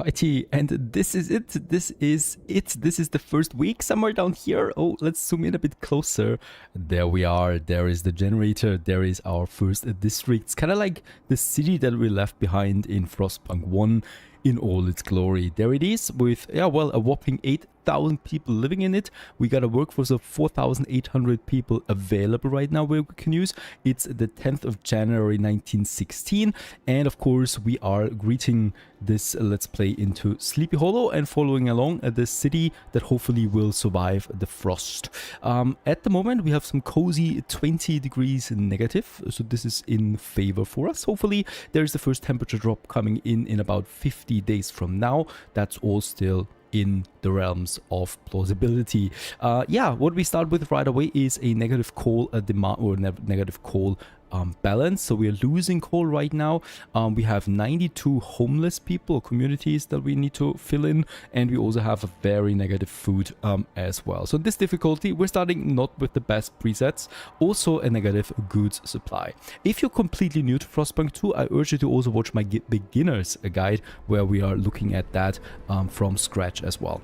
Alrighty, and this is it. This is the first week somewhere down here. Oh, let's zoom in a bit closer. There we are. There is the generator. There is our first district. It's kind of like the city that we left behind in Frostpunk 1 in all its glory. There it is with, yeah, well, a whopping 8,000 people living in it. We got a workforce of 4,800 people available right now where we can use. It's the 10th of January 1916, and of course we are greeting this Let's Play into Sleepy Hollow and following along the city that hopefully will survive the frost. At the moment we have some cozy 20 degrees negative, so this is in favor for us. Hopefully there is the first temperature drop coming in about 50 days from now. That's all still in the realms of plausibility. Yeah, what we start with right away is a negative coal demand or negative coal balance. So we are losing coal right now. We have 92 homeless people, communities that we need to fill in, and we also have a very negative food as well. So in this difficulty, we're starting not with the best presets, also a negative goods supply. If you're completely new to Frostpunk 2, I urge you to also watch my beginner's guide where we are looking at that from scratch as well.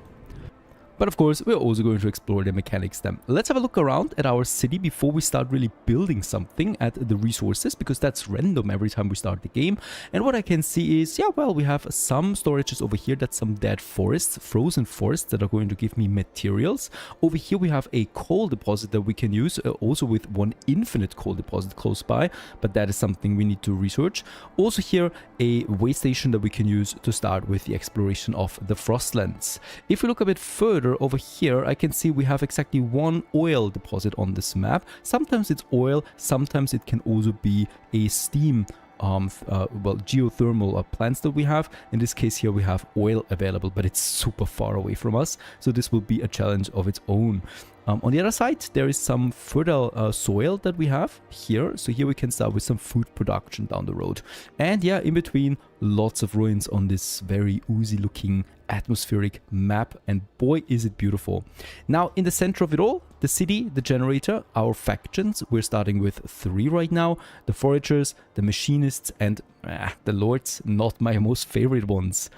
But of course, we're also going to explore the mechanics then. Let's have a look around at our city before we start really building something at the resources, because that's random every time we start the game. And what I can see is, yeah, well, we have some storages over here. That's some dead forests, frozen forests that are going to give me materials. Over here we have a coal deposit that we can use, also with one infinite coal deposit close by, but that is something we need to research. Also here, a way station that we can use to start with the exploration of the Frostlands. If we look a bit further, over here I can see we have exactly one oil deposit on this map. Sometimes it's oil, sometimes it can also be a steam well, geothermal plants that we have. In this case here we have oil available, but it's super far away from us, so this will be a challenge of its own. On the other side there is some fertile soil that we have here, so here we can start with some food production down the road. And yeah, in between lots of ruins on this very oozy looking atmospheric map, and boy is it beautiful. Now in the center of it all, the city, the generator, our factions. We're starting with 3 right now: the foragers, the machinists, and the lords, not my most favorite ones.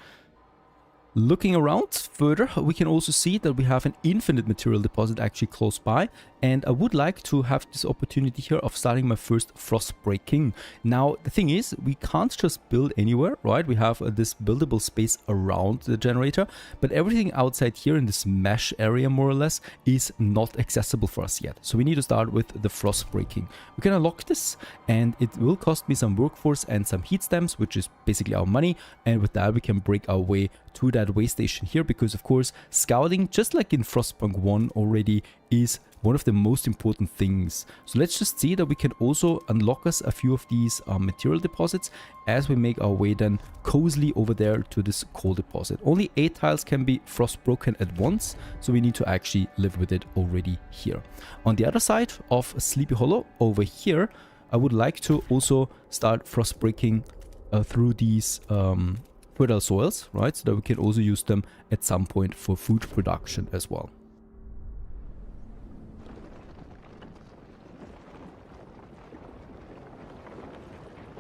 Looking around further, we can also see that we have an infinite material deposit actually close by, and I would like to have this opportunity here of starting my first frost breaking. Now the thing is, we can't just build anywhere, right? We have this buildable space around the generator, but everything outside here in this mesh area more or less is not accessible for us yet. So we need to start with the frost breaking. We can unlock this, and it will cost me some workforce and some heat stamps, which is basically our money, and with that we can break our way to that way station here, because of course scouting, just like in Frostpunk 1 already, is one of the most important things. So let's just see that we can also unlock us a few of these material deposits as we make our way then cozily over there to this coal deposit. Only 8 tiles can be frost broken at once, so we need to actually live with it already here. On the other side of Sleepy Hollow over here, I would like to also start frost breaking through these fertile soils, right, so that we can also use them at some point for food production as well.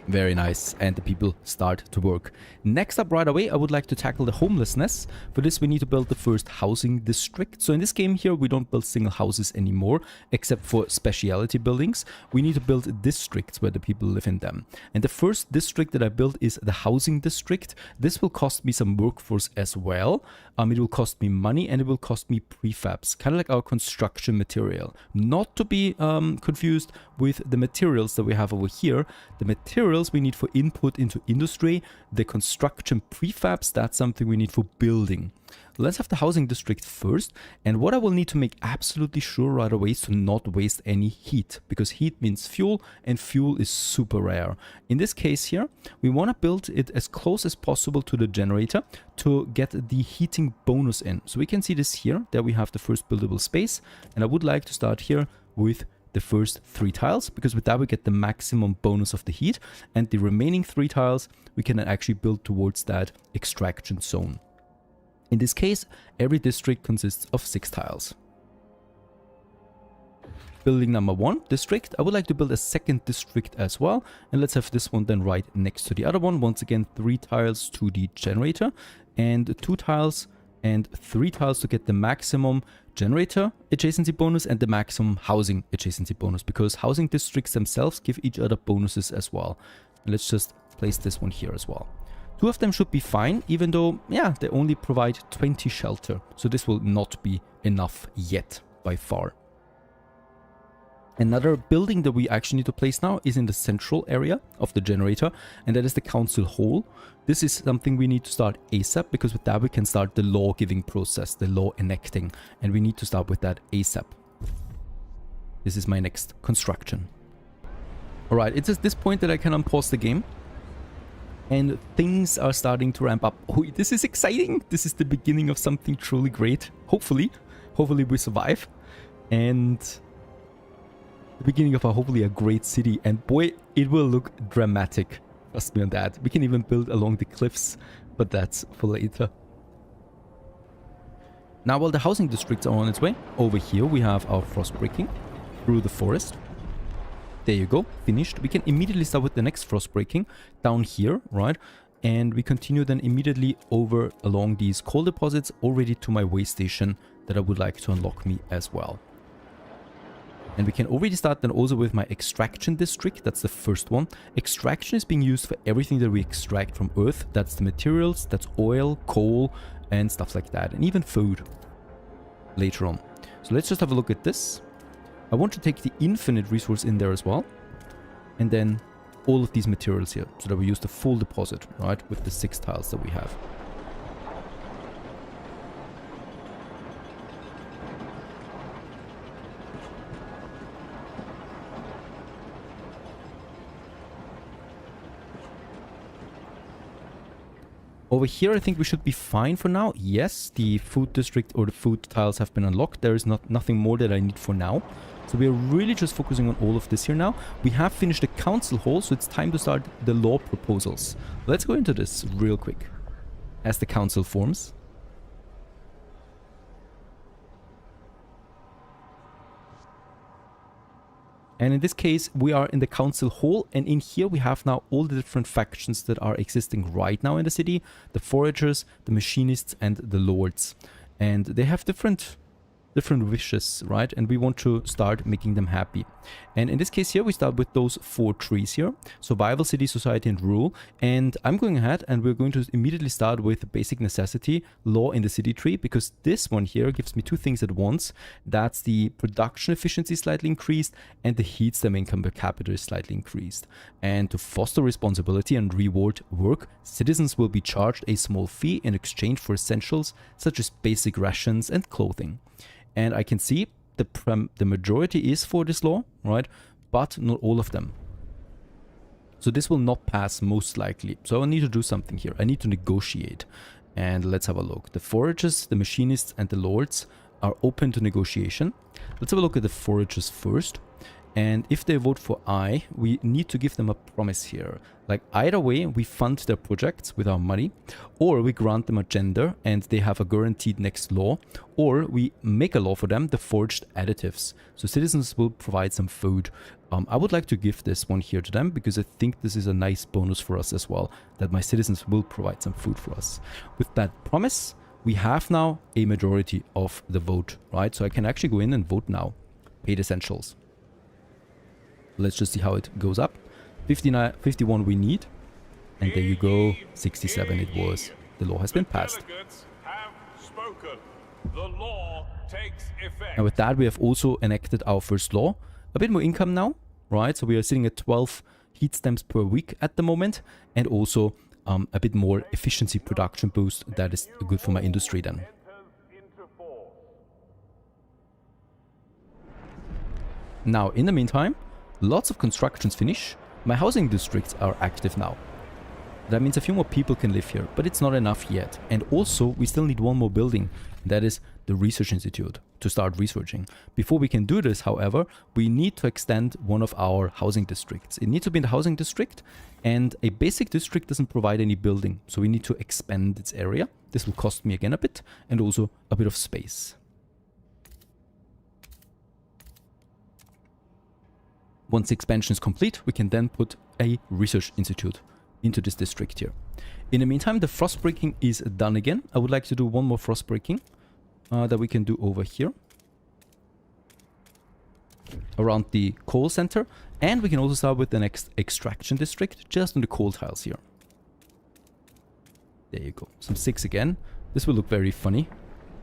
Very nice, and the people start to work. Next up right away, I would like to tackle the homelessness. For this we need to build the first housing district. So in this game here we don't build single houses anymore, except for specialty buildings. We need to build districts where the people live in them. And the first district that I built is the housing district. This will cost me some workforce as well. It will cost me money, and it will cost me prefabs, kind of like our construction material. Not to be confused with the materials that we have over here. The materials we need for input into industry, the construction prefabs, that's something we need for building. Let's have the housing district first, and what I will need to make absolutely sure right away is to not waste any heat, because heat means fuel, and fuel is super rare. In this case here, we want to build it as close as possible to the generator to get the heating bonus in. So we can see this here, there we have the first buildable space, and I would like to start here with the first 3 tiles, because with that we get the maximum bonus of the heat, and the remaining 3 tiles we can actually build towards that extraction zone. In this case, every district consists of 6 tiles. building number 1 district. I would like to build a second district as well, and let's have this one then right next to the other one. Once again, 3 tiles to the generator. and 2 tiles and 3 tiles to get the maximum generator adjacency bonus and the maximum housing adjacency bonus, because housing districts themselves give each other bonuses as well. And let's just place this one here as well. 2 of them should be fine, even though, yeah, they only provide 20 shelter. So this will not be enough yet, by far. Another building that we actually need to place now is in the central area of the generator, and that is the council hall. This is something we need to start ASAP, because with that we can start the law giving process, the law enacting, and we need to start with that ASAP. This is my next construction. Alright, it's at this point that I can unpause the game, and things are starting to ramp up. Oh, this is exciting! This is the beginning of something truly great. Hopefully we survive, and the beginning of hopefully a great city, and boy, it will look dramatic. Trust me on that. We can even build along the cliffs, but that's for later. Now, while the housing districts are on its way, over here we have our frost breaking through the forest. There you go, finished. We can immediately start with the next frost breaking down here, right? And we continue then immediately over along these coal deposits already to my way station that I would like to unlock me as well. And we can already start then also with my extraction district. That's the first one. Extraction is being used for everything that we extract from Earth. That's the materials, that's oil, coal, and stuff like that. And even food later on. So let's just have a look at this. I want to take the infinite resource in there as well. And then all of these materials here, so that we use the full deposit, right, with the 6 tiles that we have. Over here, I think we should be fine for now. Yes, the food district or the food tiles have been unlocked. There is nothing more that I need for now. So we are really just focusing on all of this here now. We have finished the council hall, so it's time to start the law proposals. Let's go into this real quick as the council forms. And in this case, we are in the council hall, and in here we have now all the different factions that are existing right now in the city. The foragers, the machinists, and the lords. And they have different wishes, right? And we want to start making them happy. And in this case here, we start with those 4 trees here. Survival, city, society, and rule. And I'm going ahead and we're going to immediately start with basic necessity, law in the city tree, because this one here gives me 2 things at once. That's the production efficiency slightly increased, and the heat stem income per capita is slightly increased. And to foster responsibility and reward work, citizens will be charged a small fee in exchange for essentials such as basic rations and clothing. And I can see the majority is for this law, right? But not all of them. So this will not pass most likely. So I need to do something here. I need to negotiate. And let's have a look. The foragers, the machinists, and the lords are open to negotiation. Let's have a look at the foragers first. And if they vote for I, we need to give them a promise here. Like either way, we fund their projects with our money, or we grant them a gender and they have a guaranteed next law, or we make a law for them, the forged additives. So citizens will provide some food. I would like to give this one here to them because I think this is a nice bonus for us as well, that my citizens will provide some food for us. With that promise, we have now a majority of the vote, right? So I can actually go in and vote now. Paid essentials. Let's just see how it goes up. 59, 51 we need. And there you go. 67 it was. The law has been passed. And with that we have also enacted our first law. A bit more income now, right? So we are sitting at 12 heat stamps per week at the moment. And also a bit more efficiency production boost. That is good for my industry then. Now in the meantime, lots of constructions finish. My housing districts are active now. That means a few more people can live here, but it's not enough yet. And also, we still need one more building. That is the Research Institute to start researching. Before we can do this, however, we need to extend one of our housing districts. It needs to be in the housing district, and a basic district doesn't provide any building. So we need to expand its area. This will cost me again a bit, and also a bit of space. Once the expansion is complete, we can then put a research institute into this district here. In the meantime, the frost breaking is done again. I would like to do one more frost breaking that we can do over here around the coal center, and we can also start with the next extraction district just on the coal tiles here. There you go. Some 6 again. This will look very funny,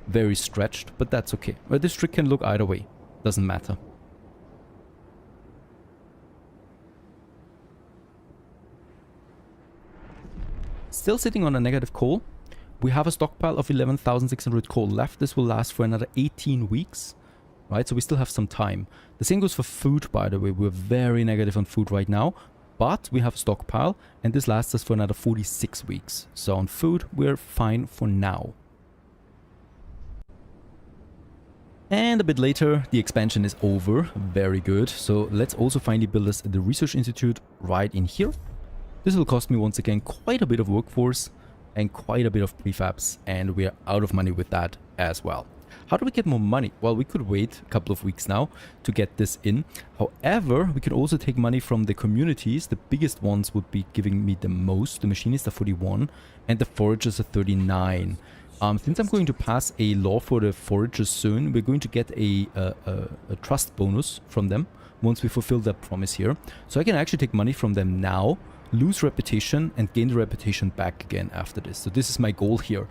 very stretched, but that's okay. Well, this trick can look either way. Doesn't matter. Still sitting on a negative coal. We have a stockpile of 11,600 coal left. This will last for another 18 weeks. Right, so we still have some time. The same goes for food, by the way. We're very negative on food right now. But we have a stockpile, and this lasts us for another 46 weeks. So on food, we're fine for now. And a bit later, the expansion is over. Very good. So let's also finally build us the Research Institute right in here. This will cost me once again quite a bit of workforce and quite a bit of prefabs, and we're out of money with that as well. How do we get more money? Well, we could wait a couple of weeks now to get this in. However, we can also take money from the communities. The biggest ones would be giving me the most. The Machinists are 41 and the Foragers are 39. Since I'm going to pass a law for the Foragers soon, we're going to get a trust bonus from them once we fulfill that promise here. So I can actually take money from them now, lose reputation, and gain the reputation back again after this. So this is my goal here.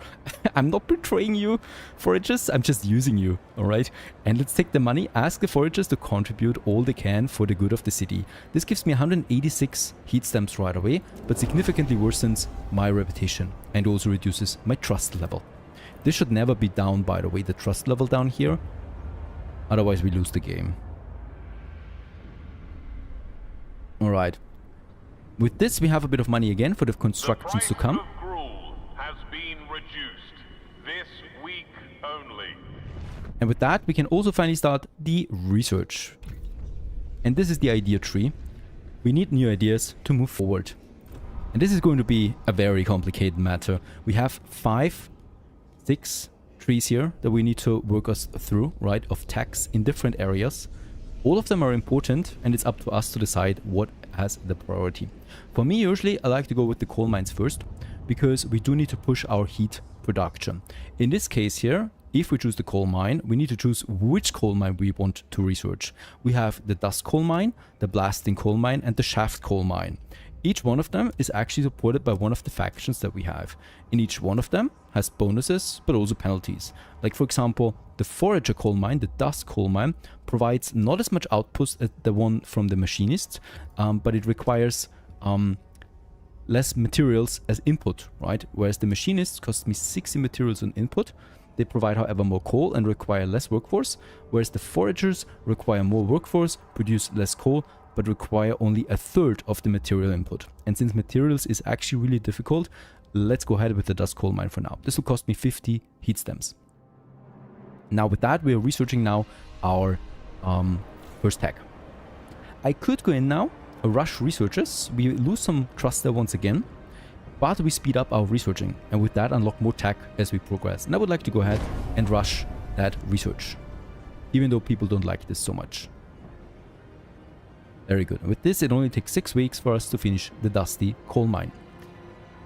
I'm not betraying you, Foragers. I'm just using you, alright? And let's take the money, ask the Foragers to contribute all they can for the good of the city. This gives me 186 heat stamps right away, but significantly worsens my reputation and also reduces my trust level. This should never be down, by the way, the trust level down here. Otherwise we lose the game. Alright. With this, we have a bit of money again for the constructions to come. The price of gruel has been reduced this week only. And with that, we can also finally start the research. And this is the idea tree. We need new ideas to move forward. And this is going to be a very complicated matter. We have 5, 6 trees here that we need to work us through, right, of tax in different areas. All of them are important, and it's up to us to decide what has the priority. For me, usually I like to go with the coal mines first, because we do need to push our heat production. In this case here, if we choose the coal mine, we need to choose which coal mine we want to research. We have the dust coal mine, the blasting coal mine, and the shaft coal mine. Each one of them is actually supported by one of the factions that we have. And each one of them has bonuses, but also penalties. Like, for example, the forager coal mine, the dust coal mine, provides not as much output as the one from the machinists, but it requires less materials as input, right? Whereas the machinists cost me 60 materials on input. They provide, however, more coal and require less workforce, whereas the foragers require more workforce, produce less coal, but require only a third of the material input. And since materials is actually really difficult, let's go ahead with the dust coal mine for now. This will cost me 50 heat stamps. Now with that, we are researching now our first tag. I could go in now, rush researchers. We lose some trust there once again, but we speed up our researching, and with that unlock more tech as we progress. And I would like to go ahead and rush that research, even though people don't like this so much. Very good. With this, it only takes 6 weeks for us to finish the dusty coal mine.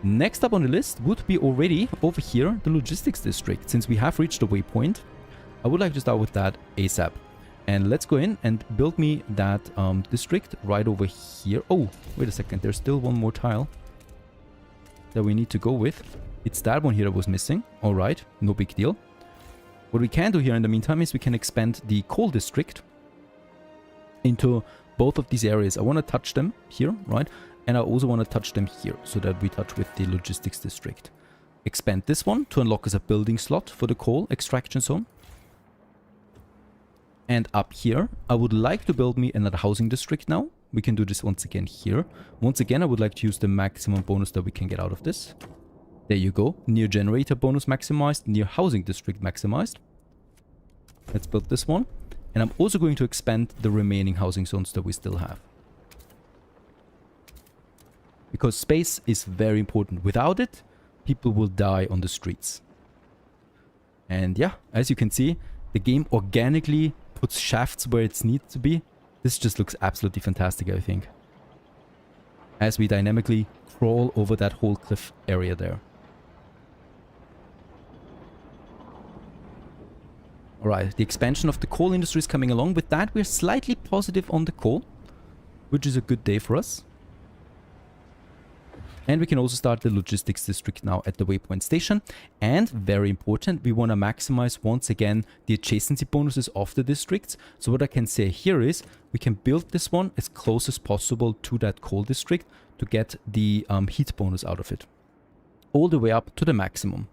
Next up on the list would be already over here, the logistics district. Since we have reached the waypoint, I would like to start with that ASAP. And let's go in and build me that district right over here. Oh, wait a second. There's still one more tile that we need to go with. It's that one here that was missing. All right, no big deal. What we can do here in the meantime is we can expand the coal district into both of these areas. I want to touch them here, right? And I also want to touch them here so that we touch with the logistics district. Expand this one to unlock as a building slot for the coal extraction zone. And up here, I would like to build me another housing district now. We can do this once again here. Once again, I would like to use the maximum bonus that we can get out of this. There you go. Near generator bonus maximized, near housing district maximized. Let's build this one. And I'm also going to expand the remaining housing zones that we still have. Because space is very important. Without it, people will die on the streets. And yeah, as you can see, the game organically puts shafts where it's needs to be. This just looks absolutely fantastic, I think. as we dynamically crawl over that whole cliff area there. Alright, the expansion of the coal industry is coming along. With that, we're slightly positive on the coal, which is a good day for us. And we can also start the logistics district now at the waypoint station. And very important, we want to maximize once again the adjacency bonuses of the districts. So what I can say here is we can build this one as close as possible to that coal district to get the heat bonus out of it, all the way up to the maximum.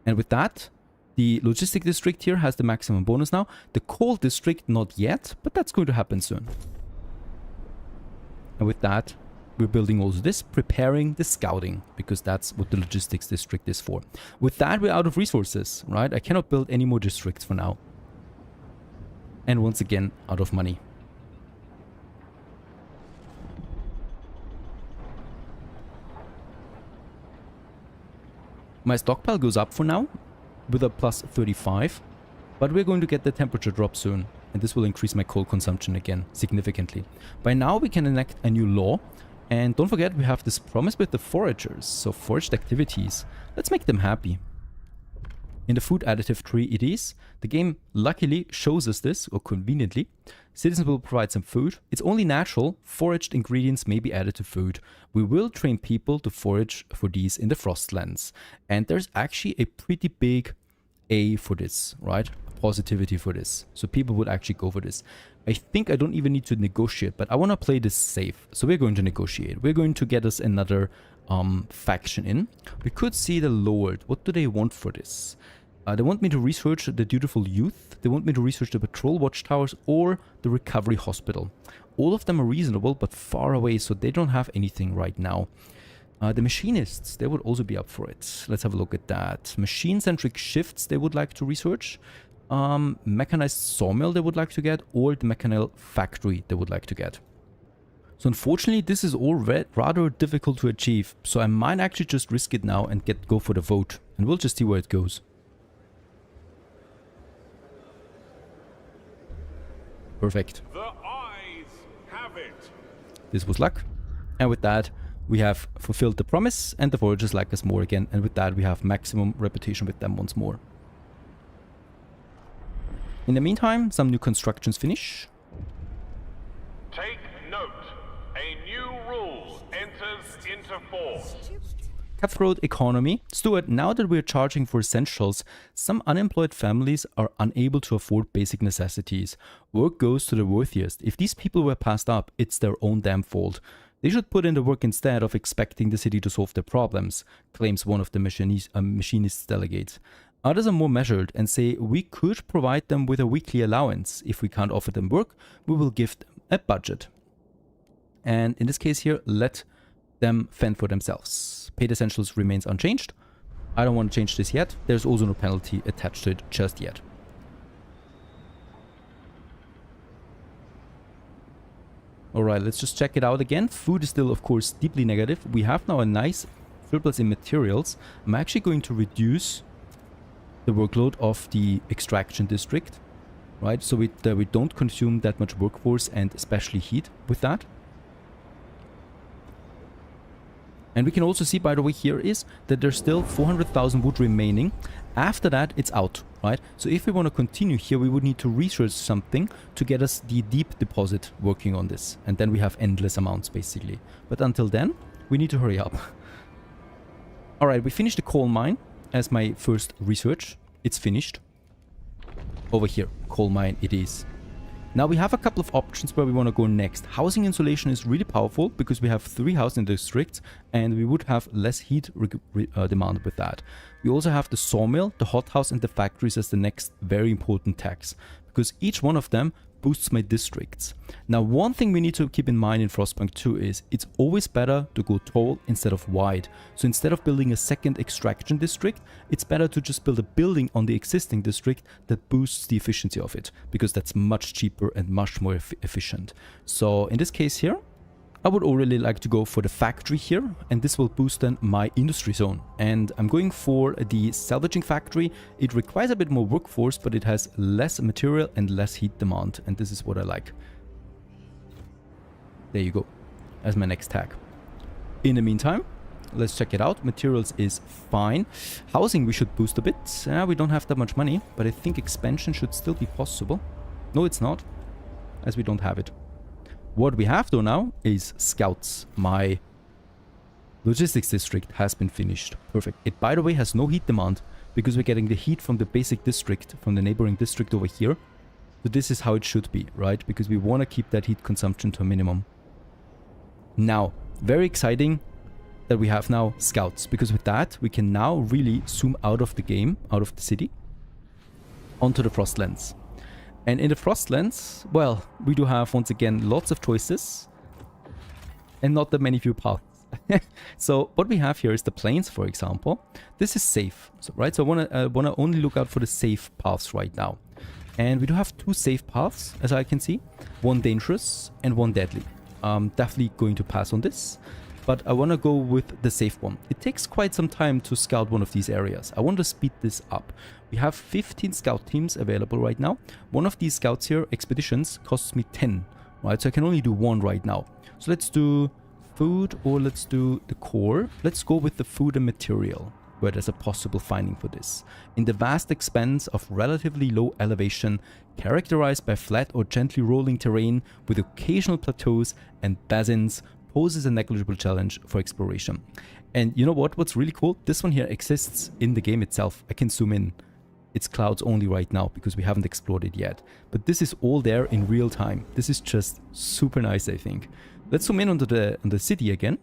And with that, the logistic district here has the maximum bonus now. The coal district not yet, but that's going to happen soon. And with that, we're building also this, preparing the scouting, because that's what the logistics district is for. With that, we're out of resources, right? I cannot build any more districts for now. And once again, out of money. My stockpile goes up for now with a plus 35, but we're going to get the temperature drop soon, and this will increase my coal consumption again significantly. By now, we can enact a new law. And don't forget, we have this promise with the foragers, so foraged activities. Let's make them happy. In the food additive tree it is. The game luckily shows us this, or conveniently. Citizens will provide some food. It's only natural, foraged ingredients may be added to food. We will train people to forage for these in the Frostlands. And there's actually a pretty big A for this, right? Positivity for this. So people would actually go for this. I think I don't even need to negotiate, but I want to play this safe. So we're going to negotiate. We're going to get us another faction in. We could see the Lord. What do they want for this? They want me to research the dutiful youth. They want me to research the patrol watchtowers or the recovery hospital. All of them are reasonable, but far away, so they don't have anything right now. The machinists, they would also be up for it. Let's have a look at that. Machine-centric shifts they would like to research. Mechanized sawmill they would like to get, or the mechanized factory they would like to get. So unfortunately, this is all rather difficult to achieve. So I might actually just risk it now and go for the vote. And we'll just see where it goes. Perfect. The eyes have it. This was luck. And with that, we have fulfilled the promise, and the foragers like us more again. And with that, we have maximum reputation with them once more. In the meantime, some new constructions finish. Take note. A new rule enters into force. Cutthroat economy. Stuart, now that we're charging for essentials, some unemployed families are unable to afford basic necessities. Work goes to the worthiest. If these people were passed up, it's their own damn fault. They should put in the work instead of expecting the city to solve their problems, claims one of the machinists delegates. Others are more measured and say we could provide them with a weekly allowance. If we can't offer them work, we will give them a budget. And in this case here, let them fend for themselves. Paid essentials remains unchanged. I don't want to change this yet. There's also no penalty attached to it just yet. Alright, let's just check it out again. Food is still, of course, deeply negative. We have now a nice surplus in materials. I'm actually going to reduce the workload of the extraction district, right? So we don't consume that much workforce and especially heat with that. And we can also see, by the way, here is that there's still 400,000 wood remaining. After that, it's out, right? So if we want to continue here, we would need to research something to get us the deep deposit working on this. And then we have endless amounts, basically. But until then, we need to hurry up. All right, we finished the coal mine as my first research. It's finished. Over here, coal mine it is. Now we have a couple of options where we want to go next. Housing insulation is really powerful because we have 3 housing districts and we would have less heat demand with that. We also have the sawmill, the hothouse and the factories as the next very important tax because each one of them boosts my districts. Now one thing we need to keep in mind in Frostpunk 2 is it's always better to go tall instead of wide. So instead of building a second extraction district, it's better to just build a building on the existing district that boosts the efficiency of it because that's much cheaper and much more efficient. So in this case here, I would already like to go for the factory here, and this will boost then my industry zone. And I'm going for the salvaging factory. It requires a bit more workforce, but it has less material and less heat demand, and this is what I like. There you go, as my next tag. In the meantime, let's check it out. Materials is fine. Housing we should boost a bit. We don't have that much money, but I think expansion should still be possible. No, it's not, as we don't have it. What we have though now is scouts. My logistics district has been finished. Perfect. It, by the way, has no heat demand because we're getting the heat from the basic district, from the neighboring district over here. So this is how it should be, right? Because we want to keep that heat consumption to a minimum. Now, very exciting that we have now scouts, because with that we can now really zoom out of the game, out of the city, onto the Frostlands. And in the Frostlands, well, we do have once again lots of choices and not that many few paths. So what we have here is the plains, for example. This is safe, so, right? So I wanna only look out for the safe paths right now. And we do have 2 safe paths, as I can see. One dangerous and one deadly. Definitely going to pass on this, but I want to go with the safe one. It takes quite some time to scout one of these areas. I want to speed this up. We have 15 scout teams available right now. One of these scouts here, expeditions, costs me 10, right? So I can only do 1 right now. So let's do food, or let's do the core. Let's go with the food and material, where there's a possible finding for this. In the vast expanse of relatively low elevation, characterized by flat or gently rolling terrain with occasional plateaus and basins, poses a negligible challenge for exploration. And you know what? What's really cool? This one here exists in the game itself. I can zoom in. It's clouds only right now because we haven't explored it yet. But this is all there in real time. This is just super nice, I think. Let's zoom in on the city again.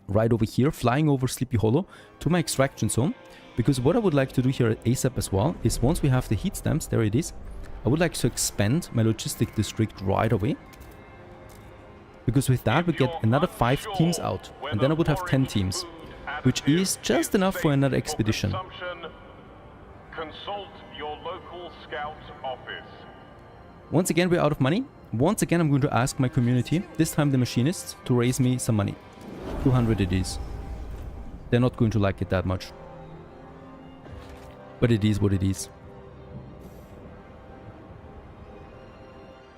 Right over here, flying over Sleepy Hollow to my extraction zone. Because what I would like to do here ASAP as well is, once we have the heat stamps, there it is, I would like to expand my logistic district right away. Because with that we get another 5 teams out, and then I would have 10 teams, which is just enough for another expedition. Consult your local scout office. Once again we're out of money. Once again I'm going to ask my community, this time the machinists, to raise me some money. 200 it is. They're not going to like it that much. But it is what it is.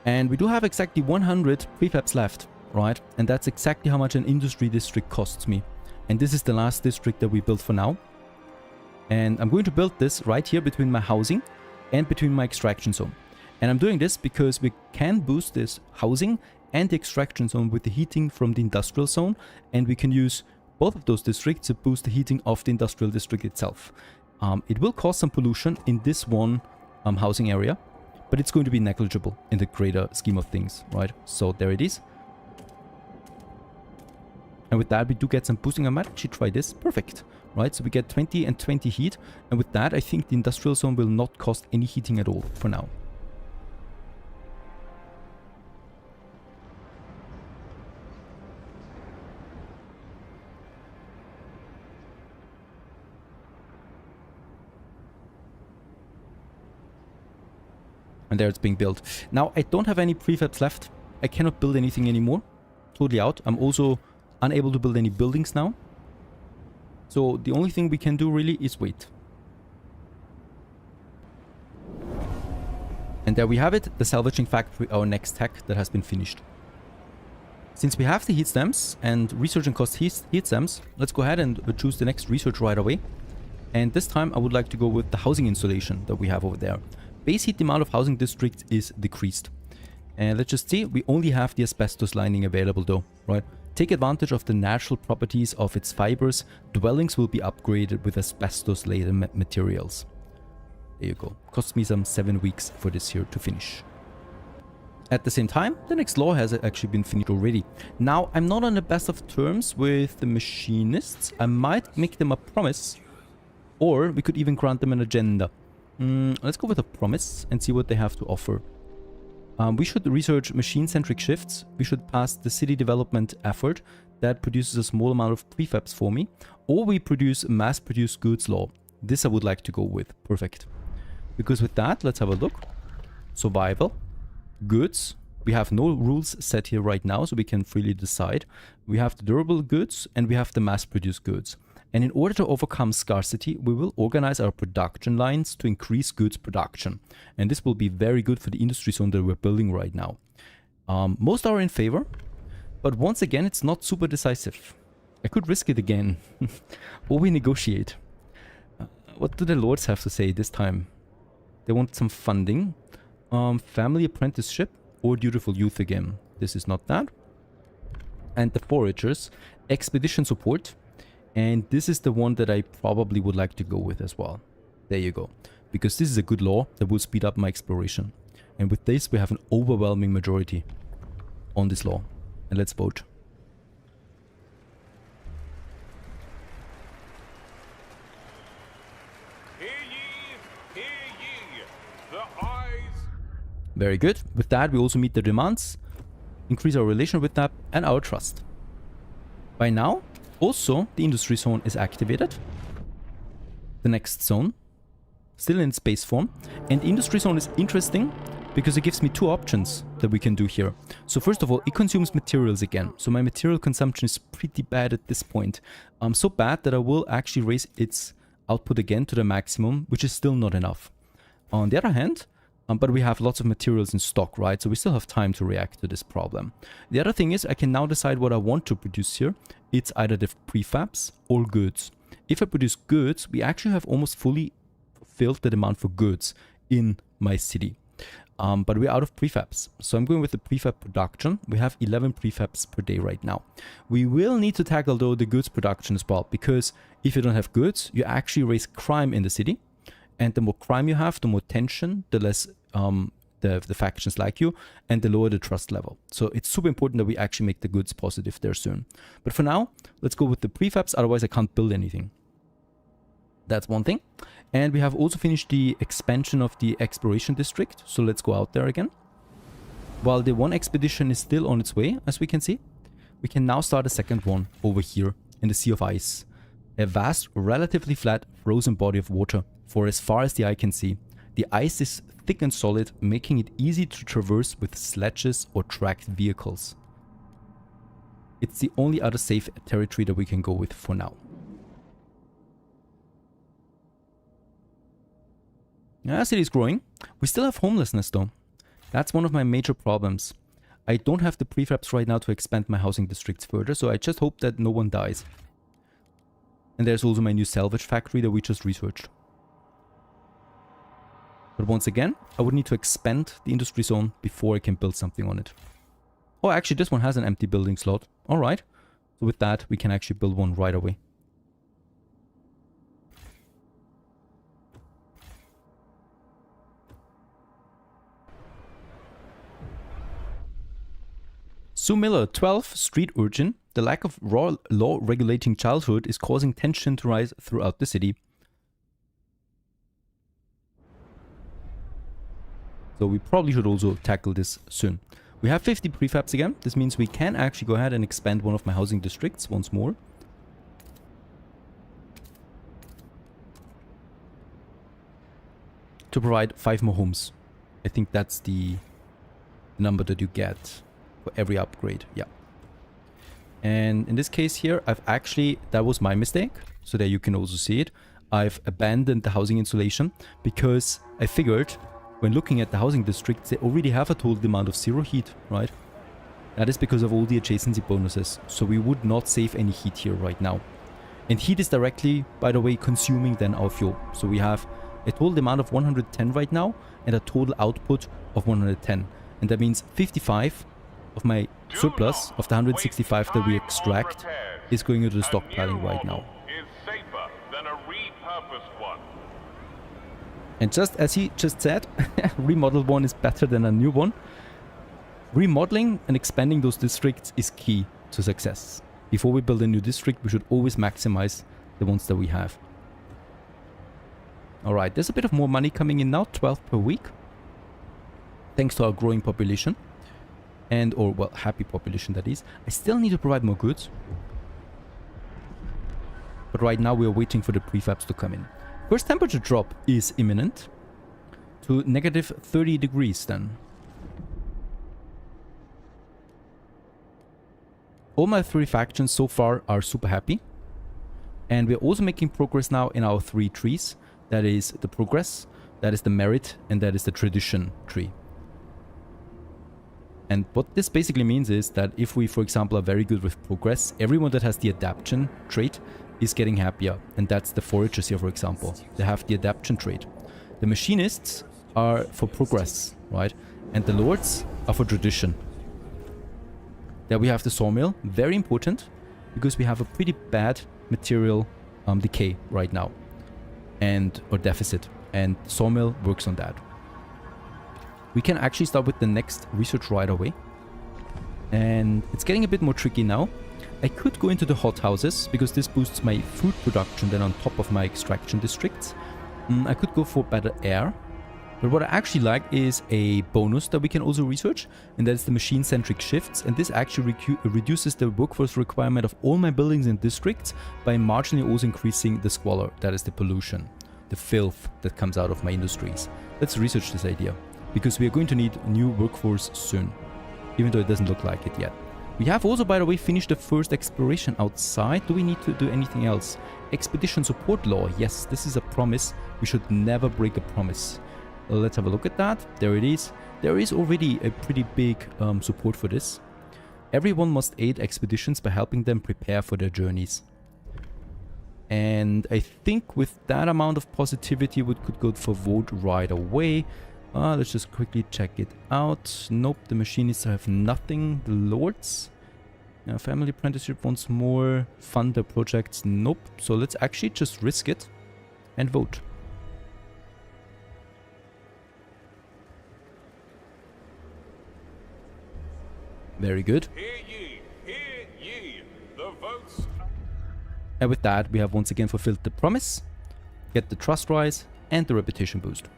And we do have exactly 100 prefabs left, right? And that's exactly how much an industry district costs me. And this is the last district that we built for now. And I'm going to build this right here between my housing and between my extraction zone. And I'm doing this because we can boost this housing and the extraction zone with the heating from the industrial zone, and we can use both of those districts to boost the heating of the industrial district itself. It will cause some pollution in this one housing area, but it's going to be negligible in the greater scheme of things, right? So there it is. And with that we do get some boosting. I might actually try this. Perfect, right? So we get 20 and 20 heat, and with that I think the industrial zone will not cost any heating at all for now. And there it's being built. Now, I don't have any prefabs left. I cannot build anything anymore. Totally out. I'm also unable to build any buildings now. So the only thing we can do really is wait. And there we have it, the salvaging factory, our next tech that has been finished. Since we have the heat stamps and research and cost heat stamps, let's go ahead and choose the next research right away. And this time I would like to go with the housing installation that we have over there. Base heat demand of housing districts is decreased. And let's just see, we only have the asbestos lining available though, right? Take advantage of the natural properties of its fibers. Dwellings will be upgraded with asbestos-laden materials. There you go. Costs me some 7 weeks for this here to finish. At the same time, the next law has actually been finished already. Now, I'm not on the best of terms with the machinists. I might make them a promise, or we could even grant them an agenda. Let's go with a promise and see what they have to offer. We should research machine-centric shifts. We should pass the city development effort that produces a small amount of prefabs for me. Or we produce mass-produced goods law. This I would like to go with. Perfect. Because with that, let's have a look. Survival. Goods. We have no rules set here right now, so we can freely decide. We have the durable goods and we have the mass-produced goods. And in order to overcome scarcity, we will organize our production lines to increase goods production. And this will be very good for the industry zone that we're building right now. Most are in favor. But once again, it's not super decisive. I could risk it again. Or we negotiate. What do the lords have to say this time? They want some funding. Family apprenticeship or dutiful youth again. This is not that. And the foragers, expedition support. And this is the one that I probably would like to go with as well. There you go. Because this is a good law that will speed up my exploration. And with this, we have an overwhelming majority on this law. And let's vote. Hear ye, hear ye. The eyes. Very good. With that, we also meet the demands, increase our relation with that, and our trust. By now, also, the industry zone is activated. The next zone, still in space form. And the industry zone is interesting because it gives me two options that we can do here. So first of all, it consumes materials again. So my material consumption is pretty bad at this point. So bad that I will actually raise its output again to the maximum, which is still not enough. On the other hand, but we have lots of materials in stock, right? So we still have time to react to this problem. The other thing is I can now decide what I want to produce here. It's either the prefabs or goods. If I produce goods, we actually have almost fully fulfilled the demand for goods in my city. But we're out of prefabs. So I'm going with the prefab production. We have 11 prefabs per day right now. We will need to tackle though the goods production as well, because if you don't have goods, you actually raise crime in the city. And the more crime you have, the more tension, the less the factions like you, and the lower the trust level. So it's super important that we actually make the goods positive there soon. But for now, let's go with the prefabs, otherwise I can't build anything. That's one thing. And we have also finished the expansion of the exploration district, so let's go out there again. While the one expedition is still on its way, as we can see, we can now start a second one over here in the Sea of Ice. A vast, relatively flat, frozen body of water for as far as the eye can see. The ice is thick and solid, making it easy to traverse with sledges or tracked vehicles. It's the only other safe territory that we can go with for now. Yeah, city is growing. We still have homelessness though. That's one of my major problems. I don't have the prefabs right now to expand my housing districts further, so I just hope that no one dies. And there's also my new salvage factory that we just researched. But once again, I would need to expand the industry zone before I can build something on it. Oh, actually this one has an empty building slot. Alright. So with that, we can actually build one right away. Sue Miller, 12, street urchin. The lack of law regulating childhood is causing tension to rise throughout the city. So we probably should also tackle this soon. We have 50 prefabs again. This means we can actually go ahead and expand one of my housing districts once more. To provide 5 more homes. I think that's the number that you get for every upgrade. Yeah. And in this case here, I've actually, that was my mistake. So there you can also see it. I've abandoned the housing insulation because I figured when looking at the housing districts, they already have a total demand of 0 heat, right? That is because of all the adjacency bonuses. So we would not save any heat here right now. And heat is directly, by the way, consuming then our fuel. So we have a total demand of 110 right now and a total output of 110. And that means 55 of my surplus of the 165 that we extract is going into the stockpiling right now. And just as he just said, remodeled one is better than a new one. Remodeling and expanding those districts is key to success. Before we build a new district, we should always maximize the ones that we have. Alright, there's a bit of more money coming in now, 12 per week. Thanks to our growing population. And, or, well, happy population that is. I still need to provide more goods. But right now we are waiting for the prefabs to come in. First temperature drop is imminent to negative 30 degrees then. All my 3 factions so far are super happy. And we're also making progress now in our 3 trees. That is the progress, that is the merit, and that is the tradition tree. And what this basically means is that if we, for example, are very good with progress, everyone that has the adaptation trait is getting happier. And that's the foragers here, for example. They have the adaptation trait. The machinists are for progress, right? And the lords are for tradition. There we have the sawmill, very important, because we have a pretty bad material decay right now, or deficit, and sawmill works on that. We can actually start with the next research right away, and it's getting a bit more tricky now. I could go into the hothouses because this boosts my food production then on top of my extraction districts. I could go for better air. But what I actually like is a bonus that we can also research, and that's the machine-centric shifts, and this actually reduces the workforce requirement of all my buildings and districts by marginally also increasing the squalor, that is the pollution, the filth that comes out of my industries. Let's research this idea, because we are going to need a new workforce soon, even though it doesn't look like it yet. We have also, by the way, finished the first exploration outside. Do we need to do anything else? Expedition support law, yes, this is a promise. We should never break a promise. Let's have a look at that. There it is. There is already a pretty big support for this. Everyone must aid expeditions by helping them prepare for their journeys. And I think with that amount of positivity, we could go for vote right away. Let's just quickly check it out. Nope, the machinists have nothing. The lords. Family apprenticeship wants more. Fund their projects. Nope. So let's actually just risk it and vote. Very good. Hear ye, the votes. And with that, we have once again fulfilled the promise, get the trust rise, and the reputation boost.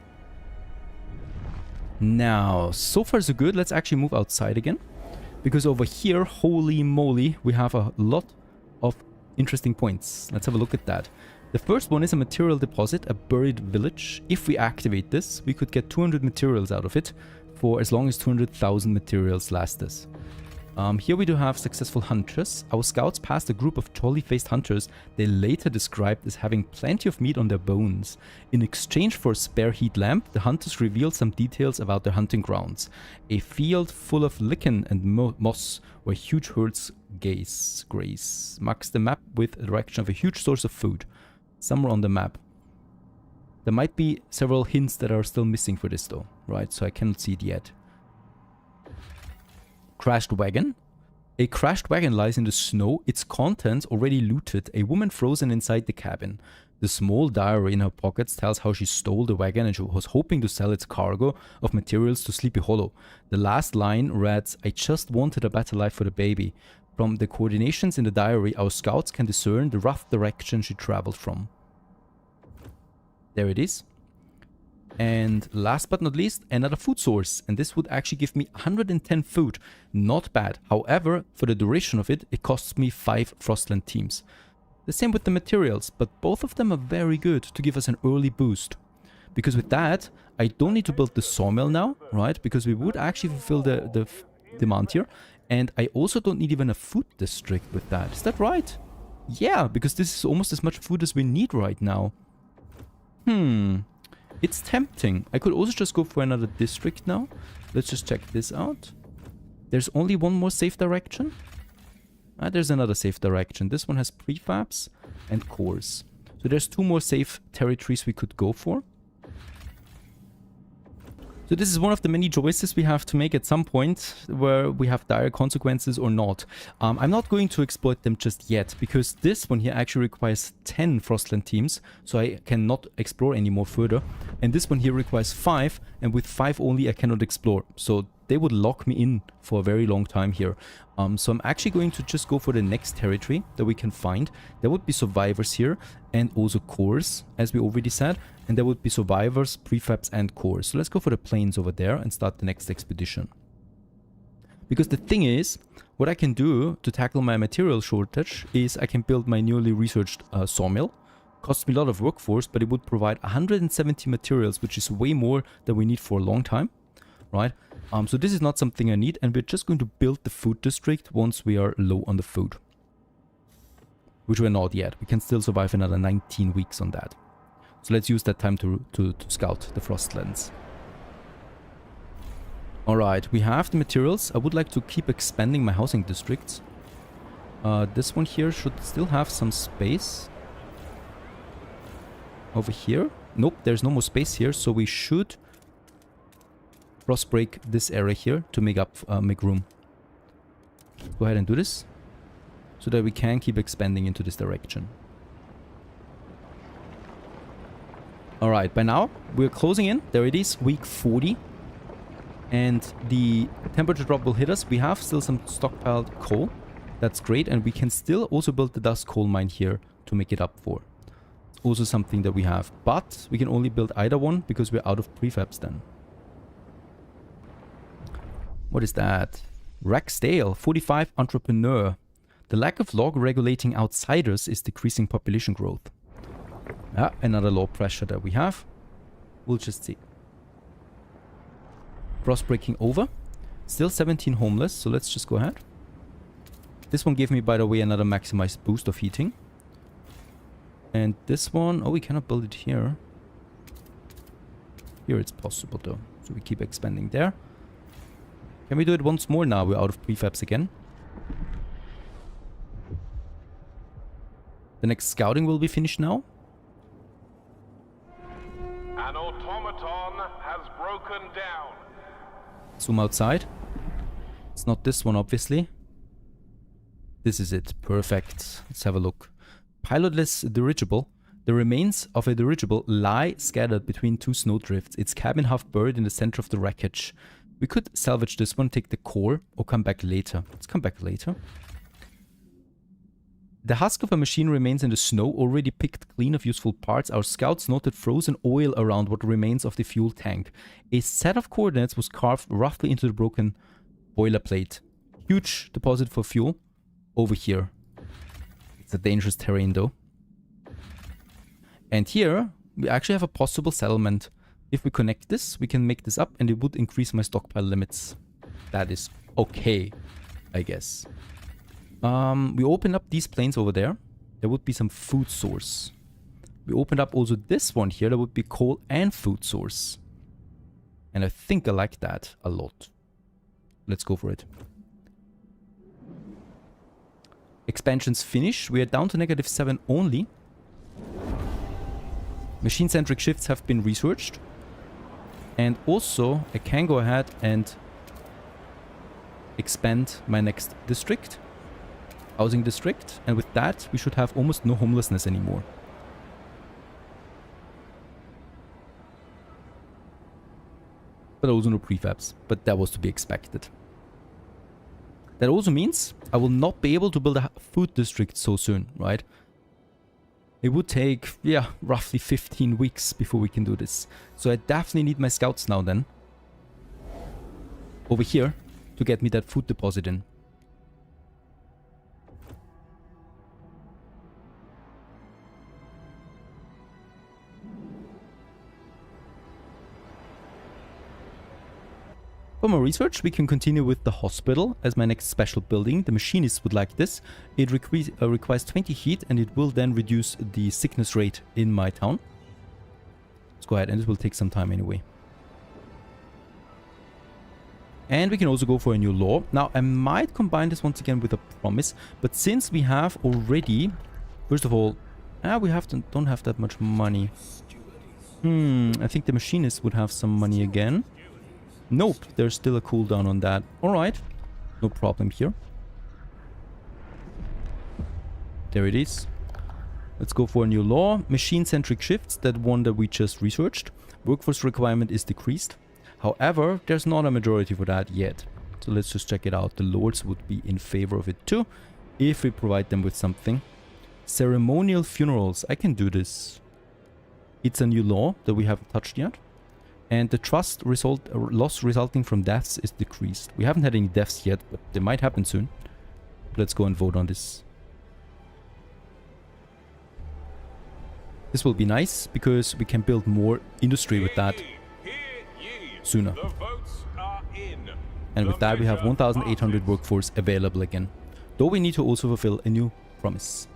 Now, so far so good. Let's actually move outside again, because over here, holy moly, we have a lot of interesting points. Let's have a look at that. The first one is a material deposit, a buried village. If we activate this, we could get 200 materials out of it for as long as 200,000 materials last us. Here we do have successful hunters. Our scouts passed a group of jolly-faced hunters they later described as having plenty of meat on their bones. In exchange for a spare heat lamp, the hunters revealed some details about their hunting grounds. A field full of lichen and moss where huge herds graze. Marks the map with the direction of a huge source of food. Somewhere on the map. There might be several hints that are still missing for this though, right? So I cannot see it yet. Crashed wagon. A crashed wagon lies in the snow, its contents already looted, a woman frozen inside the cabin. The small diary in her pockets tells how she stole the wagon and she was hoping to sell its cargo of materials to Sleepy Hollow. The last line reads, "I just wanted a better life for the baby." From the coordinations in the diary, our scouts can discern the rough direction she traveled from. There it is. And last but not least, another food source. And this would actually give me 110 food. Not bad. However, for the duration of it, it costs me 5 Frostland teams. The same with the materials, but both of them are very good to give us an early boost. Because with that, I don't need to build the sawmill now, right? Because we would actually fulfill the demand here. And I also don't need even a food district with that. Is that right? Yeah, because this is almost as much food as we need right now. It's tempting. I could also just go for another district now. Let's just check this out. There's only one more safe direction. There's another safe direction. This one has prefabs and cores. So there's 2 more safe territories we could go for. So this is one of the many choices we have to make at some point where we have dire consequences or not. I'm not going to exploit them just yet because this one here actually requires 10 Frostland teams, so I cannot explore any more further. And this one here requires 5, and with 5 only I cannot explore. So they would lock me in for a very long time here. So I'm actually going to just go for the next territory that we can find. There would be survivors here and also cores, as we already said. And there would be survivors, prefabs and cores. So let's go for the plains over there and start the next expedition. Because the thing is, what I can do to tackle my material shortage is I can build my newly researched sawmill. Costs me a lot of workforce, but it would provide 170 materials, which is way more than we need for a long time, right? So this is not something I need, and we're just going to build the food district once we are low on the food. Which we're not yet. We can still survive another 19 weeks on that. So let's use that time to scout the Frostlands. Alright, we have the materials. I would like to keep expanding my housing districts. This one here should still have some space. Over here. Nope, there's no more space here, so we should cross break this area here to make room. Go ahead and do this, so that we can keep expanding into this direction. Alright, by now we're closing in. There it is, week 40. And the temperature drop will hit us. We have still some stockpiled coal. That's great, and we can still also build the dust coal mine here to make it up for. It's also something that we have, but we can only build either one because we're out of prefabs then. What is that? Ragsdale, 45 entrepreneur. The lack of law regulating outsiders is decreasing population growth. Ah, another law pressure that we have. We'll just see. Frost breaking over. Still 17 homeless, so let's just go ahead. This one gave me, by the way, another maximized boost of heating. And this one, oh, we cannot build it here. Here it's possible though, so we keep expanding there. Can we do it once more now? We're out of prefabs again. The next scouting will be finished now. An automaton has broken down. Zoom outside. It's not this one, obviously. This is it. Perfect. Let's have a look. Pilotless dirigible. The remains of a dirigible lie scattered between two snowdrifts. Its cabin half buried in the center of the wreckage. We could salvage this one, take the core, or come back later. Let's come back later. The husk of a machine remains in the snow, already picked clean of useful parts. Our scouts noted frozen oil around what remains of the fuel tank. A set of coordinates was carved roughly into the broken boiler plate. Huge deposit for fuel over here. It's a dangerous terrain though. And here, we actually have a possible settlement. If we connect this, we can make this up and it would increase my stockpile limits. That is okay, I guess. We open up these plains over there. There would be some food source. We opened up also this one here. There would be coal and food source. And I think I like that a lot. Let's go for it. Expansions finish. We are down to -7 only. Machine-centric shifts have been researched. And also, I can go ahead and expand my next district. Housing district. And with that, we should have almost no homelessness anymore. But also no prefabs. But that was to be expected. That also means I will not be able to build a food district so soon, right? It would take, yeah, roughly 15 weeks before we can do this. So I definitely need my scouts now then. Over here to get me that food deposit in. For more research, we can continue with the hospital as my next special building. The machinists would like this. It requires 20 heat and it will then reduce the sickness rate in my town. Let's go ahead, and this will take some time anyway. And we can also go for a new law. Now, I might combine this once again with a promise, but since we have already, first of all, don't have that much money. I think the machinists would have some money again. Nope, there's still a cooldown on that. Alright, no problem here. There it is. Let's go for a new law. Machine-centric shifts, that one that we just researched. Workforce requirement is decreased. However, there's not a majority for that yet. So let's just check it out. The lords would be in favor of it too, if we provide them with something. Ceremonial funerals. I can do this. It's a new law that we haven't touched yet. And the trust loss resulting from deaths is decreased. We haven't had any deaths yet, but they might happen soon. Let's go and vote on this. This will be nice, because we can build more industry with that sooner. And with that we have 1,800 workforce available again. Though we need to also fulfill a new promise.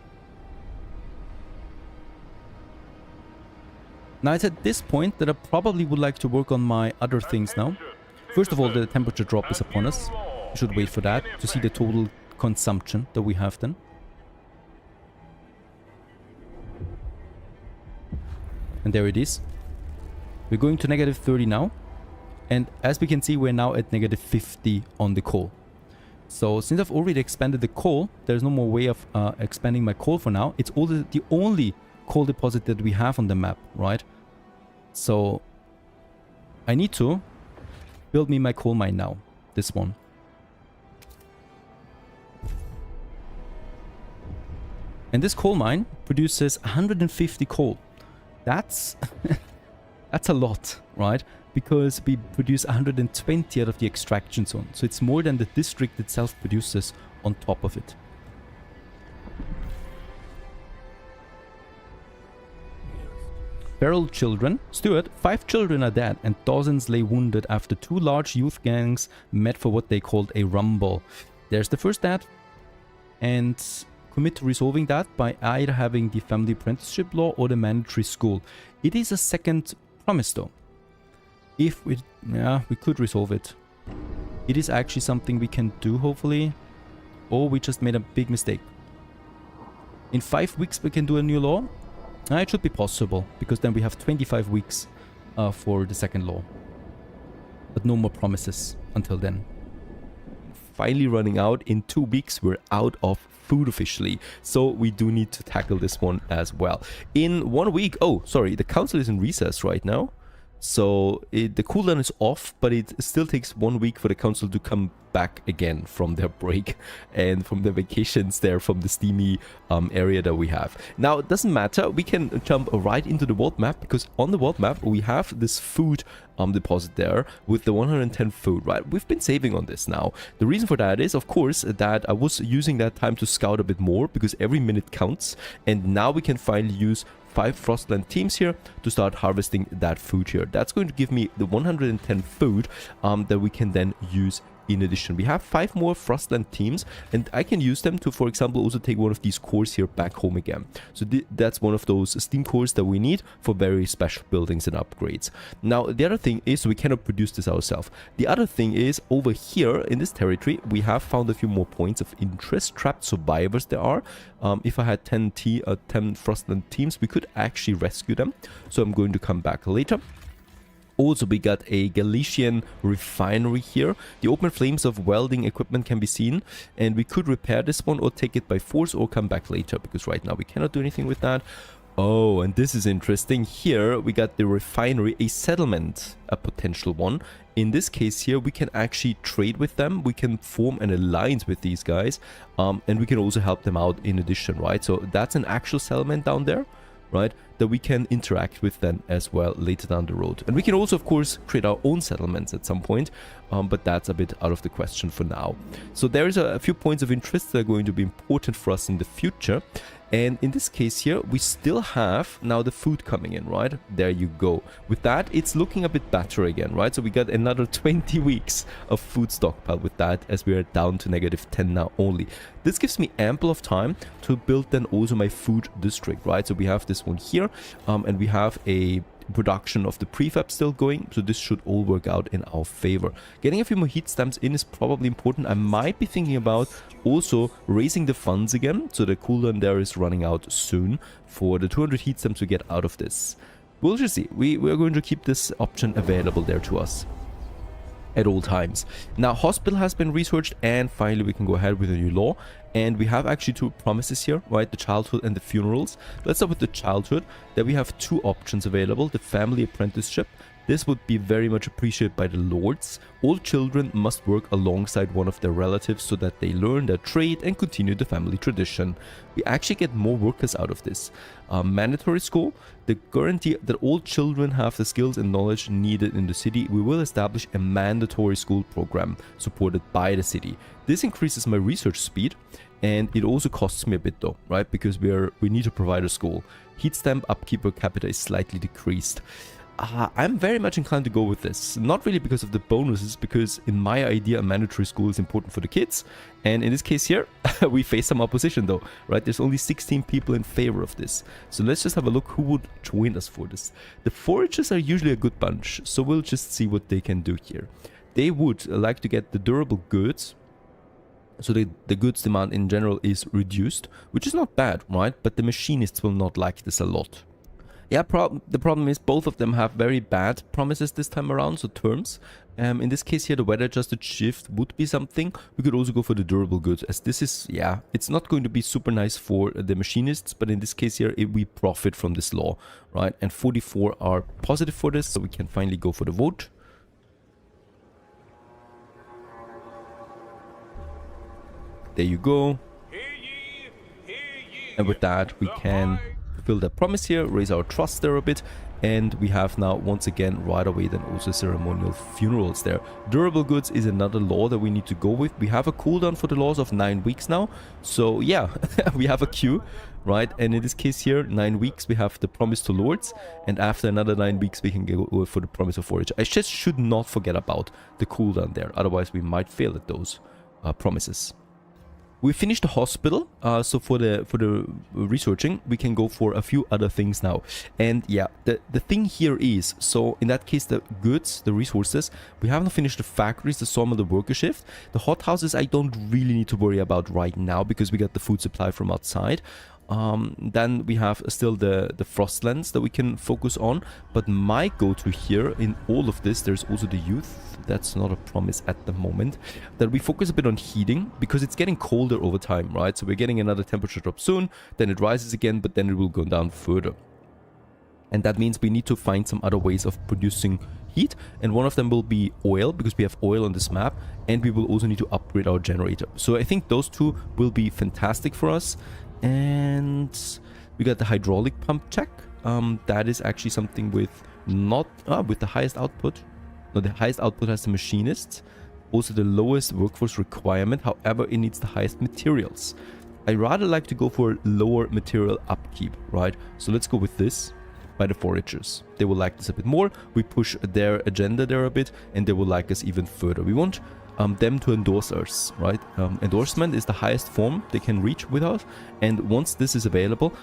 Now it's at this point that I probably would like to work on my other things now. First of all, the temperature drop is upon us. We should wait for that to see the total consumption that we have then. And there it is. We're going to negative 30 now. And as we can see, we're now at negative 50 on the coal. So since I've already expanded the coal, there's no more way of expanding my coal for now. It's all the only coal deposit that we have on the map, right? So I need to build me my coal mine now. This one. And this coal mine produces 150 coal. That's that's a lot, right? Because we produce 120 out of the extraction zone. So it's more than the district itself produces on top of it. Feral children. Stuart, 5 children are dead and dozens lay wounded after 2 large youth gangs met for what they called a rumble. There's the first death. And commit to resolving that by either having the family apprenticeship law or the mandatory school. It is a second promise though. If we, we could resolve it. It is actually something we can do hopefully. Or we just made a big mistake. In 5 weeks we can do a new law. It should be possible because then we have 25 weeks for the second law. But no more promises until then. Finally running out. In 2 weeks we're out of food officially, so we do need to tackle this one as well. In 1 week, the council is in recess right now, so the cooldown is off, but it still takes 1 week for the council to come back again from their break and from the vacations there from the steamy area that we have. Now it doesn't matter, we can jump right into the world map because on the world map we have this food deposit there with the 110 food, right? We've been saving on this now. The reason for that is of course that I was using that time to scout a bit more because every minute counts, and now we can finally use 5 Frostland teams here to start harvesting that food here. That's going to give me the 110 food that we can then use. In addition, we have 5 more Frostland teams, and I can use them to, for example, also take one of these cores here back home again. So that's one of those steam cores that we need for very special buildings and upgrades. Now, the other thing is we cannot produce this ourselves. The other thing is over here in this territory, we have found a few more points of interest. Trapped survivors there are. If I had 10 Frostland teams, we could actually rescue them. So I'm going to come back later. Also, we got a Galician refinery here. The open flames of welding equipment can be seen, and we could repair this one or take it by force or come back later, because right now we cannot do anything with that. Oh, and this is interesting. Here we got the refinery, a settlement, a potential one. In this case here, we can actually trade with them. We can form an alliance with these guys, and we can also help them out in addition, right? So that's an actual settlement down there, right, that we can interact with then as well later down the road. And we can also, of course, create our own settlements at some point, but that's a bit out of the question for now. So there is a few points of interest that are going to be important for us in the future. And in this case here, we still have now the food coming in, right? There you go. With that, it's looking a bit better again, right? So we got another 20 weeks of food stockpile with that, as we are down to negative 10 now only. This gives me ample of time to build then also my food district, right? So we have this one here, and we have a production of the prefab still going, so this should all work out in our favor. Getting a few more heat stamps in is probably important. I might be thinking about also raising the funds again, so the cooldown there is running out soon for the 200 heat stamps we get out of this. We'll just see. We are going to keep this option available there to us at all times. Now, hospital has been researched, and finally we can go ahead with a new law. And we have actually 2 promises here, right? The childhood and the funerals. Let's start with the childhood. There we have 2 options available. The family apprenticeship. This would be very much appreciated by the lords. All children must work alongside one of their relatives so that they learn their trade and continue the family tradition. We actually get more workers out of this. Mandatory school. The guarantee that all children have the skills and knowledge needed in the city. We will establish a mandatory school program supported by the city. This increases my research speed, and it also costs me a bit though, right? Because we need to provide a school. Heat stamp upkeep per capita is slightly decreased. I'm very much inclined to go with this. Not really because of the bonuses, because in my idea, a mandatory school is important for the kids. And in this case here, we face some opposition though, right? There's only 16 people in favor of this. So let's just have a look who would join us for this. The foragers are usually a good bunch, so we'll just see what they can do here. they would like to get the durable goods. So the goods demand in general is reduced, which is not bad, right? But the machinists will not like this a lot. Yeah, the problem is both of them have very bad promises this time around, so terms. In this case here, the weather adjusted shift would be something. We could also go for the durable goods, as this is, yeah, it's not going to be super nice for the machinists, but in this case here, we profit from this law, right? And 44 are positive for this, so we can finally go for the vote. There you go. And with that, we can fulfill that promise here, raise our trust there a bit, and we have now once again right away then also ceremonial funerals there. Durable goods is another law that we need to go with. We have a cooldown for the laws of 9 weeks now, so yeah, we have a queue, right? And in this case here, 9 weeks we have the promise to lords, and after another 9 weeks we can go for the promise of forage. I just should not forget about the cooldown there, otherwise we might fail at those promises. We finished the hospital, so for the researching, we can go for a few other things now. And yeah, the thing here is, so in that case, the goods, the resources, we haven't finished the factories, the sawmill, the worker shift. The hothouses I don't really need to worry about right now because we got the food supply from outside. Then we have still the Frostlands that we can focus on, but my go-to here in all of this, there's also the youth. That's not a promise at the moment, that we focus a bit on heating because it's getting colder over time, right? So we're getting another temperature drop soon, then it rises again, but then it will go down further. And that means we need to find some other ways of producing heat, and one of them will be oil, because we have oil on this map, and we will also need to upgrade our generator. So I think those two will be fantastic for us. And we got the hydraulic pump check. That is actually something with not with the highest output. No, the highest output has the machinists. Also the lowest workforce requirement. However, it needs the highest materials. I rather like to go for lower material upkeep, right? So let's go with this by the foragers. They will like this a bit more. We push their agenda there a bit, and they will like us even further. We want them to endorse us, right? Endorsement is the highest form they can reach with us, and once this is available,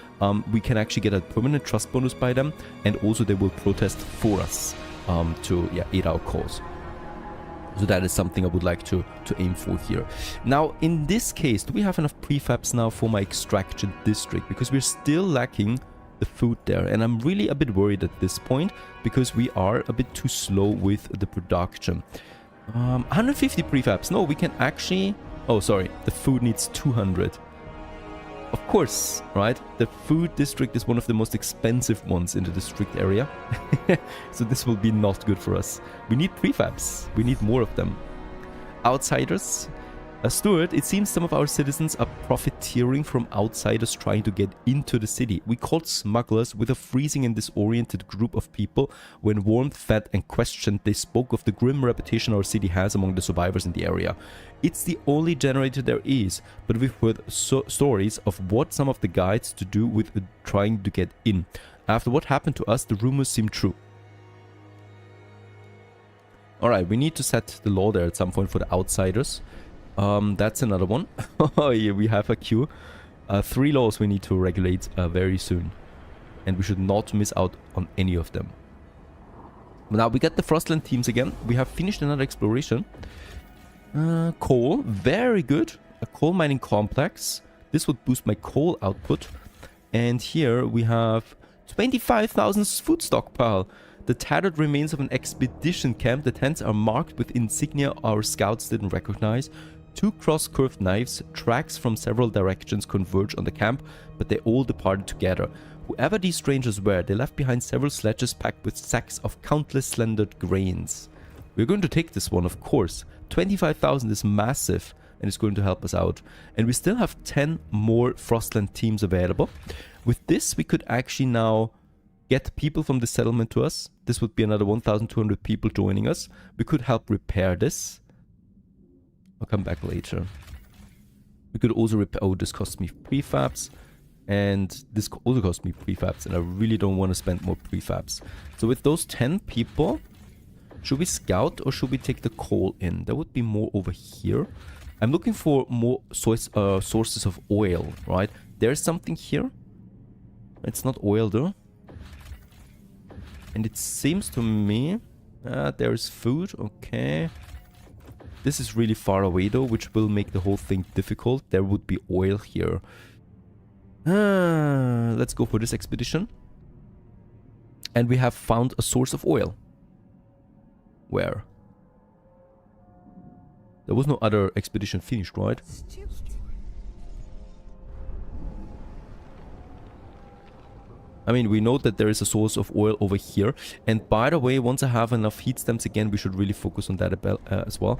we can actually get a permanent trust bonus by them, and also they will protest for us to aid our cause. So that is something I would like to aim for here. Now, in this case, do we have enough prefabs now for my extraction district? Because we're still lacking the food there, and I'm really a bit worried at this point because we are a bit too slow with the production. 150 prefabs. No, we can actually... Oh, sorry. The food needs 200. Of course, right? The food district is one of the most expensive ones in the district area. So this will be not good for us. We need prefabs. We need more of them. Outsiders. Stuart, it seems some of our citizens are profiteering from outsiders trying to get into the city. We called smugglers with a freezing and disoriented group of people. When warned, fed and questioned, they spoke of the grim reputation our city has among the survivors in the area. It's the only generator there is, but we've heard stories of what some of the guides to do with trying to get in. After what happened to us, the rumors seem true. Alright, we need to set the law there at some point for the outsiders. That's another one. Oh yeah, we have a queue. 3 laws we need to regulate very soon. And we should not miss out on any of them. Now we got the Frostland teams again. We have finished another exploration. Coal, very good. A coal mining complex. This would boost my coal output. And here we have 25,000 food stockpile. The tattered remains of an expedition camp. The tents are marked with insignia our scouts didn't recognize. 2 cross-curved knives, tracks from several directions converge on the camp, but they all departed together. Whoever these strangers were, they left behind several sledges packed with sacks of countless slendered grains. We're going to take this one, of course. 25,000 is massive, and it's going to help us out. And we still have 10 more Frostland teams available. With this, we could actually now get people from the settlement to us. This would be another 1,200 people joining us. We could help repair this. I'll come back later. We could also repair... Oh, this cost me prefabs. And this also cost me prefabs. And I really don't want to spend more prefabs. So with those 10 people, should we scout or should we take the coal in? That would be more over here. I'm looking for more sources of oil, right? There's something here. It's not oil though. And it seems to me... there's food, okay. This is really far away though, which will make the whole thing difficult. There would be oil here. Let's go for this expedition. And we have found a source of oil. Where? There was no other expedition finished, right? I mean, we know that there is a source of oil over here. And by the way, once I have enough heat stamps again, we should really focus on that as well.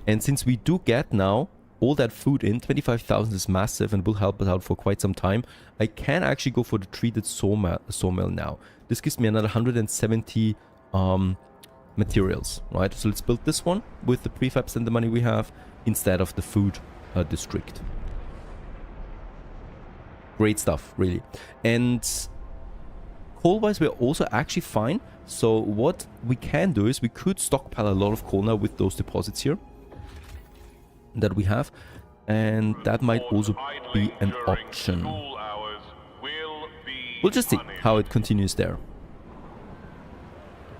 And since we do get now all that food in, 25,000 is massive and will help us out for quite some time, I can actually go for the treated sawmill now. This gives me another 170 materials, right? So let's build this one with the prefabs and the money we have instead of the food district. Great stuff, really. And coal-wise, we're also actually fine. So what we can do is we could stockpile a lot of coal now with those deposits here that we have. And that might also be an option. We'll just see how it continues there.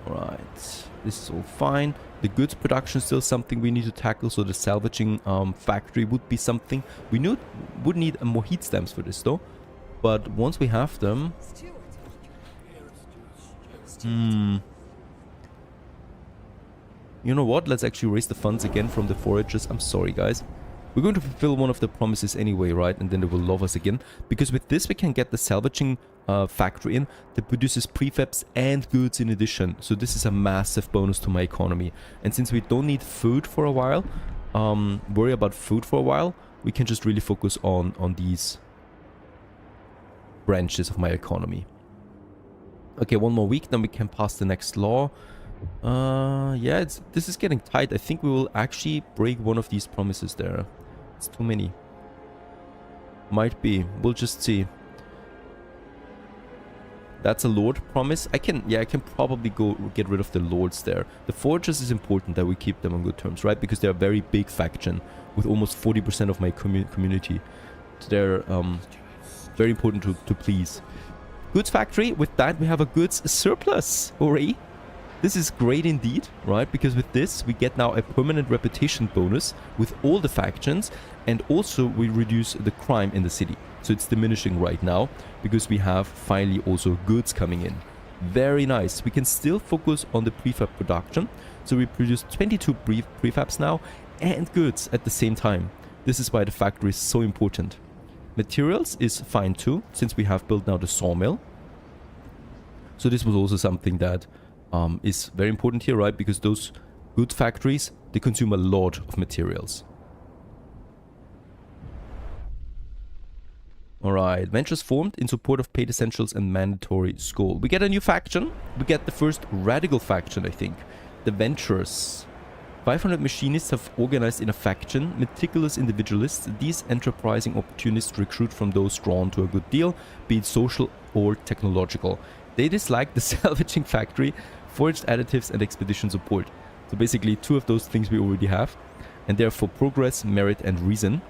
Alright, this is all fine. The goods production is still something we need to tackle, so the salvaging factory would be something. We would need more heat stamps for this though. But once we have them... You know what? Let's actually raise the funds again from the foragers. I'm sorry, guys. We're going to fulfill one of the promises anyway, right? And then they will love us again. Because with this, we can get the salvaging factory in that produces prefabs and goods in addition. So this is a massive bonus to my economy. And since we don't need food for a while, worry about food for a while, we can just really focus on these branches of my economy. Okay, one more week, then we can pass the next law. Yeah, this is getting tight. I think we will actually break one of these promises there. It's too many. Might be. We'll just see. That's a lord promise. I can probably go get rid of the lords there. The foragers is important that we keep them on good terms, right? Because they're a very big faction with almost 40% of my community. They're very important to please. Goods factory. With that, we have a goods surplus. Hooray! This is great indeed, right? Because with this, we get now a permanent reputation bonus with all the factions, and also we reduce the crime in the city. So it's diminishing right now because we have finally also goods coming in. Very nice. We can still focus on the prefab production. So we produce 22 prefabs now and goods at the same time. This is why the factory is so important. Materials is fine too, since we have built now the sawmill. So this was also something that is very important here, right? Because those good factories, they consume a lot of materials. Alright, ventures formed in support of paid essentials and mandatory school. We get a new faction. We get the first radical faction, I think. The Venturers. 500 machinists have organized in a faction, meticulous individualists. These enterprising opportunists recruit from those drawn to a good deal, be it social or technological. They dislike the salvaging factory, forged additives and expedition support. So basically 2 of those things we already have. And they're for progress, merit and reason.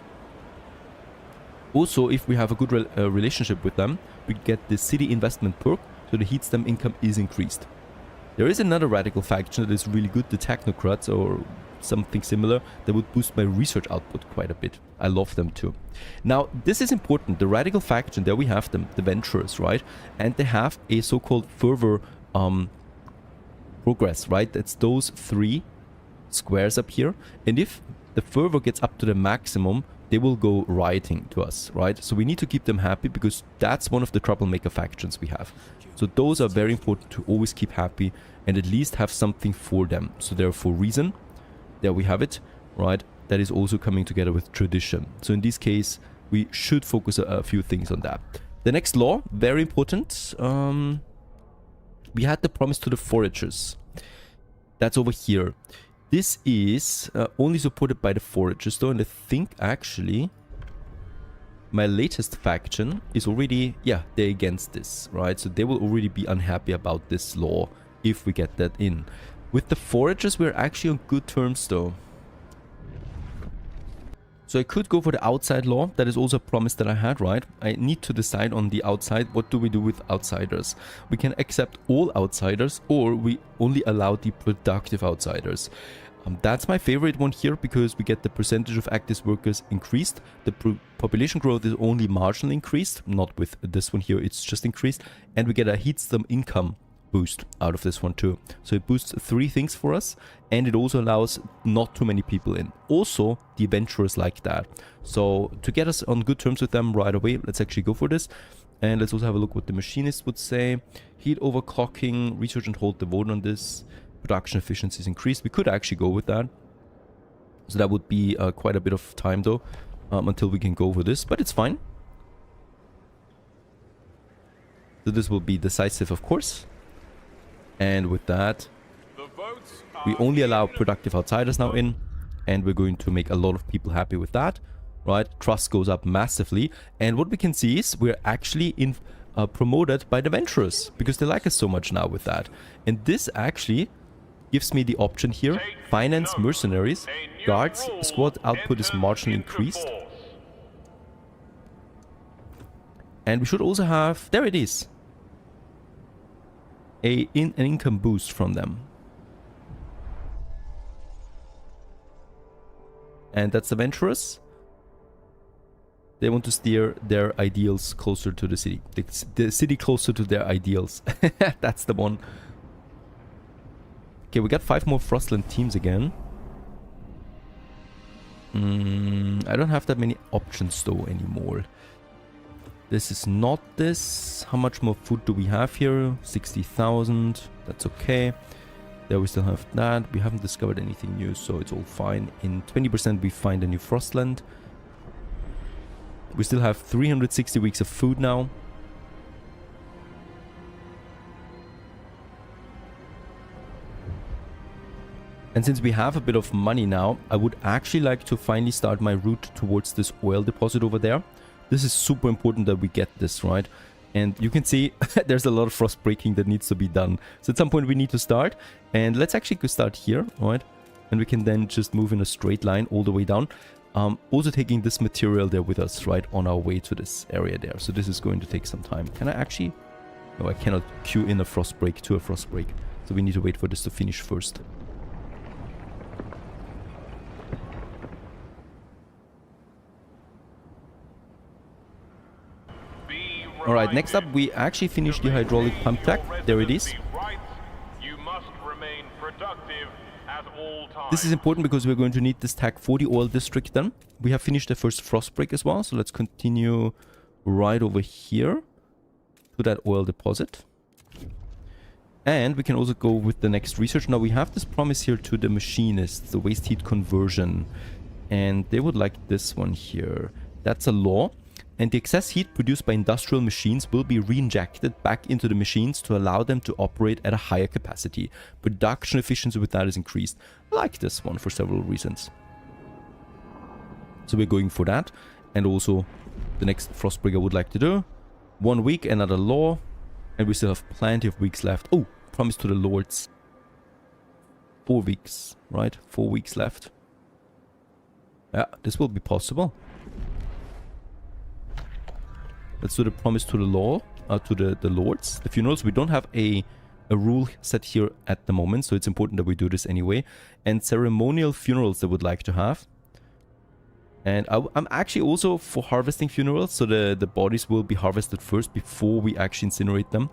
Also, if we have a good relationship with them, we get the city investment perk, so the heat stamp income is increased. There is another radical faction that is really good, the Technocrats or something similar, that would boost my research output quite a bit. I love them too. Now, this is important. The radical faction, there we have them, the Venturers, right? And they have a so-called fervor progress, right? That's those 3 squares up here. And if the fervor gets up to the maximum, they will go rioting to us, right? So we need to keep them happy because that's one of the troublemaker factions we have. So those are very important to always keep happy and at least have something for them. So therefore reason, there we have it, right? That is also coming together with tradition. So in this case, we should focus a few things on that. The next law, very important. We had the promise to the foragers. That's over here. This is only supported by the foragers though, and I think actually my latest faction is already, yeah, they're against this, right? So they will already be unhappy about this law if we get that in. With the foragers, we're actually on good terms though. So I could go for the outside law. That is also a promise that I had, right? I need to decide on the outside. What do we do with outsiders? We can accept all outsiders or we only allow the productive outsiders. That's my favorite one here because we get the percentage of active workers increased. The population growth is only marginally increased, not with this one here, it's just increased. And we get a heat sum income boost out of this one too. So it boosts 3 things for us, and it also allows not too many people in. Also, the adventurers like that. So to get us on good terms with them right away, let's actually go for this. And let's also have a look what the machinist would say. Heat overclocking, research and hold the vote on this. Production efficiency is increased. We could actually go with that. So that would be quite a bit of time though, until we can go for this, but it's fine. So this will be decisive, of course. And with that, we only allow productive outsiders now in, and we're going to make a lot of people happy with that, right? Trust goes up massively, and what we can see is we're actually promoted by the adventurers because they like us so much now with that. And this actually gives me the option here, finance mercenaries, guards, squad output is marginally increased. And we should also have, there it is, an income boost from them. And that's adventurers. They want to steer their ideals closer to the city. The city closer to their ideals. That's the one. Okay, we got 5 more Frostland teams again. I don't have that many options though anymore. This is not this. How much more food do we have here? 60,000. That's okay. There we still have that. We haven't discovered anything new, so it's all fine. In 20% we find a new Frostland. We still have 360 weeks of food now. And since we have a bit of money now, I would actually like to finally start my route towards this oil deposit over there. This is super important that we get this, right? And you can see there's a lot of frost breaking that needs to be done. So at some point we need to start. And let's actually go start here, right? And we can then just move in a straight line all the way down. Also taking this material there with us, right? On our way to this area there. So this is going to take some time. Can I actually... No, I cannot queue in a frost break to a frost break. So we need to wait for this to finish first. Alright, next up we actually finished the hydraulic pump track. There it is. This is important because we're going to need this tag for the oil district then. We have finished the first frost break as well, so let's continue right over here to that oil deposit. And we can also go with the next research. Now we have this promise here to the machinists, the waste heat conversion. And they would like this one here. That's a law. And the excess heat produced by industrial machines will be reinjected back into the machines to allow them to operate at a higher capacity. Production efficiency with that is increased. I like this one for several reasons. So we're going for that. And also the next frost break I would like to do. 1 week, another law. And we still have plenty of weeks left. Oh, promise to the lords. 4 weeks, right? 4 weeks left. Yeah, this will be possible. Let's do the promise to the law, to the lords. The funerals, we don't have a rule set here at the moment, so it's important that we do this anyway. And ceremonial funerals they would like to have. And I'm actually also for harvesting funerals, so the bodies will be harvested first before we actually incinerate them.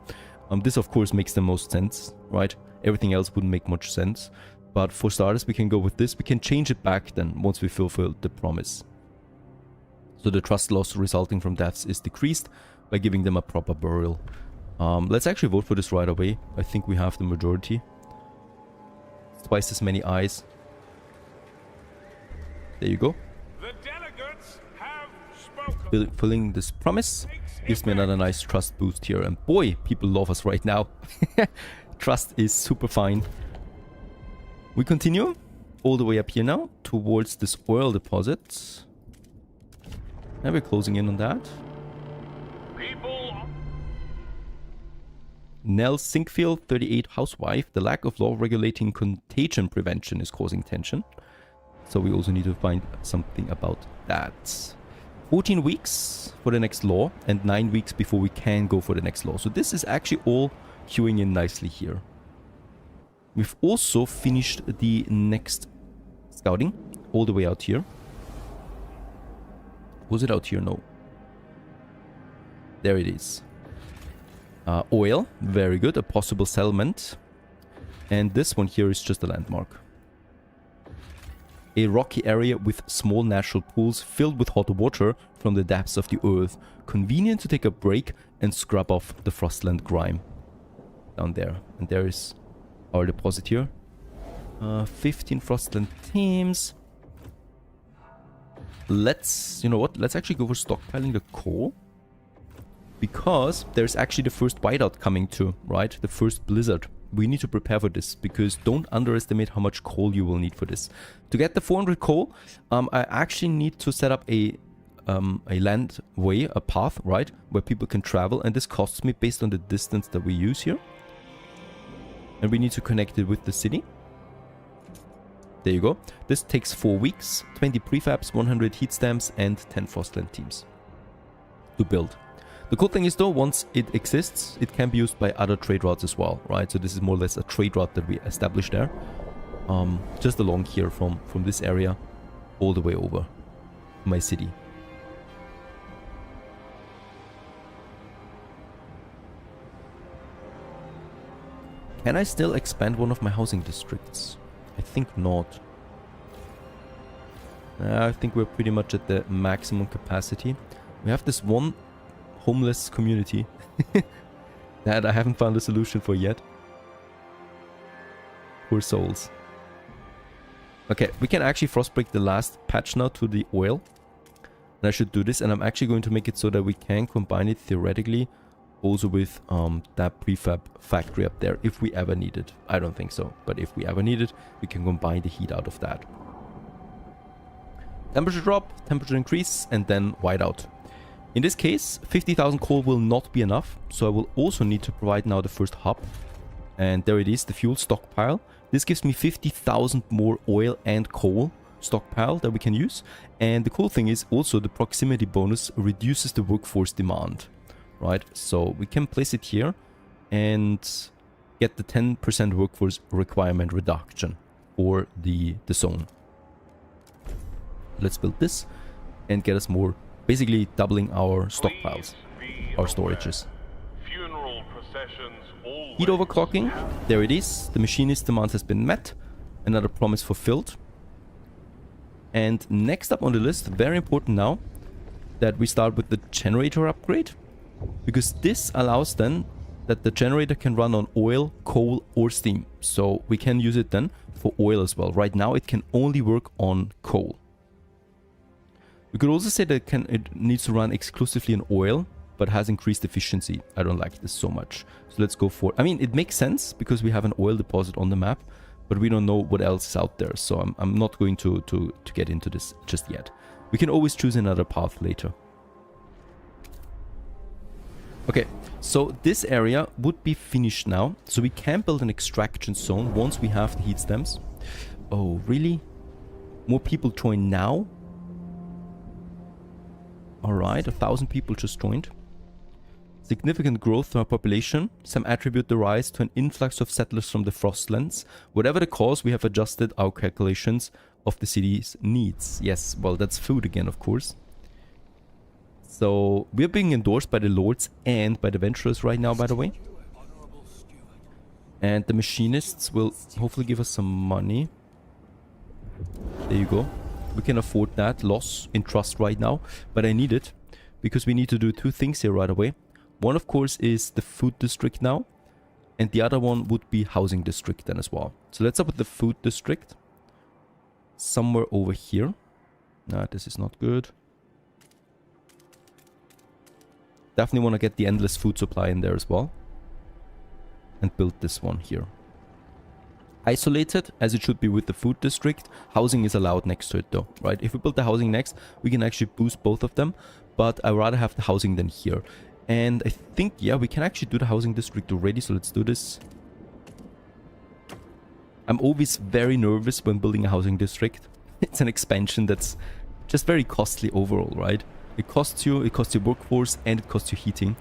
This of course makes the most sense, right? Everything else wouldn't make much sense. But for starters, we can go with this. We can change it back then once we fulfill the promise. So the trust loss resulting from deaths is decreased by giving them a proper burial. Let's actually vote for this right away. I think we have the majority. Twice as many eyes. There you go. The delegates have spoken. Fulfilling this promise gives me another nice trust boost here. And boy, people love us right now. Trust is super fine. We continue all the way up here now towards this oil deposit. And we're closing in on that. Nell Sinkfield, 38, housewife. The lack of law regulating contagion prevention is causing tension. So we also need to find something about that. 14 weeks for the next law and 9 weeks before we can go for the next law. So this is actually all queuing in nicely here. We've also finished the next scouting all the way out here. Was it out here? No. There it is. Oil, very good, a possible settlement. And this one here is just a landmark. A rocky area with small natural pools filled with hot water from the depths of the earth. Convenient to take a break and scrub off the Frostland grime. Down there. And there is our deposit here. 15 Frostland teams. Let's, you know what, let's actually go for stockpiling the coal. Because there's actually the first whiteout coming too, right? The first blizzard. We need to prepare for this, because don't underestimate how much coal you will need for this. To get the 400 coal, I actually need to set up a landway, a path, right? Where people can travel, and this costs me based on the distance that we use here. And we need to connect it with the city. There you go. This takes 4 weeks, 20 prefabs, 100 heat stamps, and 10 Frostland teams to build. The cool thing is though, once it exists, it can be used by other trade routes as well, right? So this is more or less a trade route that we established there. Just along here from this area all the way over to my city. Can I still expand one of my housing districts? I think not. I think we're pretty much at the maximum capacity. We have this one homeless community that I haven't found a solution for yet. Poor souls. Okay, we can actually frostbreak the last patch now to the oil. And I should do this, and I'm actually going to make it so that we can combine it theoretically also with that prefab factory up there if we ever need it. I don't think so, but if we ever need it, we can combine the heat out of that. Temperature drop, temperature increase, and then whiteout. In this case, 50,000 coal will not be enough, so I will also need to provide now the first hub. And there it is, the fuel stockpile. This gives me 50,000 more oil and coal stockpile that we can use. And the cool thing is also the proximity bonus reduces the workforce demand, right? So we can place it here and get the 10% workforce requirement reduction for the zone. Let's build this and get us more. Basically doubling our stockpiles, our storages. Heat overclocking, there it is. The machinist demand has been met. Another promise fulfilled. And next up on the list, very important now, that we start with the generator upgrade. Because this allows then that the generator can run on oil, coal or steam. So we can use it then for oil as well. Right now it can only work on coal. We could also say that it needs to run exclusively on oil, but has increased efficiency. I don't like this so much. So let's go for... I mean, it makes sense because we have an oil deposit on the map, but we don't know what else is out there. So I'm not going to get into this just yet. We can always choose another path later. Okay, so this area would be finished now. So we can build an extraction zone once we have the heat stamps. Oh, really? More people join now? Alright, 1,000 people just joined. Significant growth to our population. Some attribute the rise to an influx of settlers from the Frostlands. Whatever the cause, we have adjusted our calculations of the city's needs. Yes, well, that's food again, of course. So, we're being endorsed by the lords and by the venturers right now, by the way. And the machinists will hopefully give us some money. There you go. We can afford that loss in trust right now, but I need it because we need to do two things here right away. One, of course, is the food district now, and the other one would be housing district then as well. So let's start with the food district. Somewhere over here. Nah, this is not good. Definitely want to get the endless food supply in there as well. And build this one here. Isolated, as it should be with the food district. Housing is allowed next to it though, right? If we build the housing next, we can actually boost both of them. But I'd rather have the housing than here. And I think, yeah, we can actually do the housing district already, so let's do this. I'm always very nervous when building a housing district. It's an expansion that's just very costly overall, right? It costs you workforce, and it costs you heating.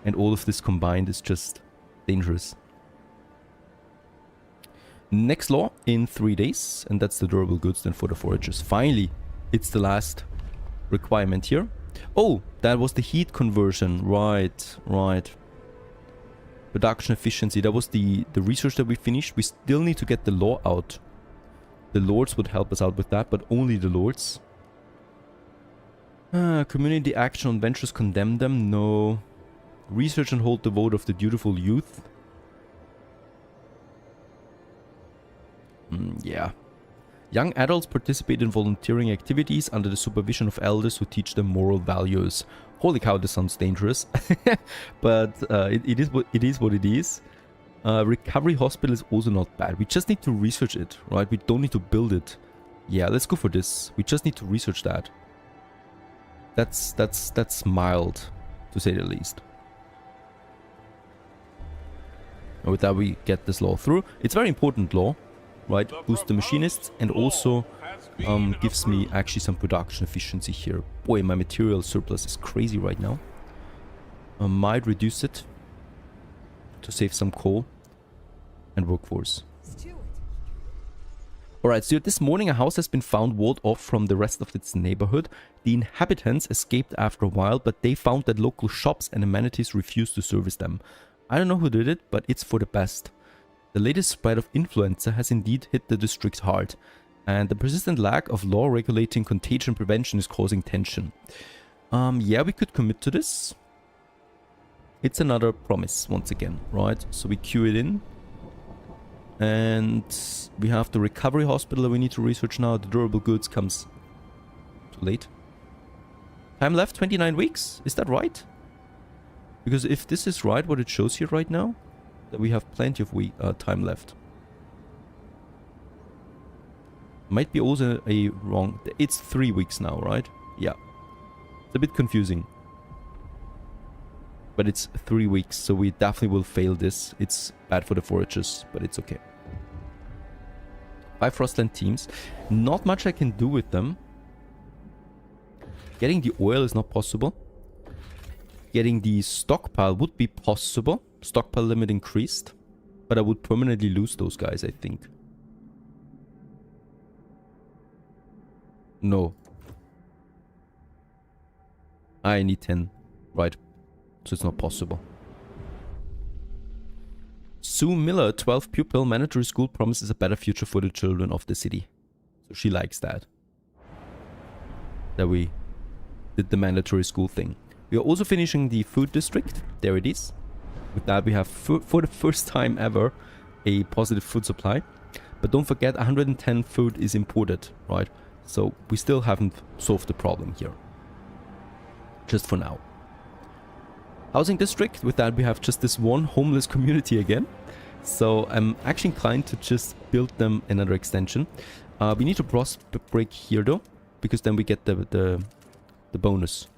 And all of this combined is just dangerous. Next law in 3 days, and that's the durable goods then for the foragers. Finally, it's the last requirement here. Oh, that was the heat conversion. Right, right. Production efficiency. That was the research that we finished. We still need to get the law out. The lords would help us out with that, but only the lords. Community action on ventures, condemn them. No. Research and hold the vote of the dutiful youth. Yeah. Young adults participate in volunteering activities under the supervision of elders who teach them moral values. Holy cow, this sounds dangerous. But it is what it is. Recovery hospital is also not bad. We just need to research it, right? We don't need to build it. Yeah, let's go for this. We just need to research that. That's mild, to say the least. And with that, we get this law through. It's very important law, right? Boost the machinists and also gives me actually some production efficiency here. Boy, my material surplus is crazy right now. I might reduce it to save some coal and workforce. Alright, so this morning a house has been found walled off from the rest of its neighborhood. The inhabitants escaped after a while, but they found that local shops and amenities refused to service them. I don't know who did it, but it's for the best. The latest spread of influenza has indeed hit the district hard, and the persistent lack of law regulating contagion prevention is causing tension. Yeah, we could commit to this. It's another promise once again, right? So we queue it in. And we have the recovery hospital that we need to research now. The durable goods comes too late. Time left 29 weeks. Is that right? Because if this is right, what it shows here right now, that we have plenty of time left. Might be also a wrong... It's 3 weeks now, right? Yeah. It's a bit confusing. But it's 3 weeks, so we definitely will fail this. It's bad for the foragers, but it's okay. 5 Frostland teams. Not much I can do with them. Getting the oil is not possible. Getting the stockpile would be possible. Stockpile limit increased. But I would permanently lose those guys, I think. No. I need 10. Right. So it's not possible. Sue Miller, 12 pupil, mandatory school promises a better future for the children of the city. So she likes that. That we did the mandatory school thing. We are also finishing the food district. There it is. With that we have, for the first time ever, a positive food supply. But don't forget, 110 food is imported, right? So we still haven't solved the problem here. Just for now. Housing district, with that we have just this one homeless community again. So I'm actually inclined to just build them another extension. We need to break here though, because then we get the bonus.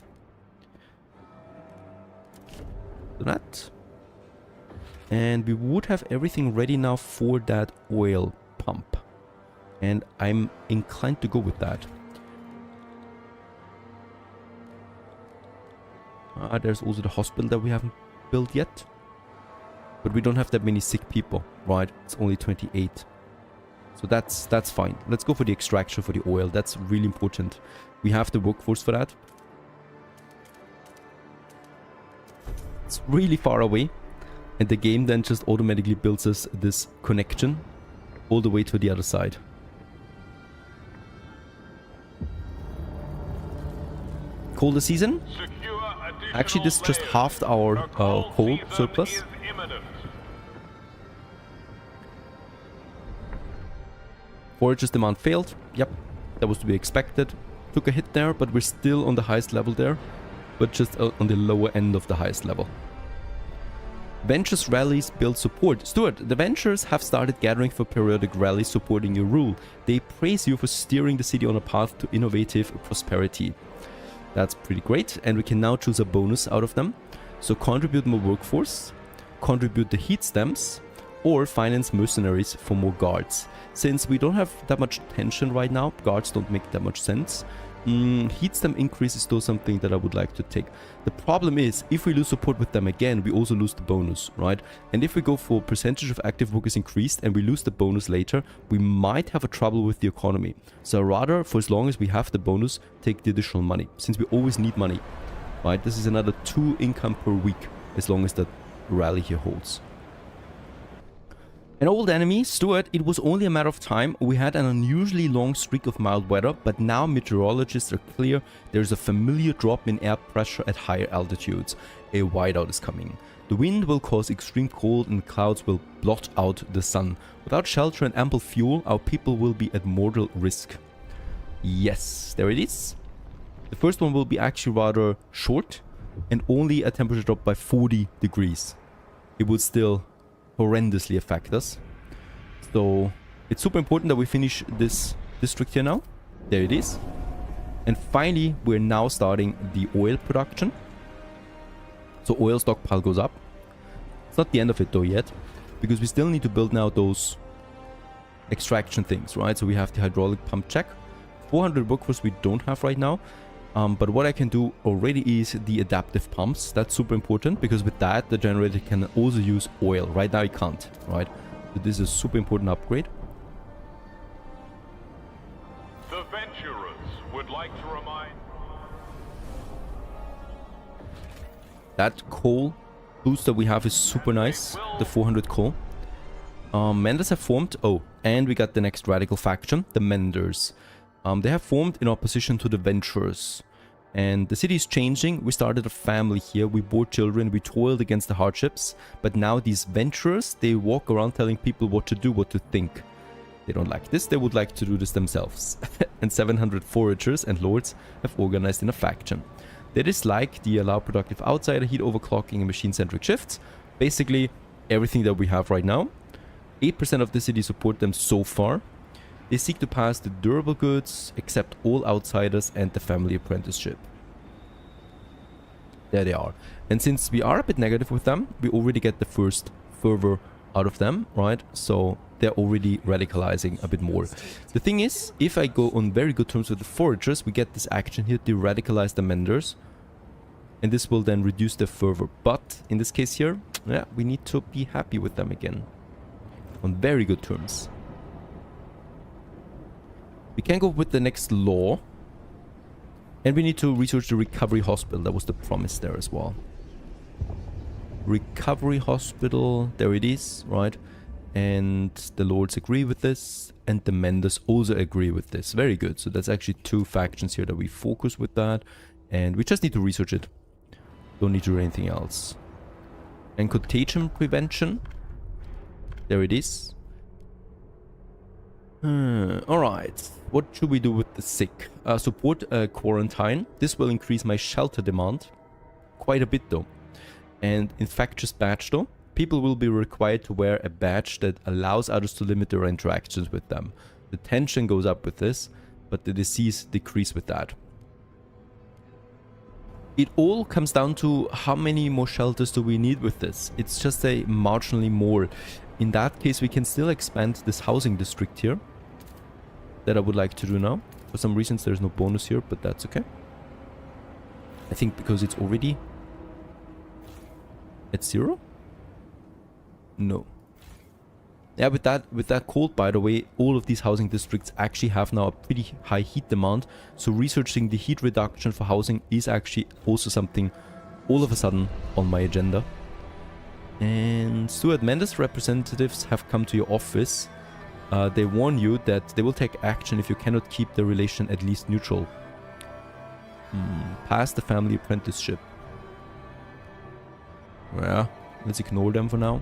So that. And we would have everything ready now for that oil pump. And I'm inclined to go with that. There's also the hospital that we haven't built yet. But we don't have that many sick people, right? It's only 28. So that's fine. Let's go for the extraction for the oil. That's really important. We have the workforce for that. It's really far away. And the game then just automatically builds us this connection all the way to the other side. Colder season. Actually, this just halved our coal surplus. Foragers demand failed. Yep, that was to be expected. Took a hit there, but we're still on the highest level there. But just on the lower end of the highest level. Ventures rallies build support. Stuart, the Ventures have started gathering for periodic rallies supporting your rule. They praise you for steering the city on a path to innovative prosperity. That's pretty great, and we can now choose a bonus out of them. So contribute more workforce, contribute the heat stamps, or finance mercenaries for more guards. Since we don't have that much tension right now, guards don't make that much sense. Heat stamp increase is still something that I would like to take. The problem is, if we lose support with them again, we also lose the bonus, right? And if we go for percentage of active workers increased and we lose the bonus later, we might have a trouble with the economy. So rather, for as long as we have the bonus, take the additional money, since we always need money, right? This is another 2 income per week, as long as that rally here holds. An old enemy, Stuart, it was only a matter of time. We had an unusually long streak of mild weather, but now meteorologists are clear there's a familiar drop in air pressure at higher altitudes. A whiteout is coming. The wind will cause extreme cold and clouds will blot out the sun. Without shelter and ample fuel, our people will be at mortal risk. Yes, there it is. The first one will be actually rather short and only a temperature drop by 40 degrees. It would still horrendously affect us. So it's super important that we finish this district here now. There it is. And finally, we're now starting the oil production. So oil stockpile goes up. It's not the end of it though yet, because we still need to build now those extraction things, right? So we have the hydraulic pump check. 400 workforce we don't have right now. But what I can do already is the adaptive pumps. That's super important, because with that the generator can also use oil. Right now it can't, right? So this is a super important upgrade. The Venturers would like to remind... That coal boost that we have is super nice. The 400 coal. Menders have formed. Oh, and we got the next radical faction, the Menders. They have formed in opposition to the Venturers. And the city is changing. We started a family here. We bore children. We toiled against the hardships. But now these Venturers, they walk around telling people what to do, what to think. They don't like this. They would like to do this themselves. And 700 foragers and lords have organized in a faction. They dislike the allow productive outsider, heat overclocking, and machine-centric shifts. Basically, everything that we have right now. 8% of the city support them so far. They seek to pass the durable goods, accept all outsiders, and the family apprenticeship. There they are. And since we are a bit negative with them, we already get the first fervor out of them, right? So they're already radicalizing a bit more. The thing is, if I go on very good terms with the foragers, we get this action here to radicalize the menders. And this will then reduce their fervor. But in this case here, yeah, we need to be happy with them again. On very good terms. We can go with the next law. And we need to research the recovery hospital. That was the promise there as well. Recovery hospital. There it is, right? And the lords agree with this. And the menders also agree with this. Very good. So that's actually 2 factions here that we focus with that. And we just need to research it. Don't need to do anything else. And contagion prevention. There it is. Alright. What should we do with the sick? Support quarantine. This will increase my shelter demand. Quite a bit though. And infectious badge though. People will be required to wear a badge that allows others to limit their interactions with them. The tension goes up with this, but the disease decrease with that. It all comes down to how many more shelters do we need with this. It's just a marginally more. In that case, we can still expand this housing district here. That I would like to do now. For some reasons, there's no bonus here, but that's okay. I think because it's already at 0? No. Yeah, with that cold, by the way, all of these housing districts actually have now a pretty high heat demand. So researching the heat reduction for housing is actually also something all of a sudden on my agenda. And Stuart, Mendes representatives have come to your office. They warn you that they will take action if you cannot keep the relation at least neutral. Pass the family apprenticeship. Yeah, let's ignore them for now.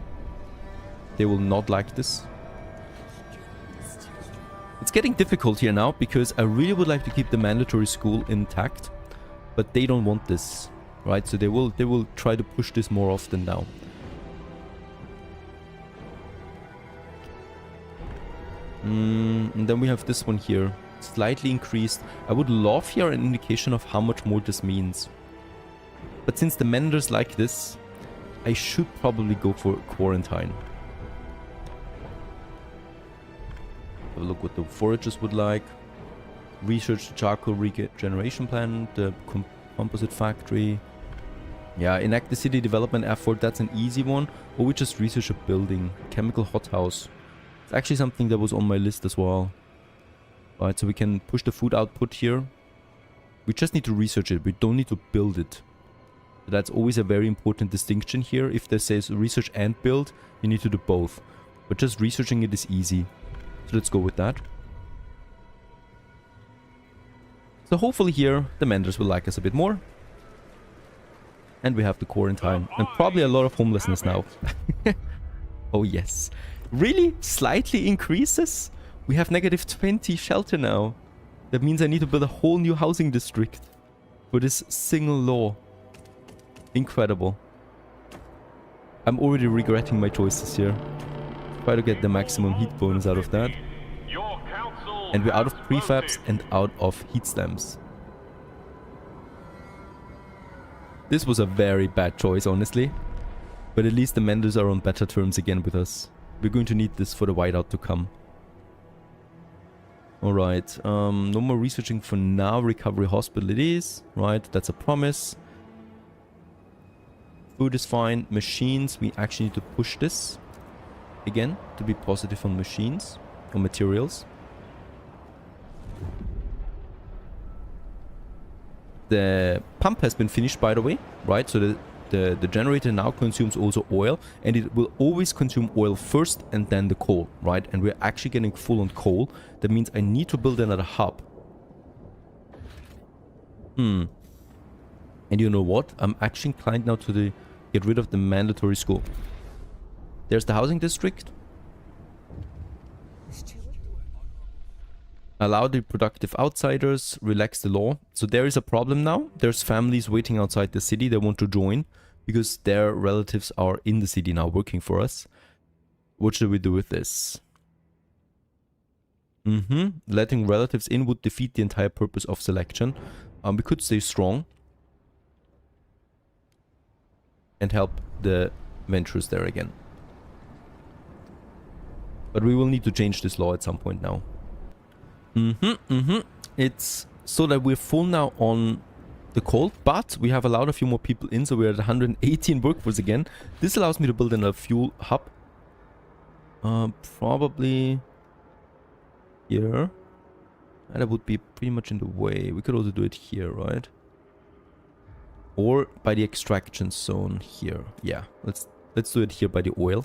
They will not like this. It's getting difficult here now because I really would like to keep the mandatory school intact, but they don't want this, right? So they will try to push this more often now. And then we have this one here, slightly increased. I would love here an indication of how much more this means. But since the menders like this, I should probably go for quarantine. Have a look what the foragers would like. Research the charcoal regeneration plant, the composite factory. Yeah, enact the city development effort, that's an easy one. Or we just research a building. Chemical hothouse. It's actually something that was on my list as well. Right, so we can push the food output here. We just need to research it. We don't need to build it. So that's always a very important distinction here. If there says research and build, you need to do both. But just researching it is easy. So let's go with that. So hopefully here, the menders will like us a bit more. And we have the quarantine. And probably a lot of homelessness now. Oh yes. Really? Slightly increases? We have negative 20 shelter now. That means I need to build a whole new housing district for this single law. Incredible. I'm already regretting my choices here. Try to get the maximum heat bonus out of that. And we're out of prefabs and out of heat stamps. This was a very bad choice, honestly. But at least the menders are on better terms again with us. We're going to need this for the whiteout to come. Alright, no more researching for now. Recovery hospital it is. Right, that's a promise. Food is fine. Machines, we actually need to push this. Again, to be positive on machines. Or materials. The pump has been finished, by the way, right? So the generator now consumes also oil, and it will always consume oil first and then the coal, right? And we're actually getting full on coal. That means I need to build another hub. And you know what? I'm actually inclined now to get rid of the mandatory school. There's the housing district. Allow the productive outsiders, relax the law. So there is a problem now. There's families waiting outside the city. They want to join because their relatives are in the city now working for us. What should we do with this? Letting relatives in would defeat the entire purpose of selection. We could stay strong and help the ventures there again. But we will need to change this law at some point now. It's so that we're full now on the coal, but we have allowed a few more people in, so we're at 118 workforce again. This allows me to build another fuel hub. Probably here. And that would be pretty much in the way. We could also do it here, right? Or by the extraction zone here. Yeah, let's do it here by the oil.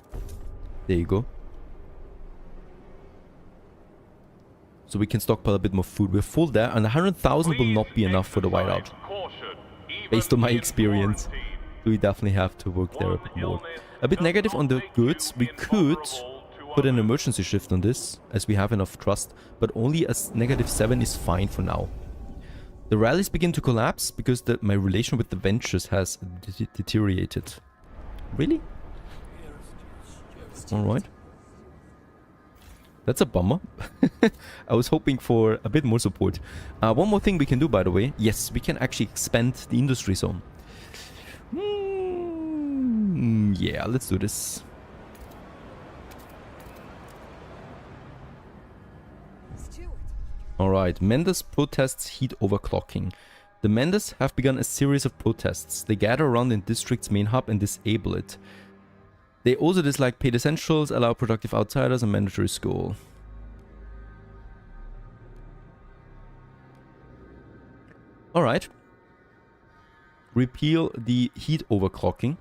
There you go. So we can stockpile a bit more food. We're full there, and 100,000 will not be enough for the whiteout. Based on my experience, we definitely have to work there a bit more. A bit negative on the goods. We could put an emergency shift on this, as we have enough trust, but only a -7 is fine for now. The rallies begin to collapse because my relation with the ventures has deteriorated. Really? Alright. That's a bummer. I was hoping for a bit more support. One more thing we can do, by the way. Yes, we can actually expand the industry zone. Yeah, let's do this. Alright, Menders protests heat overclocking. The Menders have begun a series of protests. They gather around in district's main hub and disable it. They also dislike paid essentials, allow productive outsiders, and mandatory school. Alright. Repeal the heat overclocking.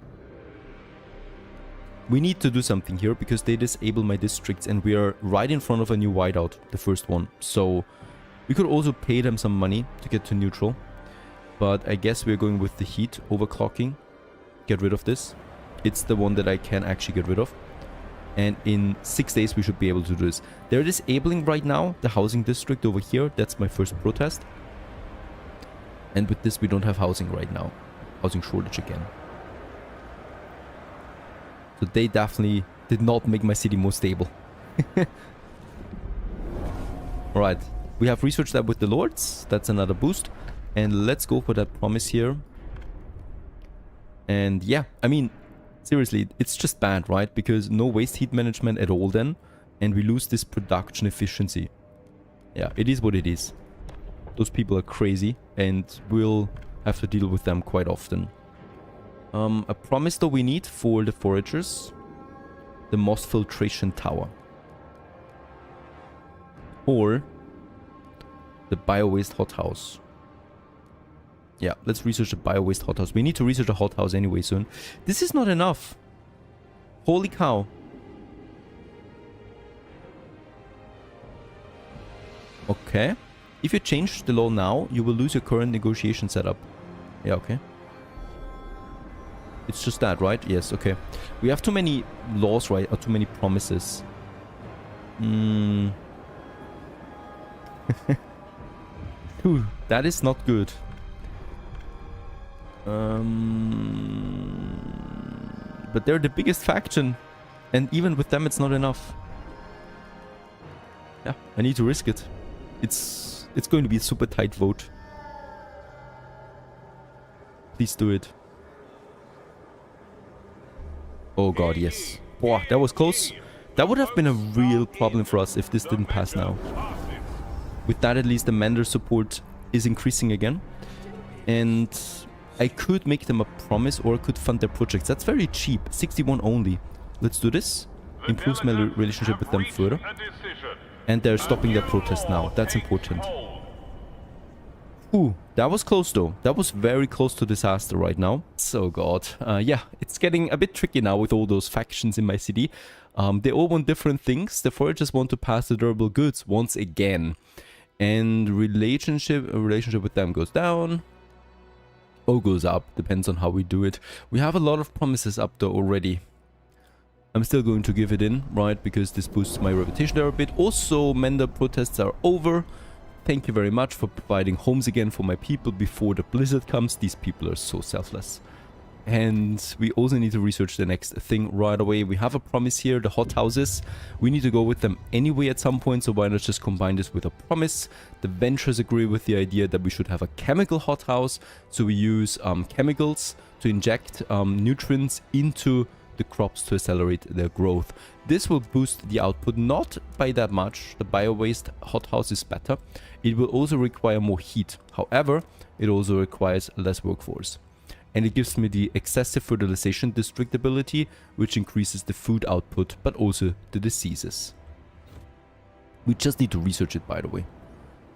We need to do something here because they disable my districts and we are right in front of a new whiteout, the first one. So we could also pay them some money to get to neutral. But I guess we're going with the heat overclocking. Get rid of this. It's the one that I can actually get rid of. And in 6 days we should be able to do this. They're disabling right now the housing district over here. That's my first protest. And with this we don't have housing right now. Housing shortage again. So they definitely did not make my city more stable. Alright. We have researched that with the lords. That's another boost. And let's go for that promise here. And yeah, I mean, seriously, it's just bad, right? Because no waste heat management at all then. And we lose this production efficiency. Yeah, it is what it is. Those people are crazy, and we'll have to deal with them quite often. A promise that we need for the foragers. The moss filtration tower. Or the bio-waste hothouse. Yeah, let's research the bio-waste hothouse. We need to research a hothouse anyway soon. This is not enough. Holy cow. Okay. If you change the law now, you will lose your current negotiation setup. Yeah, okay. It's just that, right? Yes, okay. We have too many laws, right? Or too many promises. Ooh, that is not good. But they're the biggest faction. And even with them, it's not enough. Yeah, I need to risk it. It's going to be a super tight vote. Please do it. Oh god, yes. Boah, that was close. That would have been a real problem for us if this didn't pass now. With that, at least the Mender support is increasing again. And I could make them a promise, or I could fund their projects. That's very cheap. 61 only. Let's do this. Improves my relationship with them further. And they're stopping their protest now. That's important. Ooh, that was close though. That was very close to disaster right now. So god. Yeah, it's getting a bit tricky now with all those factions in my city. They all want different things. The foragers want to pass the durable goods once again. And relationship with them goes down. Or goes up. Depends on how we do it. We have a lot of promises up though already. I'm still going to give it in, right? Because this boosts my reputation there a bit. Also, Mender protests are over. Thank you very much for providing homes again for my people before the blizzard comes. These people are so selfless. And we also need to research the next thing right away. We have a promise here, the hothouses. We need to go with them anyway at some point, so why not just combine this with a promise? The ventures agree with the idea that we should have a chemical hothouse. So we use chemicals to inject nutrients into the crops to accelerate their growth. This will boost the output, not by that much. The bio-waste hothouse is better. It will also require more heat. However, it also requires less workforce. And it gives me the excessive fertilization district ability, which increases the food output, but also the diseases. We just need to research it, by the way.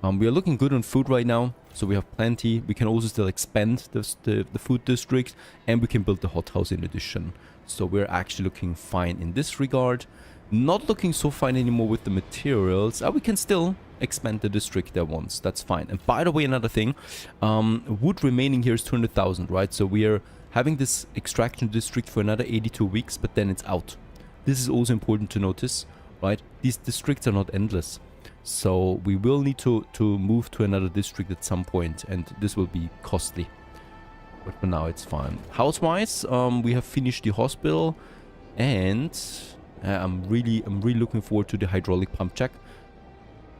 We are looking good on food right now, so we have plenty. We can also still expand the food district, and we can build the hothouse in addition. So we're actually looking fine in this regard. Not looking so fine anymore with the materials. We can still expand the district there once. That's fine. And by the way, another thing, wood remaining here is 200,000, right? So we are having this extraction district for another 82 weeks, but then it's out. This is also important to notice, right? These districts are not endless. So we will need to move to another district at some point, and this will be costly. But for now, it's fine. House-wise, we have finished the hospital, and I'm really looking forward to the hydraulic pump check.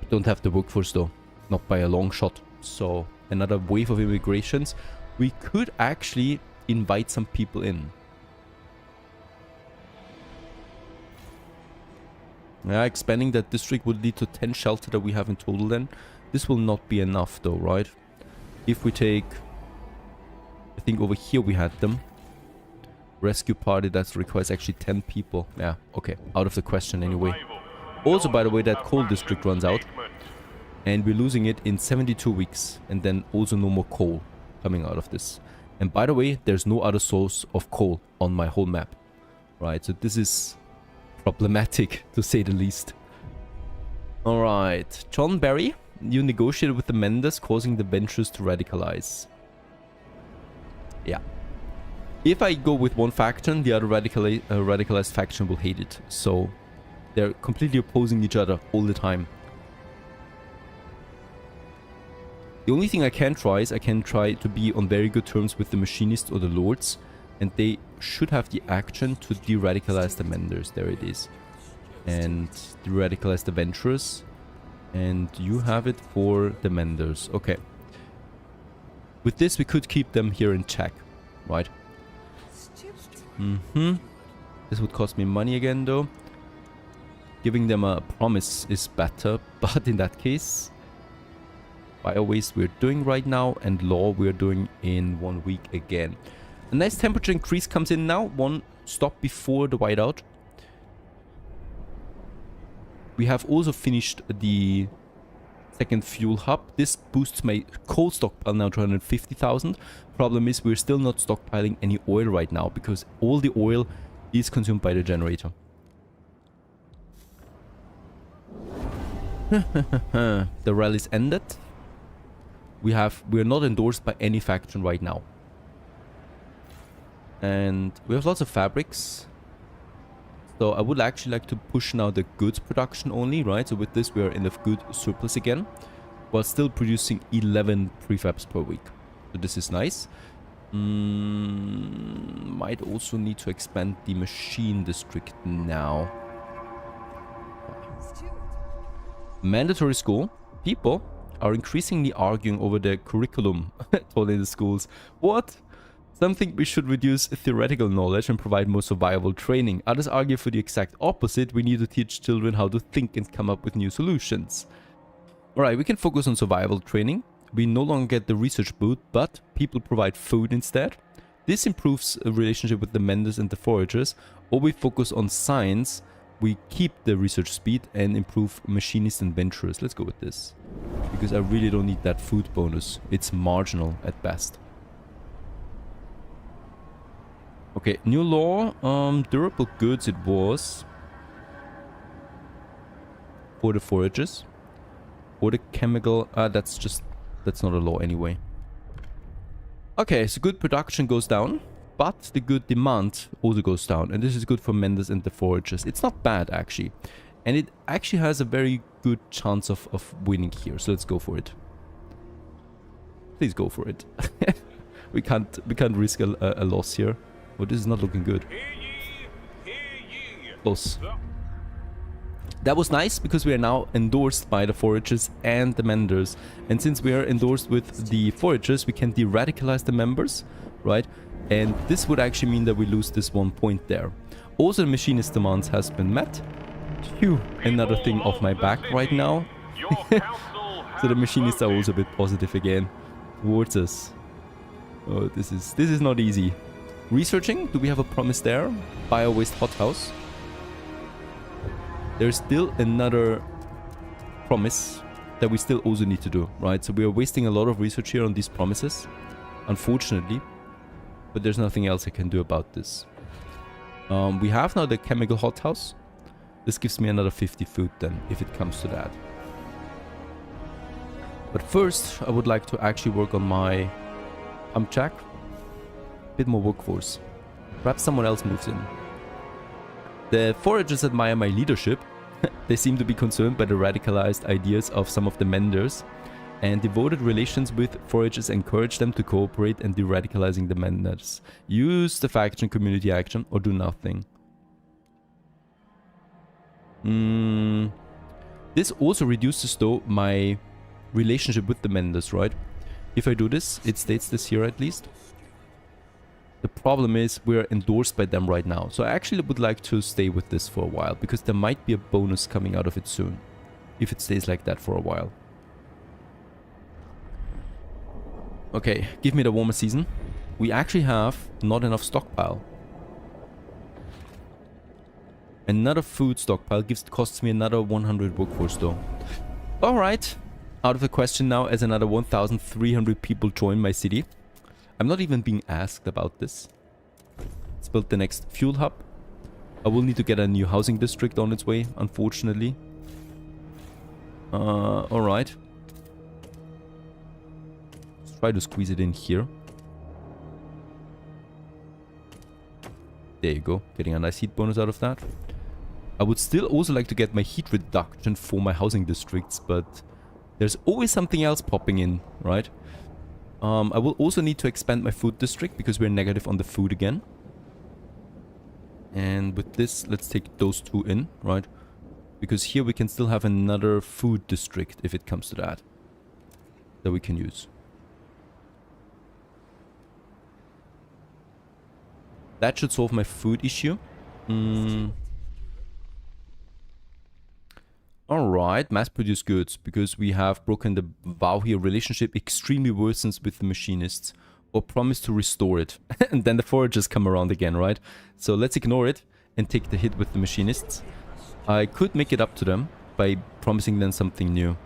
Don't have the workforce though, not by a long shot. So another wave of immigrations. We could actually invite some people in. Yeah, expanding that district would lead to 10 shelter that we have in total then. This will not be enough though, right? If we take... I think over here we had them. Rescue party, that requires actually 10 people. Yeah, okay. Out of the question anyway. Also, by the way, that coal district runs out. And we're losing it in 72 weeks. And then also no more coal coming out of this. And by the way, there's no other source of coal on my whole map. Right, so this is problematic, to say the least. Alright, John Barry, you negotiated with the Menders, causing the ventures to radicalize. Yeah. If I go with one faction, the other radicalized faction will hate it. So they're completely opposing each other all the time. The only thing I can try is I can try to be on very good terms with the machinists or the lords, and they should have the action to de-radicalize the Menders. There it is. And de-radicalize the Venturers. And you have it for the Menders. Okay. With this, we could keep them here in check. Right? This would cost me money again, though. Giving them a promise is better. But in that case... Bio waste we're doing right now, and law we're doing in 1 week again. A nice temperature increase comes in now, 1 stop before the whiteout. We have also finished the second fuel hub. This boosts my coal stockpile now to 150,000. Problem is we're still not stockpiling any oil right now because all the oil is consumed by the generator. The rally's ended. We're not endorsed by any faction right now. And we have lots of fabrics. So I would actually like to push now the goods production only, right? So with this we are in a good surplus again, while still producing 11 prefabs per week. So this is nice. Might also need to expand the machine district now. Mandatory school. People are increasingly arguing over the curriculum taught in the schools. What? Some think we should reduce theoretical knowledge and provide more survival training. Others argue for the exact opposite. We need to teach children how to think and come up with new solutions. Alright, we can focus on survival training. We no longer get the research boot, but people provide food instead. This improves a relationship with the menders and the foragers. Or we focus on science. We keep the research speed and improve machinists and venturers. Let's go with this. Because I really don't need that food bonus. It's marginal at best. Okay, new law. Durable goods it was. For the foragers. Or the chemical. That's not a law anyway. Okay, so good production goes down. But the good demand also goes down. And this is good for menders and the foragers. It's not bad actually. And it actually has a very good chance of winning here. So let's go for it. Please go for it. we can't risk a loss here. Oh, this is not looking good. Close. That was nice because we are now endorsed by the foragers and the menders. And since we are endorsed with the foragers, we can de-radicalize the members, right? And this would actually mean that we lose this 1 point there. Also, the machinist demands has been met. Phew, another thing off my back right now. So the machinists are also a bit positive again towards us. Oh, this is not easy. Researching, do we have a promise there? Bio-waste hothouse. There's still another promise that we still also need to do, right? So we are wasting a lot of research here on these promises, unfortunately. But there's nothing else I can do about this. We have now the chemical hothouse. This gives me another 50 food then, if it comes to that. But first, I would like to actually work on my jack. Bit more workforce. Perhaps someone else moves in. The foragers admire my leadership. They seem to be concerned by the radicalized ideas of some of the menders, and devoted relations with foragers encourage them to cooperate and de-radicalizing the menders. Use the faction community action or do nothing. This also reduces though my relationship with the menders, right? If I do this, it states this here at least. The problem is we're endorsed by them right now. So I actually would like to stay with this for a while because there might be a bonus coming out of it soon. If it stays like that for a while. Okay, give me the warmer season. We actually have not enough stockpile. Another food stockpile costs me another 100 workforce though. Alright. Out of the question now as another 1,300 people join my city. I'm not even being asked about this. Let's build the next fuel hub. I will need to get a new housing district on its way, unfortunately. Alright. Let's try to squeeze it in here. There you go. Getting a nice heat bonus out of that. I would still also like to get my heat reduction for my housing districts, but there's always something else popping in, right? I will also need to expand my food district because we're negative on the food again. And with this, let's take those two in, right? Because here we can still have another food district if it comes to that. That we can use. That should solve my food issue. Alright, mass-produced goods, because we have broken the vow here. Relationship extremely worsens with the machinists, or promise to restore it. And then the foragers come around again, right? So let's ignore it and take the hit with the machinists. I could make it up to them by promising them something new.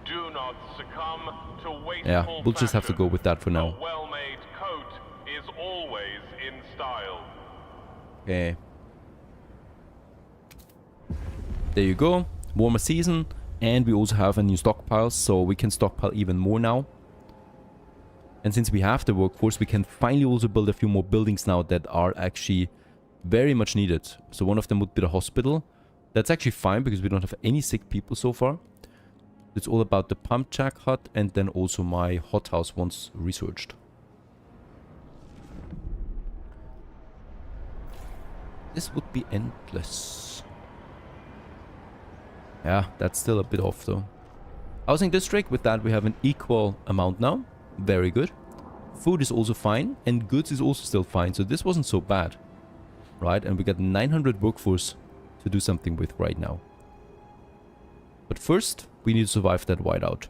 Do not succumb to wasteful Yeah, we'll just have to go with that for now. A well-made coat is always in style. Okay. There you go. Warmer season. And we also have a new stockpile, so we can stockpile even more now. And since we have the workforce, we can finally also build a few more buildings now that are actually very much needed. So one of them would be the hospital. That's actually fine because we don't have any sick people so far. It's all about the pump jack hut and then also my hothouse once researched. This would be endless. Yeah, that's still a bit off though. Housing district, with that we have an equal amount now. Very good. Food is also fine and goods is also still fine. So this wasn't so bad. Right, and we got 900 workforce to do something with right now. But first, we need to survive that whiteout.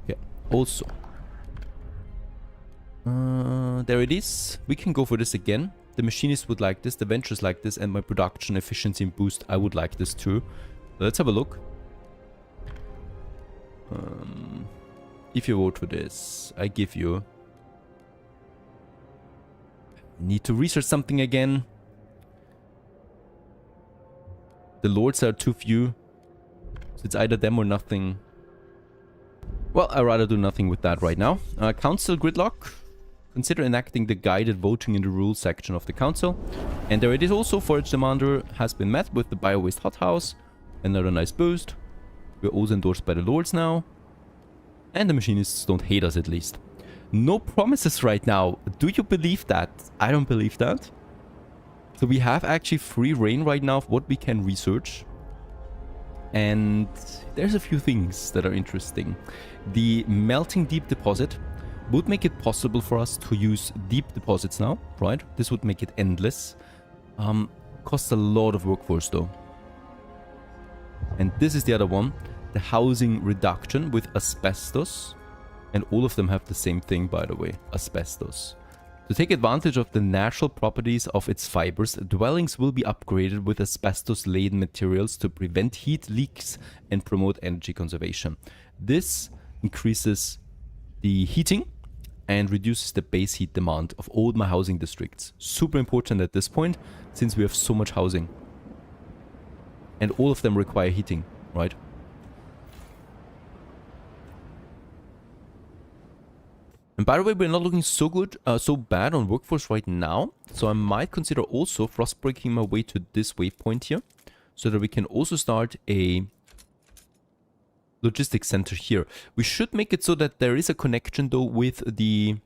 Okay, also. There it is. We can go for this again. The machinists would like this, the ventures like this, and my production efficiency boost, I would like this too. Let's have a look. If you vote for this, I give you... Need to research something again. The lords are too few. So it's either them or nothing. Well, I'd rather do nothing with that right now. Council gridlock. Consider enacting the guided voting in the rules section of the council. And there it is also. Forage demander has been met with the bio-waste hothouse. Another nice boost. We're also endorsed by the lords now. And the machinists don't hate us at least. No promises right now. Do you believe that? I don't believe that. So we have actually free reign right now of what we can research. And there's a few things that are interesting. The melting deep deposit would make it possible for us to use deep deposits now, right? This would make it endless. Costs a lot of workforce though. And this is the other one. The housing reduction with asbestos. And all of them have the same thing, by the way, asbestos. To take advantage of the natural properties of its fibers, dwellings will be upgraded with asbestos-laden materials to prevent heat leaks and promote energy conservation. This increases the heating and reduces the base heat demand of all my housing districts. Super important at this point, since we have so much housing. And all of them require heating, right? And by the way, we're not looking so good, so bad on workforce right now. So I might consider also frost breaking my way to this waypoint here, so that we can also start a logistics center here. We should make it so that there is a connection though with the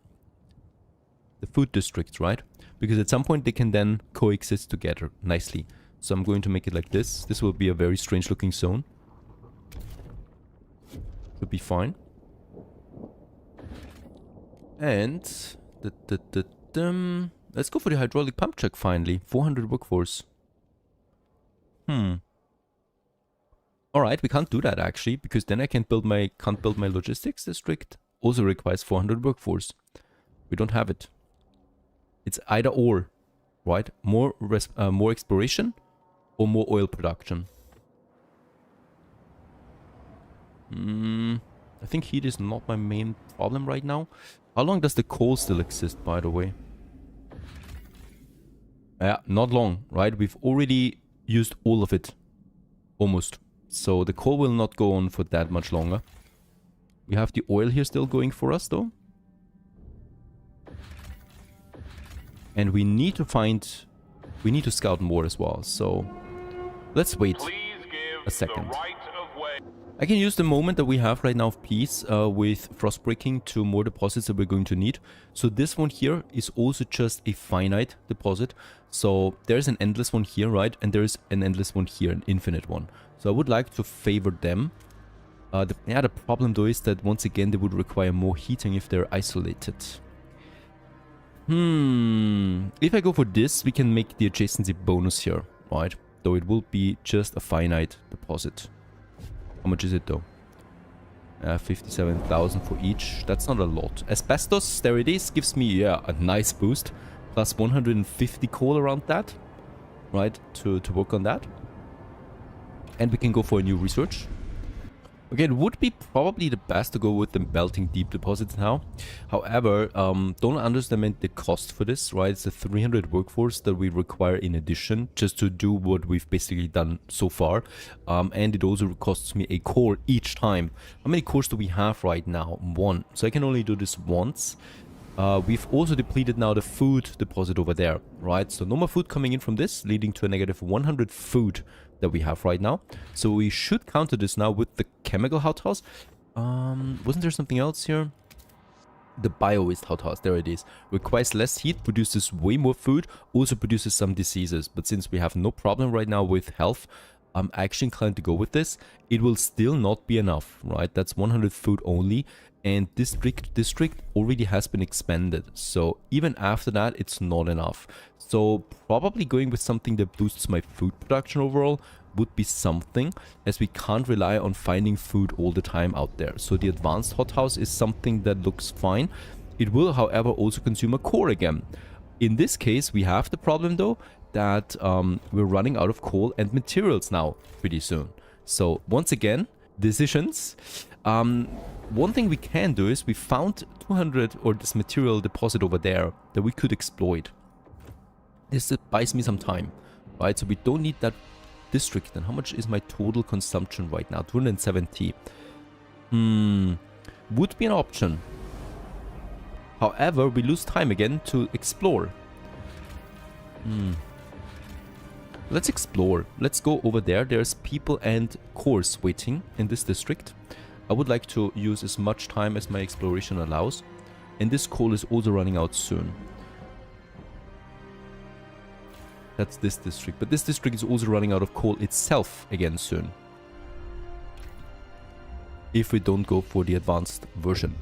food districts, right? Because at some point they can then coexist together nicely. So I'm going to make it like this. This will be a very strange looking zone. Should be fine. And let's go for the hydraulic pump check finally. 400 workforce. Alright, we can't do that actually, because then I can't build my logistics district. Also requires 400 workforce. We don't have it. It's either or, right? More exploration or more oil production. I think heat is not my main problem right now. How long does the coal still exist, by the way? Yeah, not long, right? We've already used all of it. Almost. So the coal will not go on for that much longer. We have the oil here still going for us, though. And we need to find... We need to scout more as well, so... Let's wait a second. I can use the moment that we have right now of peace with frostbreaking to more deposits that we're going to need. So this one here is also just a finite deposit. So there's an endless one here, right? And there's an endless one here, an infinite one. So I would like to favor them. The problem though is that once again they would require more heating if they're isolated. If I go for this, we can make the adjacency bonus here, right? Though it will be just a finite deposit. How much is it though? 57,000 for each. That's not a lot. Asbestos, there it is. Gives me, yeah, a nice boost. Plus 150 coal around that. Right, to work on that. And we can go for a new research. Okay, it would be probably the best to go with the melting deep deposits now. However, don't underestimate the cost for this, right? It's a 300 workforce that we require in addition just to do what we've basically done so far. And it also costs me a core each time. How many cores do we have right now? 1. So I can only do this once. We've also depleted now the food deposit over there, right? So no more food coming in from this, leading to a negative 100 food that we have right now. So we should counter this now with the chemical hothouse. Wasn't there something else here? The bio-waste hothouse, there it is. Requires less heat, produces way more food, also produces some diseases. But since we have no problem right now with health, I'm actually inclined to go with this. It will still not be enough, right? That's 100 food only. And district already has been expanded. So even after that, it's not enough. So probably going with something that boosts my food production overall would be something, as we can't rely on finding food all the time out there. So the advanced hothouse is something that looks fine. It will, however, also consume a core again. In this case, we have the problem though that we're running out of coal and materials now pretty soon. So once again, decisions. One thing we can do is we found 200 or this material deposit over there that we could exploit. This buys me some time, right? So we don't need that district. And how much is my total consumption right now? 270. Would be an option. However, we lose time again to explore. Let's explore. Let's go over there. There's people and cores waiting in this district. I would like to use as much time as my exploration allows. And this coal is also running out soon. That's this district. But this district is also running out of coal itself again soon. If we don't go for the advanced version.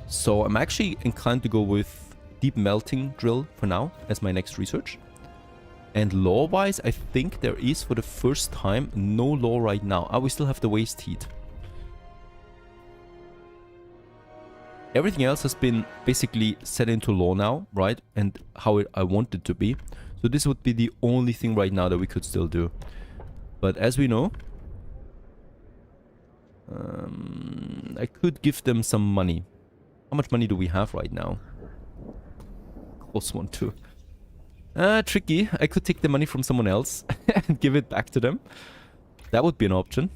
So I'm actually inclined to go with deep melting drill for now as my next research. And law-wise, I think there is for the first time no law right now. We still have the waste heat. Everything else has been basically set into law now, right? And how I want it to be. So this would be the only thing right now that we could still do. But as we know, I could give them some money. How much money do we have right now? Close one too. Tricky. I could take the money from someone else and give it back to them. That would be an option.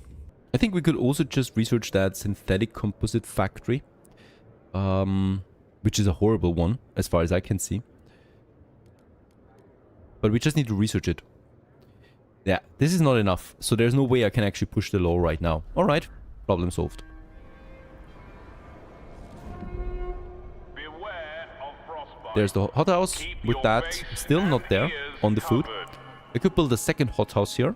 I think we could also just research that synthetic composite factory. Which is a horrible one, as far as I can see. But we just need to research it. Yeah, this is not enough. So there's no way I can actually push the law right now. Alright, problem solved. There's the hothouse. With that, still not there on the food. I could build a second hothouse here.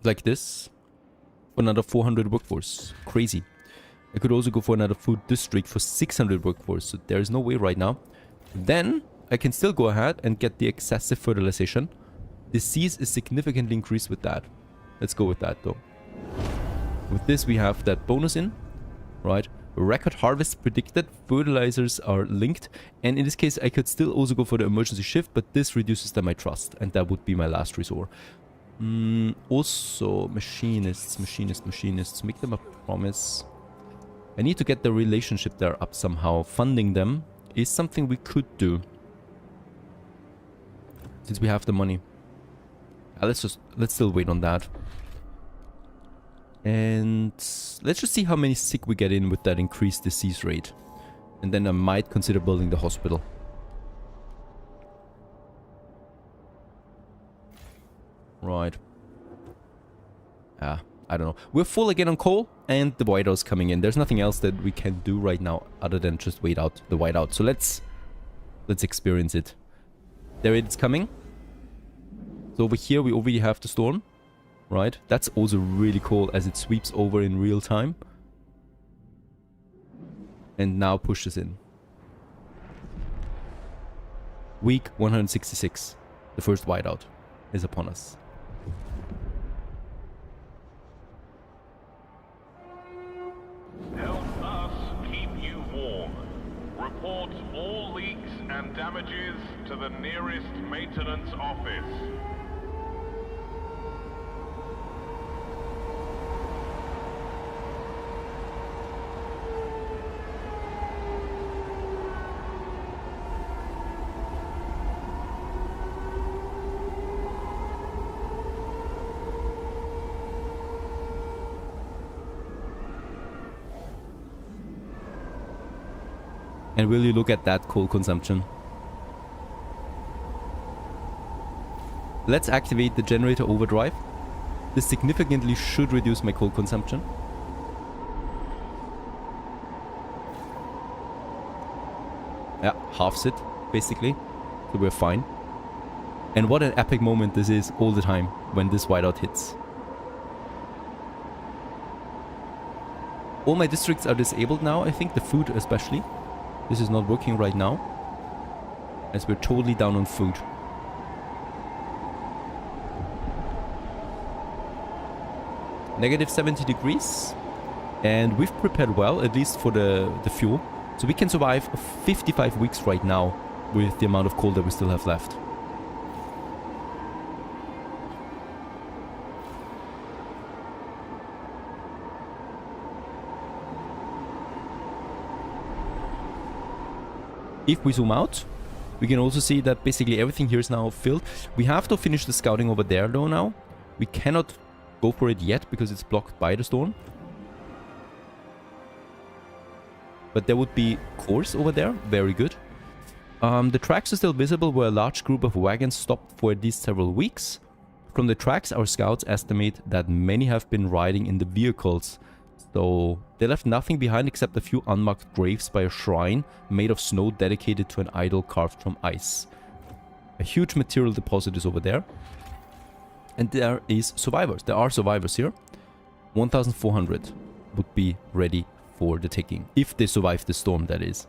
Like this. For another 400 workforce. Crazy. I could also go for another food district for 600 workforce. So there is no way right now. Then I can still go ahead and get the excessive fertilization. Disease is significantly increased with that. Let's go with that though. With this we have that bonus in. Right. Record harvest predicted. Fertilizers are linked. And in this case I could still also go for the emergency shift. But this reduces my trust. And that would be my last resort. Also, machinists. Make them a promise. I need to get the relationship there up somehow. Funding them is something we could do. Since we have the money. Let's still wait on that. And let's just see how many sick we get in with that increased disease rate. And then I might consider building the hospital. Right. I don't know. We're full again on coal and the whiteout's coming in. There's nothing else that we can do right now other than just wait out the whiteout. So let's experience it. There it's coming. So over here we already have the storm. Right? That's also really cool as it sweeps over in real time. And now push this in. Week 166. The first whiteout is upon us. Help us keep you warm. Report all leaks and damages to the nearest maintenance office. And will you look at that coal consumption? Let's activate the generator overdrive. This significantly should reduce my coal consumption. Yeah, halves it, basically. So we're fine. And what an epic moment this is all the time when this whiteout hits. All my districts are disabled now, I think, the food especially. This is not working right now, as we're totally down on food. Negative 70 degrees. And we've prepared well, at least for the fuel. So we can survive 55 weeks right now with the amount of coal that we still have left. If we zoom out, we can also see that basically everything here is now filled. We have to finish the scouting over there though now. We cannot go for it yet because it's blocked by the storm. But there would be cores over there. Very good. The tracks are still visible where a large group of wagons stopped for at least several weeks. From the tracks, our scouts estimate that many have been riding in the vehicles. So they left nothing behind except a few unmarked graves by a shrine made of snow dedicated to an idol carved from ice. A huge material deposit is over there. And there is survivors. There are survivors here. 1,400 would be ready for the taking. If they survive the storm, that is.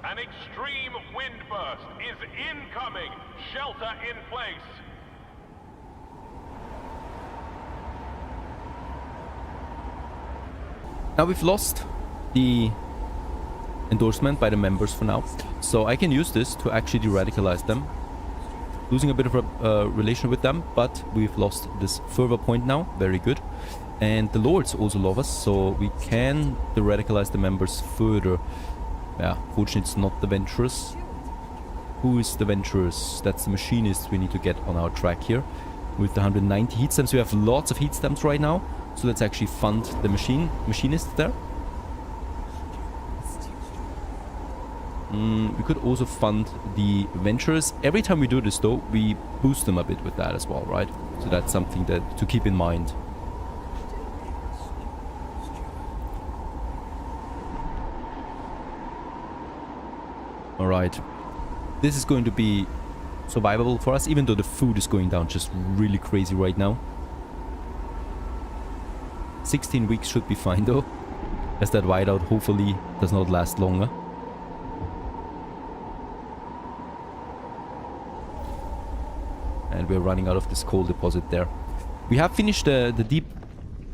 An extreme wind burst is incoming. Shelter in place. Now we've lost the endorsement by the members for now. So I can use this to actually de-radicalize them. Losing a bit of a relation with them, but we've lost this fervor point now. Very good. And the lords also love us, so we can de-radicalize the members further. Yeah, fortunately it's not the venturers. Who is the venturers? That's the machinists we need to get on our track here. With the 190 heat stamps, we have lots of heat stamps right now. So let's actually fund the machinists there. We could also fund the venturers. Every time we do this though, we boost them a bit with that as well, right? So that's something that to keep in mind. Alright. This is going to be survivable for us, even though the food is going down just really crazy right now. 16 weeks should be fine though, as that whiteout hopefully does not last longer. And we're running out of this coal deposit there. We have finished the deep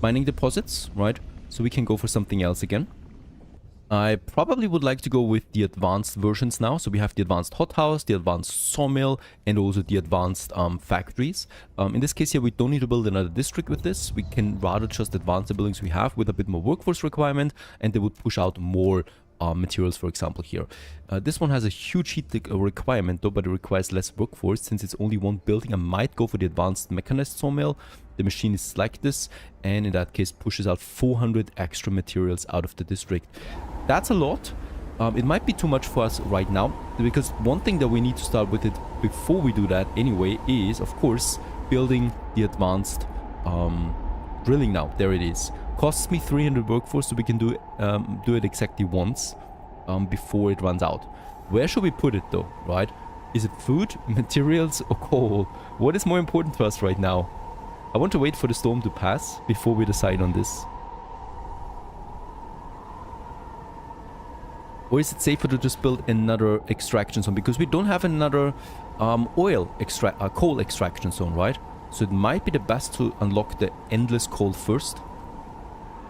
mining deposits, right? So we can go for something else again. I probably would like to go with the advanced versions now. So we have the advanced hothouse, the advanced sawmill, and also the advanced factories. In this case here, we don't need to build another district with this. We can rather just advance the buildings we have with a bit more workforce requirement, and they would push out more materials, for example, here. This one has a huge heat requirement though, but it requires less workforce since it's only one building. I might go for the advanced mechanized sawmill. The machine is like this, and in that case pushes out 400 extra materials out of the district. That's a lot. It might be too much for us right now, because one thing that we need to start with it before we do that anyway is, of course, building the advanced drilling now. There it is. Costs me 300 workforce, so we can do it exactly once before it runs out. Where should we put it though, right? Is it food, materials, or coal? What is more important to us right now? I want to wait for the storm to pass before we decide on this. Or is it safer to just build another extraction zone? Because we don't have another coal extraction zone, right? So it might be the best to unlock the endless coal first.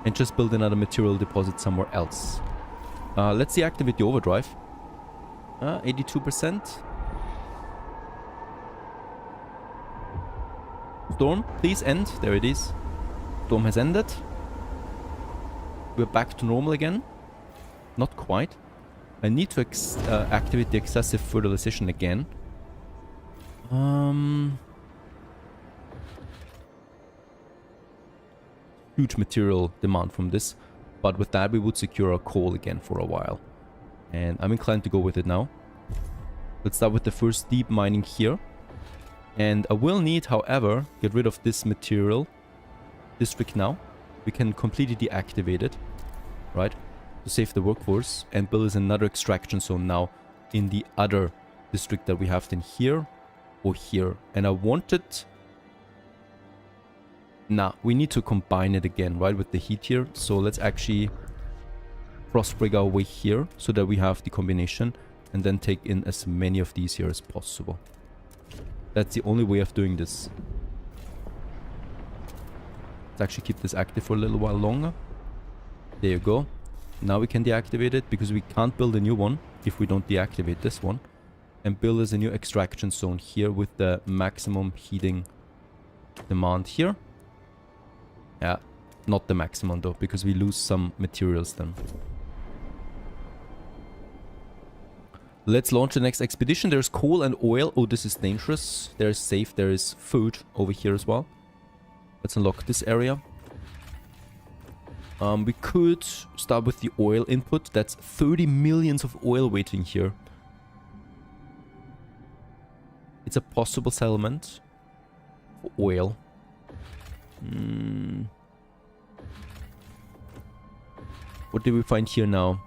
And just build another material deposit somewhere else. Let's deactivate the overdrive. 82%. Storm, please end. There it is. Storm has ended. We're back to normal again. Not quite. I need to activate the excessive fertilization again. Huge material demand from this. But with that, we would secure our coal again for a while. And I'm inclined to go with it now. Let's start with the first deep mining here. And I will need, however, get rid of this material district now. We can completely deactivate it, right? To save the workforce and build us another extraction zone now in the other district that we have in here or here. And I wanted... Nah, we need to combine it again, right, with the heat here. So let's actually frost break our way here so that we have the combination and then take in as many of these here as possible. That's the only way of doing this. Let's actually keep this active for a little while longer. There you go. Now we can deactivate it because we can't build a new one if we don't deactivate this one. And build us a new extraction zone here with the maximum heating demand here. Yeah, not the maximum though, because we lose some materials then. Let's launch the next expedition. There's coal and oil. Oh, this is dangerous. There is safe. There is food over here as well. Let's unlock this area. We could start with the oil input. That's 30 millions of oil waiting here. It's a possible settlement for oil. What do we find here now?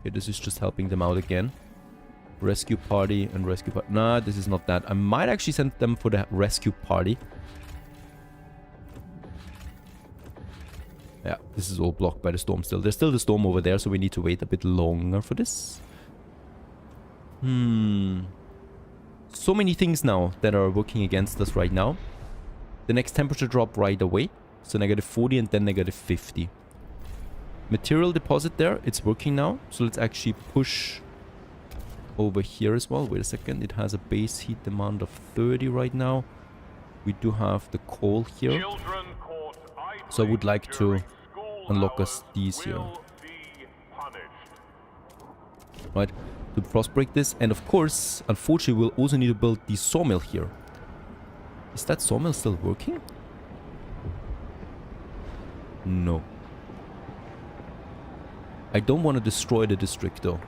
Okay, this is just helping them out again. Rescue party and rescue party. Nah, this is not that. I might actually send them for the rescue party. Yeah, this is all blocked by the storm still. There's still the storm over there, so we need to wait a bit longer for this. So many things now that are working against us right now. The next temperature drop right away. So -40 and then -50. Material deposit there. It's working now. So let's actually push over here as well. Wait a second. It has a base heat demand of 30 right now. We do have the coal here. So I would like to unlock us these here. Right. To frost break this. And of course, unfortunately, we'll also need to build the sawmill here. Is that sawmill still working? No. I don't want to destroy the district though.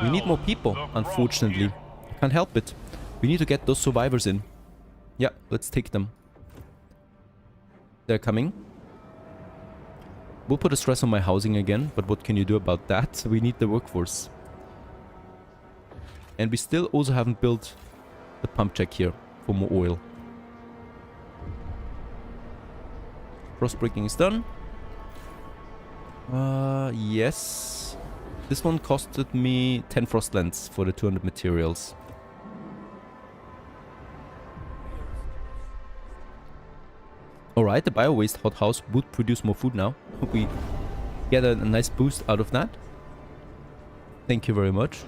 We need more people, unfortunately. Can't help it. We need to get those survivors in. Yeah, let's take them. They're coming. We'll put a stress on my housing again, but what can you do about that? We need the workforce. And we still also haven't built the pump check here for more oil. Frost breaking is done. Yes. This one costed me 10 Frostlands for the 200 materials. Alright, the bio-waste hothouse would produce more food now. We get a nice boost out of that. Thank you very much.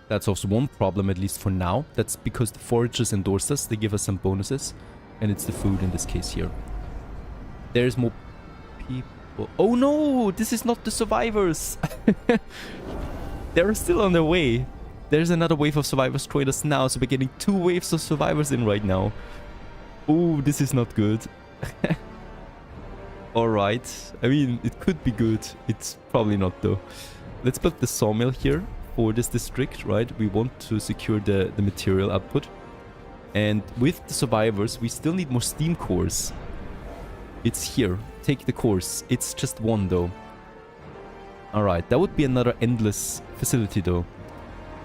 That's also one problem, at least for now. That's because the foragers endorse us. They give us some bonuses. And it's the food in this case here. There's more people. Oh no! This is not the survivors! They're still on their way. There's another wave of survivors toward us now. So we're getting 2 waves of survivors in right now. Oh, this is not good. Alright. I mean, it could be good. It's probably not though. Let's build the sawmill here. For this district, right? We want to secure the material output. And with the survivors, we still need more steam cores. It's here. Take the course. It's just one though. Alright, that would be another endless facility though.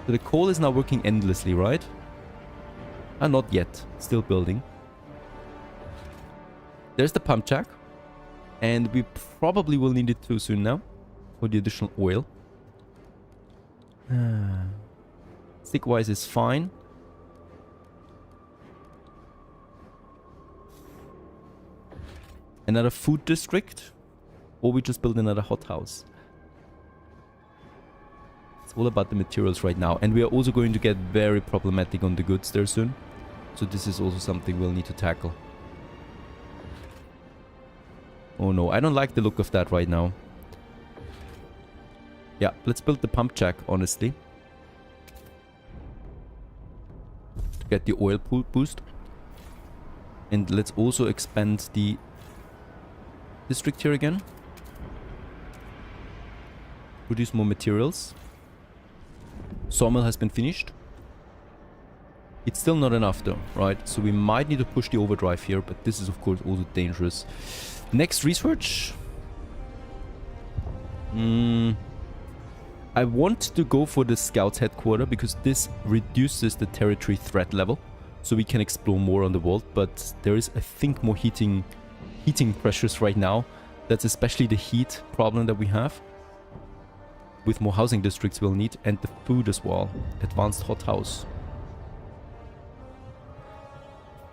So the coal is now working endlessly, right? Ah, not yet. Still building. There's the pump jack. And we probably will need it too soon now. For the additional oil. Stick-wise is fine. Another food district? Or we just build another hothouse? It's all about the materials right now. And we are also going to get very problematic on the goods there soon. So this is also something we'll need to tackle. Oh no, I don't like the look of that right now. Yeah, let's build the pump jack, honestly. To get the oil boost. And let's also expand the district here again. Produce more materials. Sawmill has been finished. It's still not enough though, right? So we might need to push the overdrive here, but this is of course also dangerous. Next research. I want to go for the scouts headquarters because this reduces the territory threat level. So we can explore more on the world, but there is, I think, more heating pressures right now. That's especially the heat problem that we have. With more housing districts we'll need, and the food as well. Advanced hothouse.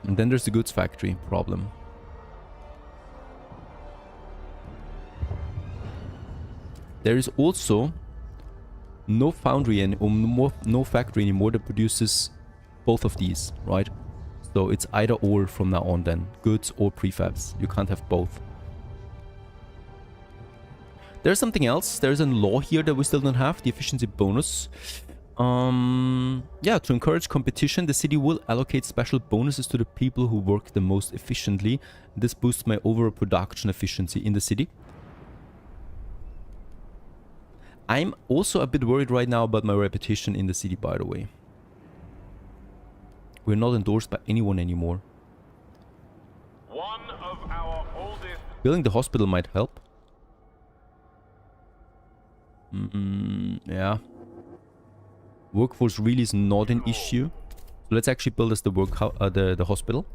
And then there's the goods factory problem. There is also no foundry no factory anymore that produces both of these, right? So it's either or from now on then. Goods or prefabs. You can't have both. There's something else. There's a law here that we still don't have. The efficiency bonus. Yeah, to encourage competition, the city will allocate special bonuses to the people who work the most efficiently. This boosts my overall production efficiency in the city. I'm also a bit worried right now about my reputation in the city, by the way. We're not endorsed by anyone anymore. One of our oldest... Building the hospital might help. Yeah. Workforce really is not an issue. So let's actually build us the hospital.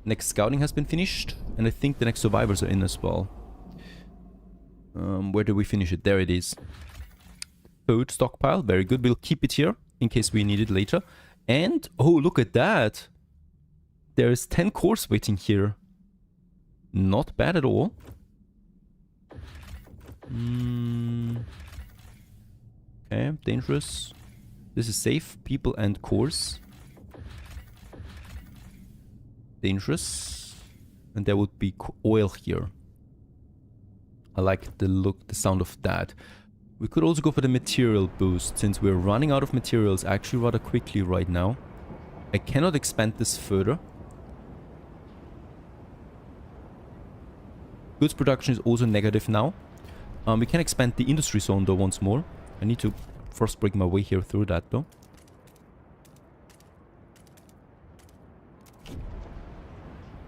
Next scouting has been finished. And I think the next survivors are in as well. Where do we finish it? There it is. Food stockpile. Very good. We'll keep it here in case we need it later. And, oh, look at that. There's 10 cores waiting here. Not bad at all. Okay, dangerous. This is safe. People and cores. Dangerous. And there would be oil here. I like the sound of that. We could also go for the material boost, since we're running out of materials actually rather quickly right now. I cannot expand this further. Goods production is also negative now. We can expand the industry zone though once more. I need to first break my way here through that though.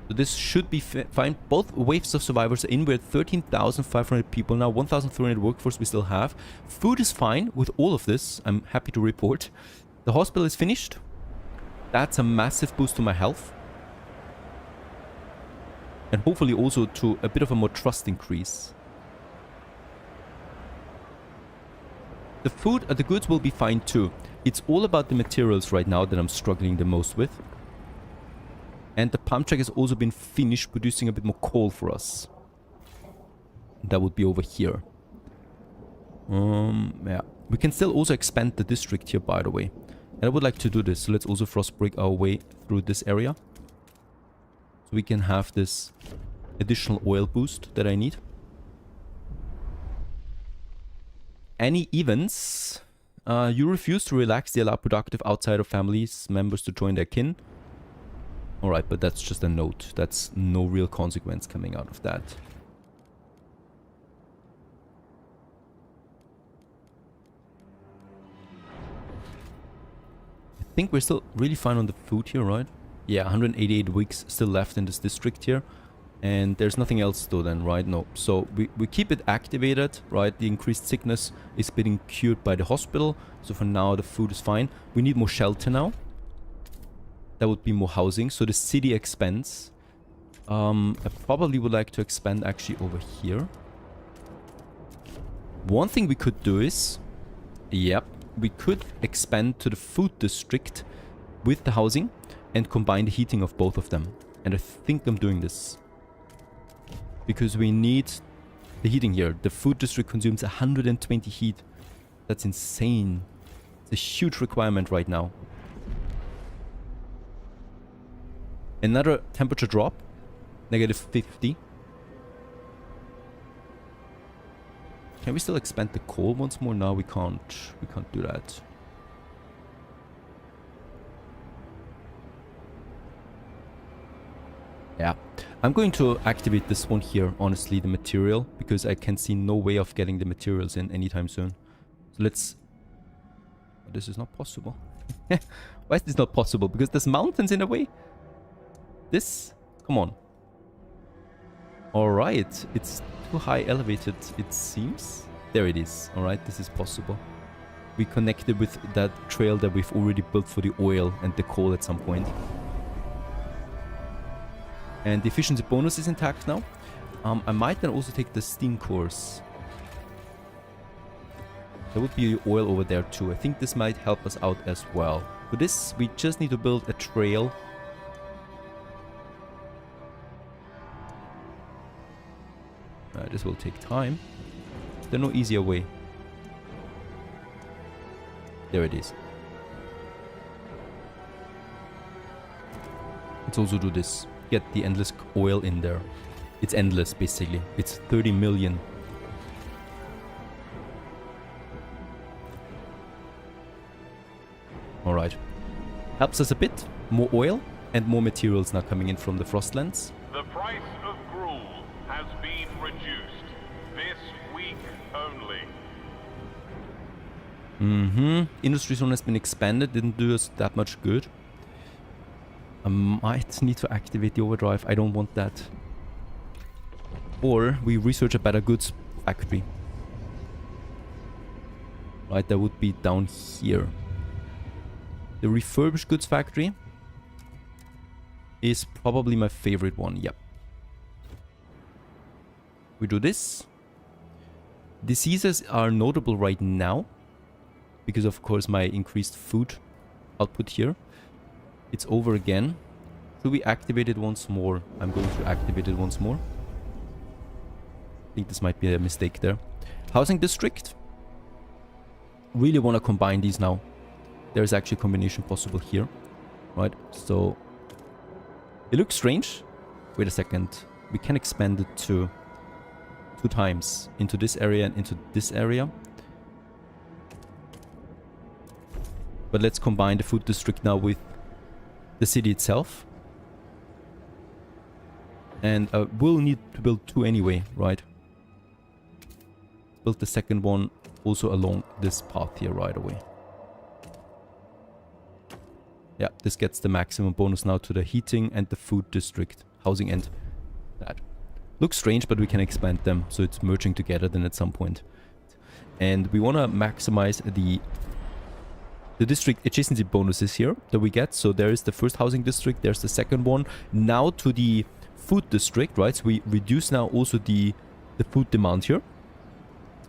So this should be fine. Both waves of survivors are in. We're at 13,500 people now. 1,300 workforce we still have. Food is fine with all of this. I'm happy to report. The hospital is finished. That's a massive boost to my health. And hopefully also to a bit of a more trust increase. The food, the goods will be fine too. It's all about the materials right now that I'm struggling the most with. And the pump track has also been finished producing a bit more coal for us. That would be over here. Yeah. We can still also expand the district here, by the way. And I would like to do this. So let's also frost break our way through this area. So we can have this additional oil boost that I need. Any events? You refuse to relax the allow productive outside of families members to join their kin. Alright, but that's just a note. That's no real consequence coming out of that. I think we're still really fine on the food here, right? Yeah, 188 weeks still left in this district here. And there's nothing else though then, right? No. So we keep it activated, right? The increased sickness is being cured by the hospital. So for now, the food is fine. We need more shelter now. That would be more housing. So the city expands. I probably would like to expand actually over here. One thing we could do is... Yep. We could expand to the food district with the housing and combine the heating of both of them. And I think I'm doing this. Because we need the heating here. The food district consumes 120 heat. That's insane. It's a huge requirement right now. Another temperature drop. -50. Can we still expand the coal once more? No, we can't. We can't do that. Yeah. I'm going to activate this one here, honestly, the material, because I can see no way of getting the materials in anytime soon. So let's... This is not possible. Why is this not possible? Because there's mountains in the way? This? Come on. Alright. It's too high elevated, it seems. There it is. Alright, this is possible. We connected with that trail that we've already built for the oil and the coal at some point. And the efficiency bonus is intact now. I might then also take the steam course. There would be oil over there too. I think this might help us out as well. For this, we just need to build a trail. This will take time. There's no easier way. There it is. Let's also do this. Get the endless oil in there. It's endless, basically. It's 30 million. Alright. Helps us a bit. More oil and more materials now coming in from the Frostlands. The price of gruel has been reduced. This week only. Industry zone has been expanded. Didn't do us that much good. I might need to activate the overdrive. I don't want that. Or we research a better goods factory. Right, that would be down here. The refurbished goods factory is probably my favorite one. Yep. We do this. Diseases are notable right now. Because of course my increased food output here. It's over again. Should we activate it once more? I'm going to activate it once more. I think this might be a mistake there. Housing district. Really want to combine these now. There's actually a combination possible here. Right, so... It looks strange. Wait a second. We can expand it to 2 times. Into this area and into this area. But let's combine the food district now with the city itself. And we'll need to build 2 anyway, right? Build the second one also along this path here right away. Yeah, this gets the maximum bonus now to the heating and the food district. Housing and that. Looks strange, but we can expand them. So it's merging together then at some point. And we want to maximize the district adjacency bonuses here that we get. So there is the first housing district, there's the second one. Now to the food district, right? So we reduce now also the food demand here.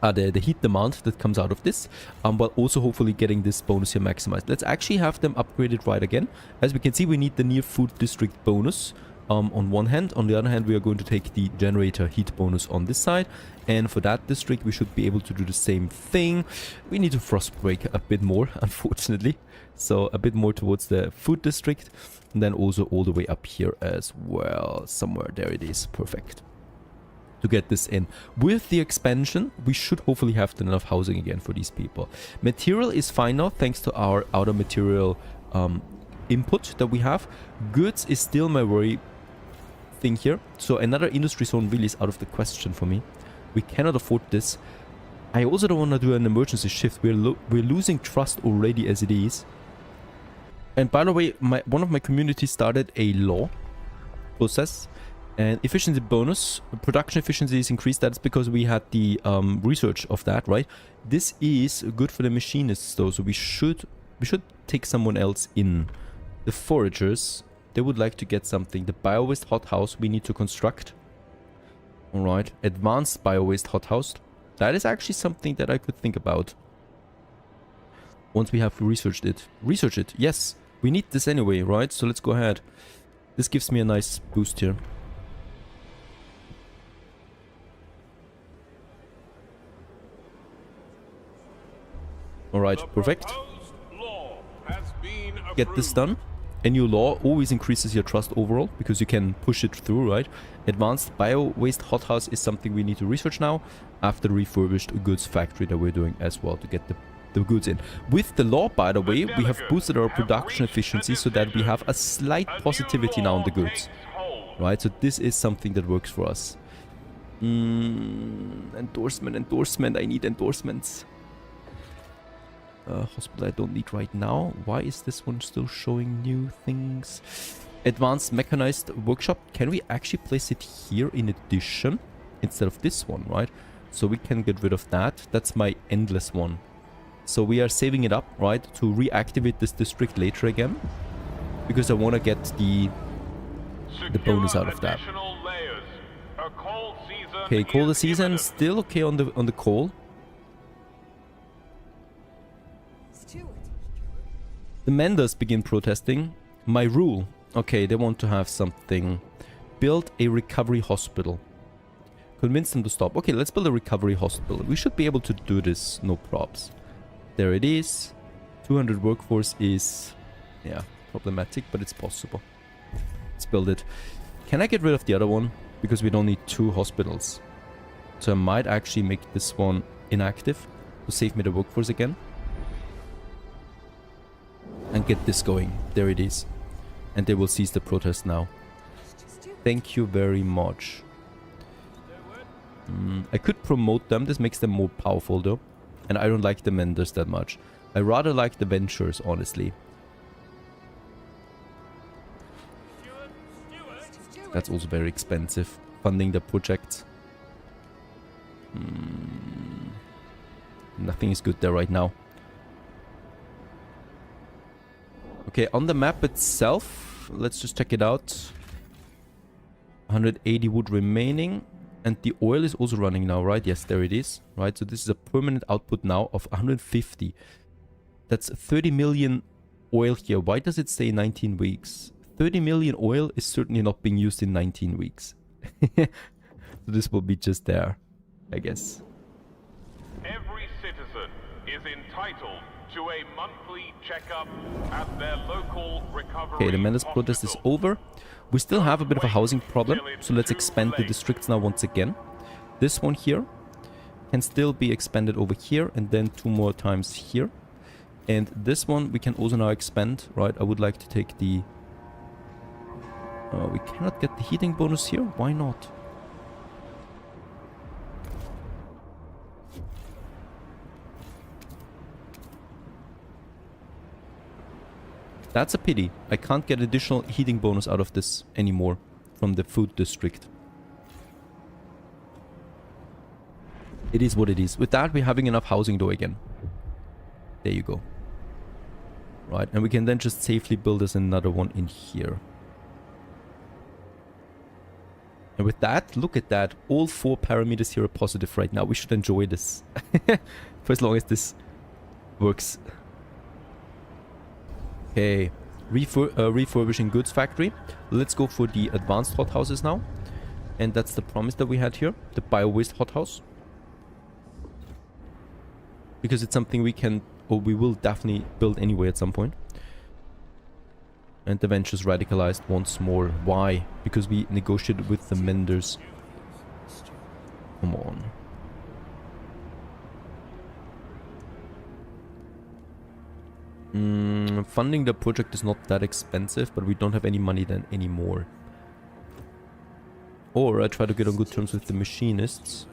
The heat demand that comes out of this. But also hopefully getting this bonus here maximized. Let's actually have them upgraded right again. As we can see, we need the near food district bonus. On one hand. On the other hand, we are going to take the generator heat bonus on this side. And for that district, we should be able to do the same thing. We need to frost break a bit more, unfortunately. So a bit more towards the food district. And then also all the way up here as well. Somewhere there it is. Perfect. To get this in. With the expansion, we should hopefully have enough housing again for these people. Material is fine now, thanks to our outer material input that we have. Goods is still my worry thing here. So another industry zone really is out of the question for me. We cannot afford this. I also don't want to do an emergency shift. We're losing trust already as it is. And by the way, one of my communities started a law process. And efficiency bonus, production efficiency is increased. That's because we had the research of that, right? This is good for the machinists though, so we should take someone else in. The foragers, they would like to get something. The bio-waste hothouse we need to construct. Alright, advanced bio-waste hothouse. That is actually something that I could think about. Once we have researched it. Research it, yes. We need this anyway, right? So let's go ahead. This gives me a nice boost here. Alright, perfect. Get this done. A new law always increases your trust overall, because you can push it through, right? Advanced bio-waste hothouse is something we need to research now, after the refurbished goods factory that we're doing as well, to get the goods in. With the law, by the way, we have boosted our production efficiency so that we have a slight positivity now on the goods. Right, so this is something that works for us. Endorsement, I need endorsements. Hospital I don't need right now. Why is this one still showing new things? Advanced mechanized workshop. Can we actually place it here in addition instead of this one, right? So we can get rid of that. That's my endless one. So we are saving it up, right, to reactivate this district later again, because I want to get the bonus out of that. Okay, coal the season, still okay on the coal. The menders begin protesting. My rule. Okay, they want to have something. Build a recovery hospital. Convince them to stop. Okay, let's build a recovery hospital. We should be able to do this, no props. There it is. 200 workforce is, yeah, problematic, but it's possible. Let's build it. Can I get rid of the other one? Because we don't need 2 hospitals. So I might actually make this one inactive to save me the workforce again. And get this going. There it is. And they will cease the protest now. Thank you very much. I could promote them. This makes them more powerful though. And I don't like the menders that much. I rather like the ventures, honestly. That's also very expensive. Funding the project. Nothing is good there right now. Okay, on the map itself, let's just check it out. 180 wood remaining. And the oil is also running now, right? Yes, there it is. Right, so this is a permanent output now of 150. That's 30 million oil here. Why does it say 19 weeks? 30 million oil is certainly not being used in 19 weeks. So this will be just there, I guess. Every citizen is entitled to a monthly checkup at their local recovery. Okay, the menace protest is over. We still have a bit of a housing problem, so let's expand the districts now once again. This one here can still be expanded over here, and then 2 more times here. And this one we can also now expand, right? I would like to take the... we cannot get the heating bonus here. Why not? That's a pity. I can't get additional heating bonus out of this anymore from the food district. It is what it is. With that, we're having enough housing though again. There you go. Right, and we can then just safely build us another one in here. And with that, look at that. All 4 parameters here are positive right now. We should enjoy this. For as long as this works. Okay, refurbishing goods factory. Let's go for the advanced hothouses now. And that's the promise that we had here. The bio-waste hothouse. Because it's something we can, or we will definitely build anyway at some point. And the ventures radicalized once more. Why? Because we negotiated with the menders. Come on. Funding the project is not that expensive, but we don't have any money then anymore. Or I try to get on good terms with the machinists.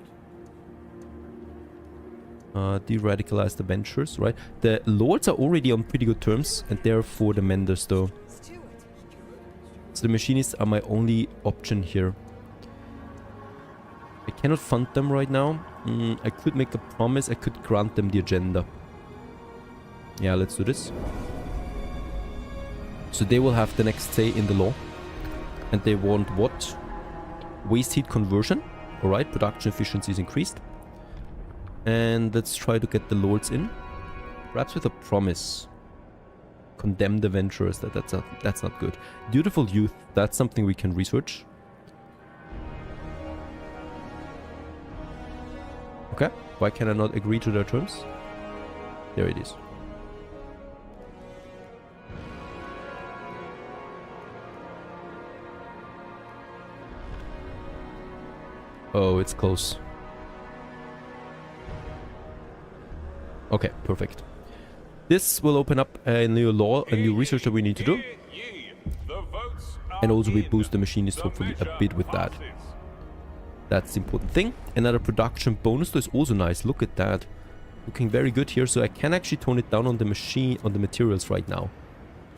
De-radicalize the ventures, right? The lords are already on pretty good terms, and they're for the menders though. So the machinists are my only option here. I cannot fund them right now. I could make a promise. I could grant them the agenda. Yeah, let's do this. So they will have the next say in the law. And they want what? Waste heat conversion. Alright, production efficiency is increased. And let's try to get the lords in. Perhaps with a promise. Condemn the venturers. That's not good. Dutiful youth. That's something we can research. Okay. Why can I not agree to their terms? There it is. Oh, it's close. Okay, perfect. This will open up a new law, a new research that we need to do. And also we boost the machinist hopefully a bit with that. That's the important thing. Another production bonus though is also nice. Look at that. Looking very good here. So I can actually tone it down on the machine, on the materials right now.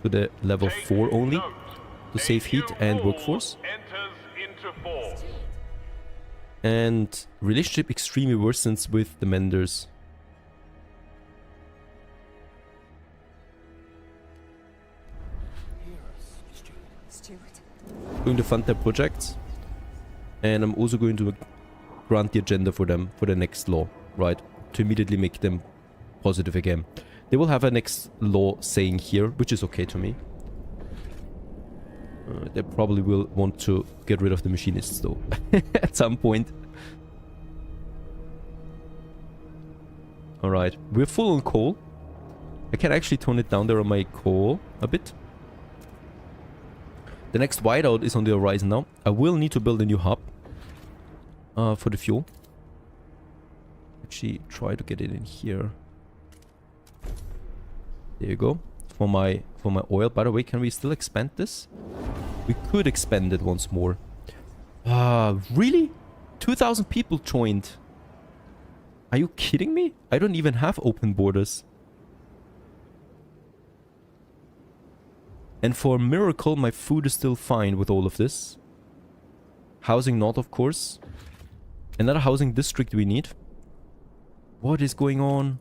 To the level 4 only. To save heat and workforce. And relationship extremely worsens with the menders. Going to fund their projects. And I'm also going to grant the agenda for them for the next law, right? To immediately make them positive again. They will have a next law saying here, which is okay to me. They probably will want to get rid of the machinists though, at some point. Alright, we're full on coal. I can actually tone it down there on my coal a bit. The next whiteout is on the horizon now. I will need to build a new hub for the fuel. Actually, try to get it in here. There you go. For my oil. By the way, can we still expand this? We could expand it once more. Really? 2,000 people joined. Are you kidding me? I don't even have open borders. And for a miracle, my food is still fine with all of this. Housing not, of course. Another housing district we need. What is going on?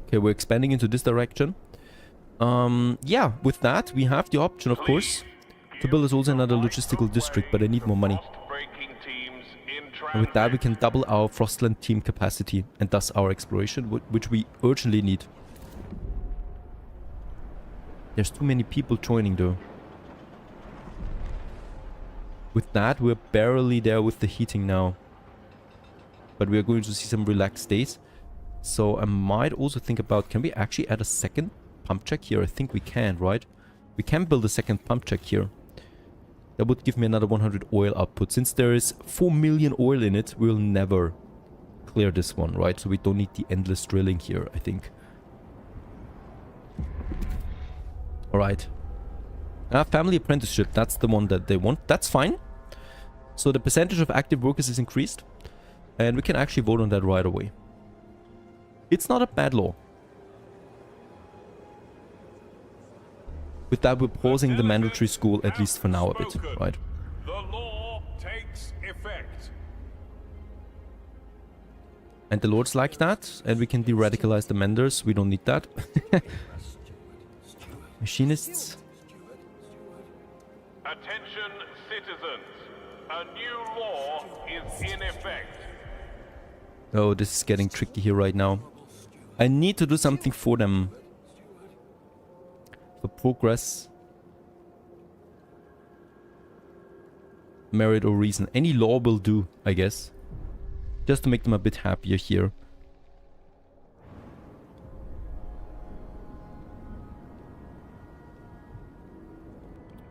Okay, we're expanding into this direction. Yeah, with that, we have the option, of course, to build us also another logistical district, but I need more money. And with that, we can double our Frostland team capacity, and thus our exploration, which we urgently need. There's too many people joining, though. With that, we're barely there with the heating now. But we are going to see some relaxed days. So I might also think about, can we actually add a second pump check here? I think we can, right? We can build a second pump check here. That would give me another 100 oil output. Since there is 4 million oil in it, we'll never clear this one, right? So we don't need the endless drilling here, I think. Alright. Family apprenticeship, that's the one that they want. That's fine. So the percentage of active workers is increased. And we can actually vote on that right away. It's not a bad law. With that, we're pausing the mandatory school, at least for now, a bit, right? The law takes effect. And the lords like that, and we can de-radicalize the menders. We don't need that. Machinists. Attention, citizens. A new law is in effect. Oh, this is getting tricky here right now. I need to do something for them. For progress. Merit or reason. Any law will do, I guess. Just to make them a bit happier here.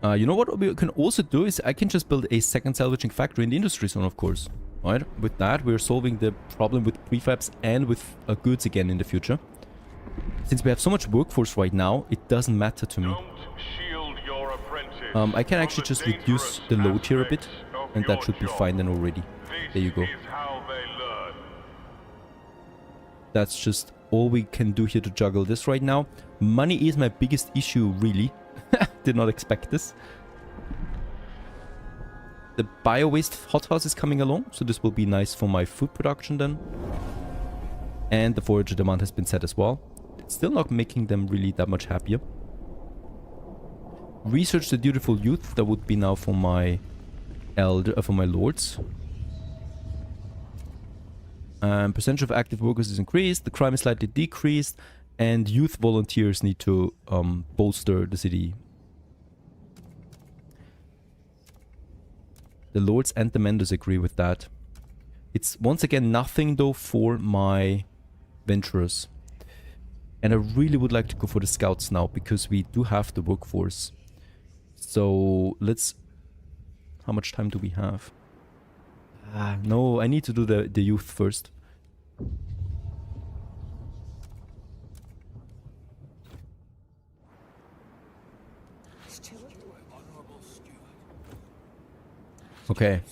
You know what we can also do is I can just build a second salvaging factory in the industry zone, of course. Right? With that, we're solving the problem with prefabs and with goods again in the future. Since we have so much workforce right now, it doesn't matter to me. Don't shield your apprentice. I can actually just reduce the load here a bit, and that should be fine then already. There you go. That's just all we can do here to juggle this right now. Money is my biggest issue, really. Did not expect this. The bio-waste hothouse is coming along, so this will be nice for my food production then. And the forager demand has been set as well. It's still not making them really that much happier. Research the dutiful youth. That would be now for my for my lords. Percentage of active workers is increased. The crime is slightly decreased, and youth volunteers need to bolster the city. The lords and the menders agree with that. It's once again nothing though for my venturers. And I really would like to go for the scouts now, because we do have the workforce. So let's... How much time do we have? No, I need to do the youth first. Okay.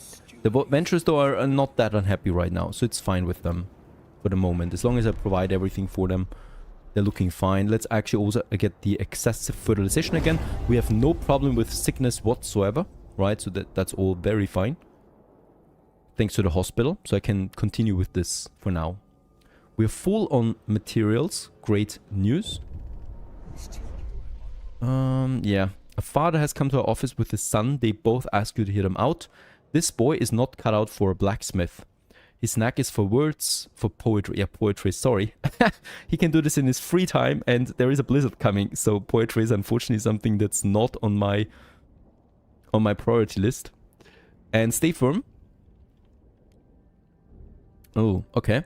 The venturers though are not that unhappy right now, so it's fine with them for the moment. As long as I provide everything for them, they're looking fine. Let's actually also get the excessive fertilization again. We have no problem with sickness whatsoever, right? So that's all very fine. Thanks to the hospital, so I can continue with this for now. We're full on materials. Great news. Yeah. A father has come to our office with his son. They both ask you to hear them out. This boy is not cut out for a blacksmith. His knack is for words, for poetry. Yeah, poetry, sorry. He can do this in his free time, and there is a blizzard coming, so poetry is unfortunately something that's not on my priority list. And stay firm. Oh, okay.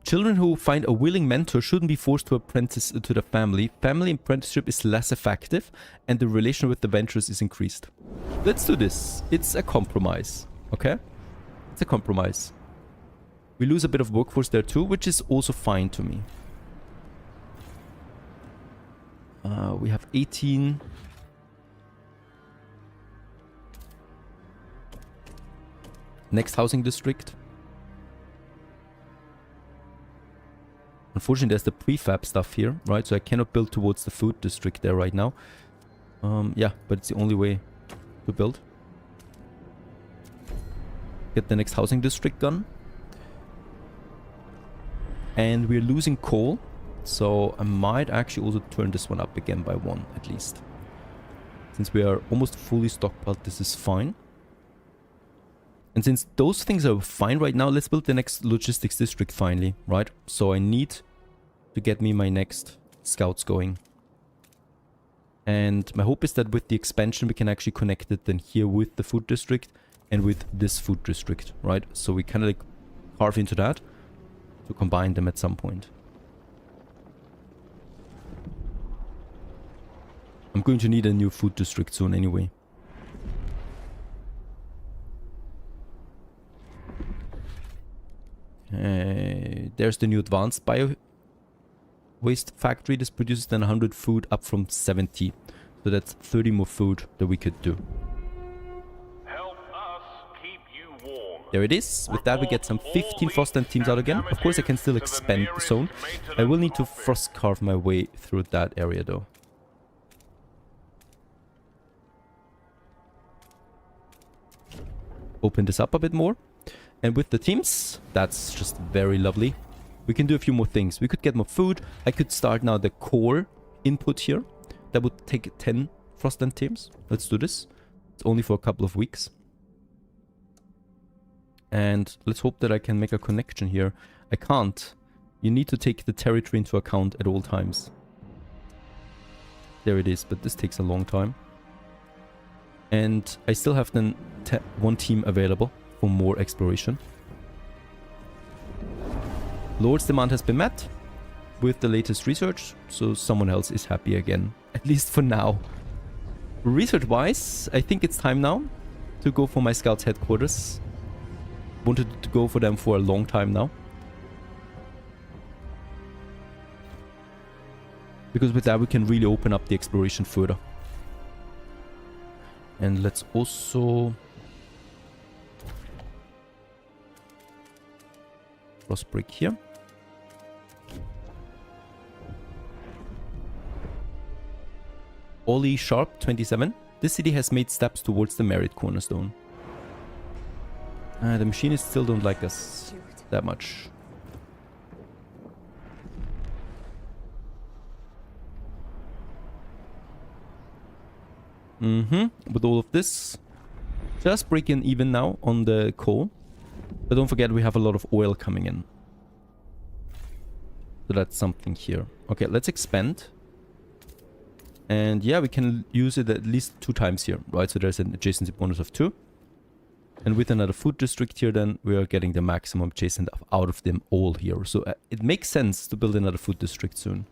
Children who find a willing mentor shouldn't be forced to apprentice to the family. Family apprenticeship is less effective, and the relation with the venturers is increased. Let's do this. It's a compromise, okay? It's a compromise. We lose a bit of workforce there too, which is also fine to me. We have 18. Next housing district. Unfortunately, there's the prefab stuff here, right? So I cannot build towards the food district there right now. Yeah, but it's the only way to build. Get the next housing district done. And we're losing coal. So I might actually also turn this one up again by 1 at least. Since we are almost fully stockpiled, this is fine. And since those things are fine right now, let's build the next logistics district finally, right? So I need to get me my next scouts going. And my hope is that with the expansion, we can actually connect it then here with the food district and with this food district, right? So we kind of like carve into that to combine them at some point. I'm going to need a new food district soon anyway. There's the new advanced bio waste factory. This produces then 100 food up from 70. So that's 30 more food that we could do. Help us keep you warm. There it is. With that we get some 15 Frostland teams out again. Of course I can still expand the zone. I will need to frost carve my way through that area though. Open this up a bit more. And with the teams, that's just very lovely. We can do a few more things. We could get more food. I could start now the core input here. That would take 10 Frostland teams. Let's do this. It's only for a couple of weeks. And let's hope that I can make a connection here. I can't. You need to take the territory into account at all times. There it is, but this takes a long time. And I still have then one team available for more exploration. Lord's demand has been met with the latest research, so someone else is happy again, at least for now. Research-wise, I think it's time now to go for my scouts headquarters. Wanted to go for them for a long time now. Because with that we can really open up the exploration further. And let's also cross brick here. Ollie Sharp 27. This city has made steps towards the merit cornerstone. The machinists still don't like us that much. With all of this, just breaking even now on the coal. But don't forget we have a lot of oil coming in. So that's something here. Okay, let's expand. And yeah, we can use it at least 2 times here, right? So there's an adjacency bonus of 2. And with another food district here, then we are getting the maximum adjacent out of them all here. So it makes sense to build another food district soon.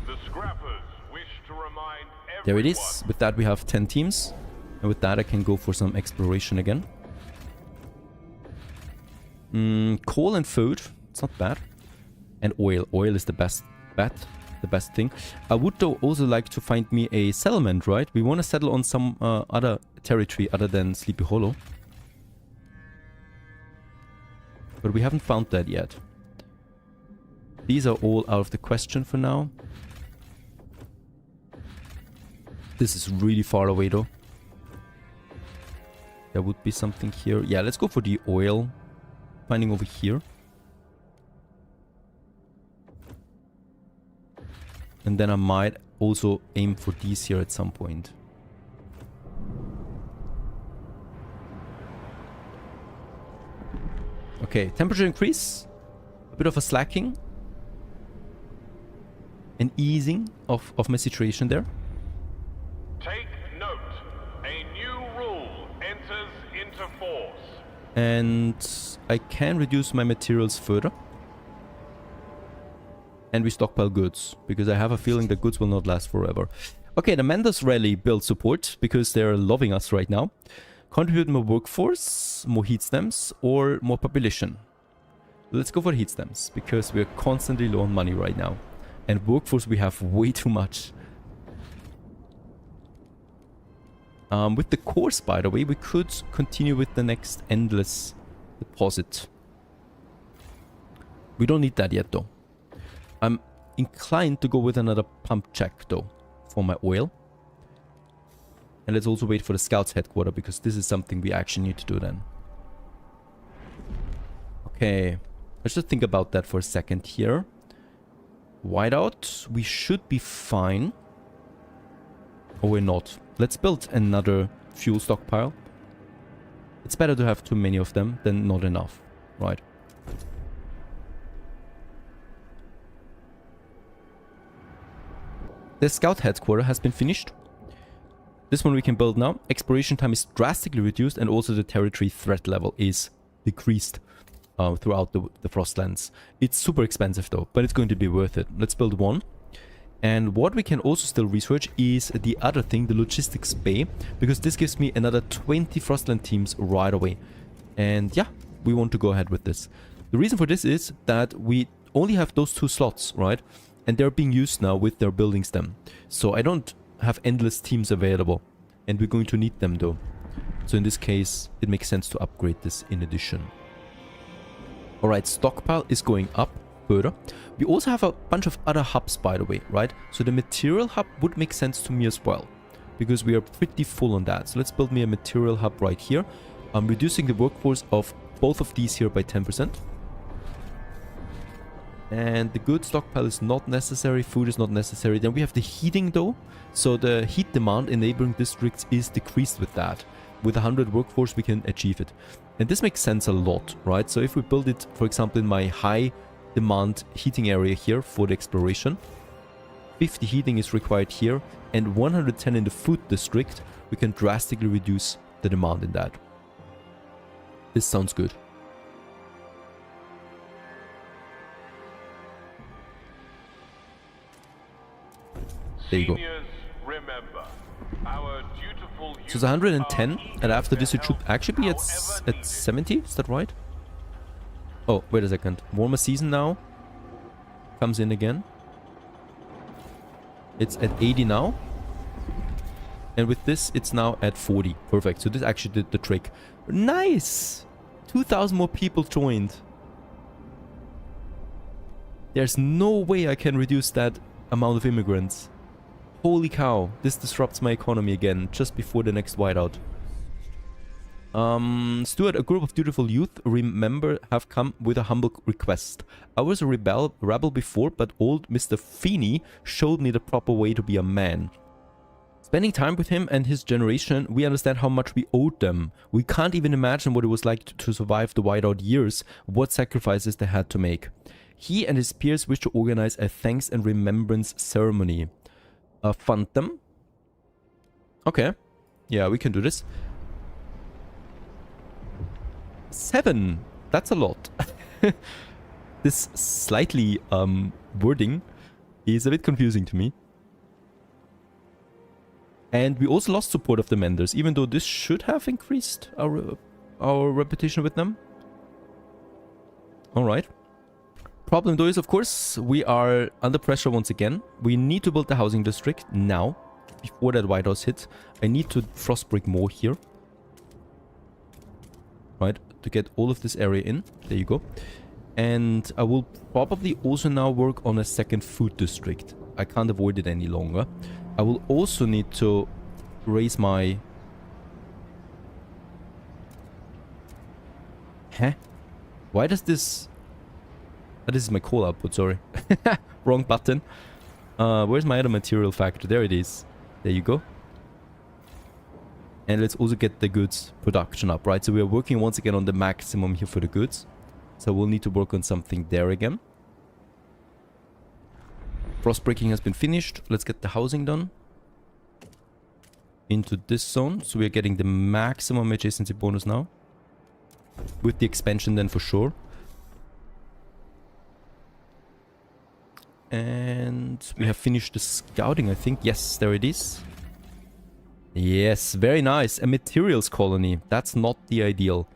The scrappers wish to remind everyone. There it is. With that, we have 10 teams. And with that, I can go for some exploration again. Coal and food. It's not bad. And oil. Oil is the best bet. The best thing. I would though also like to find me a settlement, right? We want to settle on some other territory other than Sleepy Hollow. But we haven't found that yet. These are all out of the question for now. This is really far away though. There would be something here. Yeah, let's go for the oil. Finding over here. And then I might also aim for these here at some point. Okay, temperature increase. A bit of a slacking. An easing of my situation there. Take note. A new rule enters into force. And I can reduce my materials further. And we stockpile goods, because I have a feeling that goods will not last forever. Okay, the Mendas rally build support, because they're loving us right now. Contribute more workforce, more heat stems, or more population. Let's go for heat stems, because we're constantly low on money right now. And workforce we have way too much. With the course, by the way, we could continue with the next endless deposit. We don't need that yet, though. I'm inclined to go with another pump check, though, for my oil. And let's also wait for the scouts headquarters, because this is something we actually need to do then. Okay, let's just think about that for a second here. Whiteout, we should be fine. Or we're not. Let's build another fuel stockpile. It's better to have too many of them than not enough, right? The scout headquarters has been finished. This one we can build now. Exploration time is drastically reduced, and also the territory threat level is decreased throughout the Frostlands. It's super expensive though, but it's going to be worth it. Let's build one. And what we can also still research is the other thing, the logistics bay, because this gives me another 20 Frostland teams right away. And yeah, we want to go ahead with this. The reason for this is that we only have those 2 slots, right? And they're being used now with their building stem. So I don't have endless teams available. And we're going to need them though. So in this case, it makes sense to upgrade this in addition. Alright, stockpile is going up further. We also have a bunch of other hubs, by the way, right? So the material hub would make sense to me as well, because we are pretty full on that. So let's build me a material hub right here. I'm reducing the workforce of both of these here by 10%. And the good stockpile is not necessary, food is not necessary. Then we have the heating though. So the heat demand in neighboring districts is decreased with that. With 100 workforce we can achieve it. And this makes sense a lot, right? So if we build it, for example, in my high demand heating area here for the exploration, 50 heating is required here, and 110 in the food district, we can drastically reduce the demand in that. This sounds good. There you go. So it's 110, and after this it should actually be at 70, is that right? Oh, wait a second. Warmer season now comes in again. It's at 80 now. And with this, it's now at 40. Perfect. So this actually did the trick. Nice! 2,000 more people joined. There's no way I can reduce that amount of immigrants. Holy cow. This disrupts my economy again, just before the next whiteout. Stuart, a group of dutiful youth, remember, have come with a humble request. I was a rebel before, but old Mr. Feeney showed me the proper way to be a man. Spending time with him and his generation, we understand how much we owed them. We can't even imagine what it was like to survive the whiteout years, what sacrifices they had to make. He and his peers wish to organize a thanks and remembrance ceremony. Fund them? Okay. Yeah, we can do this. 7. That's a lot. This slightly wording is a bit confusing to me. And we also lost support of the Menders, even though this should have increased our reputation with them. Alright. Problem though is, of course, we are under pressure once again. We need to build the housing district now, before that whiteout hit. I need to frostbreak more here. Right, to get all of this area in. There you go. And I will probably also now work on a second food district. I can't avoid it any longer. I will also need to raise my... Huh? Why does this... Oh, this is my coal output, sorry. Wrong button. Where's my other material factor? There it is. There you go. And let's also get the goods production up, right? So we are working once again on the maximum here for the goods. So we'll need to work on something there again. Frostbreaking has been finished. Let's get the housing done. Into this zone. So we are getting the maximum adjacency bonus now. With the expansion then for sure. And we have finished the scouting, I think. Yes, there it is. Yes, very nice. A materials colony. That's not the ideal.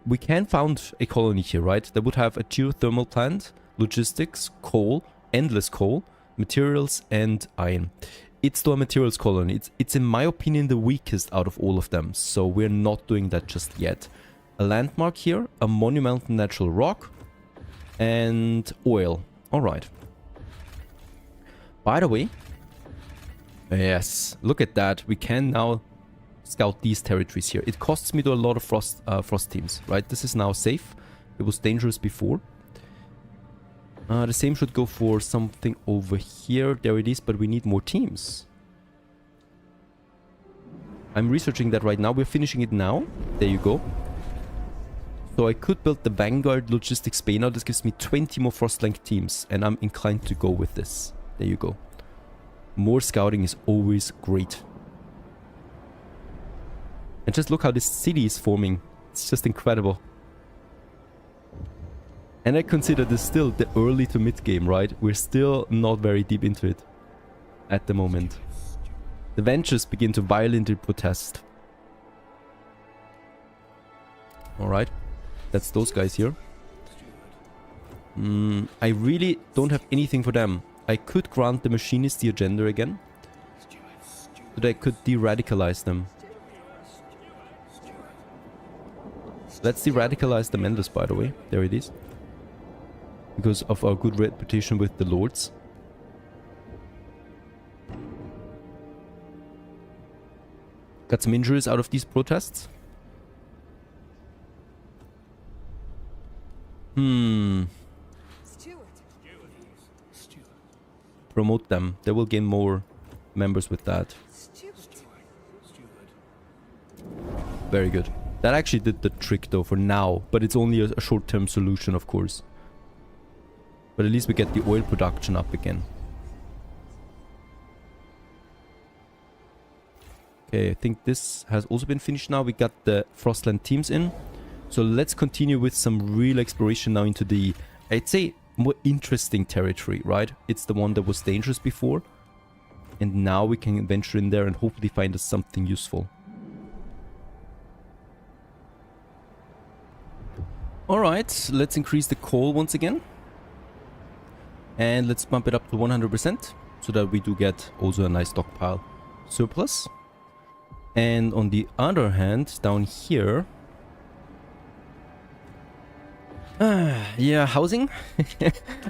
We can found a colony here, right? That would have a geothermal plant, logistics, coal, endless coal, materials, and iron. It's still a materials colony. It's in my opinion the weakest out of all of them. So we're not doing that just yet. A landmark here, a monumental natural rock, and oil. Alright. By the way... Yes, look at that. We can now scout these territories here. It costs me to a lot of frost teams, right? This is now safe. It was dangerous before. The same should go for something over here. There it is, but we need more teams. I'm researching that right now. We're finishing it now. There you go. So I could build the Vanguard Logistics Bay now. This gives me 20 more Frostland teams, and I'm inclined to go with this. There you go. More scouting is always great. And just look how this city is forming. It's just incredible. And I consider this still the early to mid game, right? We're still not very deep into it at the moment. The ventures begin to violently protest. Alright. That's those guys here. I really don't have anything for them. I could grant the machinists the agenda again. But I could de-radicalize them. Let's de-radicalize the Menders, by the way. There it is. Because of our good reputation with the lords. Got some injuries out of these protests. Promote them. They will gain more members with that. Very good. That actually did the trick though for now, but it's only a short-term solution, of course. But at least we get the oil production up again. Okay, I think this has also been finished now. We got the Frostland teams in. So let's continue with some real exploration now into the, I'd say, more interesting territory, right? It's the one that was dangerous before. And now we can venture in there and hopefully find us something useful. Alright, let's increase the coal once again. And let's bump it up to 100% so that we do get also a nice stockpile. surplus. And on the other hand, down here... yeah, housing.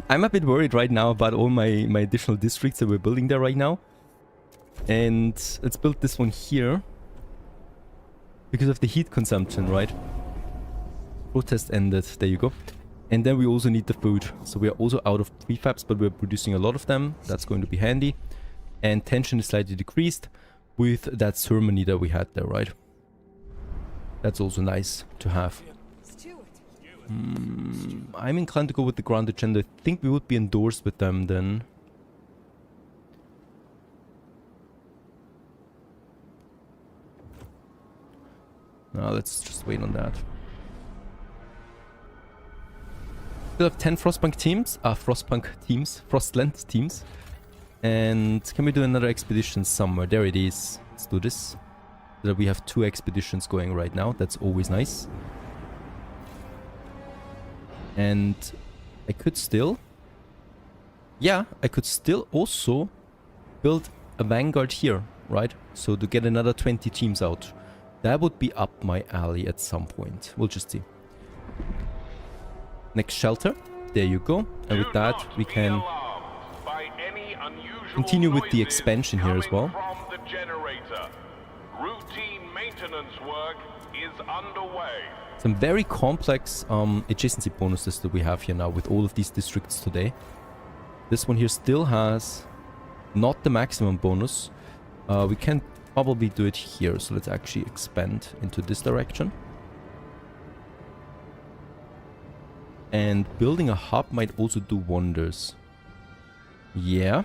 I'm a bit worried right now about all my additional districts that we're building there right now. And let's build this one here. Because of the heat consumption, right? Protest ended. There you go. And then we also need the food. So we are also out of prefabs, but we're producing a lot of them. That's going to be handy. And tension is slightly decreased with that ceremony that we had there, right? That's also nice to have. I'm inclined to go with the Grand Agenda. I think we would be endorsed with them then. Now let's just wait on that. Still have 10 Frostpunk teams. Frostland teams. And can we do another expedition somewhere? There it is. Let's do this. So that we have 2 expeditions going right now. That's always nice. And I could still... yeah, I could still also build a vanguard here, right? So to get another 20 teams out. That would be up my alley at some point. We'll just see. Next shelter. There you go. And with that, we can continue with the expansion here as well. Routine maintenance work is underway. Some very complex adjacency bonuses that we have here now with all of these districts today. This one here still has not the maximum bonus. We can probably do it here, so let's actually expand into this direction. And building a hub might also do wonders. Yeah.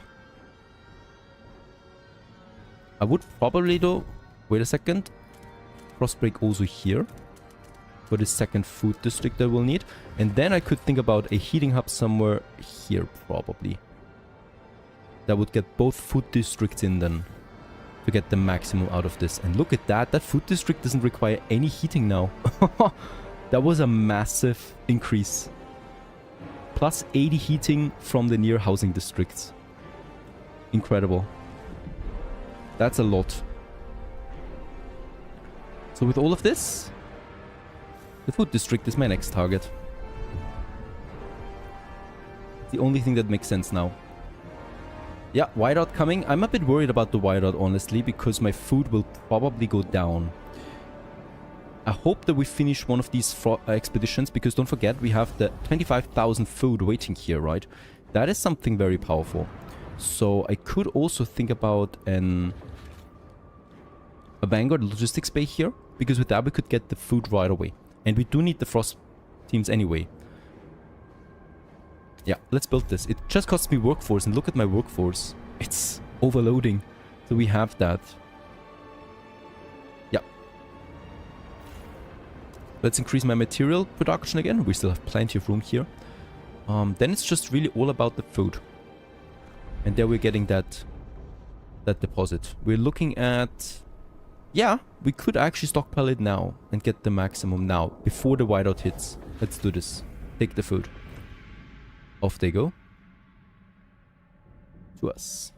I would probably though... wait a second. Frostbreak also here. For the second food district that we'll need. And then I could think about a heating hub somewhere here probably. That would get both food districts in then. To get the maximum out of this. And look at that. That food district doesn't require any heating now. That was a massive increase. Plus 80 heating from the near housing districts. Incredible. That's a lot. So with all of this, the food district is my next target. The only thing that makes sense now. Yeah, whiteout coming. I'm a bit worried about the whiteout, honestly, because my food will probably go down. I hope that we finish one of these expeditions, because don't forget, we have the 25,000 food waiting here, right? That is something very powerful. So I could also think about a Vanguard logistics bay here, because with that we could get the food right away. And we do need the frost teams anyway. Yeah, let's build this. It just costs me workforce, and look at my workforce. It's overloading. So we have that. Yeah. Let's increase my material production again. We still have plenty of room here. Then it's just really all about the food. And there we're getting that deposit. We're looking at... yeah, we could actually stockpile it now and get the maximum now, before the whiteout hits. Let's do this. Take the food. Off they go. To us.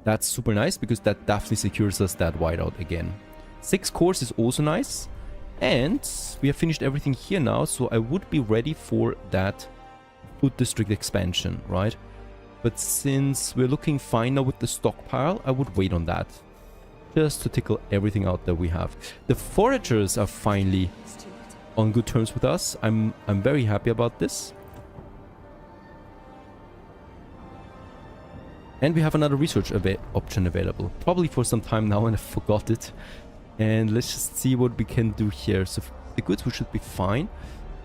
That's super nice, because that definitely secures us that whiteout again. 6 cores is also nice. And we have finished everything here now, so I would be ready for that food district expansion, right? But since we're looking fine now with the stockpile, I would wait on that. Just to tickle everything out that we have. The foragers are finally on good terms with us. I'm very happy about this. And we have another research option available. Probably for some time now, and I forgot it. And let's just see what we can do here. So the goods, we should be fine.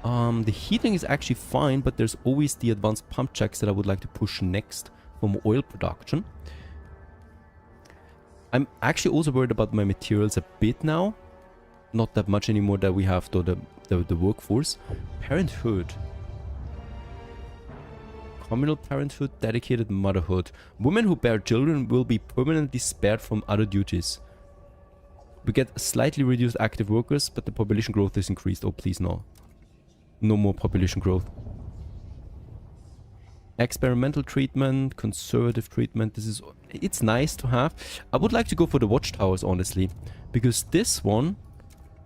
The heating is actually fine, but there's always the advanced pump checks that I would like to push next for more oil production. I'm actually also worried about my materials a bit now. Not that much anymore that we have though the workforce. Parenthood. Communal parenthood, dedicated motherhood. Women who bear children will be permanently spared from other duties. We get slightly reduced active workers, but the population growth is increased. Oh, please no. No more population growth. Experimental treatment, conservative treatment. It's nice to have. I would like to go for the watchtowers, honestly, because this one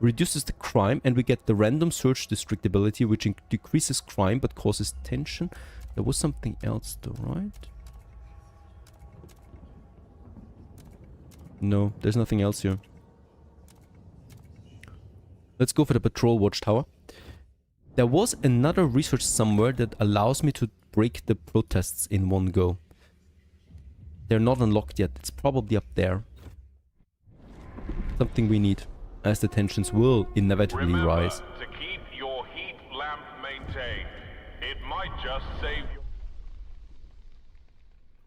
reduces the crime and we get the random search district ability, which decreases crime but causes tension. There was something else though, right? No, there's nothing else here. Let's go for the patrol watchtower. There was another research somewhere that allows me to break the protests in one go. They're not unlocked yet. It's probably up there. Something we need, as the tensions will inevitably rise. To keep your heat lamp maintained. It might just save you.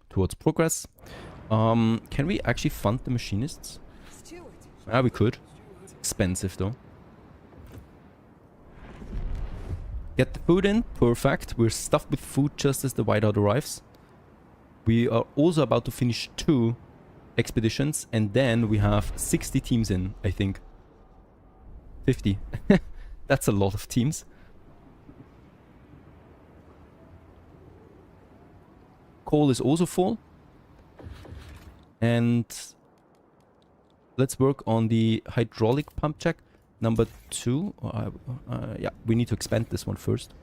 Towards progress. Can we actually fund the machinists? Ah, we could. It's expensive though. Get the food in. Perfect. We're stuffed with food just as the whiteout arrives. We are also about to finish 2 expeditions. And then we have 60 teams in, I think. 50. That's a lot of teams. Coal is also full. And let's work on the hydraulic pump check. Number 2. Yeah, we need to expand this one first.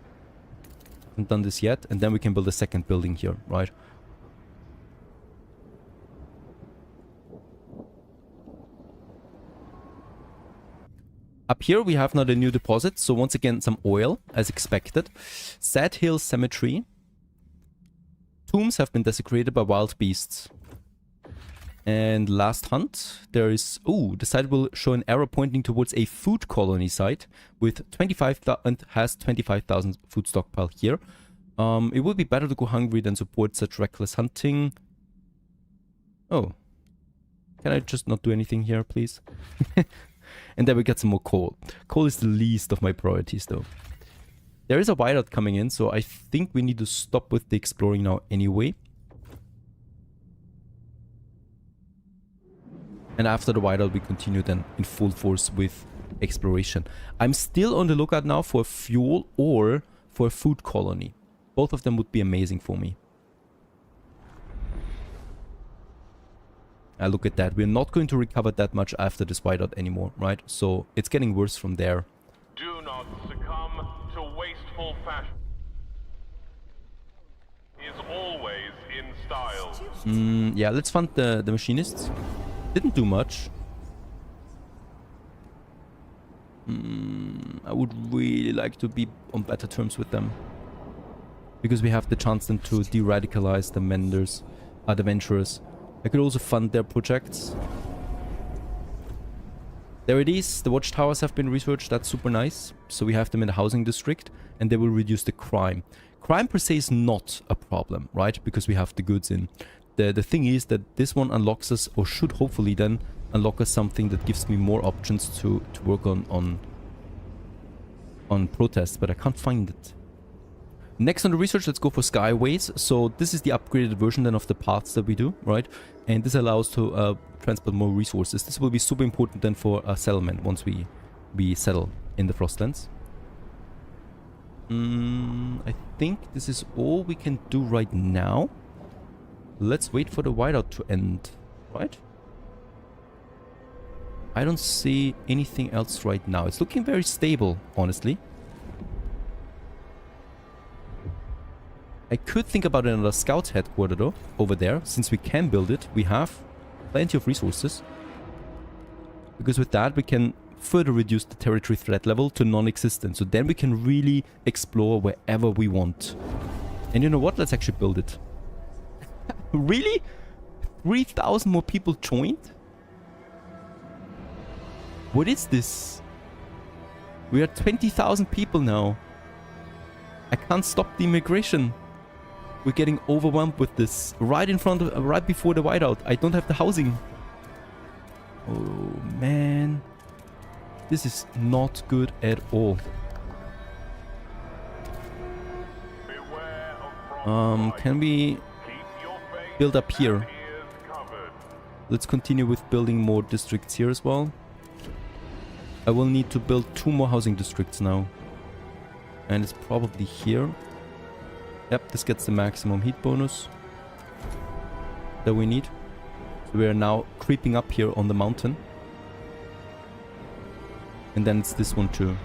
Haven't done this yet. And then we can build a second building here, right? Up here we have now the new deposit. So once again, some oil, as expected. Sad Hill Cemetery. Tombs have been desecrated by wild beasts. And last hunt, there is... Oh, the site will show an arrow pointing towards a food colony site with 25,000 has 25,000 food stockpile here. It would be better to go hungry than support such reckless hunting. Oh. Can I just not do anything here, please? And then we get some more coal. Coal is the least of my priorities, though. There is a whiteout coming in, so I think we need to stop with the exploring now anyway. And after the whiteout, we continue then in full force with exploration. I'm still on the lookout now for fuel or for a food colony. Both of them would be amazing for me. Look at that. We're not going to recover that much after this whiteout anymore, right? So it's getting worse from there. Do not succumb to wasteful fashion. Is always in style. Yeah, let's fund the machinists. Didn't do much. I would really like to be on better terms with them. Because we have the chance then to de-radicalize the menders, the venturers. I could also fund their projects. There it is. The watchtowers have been researched. That's super nice. So we have them in the housing district and they will reduce the crime. Crime per se is not a problem, right? Because we have the goods in. The thing is that this one unlocks us, or should hopefully then unlock us something that gives me more options to work on protests, but I can't find it. Next on the research, let's go for skyways. So this is the upgraded version then of the paths that we do, right? And this allows to transport more resources. This will be super important then for a settlement once we settle in the Frostlands. I think this is all we can do right now. Let's wait for the whiteout to end, right? I don't see anything else right now. It's looking very stable, honestly. I could think about another scout headquarter though, over there, since we can build it. We have plenty of resources. Because with that we can further reduce the territory threat level to non-existent. So then we can really explore wherever we want. And you know what? Let's actually build it. Really? 3,000 more people joined? What is this? We are 20,000 people now. I can't stop the immigration. We're getting overwhelmed with this. Right before the whiteout. I don't have the housing. Oh man. This is not good at all. Can we build up here? Let's continue with building more districts here as well. I will need to build 2 more housing districts now. And it's probably here. Yep, this gets the maximum heat bonus that we need. So we are now creeping up here on the mountain. And then it's this one too.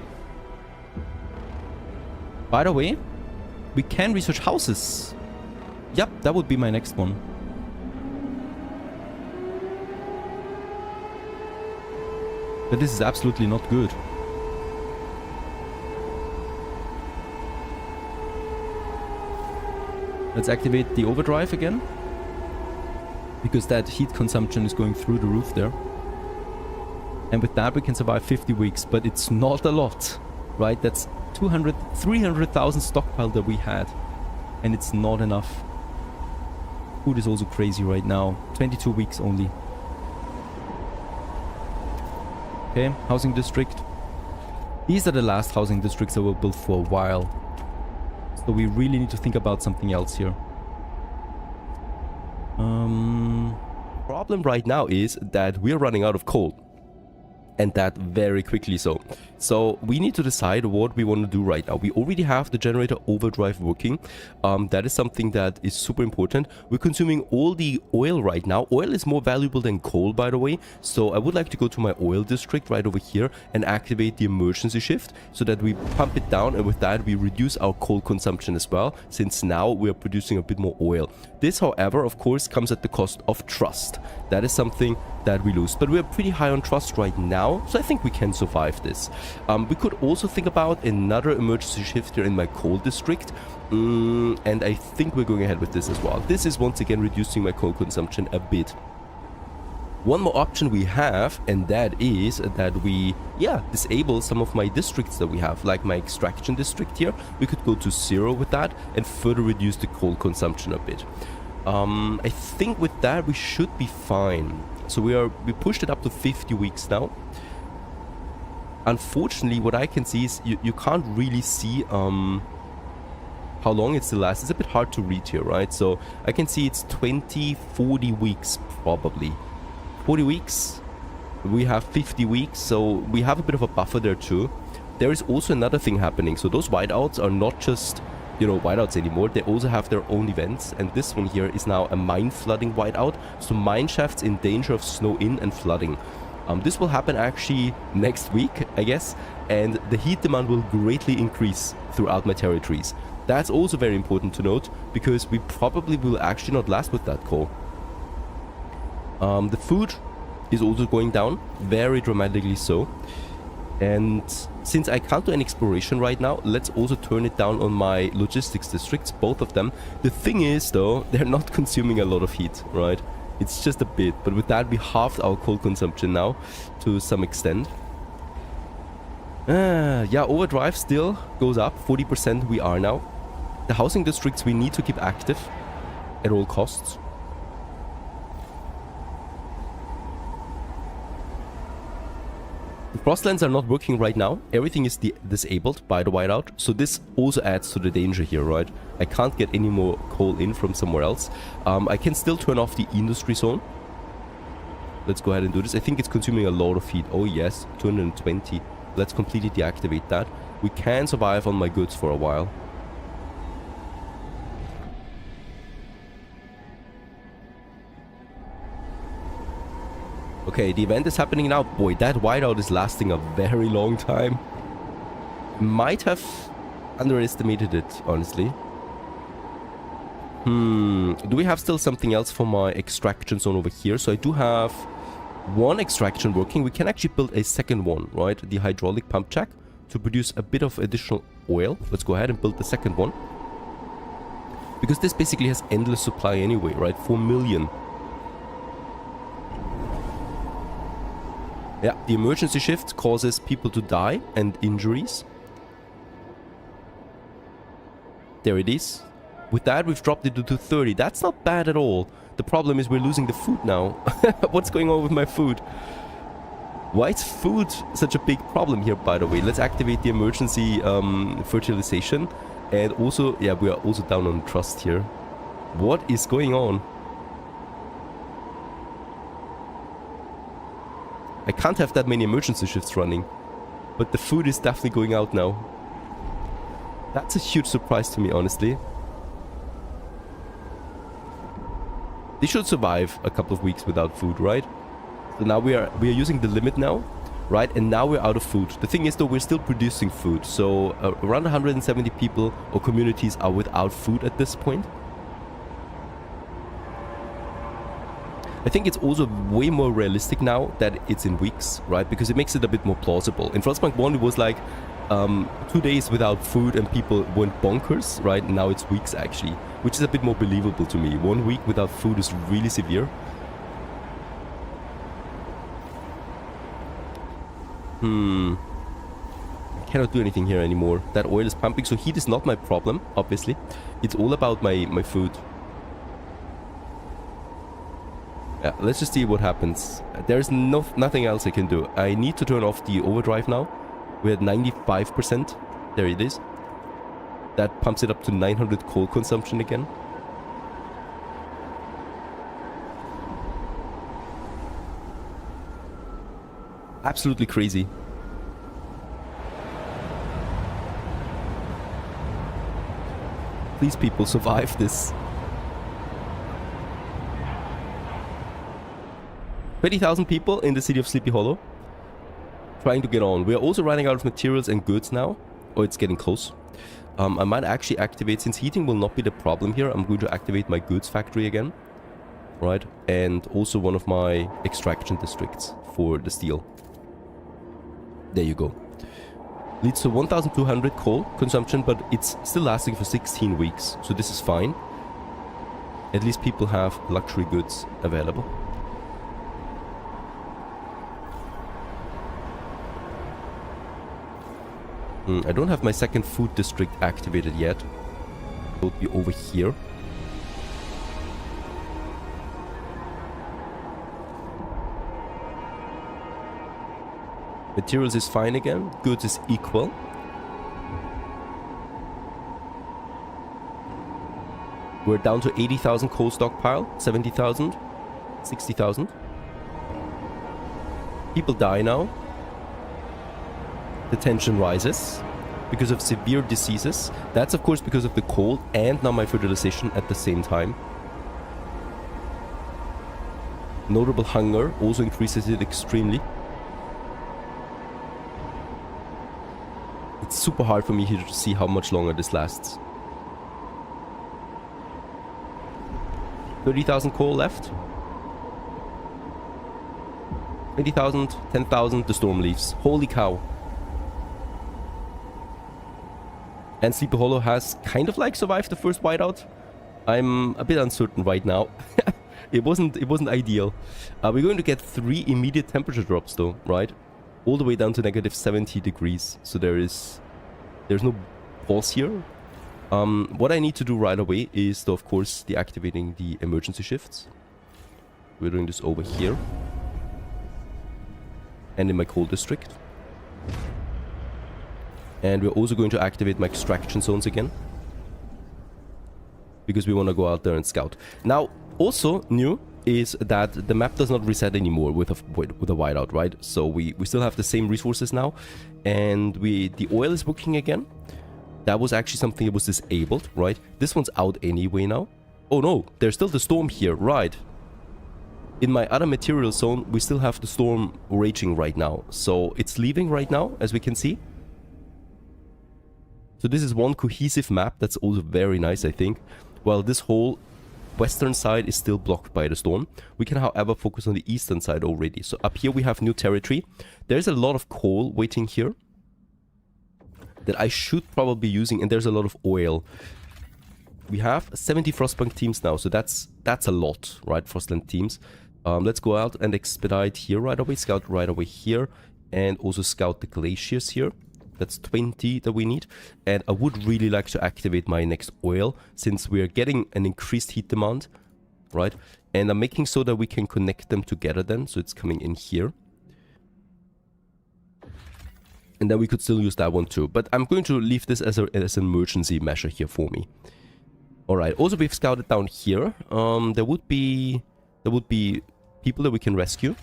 By the way, we can research houses. Yep, that would be my next one. But this is absolutely not good. Let's activate the overdrive again. Because that heat consumption is going through the roof there. And with that we can survive 50 weeks, but it's not a lot, right? That's 300,000 stockpile that we had. And it's not enough. Food is also crazy right now. 22 weeks only. Okay, housing district. These are the last housing districts that were built for a while. So we really need to think about something else here. Problem right now is that we're running out of coal. And that very quickly so. So we need to decide what we want to do right now. We already have the generator overdrive working. That is something that is super important. We're consuming all the oil right now. Oil is more valuable than coal, by the way. So I would like to go to my oil district right over here and activate the emergency shift so that we pump it down, and with that we reduce our coal consumption as well, since now we are producing a bit more oil. This, however, of course, comes at the cost of trust. That is something that we lose, but we are pretty high on trust right now, so I think we can survive this. We could also think about another emergency shift here in my coal district, and I think we're going ahead with this as well. This is once again reducing my coal consumption a bit. One more option we have, and that is that we, disable some of my districts that we have, like my extraction district here. We could go to 0 with that and further reduce the coal consumption a bit. I think with that we should be fine. So we pushed it up to 50 weeks now. Unfortunately, what I can see is you can't really see how long it still lasts. It's a bit hard to read here, right? So I can see it's 40 weeks probably. 40 weeks. We have 50 weeks, so we have a bit of a buffer there too. There is also another thing happening. So those whiteouts are not just, whiteouts anymore. They also have their own events, and this one here is now a mine flooding whiteout. So mine shafts in danger of snow in and flooding. This will happen actually next week, I guess, and the heat demand will greatly increase throughout my territories. That's also very important to note, because we probably will actually not last with that coal. The food is also going down, very dramatically so. And since I can't do any exploration right now, let's also turn it down on my logistics districts, both of them. The thing is though, they're not consuming a lot of heat, right? It's just a bit, but with that we halved our coal consumption now to some extent. Overdrive still goes up, 40% we are now. The housing districts we need to keep active at all costs. The Frostlands are not working right now. Everything is disabled by the whiteout, so this also adds to the danger here, right? I can't get any more coal in from somewhere else. I can still turn off the industry zone. Let's go ahead and do this. I think it's consuming a lot of heat. Oh yes, 220. Let's completely deactivate that. We can survive on my goods for a while. Okay, the event is happening now. Boy, that whiteout is lasting a very long time. Might have underestimated it, honestly. Do we have still something else for my extraction zone over here? So I do have one extraction working. We can actually build a second one, right? The hydraulic pump jack to produce a bit of additional oil. Let's go ahead and build the second one. Because this basically has endless supply anyway, right? 4 million. Yeah, the emergency shift causes people to die and injuries. There it is. With that, we've dropped it to 30. That's not bad at all. The problem is we're losing the food now. What's going on with my food? Why is food such a big problem here, by the way? Let's activate the emergency fertilization. And also, yeah, we are also down on trust here. What is going on? I can't have that many emergency shifts running, but the food is definitely going out now. That's a huge surprise to me, honestly. They should survive a couple of weeks without food, right? So now we are using the limit now, right? And now we're out of food. The thing is though, we're still producing food. So around 170 people or communities are without food at this point. I think it's also way more realistic now that it's in weeks, right? Because it makes it a bit more plausible. In Frostpunk 1 it was like 2 days without food and people went bonkers, right? Now it's weeks actually, which is a bit more believable to me. 1 week without food is really severe. I cannot do anything here anymore. That oil is pumping, so heat is not my problem, obviously. It's all about my food. Yeah, let's just see what happens. There's nothing else I can do. I need to turn off the overdrive now. We're at 95%. There it is. That pumps it up to 900 coal consumption again. Absolutely crazy. Please, people, survive this. 20,000 people in the city of Sleepy Hollow trying to get on. We are also running out of materials and goods now. Oh, it's getting close. I might actually activate, since heating will not be the problem here, I'm going to activate my goods factory again. Right? And also one of my extraction districts for the steel. There you go. Leads to 1,200 coal consumption, but it's still lasting for 16 weeks. So this is fine. At least people have luxury goods available. I don't have my second food district activated yet. It will be over here. Materials is fine again. Goods is equal. We're down to 80,000 coal stockpile. 70,000. 60,000. People die now. The tension rises because of severe diseases. That's of course because of the cold and now my fertilization at the same time. Notable hunger also increases it extremely. It's super hard for me here to see how much longer this lasts. 30,000 coal left. 20,000, 10,000, the storm leaves. Holy cow. And Sleepy Hollow has kind of like survived the first whiteout. I'm a bit uncertain right now. It wasn't ideal. We're going to get 3 immediate temperature drops though, right? All the way down to negative 70 degrees. So there's no pause here. What I need to do right away is though, of course, deactivating the emergency shifts. We're doing this over here. And in my coal district. And we're also going to activate my extraction zones again. Because we want to go out there and scout. Now, also new is that the map does not reset anymore with a whiteout, right? So we still have the same resources now. And the oil is working again. That was actually something that was disabled, right? This one's out anyway now. Oh no, there's still the storm here, right? In my other material zone, we still have the storm raging right now. So it's leaving right now, as we can see. So this is one cohesive map that's also very nice, I think. While this whole western side is still blocked by the storm. We can, however, focus on the eastern side already. So up here we have new territory. There's a lot of coal waiting here that I should probably be using, and there's a lot of oil. We have 70 Frostpunk teams now, so that's a lot, right? Frostland teams. Let's go out and expedite here right away, scout right away here, and also scout the glaciers here. That's 20 that we need. And I would really like to activate my next oil, since we're getting an increased heat demand, right? And I'm making so that we can connect them together then, so it's coming in here. And then we could still use that one too. But I'm going to leave this as an emergency measure here for me. Alright, also we've scouted down here. There would be people that we can rescue.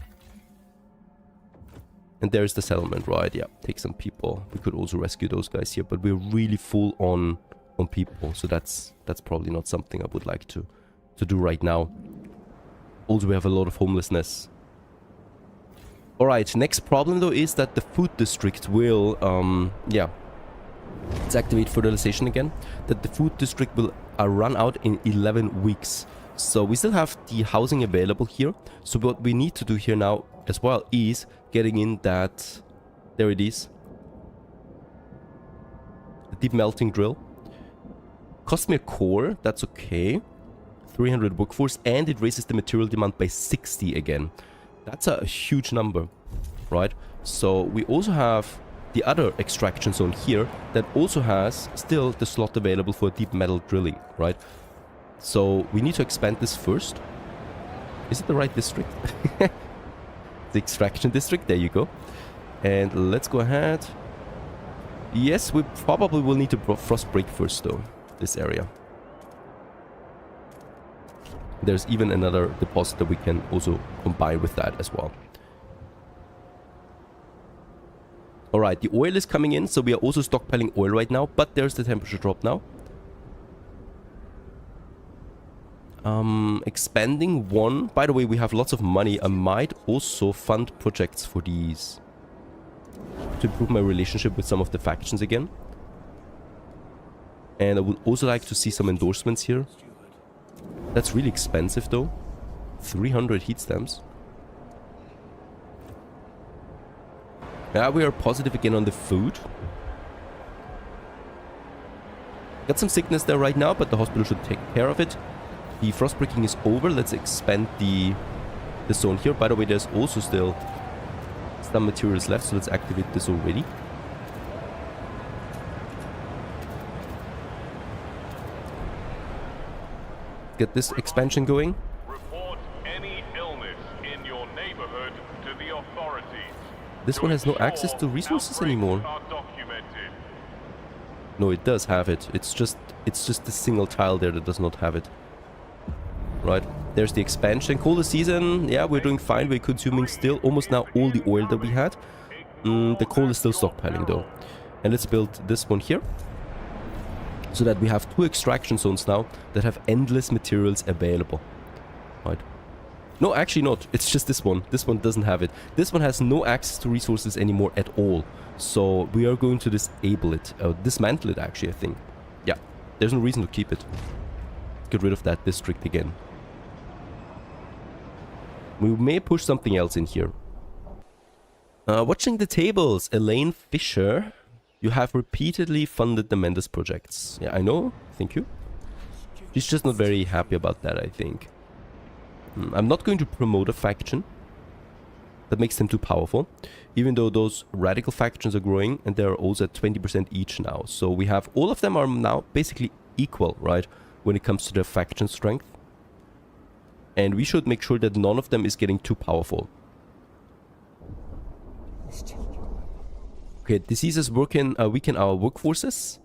And there's the settlement, right? Yeah, take some people. We could also rescue those guys here, but we're really full on people. So that's probably not something I would like to do right now. Also, we have a lot of homelessness. Alright, next problem though is that the food district will, yeah. Let's activate fertilization again. That the food district will run out in 11 weeks. So we still have the housing available here. So what we need to do here now as well is getting in that, there it is, the deep melting drill. Cost me a core, that's okay. 300 workforce, and it raises the material demand by 60 again. That's a huge number, right? So we also have the other extraction zone here that also has still the slot available for deep metal drilling, right? So we need to expand this first. Is it the right district? The extraction district, there you go. And let's go ahead. Yes, we probably will need to frost break first though, this area. There's even another deposit that we can also combine with that as well. Alright, the oil is coming in, so we are also stockpiling oil right now, but there's the temperature drop now. Expanding one. By the way, we have lots of money. I might also fund projects for these to improve my relationship with some of the factions again. And I would also like to see some endorsements here. That's really expensive though. 300 heat stamps. Yeah, we are positive again on the food. Got some sickness there right now, but the hospital should take care of it. The frost breaking is over. Let's expand the zone here. By the way, there's also still some materials left, so let's activate this already. Get this expansion going. Report any illness in your neighborhood to the authorities. This one has no access to resources anymore. No, it does have it. It's just a single tile there that does not have it. Right. There's the expansion. Colder season. Yeah, we're doing fine. We're consuming still almost now all the oil that we had. The coal is still stockpiling though. And let's build this one here. So that we have 2 extraction zones now that have endless materials available. Right. No, actually not. It's just this one. This one doesn't have it. This one has no access to resources anymore at all. So we are going to disable it. Dismantle it actually, I think. Yeah. There's no reason to keep it. Get rid of that district again. We may push something else in here. Watching the tables. Elaine Fisher. You have repeatedly funded the Mendes projects. Yeah, I know. Thank you. She's just not very happy about that, I think. I'm not going to promote a faction. That makes them too powerful. Even though those radical factions are growing and they're also at 20% each now. So we have, all of them are now basically equal, right? When it comes to their faction strength. And we should make sure that none of them is getting too powerful. Okay, diseases weaken our workforces.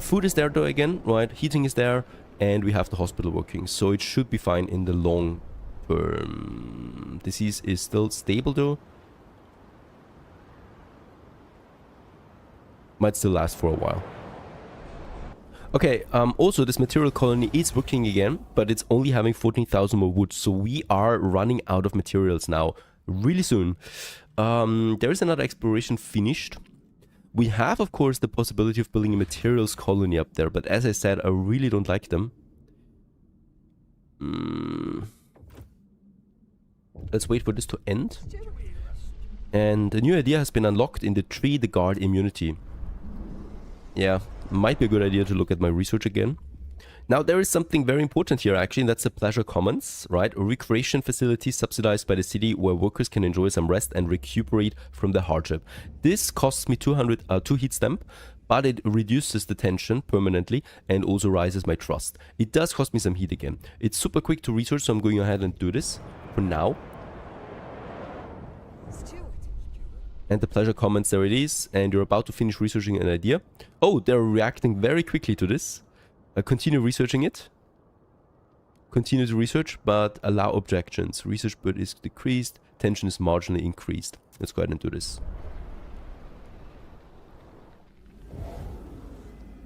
Food is there though again, right? Heating is there, and we have the hospital working, so it should be fine in the long term. Disease is still stable though. Might still last for a while. Okay, also this material colony is working again, but it's only having 14,000 more wood, so we are running out of materials now, really soon. There is another exploration finished. We have, of course, the possibility of building a materials colony up there, but as I said, I really don't like them. Let's wait for this to end. And a new idea has been unlocked in the tree, the guard immunity. Yeah, might be a good idea to look at my research again. Now, there is something very important here, actually, and that's the Pleasure Commons, right? A recreation facility subsidized by the city where workers can enjoy some rest and recuperate from the hardship. This costs me 2 heat stamp, but it reduces the tension permanently and also raises my trust. It does cost me some heat again. It's super quick to research, so I'm going ahead and do this for now. And the Pleasure Commons, there it is, and you're about to finish researching an idea. Oh, they're reacting very quickly to this. Continue researching it. Continue to research, but allow objections. Research burden is decreased. Tension is marginally increased. Let's go ahead and do this.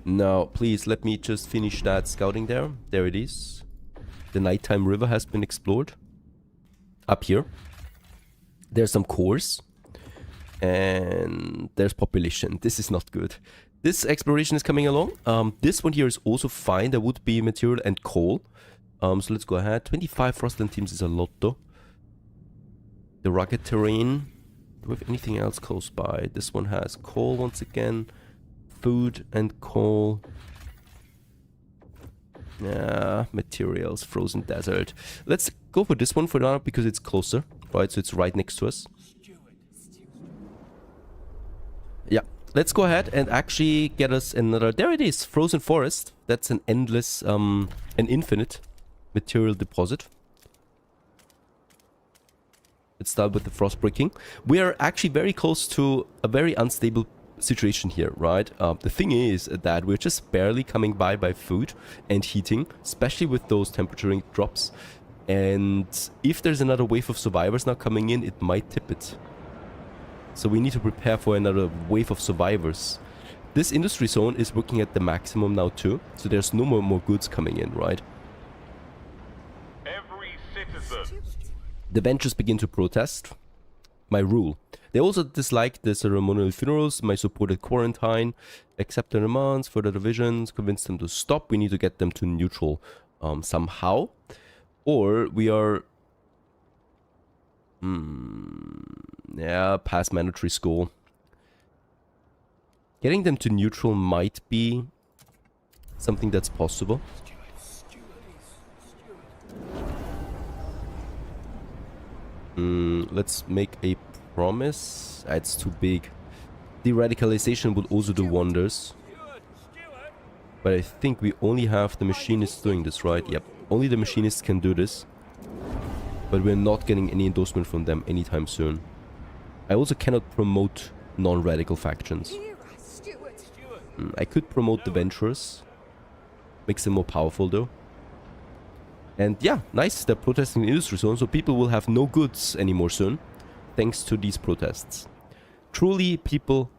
Now, please let me just finish that scouting there. There it is. The nighttime river has been explored. up here. There's some cores. And there's population. This is not good. This exploration is coming along. This one here is also fine. There would be material and coal. So let's go ahead. 25 Frostland teams is a lot though. The rugged terrain. Do we have anything else close by? This one has coal once again. Food and coal. Yeah, materials, frozen desert. Let's go for this one for now because it's closer, right? So it's right next to us. Yeah, let's go ahead and actually get us another... There it is, frozen forest. That's an endless, an infinite material deposit. Let's start with the frost breaking. We are actually very close to a very unstable situation here, right? The thing is that we're just barely coming by food and heating, especially with those temperature drops. And if there's another wave of survivors now coming in, it might tip it. So we need to prepare for another wave of survivors. This industry zone is working at the maximum now too, so there's no more goods coming in, right? Every citizen. The ventures begin to protest. My rule. They also dislike the ceremonial funerals, my supported quarantine, accept their demands, further divisions, convince them to stop. We need to get them to neutral somehow. Or we are... yeah, pass mandatory school. Getting them to neutral might be something that's possible. Let's make a promise. It's too big. De-radicalization would also do wonders. But I think we only have the machinists doing this, right? Yep. Only the machinists can do this. But we're not getting any endorsement from them anytime soon. I also cannot promote non-radical factions. I could promote the Venturers. Makes them more powerful though. And yeah, nice, they're protesting the industry zone, so people will have no goods anymore soon, thanks to these protests. Truly people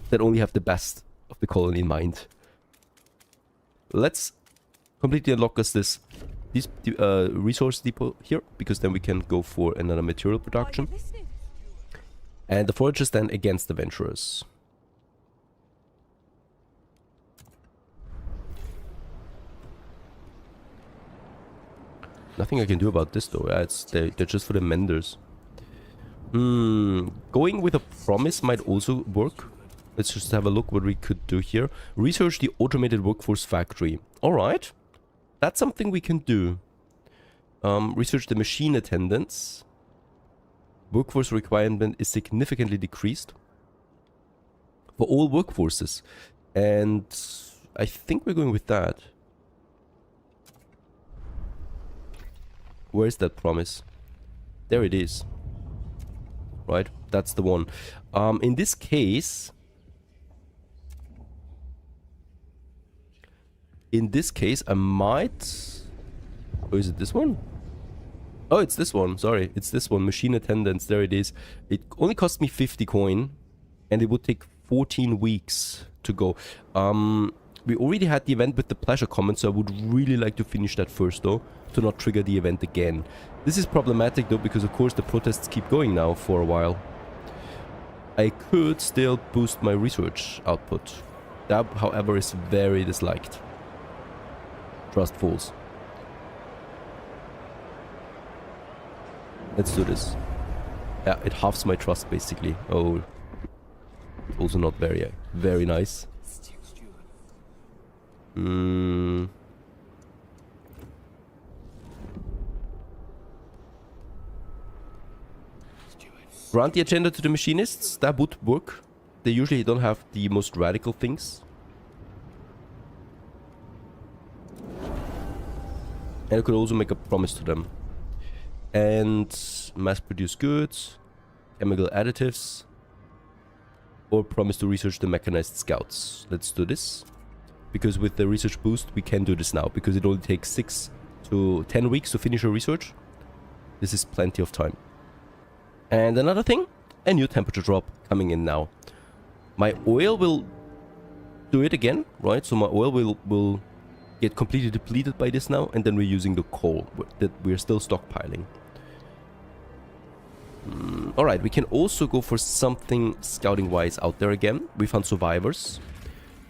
that only have the best of the colony in mind. Let's completely unlock us this resource depot here, because then we can go for another material production. And the foragers then against the Venturers. Nothing I can do about this though. Yeah, they're just for the menders. Going with a promise might also work. Let's just have a look what we could do here. Research the automated workforce factory. Alright. That's something we can do. Research the machine attendants. Workforce requirement is significantly decreased for all workforces. And I think we're going with that. Where's that promise? There it is. Right, that's the one. In this case... I might... Oh, is it this one? Oh, it's this one. Sorry, it's this one. Machine attendants. There it is. It only cost me 50 coin. And it would take 14 weeks to go. We already had the event with the pleasure comment, so I would really like to finish that first though, to not trigger the event again. This is problematic though, because of course the protests keep going now for a while. I could still boost my research output. That, however, is very disliked. Trust falls. Let's do this. Yeah, it halves my trust basically. Oh, also not very nice. Grant the agenda to the machinists. That would work. They usually don't have the most radical things. And I could also make a promise to them. And mass produce goods, chemical additives, or promise to research the mechanized scouts. Let's do this. Because with the research boost, we can do this now. Because it only takes 6 to 10 weeks to finish your research. This is plenty of time. And another thing, a new temperature drop coming in now. My oil will do it again, right? So my oil will get completely depleted by this now, and then we're using the coal that we're still stockpiling. Alright, we can also go for something scouting-wise out there again. We found survivors.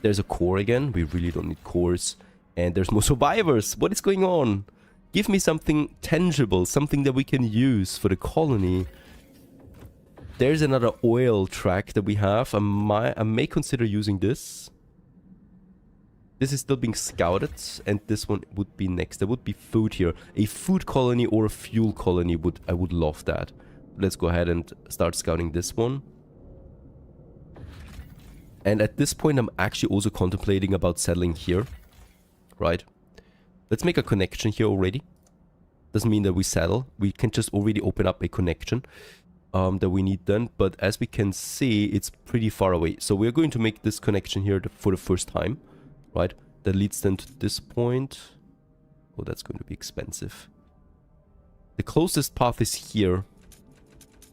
There's a core again. We really don't need cores. And there's more survivors. What is going on? Give me something tangible, something that we can use for the colony. There's another oil track that we have. I may consider using this. This is still being scouted, and this one would be next. There would be food here. A food colony or a fuel colony I would love that. Let's go ahead and start scouting this one. And at this point, I'm actually also contemplating about settling here. Right. Let's make a connection here already. Doesn't mean that we settle. We can just already open up a connection that we need then. But as we can see, it's pretty far away. So we're going to make this connection here for the first time. Right. That leads then to this point. Oh, that's going to be expensive. The closest path is here.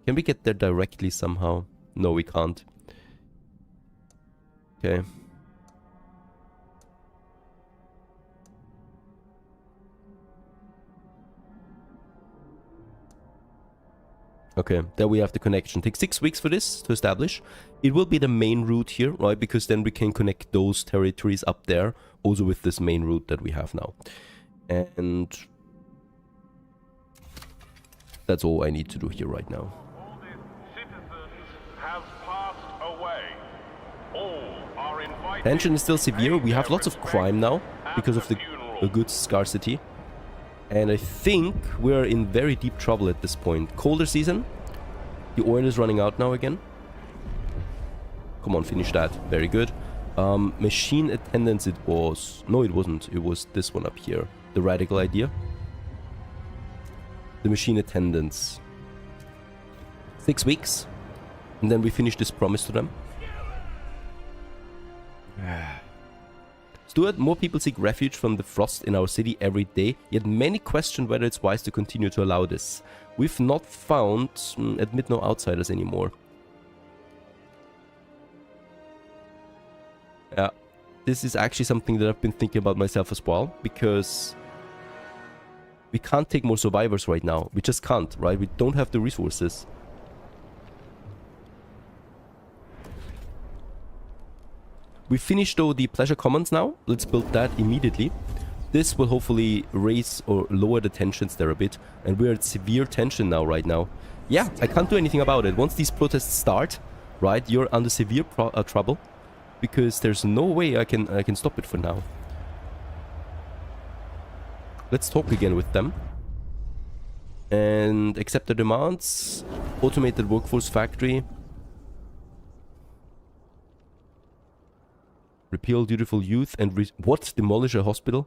Can we get there directly somehow? No, we can't. Okay. Okay, there we have the connection. Takes 6 weeks for this to establish. It will be the main route here, right? Because then we can connect those territories up there also with this main route that we have now. And that's all I need to do here right now. All the citizens have passed away. All are invited. Tension is still severe. We have lots of crime now because of the goods scarcity. And I think we're in very deep trouble at this point. Colder season. The oil is running out now again. Come on, finish that. Very good. Machine attendance it was. No, it wasn't. It was this one up here. The radical idea. The machine attendance. 6 weeks. And then we finish this promise to them. Stuart, more people seek refuge from the frost in our city every day, yet many question whether it's wise to continue to allow this. We've not found, admit no outsiders anymore. Yeah, this is actually something that I've been thinking about myself as well, because we can't take more survivors right now. We just can't, right? We don't have the resources. We finished though the pleasure commons now. Let's build that immediately. This will hopefully raise or lower the tensions there a bit. And we're at severe tension now, right now. Yeah, I can't do anything about it. Once these protests start, right, you're under severe trouble. Because there's no way I can stop it for now. Let's talk again with them. And accept their demands. Automated workforce factory. Repeal dutiful youth and what? Demolish a hospital?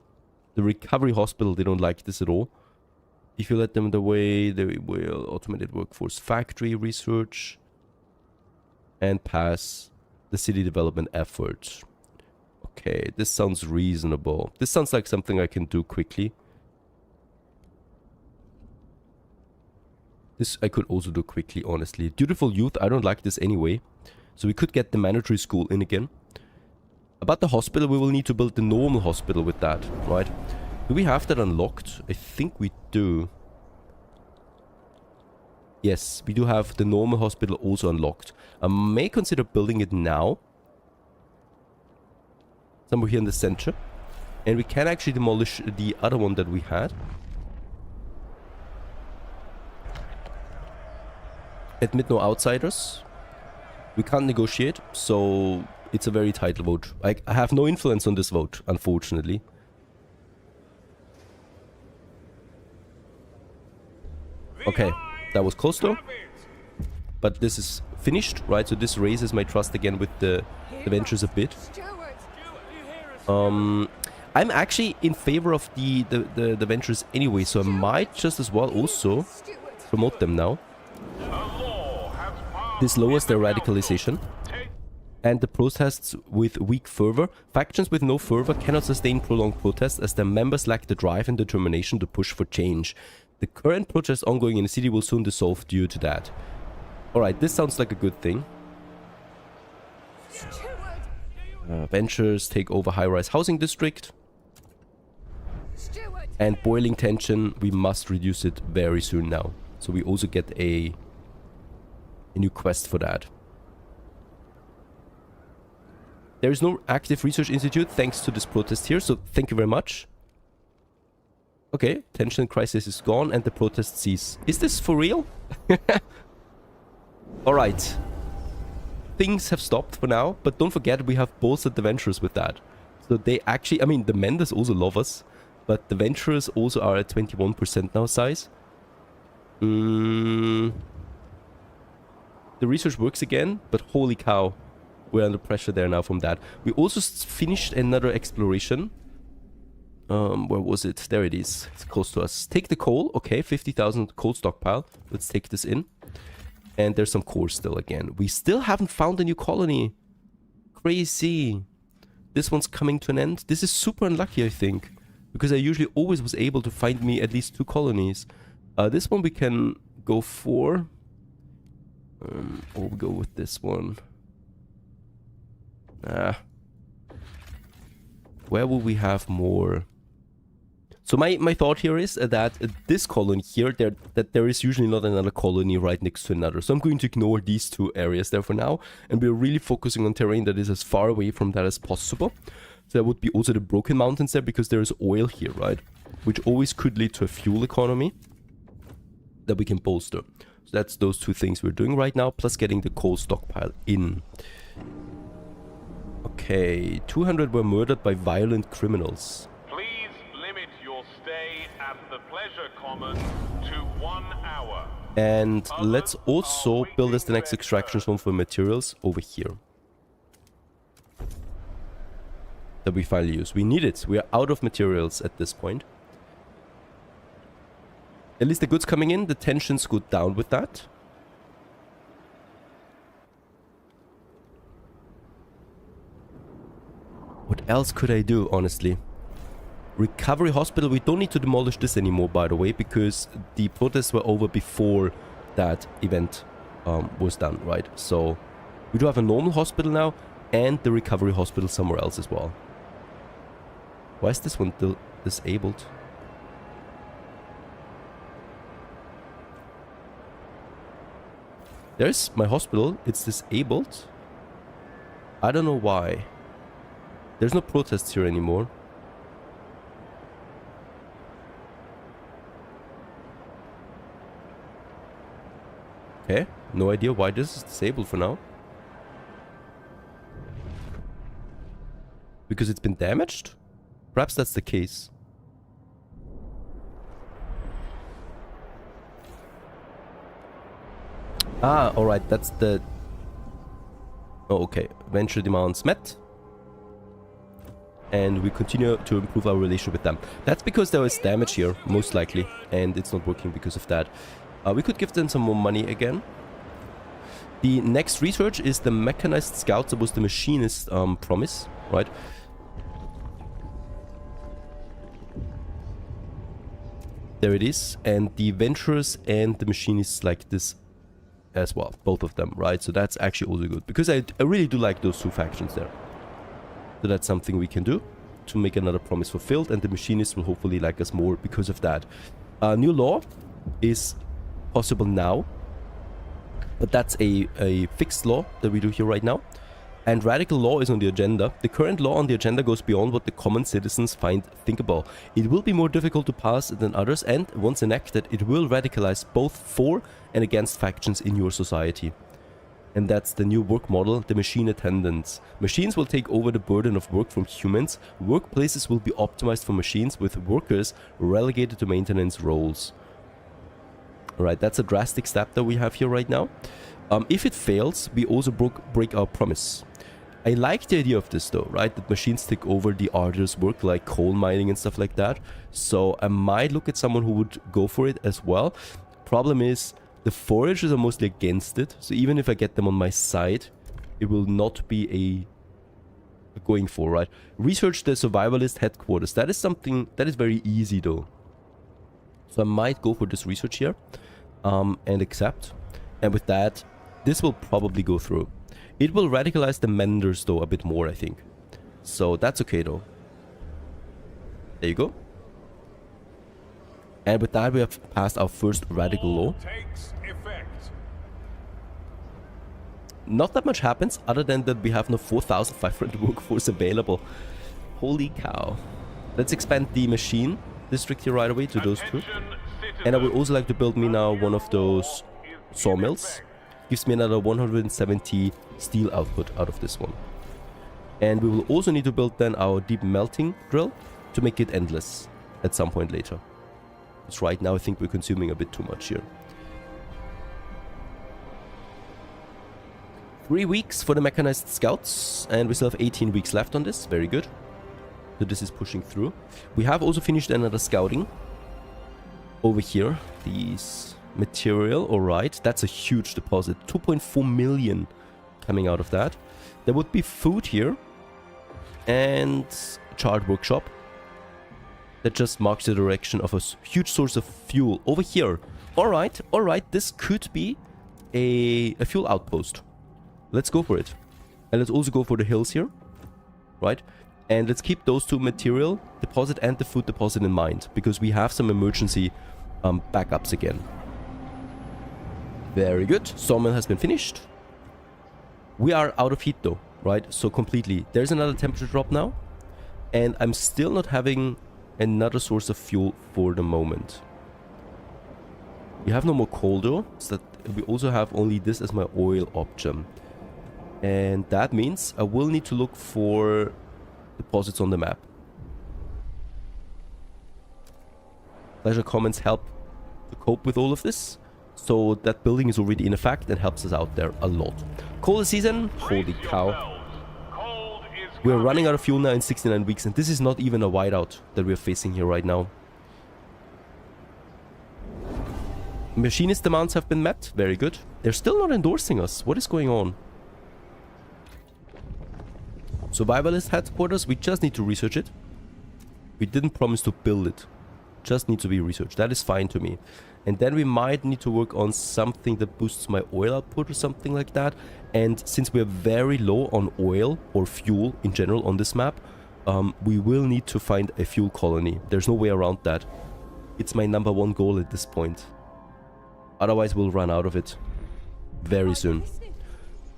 The recovery hospital, they don't like this at all. If you let them the way, they will. Automated workforce factory research. And pass the city development effort. Okay, this sounds reasonable. This sounds like something I can do quickly. This I could also do quickly, honestly. Dutiful youth, I don't like this anyway. So we could get the mandatory school in again. About the hospital, we will need to build the normal hospital with that, right? Do we have that unlocked? I think we do. Yes, we do have the normal hospital also unlocked. I may consider building it now. Somewhere here in the center. And we can actually demolish the other one that we had. Admit no outsiders. We can't negotiate, so it's a very tight vote. I have no influence on this vote, unfortunately. Okay, that was close though. But this is finished, right? So this raises my trust again with the ventures a bit. I'm actually in favor of the ventures anyway, so I might just as well also promote them now. This lowers their radicalization. And the protests with weak fervor. Factions with no fervor cannot sustain prolonged protests as their members lack the drive and determination to push for change. The current protests ongoing in the city will soon dissolve due to that. Alright, this sounds like a good thing. Ventures take over high-rise housing district. And boiling tension, we must reduce it very soon now. So we also get a new quest for that. There is no active research institute thanks to this protest here, so thank you very much. Okay, tension crisis is gone and the protest cease. Is this for real? Alright. Things have stopped for now, but don't forget we have bolstered the Venturers with that. So they actually, I mean, the Menders also love us, but the Venturers also are at 21% now size. The research works again, but holy cow, we're under pressure there now from that. We also finished another exploration. Where was it? There it is. It's close to us. Take the coal. Okay, 50,000 coal stockpile. Let's take this in. And there's some core still again. We still haven't found a new colony. Crazy. This one's coming to an end. This is super unlucky, I think. Because I usually always was able to find me at least 2 colonies. This one we can go for. We'll go with this one. Where will we have more? So my thought here is that this colony here, that there is usually not another colony right next to another. So I'm going to ignore these 2 areas there for now. And we're really focusing on terrain that is as far away from that as possible. So that would be also the Broken Mountains there, because there is oil here, right? Which always could lead to a fuel economy that we can bolster. So that's those 2 things we're doing right now, plus getting the coal stockpile in. Okay, 200 were murdered by violent criminals. Please limit your stay at the Pleasure Common to 1 hour. And let's also build us the next extraction zone for materials over here. That we finally use. We need it. We are out of materials at this point. At least the goods coming in, the tensions go down with that. What else could I do, honestly? Recovery hospital, we don't need to demolish this anymore, by the way, because the protests were over before that event was done, right? So we do have a normal hospital now and the recovery hospital somewhere else as well. Why is this one still disabled? There's my hospital, it's disabled. I don't know why. There's no protests here anymore. Okay, no idea why this is disabled for now. Because it's been damaged? Perhaps that's the case. Ah, alright, that's the... Oh, okay. Venture demands met. And we continue to improve our relation with them. That's because there is damage here, most likely. And it's not working because of that. We could give them some more money again. The next research is the mechanized scouts. That was the machinist promise, right? There it is. And the venturers and the machinists like this as well. Both of them, right? So that's actually also good. Because I really do like those 2 factions there. So that's something we can do to make another promise fulfilled. And the machinists will hopefully like us more because of that. New law is possible now. But that's a fixed law that we do here right now. And radical law is on the agenda. The current law on the agenda goes beyond what the common citizens find thinkable. It will be more difficult to pass than others, and once enacted, it will radicalize both for and against factions in your society. And that's the new work model, the machine attendants. Machines will take over the burden of work from humans. Workplaces will be optimized for machines, with workers relegated to maintenance roles. Alright, that's a drastic step that we have here right now. If it fails, we also break our promise. I like the idea of this though, right? That machines take over the arduous work like coal mining and stuff like that. So I might look at someone who would go for it as well. Problem is, the foragers are mostly against it. So even if I get them on my side, it will not be a going for, right? Research the survivalist headquarters. That is something that is very easy though. So I might go for this research here and accept. And with that, this will probably go through. It will radicalize the menders though a bit more, I think. So that's okay though. There you go. And with that, we have passed our first radical law. Takes effect. Not that much happens, other than that we have now 4,500 workforce available. Holy cow. Let's expand the machine district here right away to those two. And I would also like to build me now one of those sawmills. Gives me another 170 steel output out of this one. And we will also need to build then our deep melting drill to make it endless at some point later. Because right now I think we're consuming a bit too much here. 3 weeks for the mechanized scouts, and we still have 18 weeks left on this. Very good. So this is pushing through. We have also finished another scouting over here. These material, alright. That's a huge deposit. 2.4 million coming out of that. There would be food here and charred workshop. That just marks the direction of a huge source of fuel over here. Alright, alright. This could be a fuel outpost. Let's go for it. And let's also go for the hills here. Right? And let's keep those two material deposit and the food deposit in mind, because we have some emergency backups again. Very good. Sawmill has been finished. We are out of heat though, right? So completely. There's another temperature drop now. And I'm still not having another source of fuel for the moment. We have no more coal though, so that we also have only this as my oil option. And that means I will need to look for deposits on the map. Pleasure comments help to cope with all of this. So that building is already in effect and helps us out there a lot. Cold season, holy cow. We're running out of fuel now in 69 weeks, and this is not even a whiteout that we're facing here right now. Machinist demands have been met, very good. They're still not endorsing us, what is going on? Survivalist headquarters, we just need to research it. We didn't promise to build it. Just need to be researched. That is fine to me. And then we might need to work on something that boosts my oil output or something like that. And since we're very low on oil or fuel in general on this map, we will need to find a fuel colony. There's no way around that. It's my #1 goal at this point. Otherwise we'll run out of it very soon.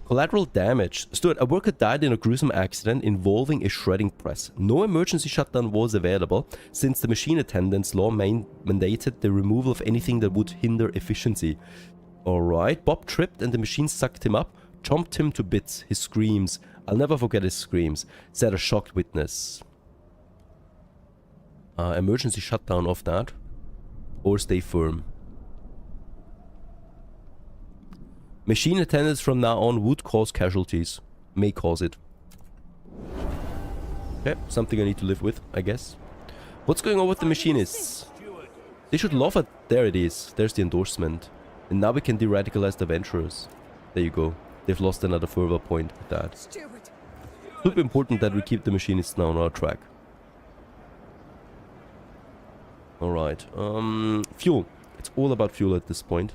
Collateral damage. Stuart, a worker died in a gruesome accident involving a shredding press. No emergency shutdown was available since the machine attendants law mandated the removal of anything that would hinder efficiency. Alright, Bob tripped and the machine sucked him up, chomped him to bits. His screams. I'll never forget his screams, said a shocked witness. Emergency shutdown of that. Or stay firm. Machine attendants from now on would cause casualties. May cause it. Okay, something I need to live with, I guess. What's going on with the machinists? They should love it. There it is. There's the endorsement. And now we can de-radicalize the adventurers. There you go. They've lost another fervor point with that. Super important that we keep the machinists now on our track. Alright. Fuel. It's all about fuel at this point.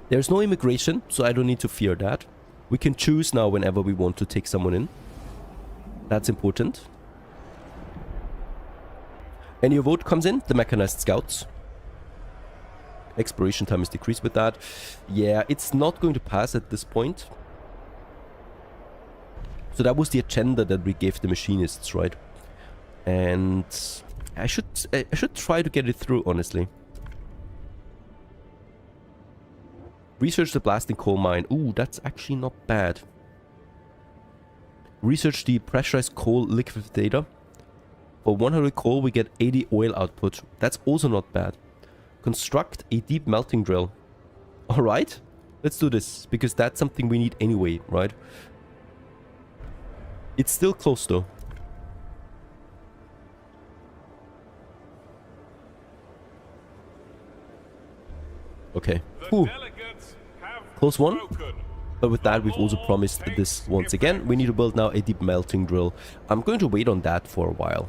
There's no immigration, so I don't need to fear that. We can choose now whenever we want to take someone in. That's important. And your vote comes in, the mechanized scouts. Expiration time is decreased with that. Yeah, it's not going to pass at this point. So that was the agenda that we gave the machinists, right? And I should try to get it through, honestly. Research the blasting coal mine. Ooh, that's actually not bad. Research the pressurized coal liquidator. For 100 coal, we get 80 oil output. That's also not bad. Construct a deep melting drill. Alright, let's do this, because that's something we need anyway, right? It's still close though. Okay. Ooh. Close one. But with that, we've also promised this once again. We need to build now a deep melting drill. I'm going to wait on that for a while.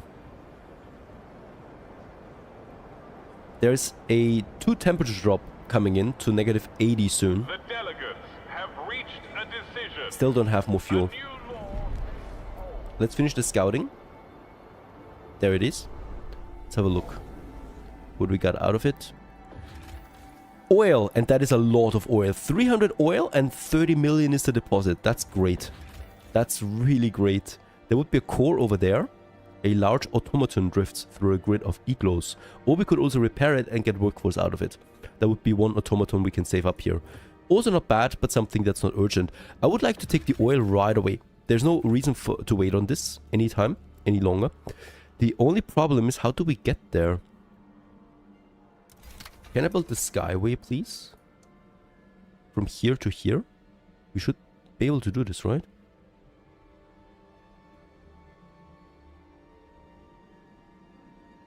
There's a 2 temperature drop coming in to -80 soon. The delegates have reached a decision. Still don't have more fuel. Let's finish the scouting. There it is. Let's have a look. what we got out of it. Oil, and that is a lot of oil. 300 oil and 30 million is the deposit. That's great. That's really great. There would be a core over there. A large automaton drifts through a grid of igloos. Or we could also repair it and get workforce out of it. That would be one automaton we can save up here. Also not bad, but something that's not urgent. I would like to take the oil right away. There's no reason to wait on this any longer. The only problem is, how do we get there? Can I build the skyway, please? From here to here? We should be able to do this, right?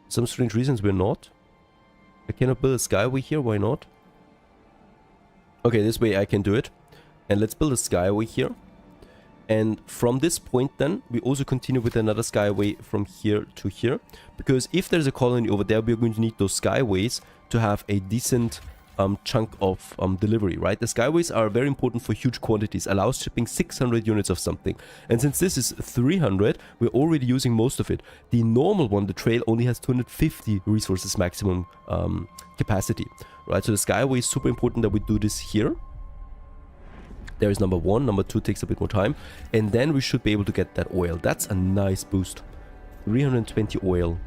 Some strange reasons we're not. I cannot build a skyway here, why not? Okay, this way I can do it. And let's build a skyway here. And from this point then, we also continue with another skyway from here to here. Because if there's a colony over there, we're going to need those skyways to have a decent chunk of delivery, right? The skyways are very important for huge quantities, allows shipping 600 units of something. And since this is 300, we're already using most of it. The normal one, the trail, only has 250 resources maximum capacity, right? So the skyway is super important that we do this here. There is number one. Number two takes a bit more time. And then we should be able to get that oil. That's a nice boost. 320 oil.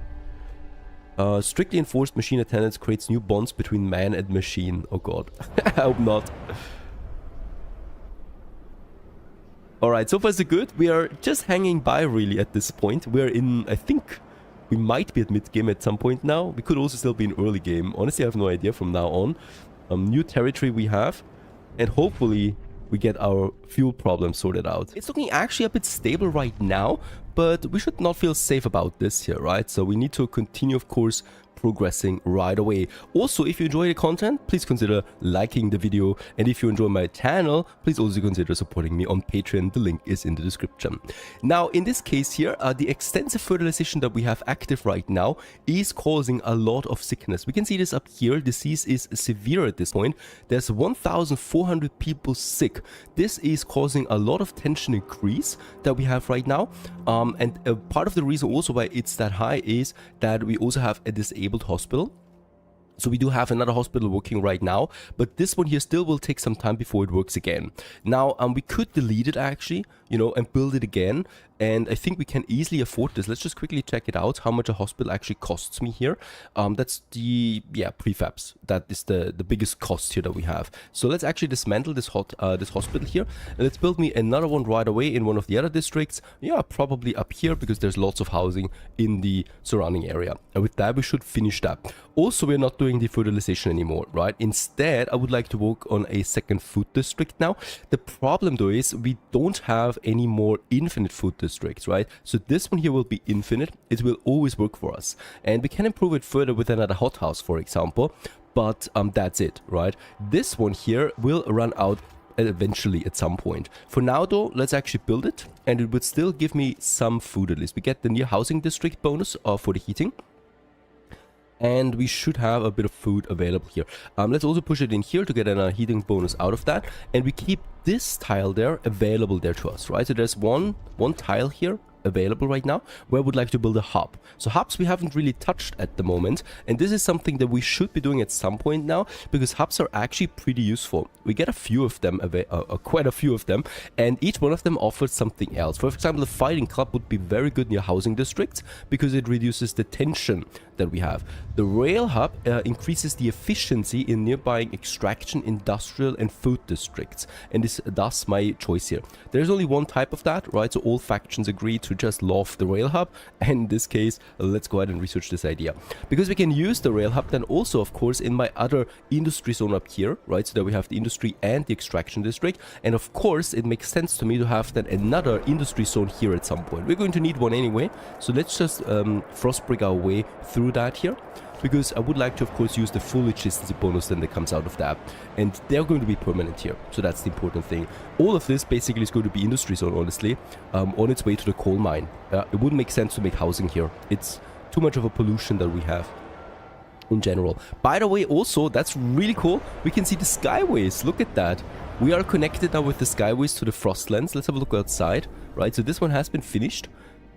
Strictly enforced machine attendance creates new bonds between man and machine. Oh god. I hope not. Alright, so far so good. We are just hanging by really at this point. We're in, I think, we might be at mid-game at some point now. We could also still be in early game. Honestly, I have no idea from now on. New territory we have. And hopefully we get our fuel problem sorted out. It's looking actually a bit stable right now, but we should not feel safe about this here, right? So we need to continue, of course, progressing right away. Also, if you enjoy the content, please consider liking the video, and if you enjoy my channel, please also consider supporting me on Patreon. The link is in the description. Now, in this case here, the extensive fertilization that we have active right now is causing a lot of sickness. We can see this up here. Disease is severe at this point. There's 1,400 people sick. This is causing a lot of tension increase that we have right now. And part of the reason also why it's that high is that we also have a disabled hospital. So we do have another hospital working right now, but this one here still will take some time before it works again. Now, we could delete it actually, you know, and build it again. And I think we can easily afford this. Let's just quickly check it out, how much a hospital actually costs me here. That's the, prefabs. That is the biggest cost here that we have. So let's actually dismantle this hospital here. And let's build me another one right away in one of the other districts. Yeah, probably up here because there's lots of housing in the surrounding area. And with that, we should finish that. Also, we're not doing the fertilization anymore, right? Instead, I would like to work on a second food district now. The problem though is we don't have any more infinite food districts, right? So this one here will be infinite. It will always work for us. And we can improve it further with another hothouse, for example. But that's it, right? This one here will run out eventually at some point. For now though, let's actually build it. And it would still give me some food at least. We get the near housing district bonus for the heating. And we should have a bit of food available here. Let's also push it in here to get a heating bonus out of that. And we keep this tile there available there to us, right? So there's one tile here available right now where I would like to build a hub. So hubs we haven't really touched at the moment, and this is something that we should be doing at some point now, because hubs are actually pretty useful. We get a few of them, quite a few of them, and each one of them offers something else. For example, the fighting club would be very good near housing districts because it reduces the tension that we have. The rail hub increases the efficiency in nearby extraction, industrial and food districts, and is thus my choice here. There's only one type of that, right? So all factions agree to just love the rail hub, and in this case let's go ahead and research this idea, because we can use the rail hub then also of course in my other industry zone up here, right? So that we have the industry and the extraction district, and of course it makes sense to me to have then another industry zone here at some point. We're going to need one anyway, so let's just frostbrick our way through that here, because I would like to of course use the full efficiency bonus then that comes out of that, and they're going to be permanent here, so that's the important thing. All of this basically is going to be industry zone, honestly, on its way to the coal mine. It wouldn't make sense to make housing here. It's too much of a pollution that we have in general. By the way, also that's really cool, we can see the skyways. Look at that. We are connected now with the skyways to the Frostlands. Let's have a look outside, right? So this one has been finished.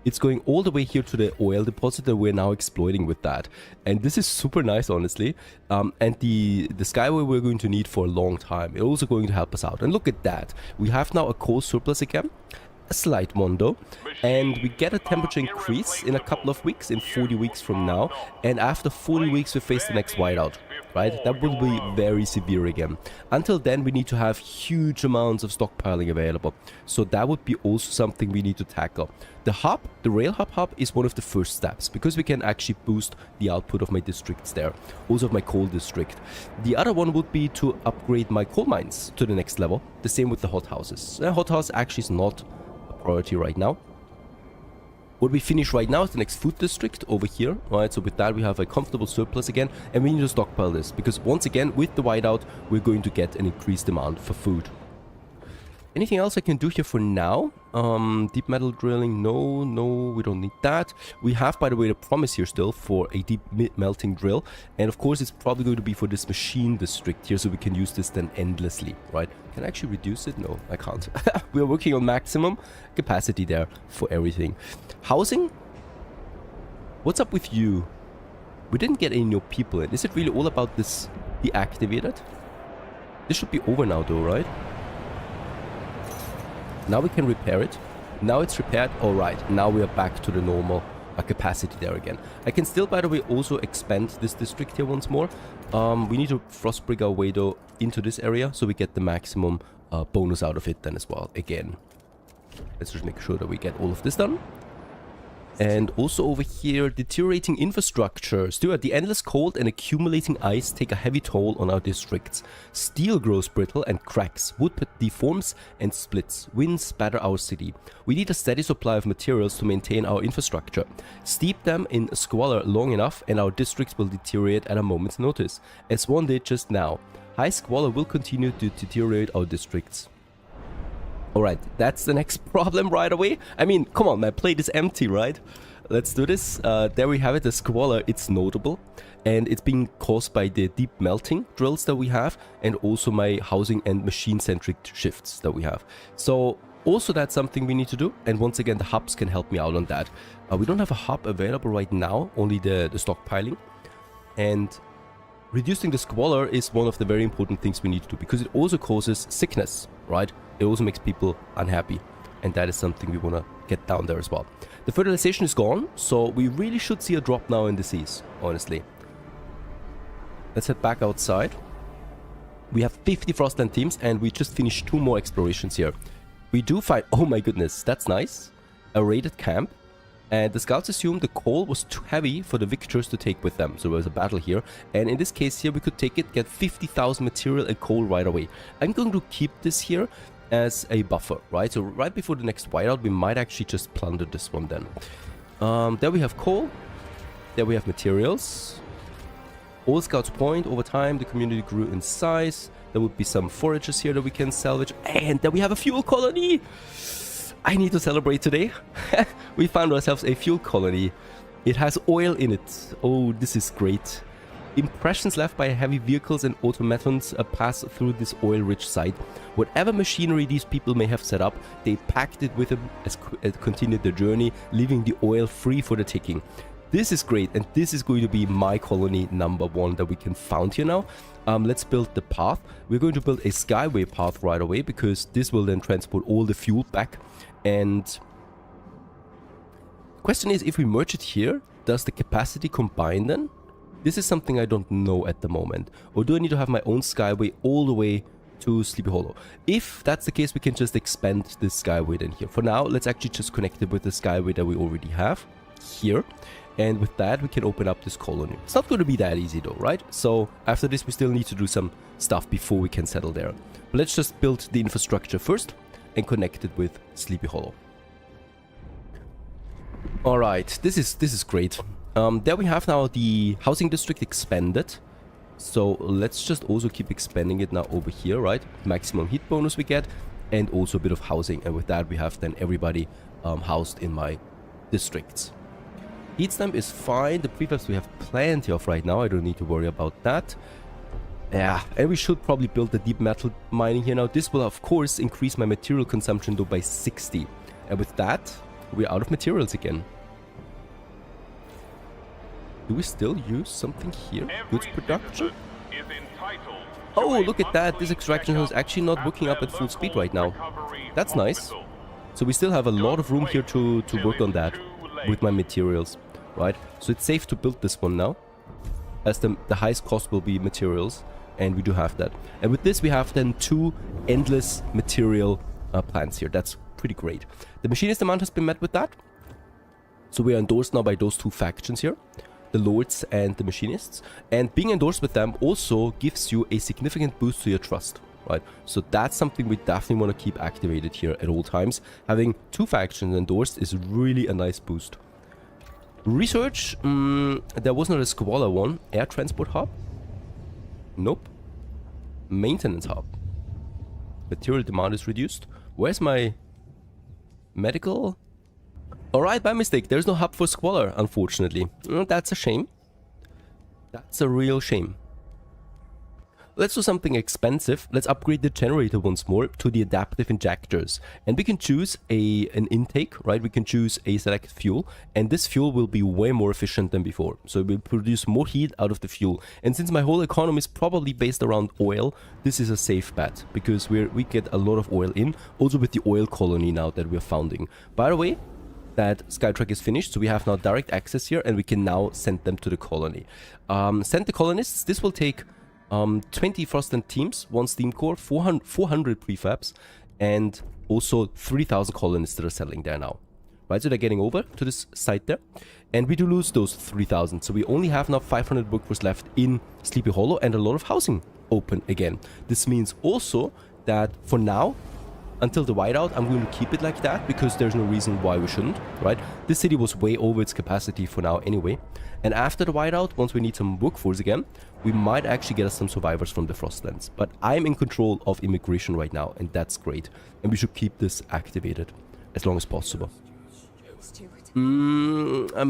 It's going all the way here to the oil deposit that we're now exploiting with that. And this is super nice, honestly. And the skyway we're going to need for a long time. It's also going to help us out. And look at that. We have now a coal surplus again. A slight one though. And we get a temperature increase in a couple of weeks, in 40 weeks from now. And after 40 weeks we face the next whiteout. Right? That will be very severe again. Until then, we need to have huge amounts of stockpiling available. So that would be also something we need to tackle. The hub, the rail hub is one of the first steps, because we can actually boost the output of my districts there. Also of my coal district. The other one would be to upgrade my coal mines to the next level. The same with the hothouses. The hothouse actually is not a priority right now. What we finish right now is the next food district over here, right? So with that we have a comfortable surplus again, and we need to stockpile this, because once again with the whiteout we're going to get an increased demand for food. Anything else I can do here for now? Deep metal drilling, no, we don't need that. We have, by the way, the promise here still for a deep melting drill, and of course it's probably going to be for this machine district here, so we can use this then endlessly, right? Can I actually reduce it? No, I can't. We are working on maximum capacity there for everything. Housing? What's up with you? We didn't get any new people in. Is it really all about this deactivated? This should be over now though, right? Now we can repair it. Now it's repaired. Alright, now we are back to the normal capacity there again. I can still, by the way, also expand this district here once more. We need to frostbrig our way though into this area, so we get the maximum bonus out of it then as well. Again, let's just make sure that we get all of this done. And also over here, deteriorating infrastructure. Stuart, the endless cold and accumulating ice take a heavy toll on our districts. Steel grows brittle and cracks. Wood deforms and splits. Winds batter our city. We need a steady supply of materials to maintain our infrastructure. Steep them in squalor long enough and our districts will deteriorate at a moment's notice, as one did just now. High squalor will continue to deteriorate our districts. Alright, that's the next problem right away. I mean, come on, my plate is empty, right? Let's do this. There we have it, the squalor. It's notable. And it's being caused by the deep melting drills that we have. And also my housing and machine-centric shifts that we have. So, also that's something we need to do. And once again, the hubs can help me out on that. We don't have a hub available right now, only the stockpiling. And reducing the squalor is one of the very important things we need to do, because it also causes sickness, right? It also makes people unhappy, and that is something we want to get down there as well. The fertilization is gone, so we really should see a drop now in disease, honestly. Let's head back outside. We have 50 Frostland teams, and we just finished 2 more explorations here. We do find, oh my goodness, that's nice, a raided camp. And the scouts assumed the coal was too heavy for the victors to take with them. So there was a battle here. And in this case here, we could take it, get 50,000 material and coal right away. I'm going to keep this here as a buffer, right? So right before the next whiteout, we might actually just plunder this one then. There we have coal. There we have materials. All scouts point. Over time, the community grew in size. There would be some forages here that we can salvage. And then we have a fuel colony. I need to celebrate today. We found ourselves a fuel colony. It has oil in it. Oh, this is great. Impressions left by heavy vehicles and automatons pass through this oil-rich site. Whatever machinery these people may have set up, they packed it with them as continued their journey, leaving the oil free for the taking. This is great, and this is going to be my colony number 1 that we can found here now. Let's build the path. We're going to build a skyway path right away, because this will then transport all the fuel back. And the question is, if we merge it here, does the capacity combine then? This is something I don't know at the moment. Or do I need to have my own skyway all the way to Sleepy Hollow? If that's the case, we can just expand this skyway then here. For now, let's actually just connect it with the skyway that we already have here. And with that, we can open up this colony. It's not going to be that easy though, right? So after this, we still need to do some stuff before we can settle there. But let's just build the infrastructure first and connect it with Sleepy Hollow. Alright, this is great. There we have now the housing district expanded. So let's just also keep expanding it now over here, right? Maximum heat bonus we get, and also a bit of housing. And with that, we have then everybody housed in my districts. Heat stamp is fine. The prefabs we have plenty of right now. I don't need to worry about that. Yeah, and we should probably build the deep metal mining here now. This will, of course, increase my material consumption though by 60. And with that, We're out of materials again. Do we still use something here? Goods production? Oh, look at that. This extraction is actually not working up at full speed right now. That's nice. So we still have a lot of room here to work on that with my materials, right? So it's safe to build this one now, as the highest cost will be materials, and we do have that. And with this we have then 2 endless material plants here. That's pretty great. The machinist demand has been met with that. So we are endorsed now by those 2 factions here, the lords and the machinists, and being endorsed with them also gives you a significant boost to your trust, right? So that's something we definitely want to keep activated here at all times. Having 2 factions endorsed is really a nice boost. Research, there was not a squalor one. Air transport hub? Nope. Maintenance hub. Material demand is reduced. Where's my medical? Alright, by mistake, there's no hub for squalor, unfortunately. That's a shame. That's a real shame. Let's do something expensive. Let's upgrade the generator once more to the adaptive injectors. And we can choose an intake, right? We can choose a selected fuel. And this fuel will be way more efficient than before. So it will produce more heat out of the fuel. And since my whole economy is probably based around oil, this is a safe bet. Because we get a lot of oil in. Also with the oil colony now that we're founding. By the way, that Skytrack is finished, so we have now direct access here, and we can now send them to the colony. Send the colonists. This will take 20 Frostland teams, 1 steam core, 400 prefabs, and also 3,000 colonists that are settling there now. Right, so they're getting over to this site there, and we do lose those 3,000. So we only have now 500 workforce left in Sleepy Hollow, and a lot of housing open again. This means also that for now, until the whiteout, I'm going to keep it like that, because there's no reason why we shouldn't, right? This city was way over its capacity for now anyway. And after the whiteout, once we need some workforce again, we might actually get us some survivors from the Frostlands. But I'm in control of immigration right now, and that's great. And we should keep this activated as long as possible. I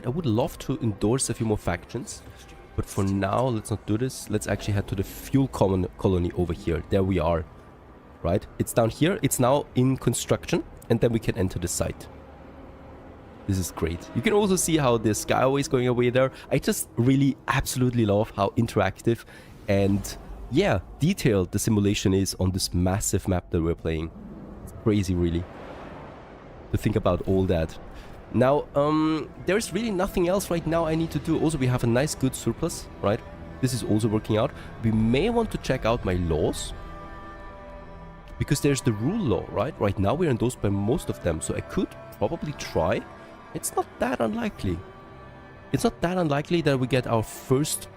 would love to endorse a few more factions. But for now, let's not do this. Let's actually head to the fuel colony over here. There we are. Right? It's down here. It's now in construction. And then we can enter the site. This is great. You can also see how the skyway is going away there. I just really absolutely love how interactive and, yeah, detailed the simulation is on this massive map that we're playing. It's crazy, really, to think about all that. Now, there's really nothing else right now I need to do. Also, we have a nice good surplus, right? This is also working out. We may want to check out my laws, because there's the rule law, right? Right now we're endorsed by most of them, so I could probably try. It's not that unlikely. It's not that unlikely that we get our first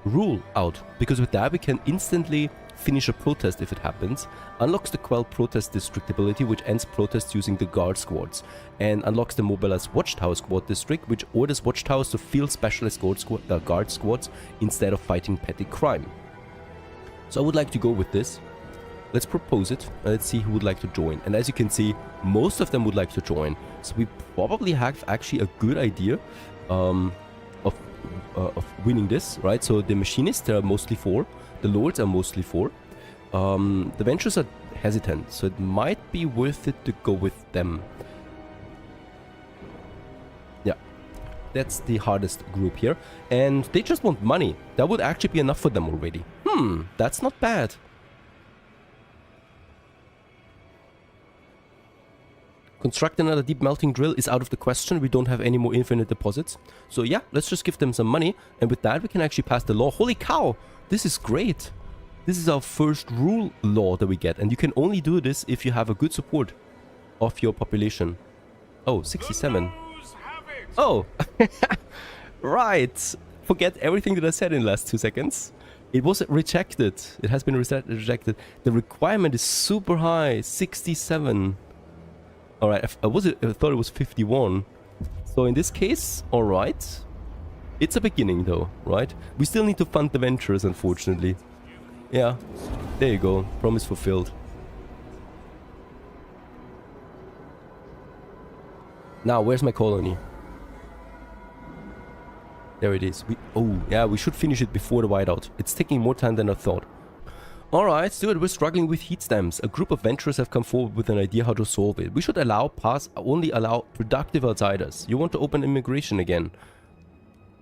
rule out, because with that we can instantly finish a protest if it happens, unlocks the Quell protest district ability, which ends protests using the guard squads, and unlocks the mobilized watchtower squad district, which orders watchtowers to field specialist guard squads instead of fighting petty crime. So I would like to go with this. Let's propose it, and let's see who would like to join. And as you can see, most of them would like to join. So we probably have actually a good idea of winning this, right? So the machinists are mostly for, the lords are mostly for. The ventures are hesitant, so it might be worth it to go with them. Yeah, that's the hardest group here. And they just want money. That would actually be enough for them already. That's not bad. Construct another deep melting drill is out of the question. We don't have any more infinite deposits. So yeah, let's just give them some money. And with that, we can actually pass the law. Holy cow! This is great. This is our first rule law that we get. And you can only do this if you have a good support of your population. Oh, 67. Oh! Right. Forget everything that I said in the last 2 seconds. It was rejected. It has been rejected. The requirement is super high. 67. Alright, I thought it was 51. So in this case, alright. It's a beginning though, right? We still need to fund the ventures, unfortunately. Yeah, there you go. Promise fulfilled. Now, where's my colony? There it is. Oh, yeah, we should finish it before the whiteout. It's taking more time than I thought. Alright, Stuart, we're struggling with heat stamps. A group of venturers have come forward with an idea how to solve it. We should only allow productive outsiders. You want to open immigration again?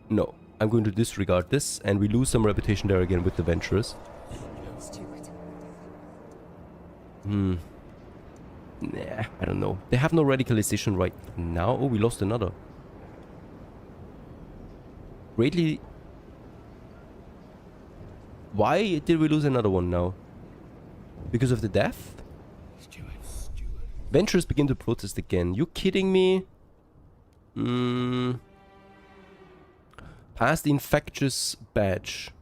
No. I'm going to disregard this, and we lose some reputation there again with the venturers. Nah, I don't know. They have no radicalization right now. Oh, we lost another. Greatly... Why did we lose another one now? Because of the death? Venturers begin to protest again. You kidding me? Pass the infectious badge.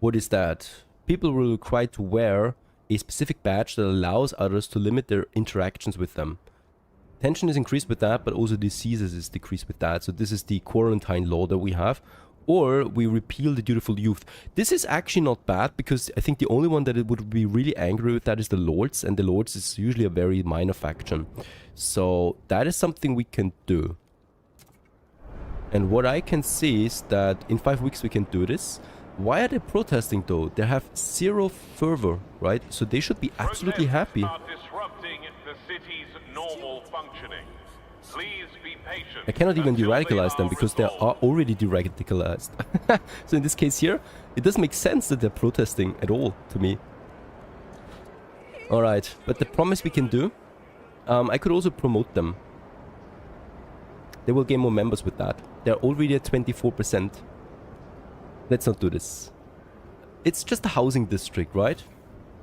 What is that? People will be required to wear a specific badge that allows others to limit their interactions with them. Tension is increased with that, but also diseases is decreased with that. So this is the quarantine law that we have. Or we repeal the dutiful youth. This is actually not bad, because I think the only one that it would be really angry with that is the Lords, and the Lords is usually a very minor faction. So that is something we can do. And what I can see is that in 5 weeks we can do this. Why are they protesting though? They have zero fervor, right? So they should be absolutely happy. Are disrupting the city's normal functioning. Please be patient. I cannot even de-radicalize them because they are already de-radicalized. So in this case here, it doesn't make sense that they're protesting at all to me. Alright, but the promise we can do, I could also promote them. They will gain more members with that. They're already at 24%. Let's not do this. It's just a housing district, right?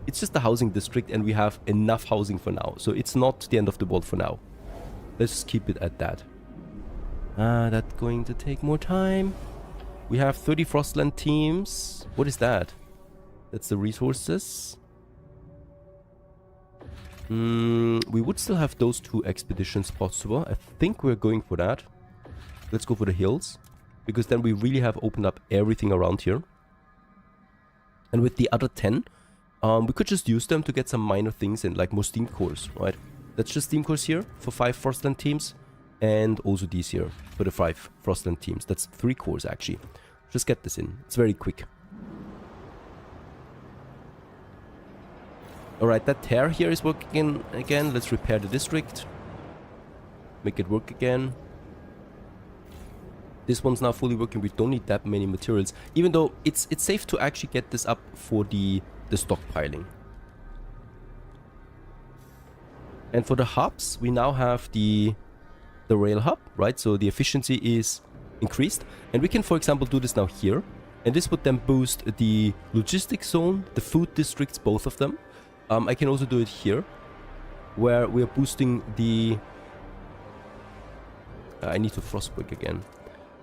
It's just a housing district, and we have enough housing for now. So it's not the end of the world for now. Let's just keep it at that. That's going to take more time. We have 30 Frostland teams. What is that? That's the resources. We would still have those 2 expeditions possible. I think we're going for that. Let's go for the hills, because then we really have opened up everything around here. And with the other 10, we could just use them to get some minor things in, like more steam cores, right? That's just steam cores here for 5 Frostland teams, and also these here for the 5 Frostland teams. That's 3 cores actually. Just get this in. It's very quick. Alright, that tear here is working again. Let's repair the district. Make it work again. This one's now fully working. We don't need that many materials. Even though it's safe to actually get this up for the stockpiling. And for the hubs, we now have the rail hub, right? So the efficiency is increased. And we can, for example, do this now here. And this would then boost the logistics zone, the food districts, both of them. I can also do it here, where we are boosting the... I need to Frostpunk again.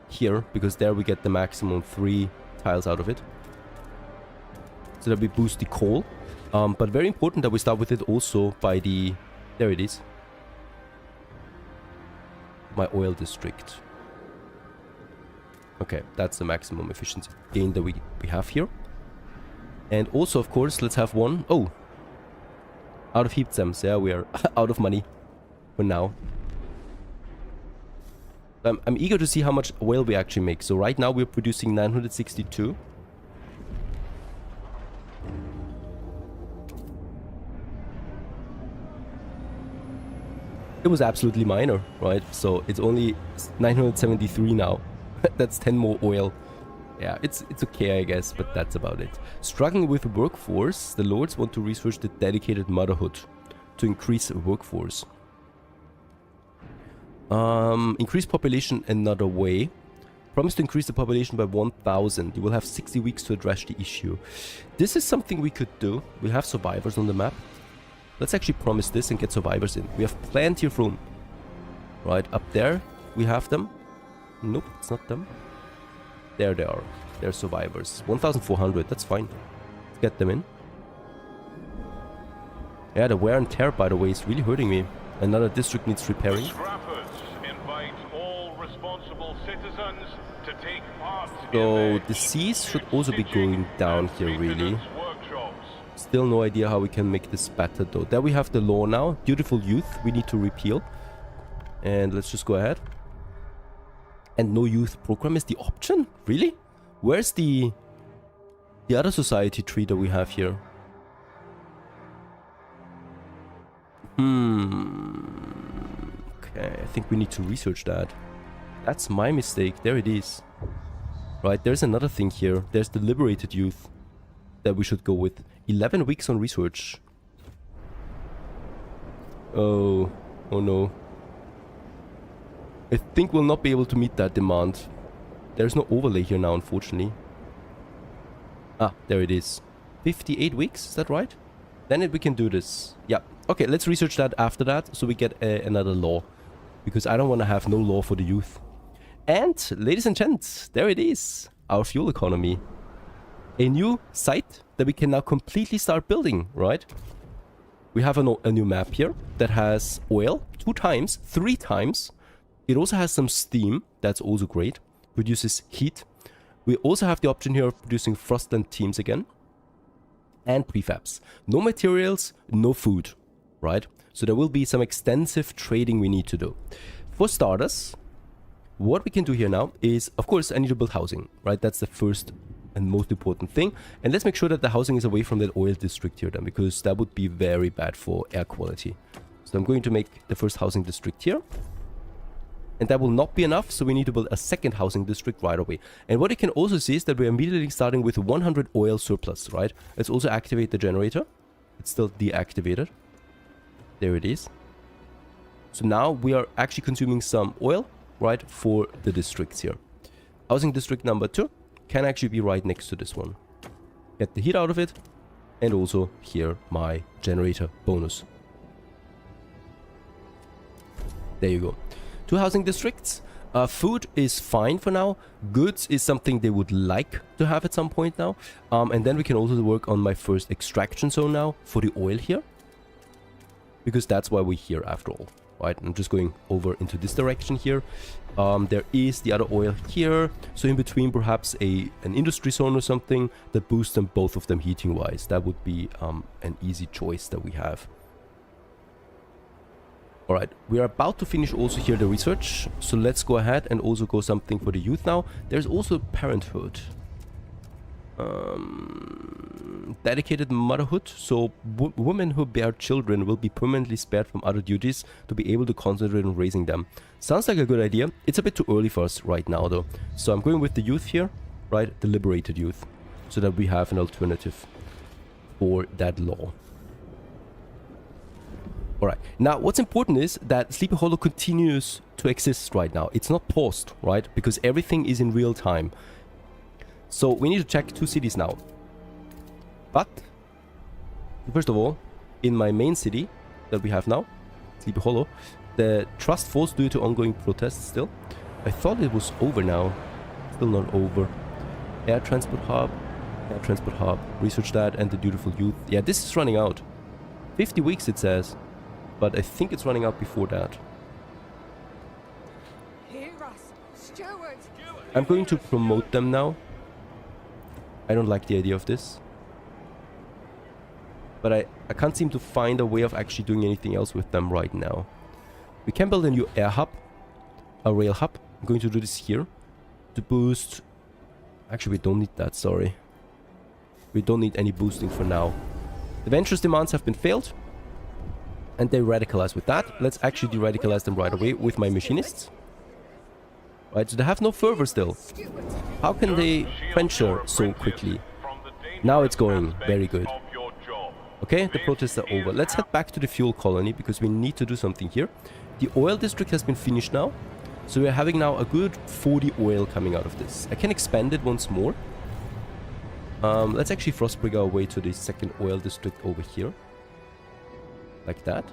Here, because there we get the maximum 3 tiles out of it. So that we boost the coal. But very important that we start with it also by the... There it is. My oil district. Okay, that's the maximum efficiency gain that we have here. And also, of course, let's have one... Oh! Out of heat stamps. Yeah, we are out of money for now. I'm eager to see how much oil we actually make. So right now we're producing 962. It was absolutely minor, right? So it's only 973 now. That's 10 more oil. Yeah, it's okay, I guess, but that's about it. Struggling with workforce, the Lords want to research the dedicated motherhood to increase workforce. Increase population another way. Promise to increase the population by 1,000. You will have 60 weeks to address the issue. This is something we could do. We have survivors on the map. Let's actually promise this and get survivors in. We have plenty of room. Right, up there we have them. Nope, it's not them. There they are. They're survivors. 1,400, that's fine. Let's get them in. Yeah, the wear and tear, by the way, is really hurting me. Another district needs repairing. Scrappers invite all responsible citizens to take part So the seas should also be going down here, really. Still no idea how we can make this better, though. There we have the law now. Dutiful youth, we need to repeal. And let's just go ahead. And no youth program is the option? Really? Where's the the other society tree that we have here. Okay, I think we need to research that. That's my mistake. There it is. Right, there's another thing here. There's the liberated youth that we should go with. 11 weeks on research. Oh no. I think we'll not be able to meet that demand. There's no overlay here now, unfortunately. Ah, there it is. 58 weeks, is that right? Then we can do this. Yeah. Okay, let's research that after that, so we get another law. Because I don't want to have no law for the youth. And, ladies and gents, there it is. Our fuel economy. A new site that we can now completely start building, right? We have a new map here that has oil 2 times, 3 times. It also has some steam. That's also great. Produces heat. We also have the option here of producing Frostland teams again. And prefabs. No materials, no food, right? So there will be some extensive trading we need to do. For starters, what we can do here now is, of course, I need to build housing, right? That's the first and most important thing. And let's make sure that the housing is away from that oil district here then, because that would be very bad for air quality. So I'm going to make the first housing district here. And that will not be enough, so we need to build a second housing district right away. And what you can also see is that we're immediately starting with 100 oil surplus, right? Let's also activate the generator. It's still deactivated. There it is. So now we are actually consuming some oil, right, for the districts here. Housing district number 2 can actually be right next to this one. Get the heat out of it. And also here my generator bonus. There you go. 2 housing districts. Food is fine for now. Goods is something they would like to have at some point now. And then we can also work on my first extraction zone now for the oil here. Because that's why we're here after all. Right, I'm just going over into this direction here. There is the other oil here. So in between perhaps an industry zone or something that boosts them, both of them heating wise. That would be an easy choice that we have. Alright, we are about to finish also here the research. So let's go ahead and also go something for the youth now. There's also parenthood. Dedicated motherhood. So women who bear children will be permanently spared from other duties to be able to concentrate on raising them. Sounds like a good idea. It's a bit too early for us right now though. So I'm going with the youth here, right? The liberated youth. So that we have an alternative for that law. Alright, now what's important is that Sleepy Hollow continues to exist right now. It's not paused, right? Because everything is in real time. So we need to check 2 cities now. But, first of all, in my main city that we have now, Sleepy Hollow, the trust falls due to ongoing protests still. I thought it was over now. Still not over. Air transport hub. Air transport hub. Research that and the beautiful youth. Yeah, this is running out. 50 weeks it says. But I think it's running out before that. I'm going to promote them now. I don't like the idea of this. But I can't seem to find a way of actually doing anything else with them right now. We can build a new air hub. A rail hub. I'm going to do this here. To boost... Actually, we don't need that, sorry. We don't need any boosting for now. The Venture's demands have been failed. And they radicalize with that. Let's actually de-radicalize them right away with my machinists. Right, so they have no fervor still. How can they venture so quickly? Now it's going. Very good. Okay, the protests are over. Let's head back to the fuel colony because we need to do something here. The oil district has been finished now. So we're having now a good 40 oil coming out of this. I can expand it once more. Let's actually Frostbring our way to the second oil district over here. Like that.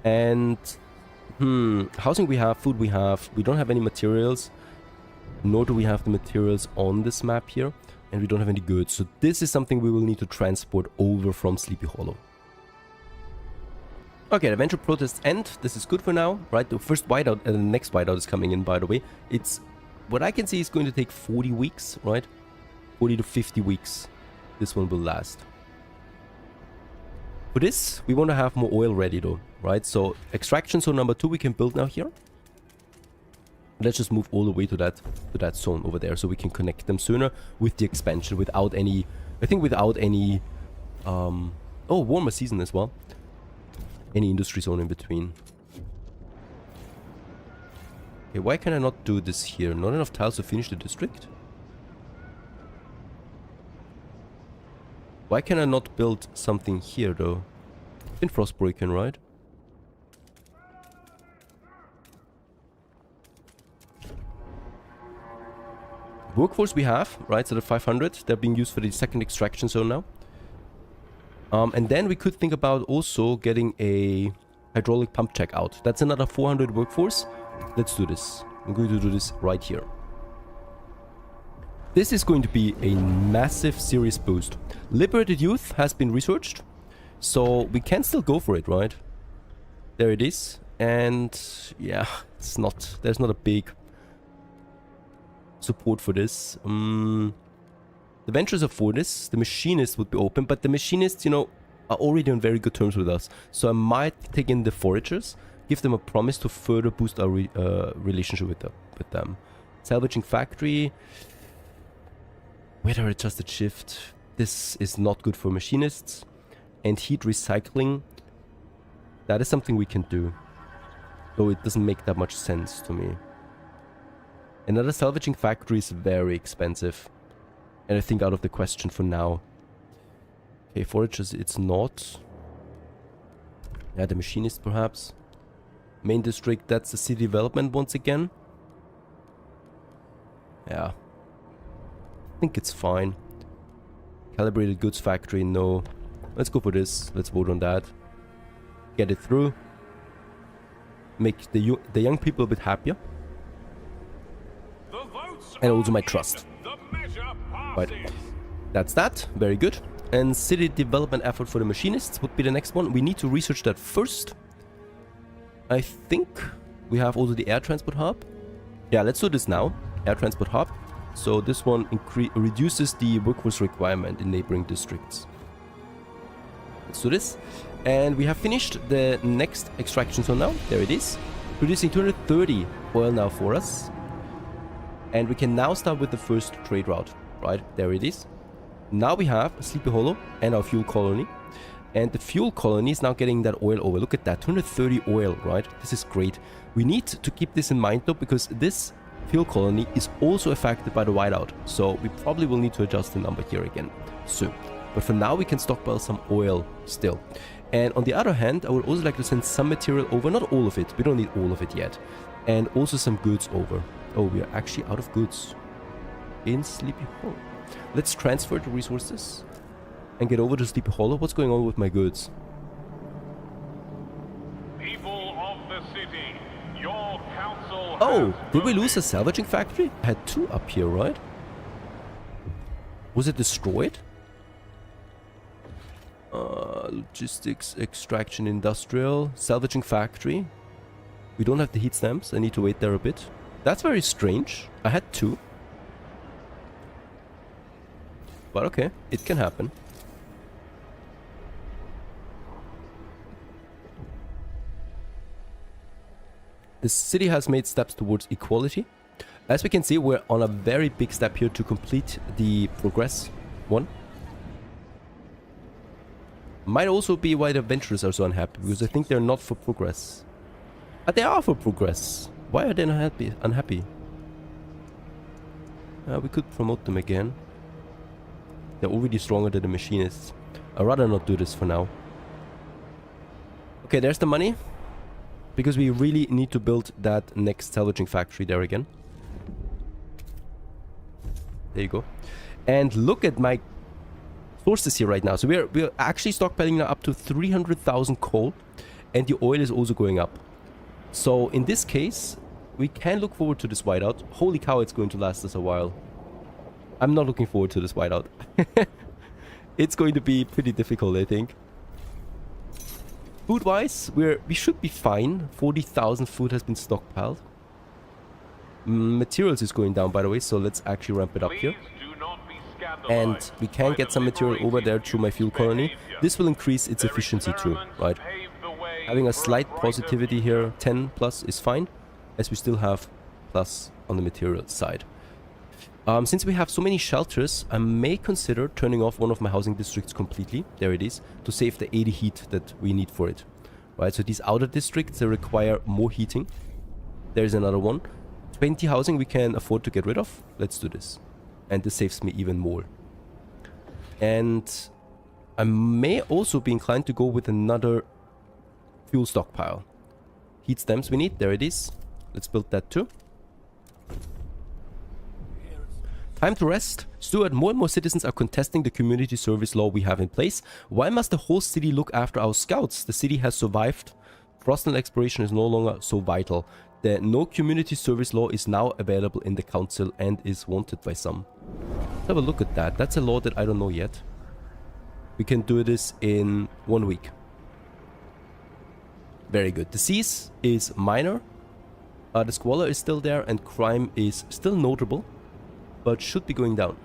And housing we have, food we have. We don't have any materials. Nor do we have the materials on this map here. And we don't have any goods. So this is something we will need to transport over from Sleepy Hollow. Okay, the Venture protests end. This is good for now, right? The first whiteout and the next whiteout is coming in, by the way. It's, what I can see is going to take 40 weeks, right? 40 to 50 weeks. This one will last. For this, we want to have more oil ready though, right? So extraction zone number 2 we can build now here. Let's just move all the way to that zone over there, so we can connect them sooner with the expansion without any, I think without any, oh, warmer season as well. Any industry zone in between. Okay, why can I not do this here? Not enough tiles to finish the district? Why can I not build something here though? In Frostbroken, right? Workforce we have, right? So the 500, they're being used for the second extraction zone now. And then we could think about also getting a hydraulic pump check out. That's another 400 workforce. Let's do this. I'm going to do this right here. This is going to be a massive serious boost. Liberated Youth has been researched, so we can still go for it, right? There it is. And yeah, it's not, there's not a big support for this. The Ventures are for this. The Machinists would be open, but the Machinists, you know, are already on very good terms with us. So I might take in the Foragers, give them a promise to further boost our relationship with them. Salvaging Factory. Weather adjusted shift. This is not good for Machinists. And heat recycling. That is something we can do. Though it doesn't make that much sense to me. Another salvaging factory is very expensive. And I think out of the question for now. Okay, foragers it's not. Yeah, the machinist perhaps. Main district, that's the city development once again. Yeah. I think it's fine. Calibrated goods factory, no. Let's go for this. Let's vote on that. Get it through. Make the young people a bit happier. And also my trust. Right. That's that. Very good. And city development effort for the machinists would be the next one. We need to research that first. I think we have also the air transport hub. Yeah, let's do this now. Air transport hub. So this one reduces the workforce requirement in neighboring districts. Let's do this. And we have finished the next extraction zone now. There it is. Producing 230 oil now for us. And we can now start with the first trade route. Right, there it is. Now we have Sleepy Hollow and our fuel colony. And the fuel colony is now getting that oil over. Look at that, 230 oil, right? This is great. We need to keep this in mind though, because this fuel colony is also affected by the whiteout. So we probably will need to adjust the number here again soon. But for now we can stockpile some oil still. And on the other hand, I would also like to send some material over, not all of it, we don't need all of it yet. And also some goods over. Oh, we are actually out of goods in Sleepy Hollow. Let's transfer the resources and get over to Sleepy Hollow. What's going on with my goods? People of the city, your council. Oh, did we lose a salvaging factory? I had two up here, right? Was it destroyed? Logistics, extraction, industrial, salvaging factory. We don't have the heat stamps. I need to wait there a bit. That's very strange. I had two. But okay, it can happen. The city has made steps towards equality. As we can see, we're on a very big step here to complete the progress one. Might also be why the adventurers are so unhappy, because I think they're not for progress. But they are for progress. Why are they unhappy? We could promote them again. They're already stronger than the machinists. I'd rather not do this for now. Okay, there's the money. Because we really need to build that next salvaging factory there again. There you go. And look at my sources here right now. So we're actually stockpiling now up to 300,000 coal. And the oil is also going up. So in this case, we can look forward to this whiteout. Holy cow, it's going to last us a while. I'm not looking forward to this whiteout. It's going to be pretty difficult, I think. Food-wise, we should be fine. 40,000 food has been stockpiled. Materials is going down, by the way, so let's actually ramp it up here. And we can get some material over there through my fuel colony. This will increase its efficiency too, right? Having a slight positivity here, 10 plus, is fine, as we still have plus on the material side. Since we have so many shelters, I may consider turning off one of my housing districts completely. There it is, to save the 80 heat that we need for it. Right, so these outer districts, they require more heating. There's another one. 20 housing we can afford to get rid of. Let's do this. And this saves me even more. And I may also be inclined to go with another fuel stockpile. Heat stamps we need. There it is. Let's build that too. Time to rest. Stuart, more and more citizens are contesting the community service law we have in place. Why must the whole city look after our scouts? The city has survived. Frostland exploration is no longer so vital. The no community service law is now available in the council and is wanted by some. Let's have a look at that. That's a law that I don't know yet. We can do this in 1 week. Very good. Disease is minor. The squalor is still there and crime is still notable, but should be going down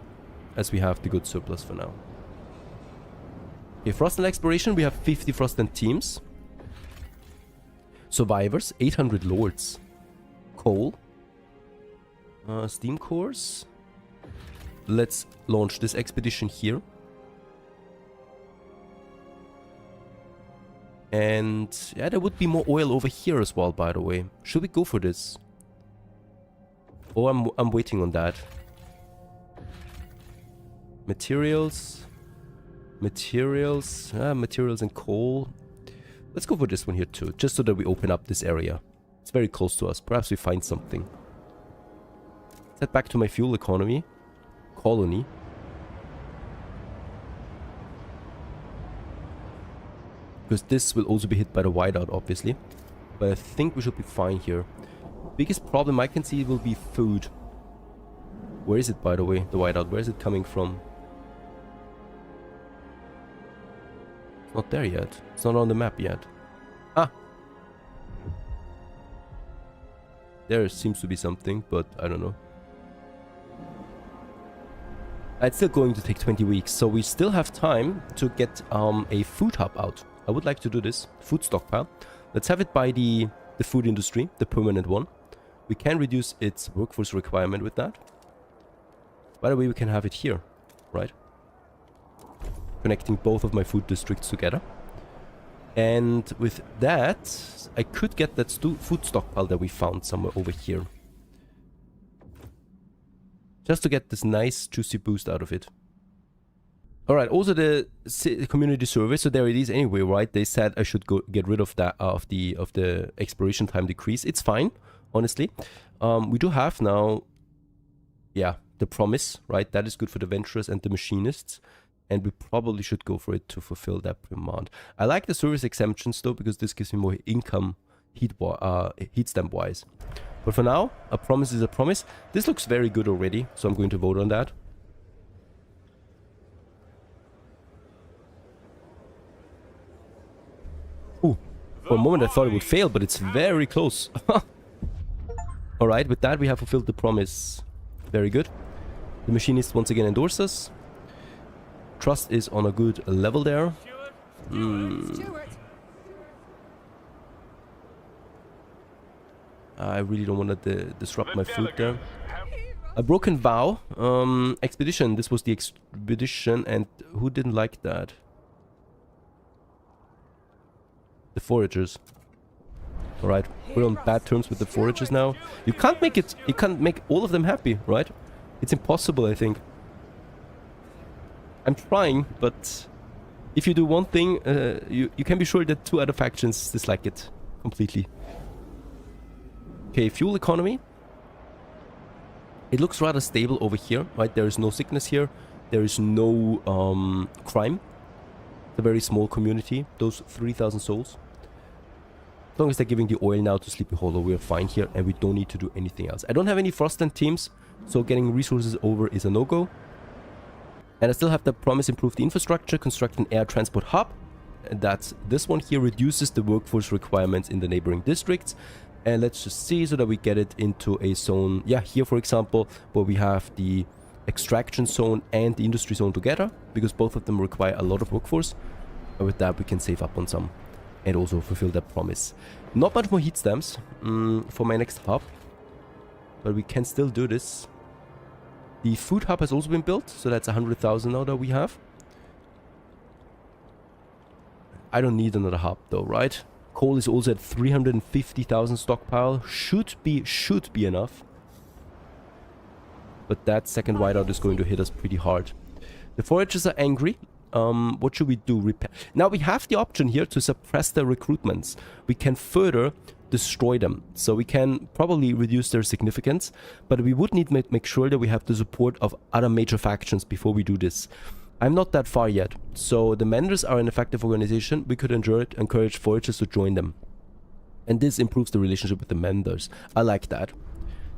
as we have the good surplus for now. Okay, Frostland exploration, we have 50 Frostland teams. Survivors, 800 lords. Coal. Steam cores. Let's launch this expedition here. And yeah, there would be more oil over here as well, by the way. Should we go for this? Oh, I'm waiting on that. Materials. Materials and coal. Let's go for this one here too, just so that we open up this area. It's very close to us. Perhaps we find something. Let's head back to my fuel economy. Colony. Because this will also be hit by the whiteout, obviously. But I think we should be fine here. Biggest problem I can see will be food. Where is it, by the way, the whiteout? Where is it coming from? It's not there yet. It's not on the map yet. Ah! There seems to be something, but I don't know. It's still going to take 20 weeks, so we still have time to get a food hub out. I would like to do this. Food stockpile. Let's have it by the food industry, the permanent one. We can reduce its workforce requirement with that. By the way, we can have it here, right? Connecting both of my food districts together. And with that, I could get that food stockpile that we found somewhere over here. Just to get this nice juicy boost out of it. Alright, also the community survey, so there it is anyway, right? They said I should go get rid of that of the exploration time decrease. It's fine, honestly. We do have now, yeah, the promise, right? That is good for the venturers and the machinists. And we probably should go for it to fulfill that demand. I like the service exemptions though, because this gives me more income heat stamp wise. But for now, a promise is a promise. This looks very good already, so I'm going to vote on that. Ooh, for a moment I thought it would fail, but it's very close. Alright, with that we have fulfilled the promise. Very good. The machinist once again endorses us. Trust is on a good level there. I really don't want to disrupt my food there. A broken vow. Expedition. This was the expedition, and who didn't like that? The foragers. Alright, we're on bad terms with the foragers now. You can't make all of them happy, right? It's impossible, I think. I'm trying, but if you do one thing, you can be sure that two other factions dislike it completely. Okay, fuel economy. It looks rather stable over here, right? There is no sickness here. There is no crime. It's a very small community, those 3,000 souls. As long as they're giving the oil now to Sleepy Hollow, we're fine here and we don't need to do anything else. I don't have any Frostland teams, so getting resources over is a no-go. And I still have the promise improve the infrastructure, construct an air transport hub. That's this one here, reduces the workforce requirements in the neighboring districts. And let's just see so that we get it into a zone, yeah, here for example, where we have the extraction zone and the industry zone together, because both of them require a lot of workforce. And with that we can save up on some and also fulfill that promise. Not much more heat stamps for my next hub. but we can still do this. The food hub has also been built, so that's 100,000 now that we have. I don't need another hub though, right? Coal is also at 350,000 stockpile. Should be enough. But that second whiteout is going to hit us pretty hard. The foragers are angry. What should we do? Repair. Now we have the option here to suppress their recruitments. We can further destroy them. So we can probably reduce their significance. But we would need to make sure that we have the support of other major factions before we do this. I'm not that far yet. So the Menders are an effective organization. We could encourage foragers to join them. And this improves the relationship with the Menders. I like that.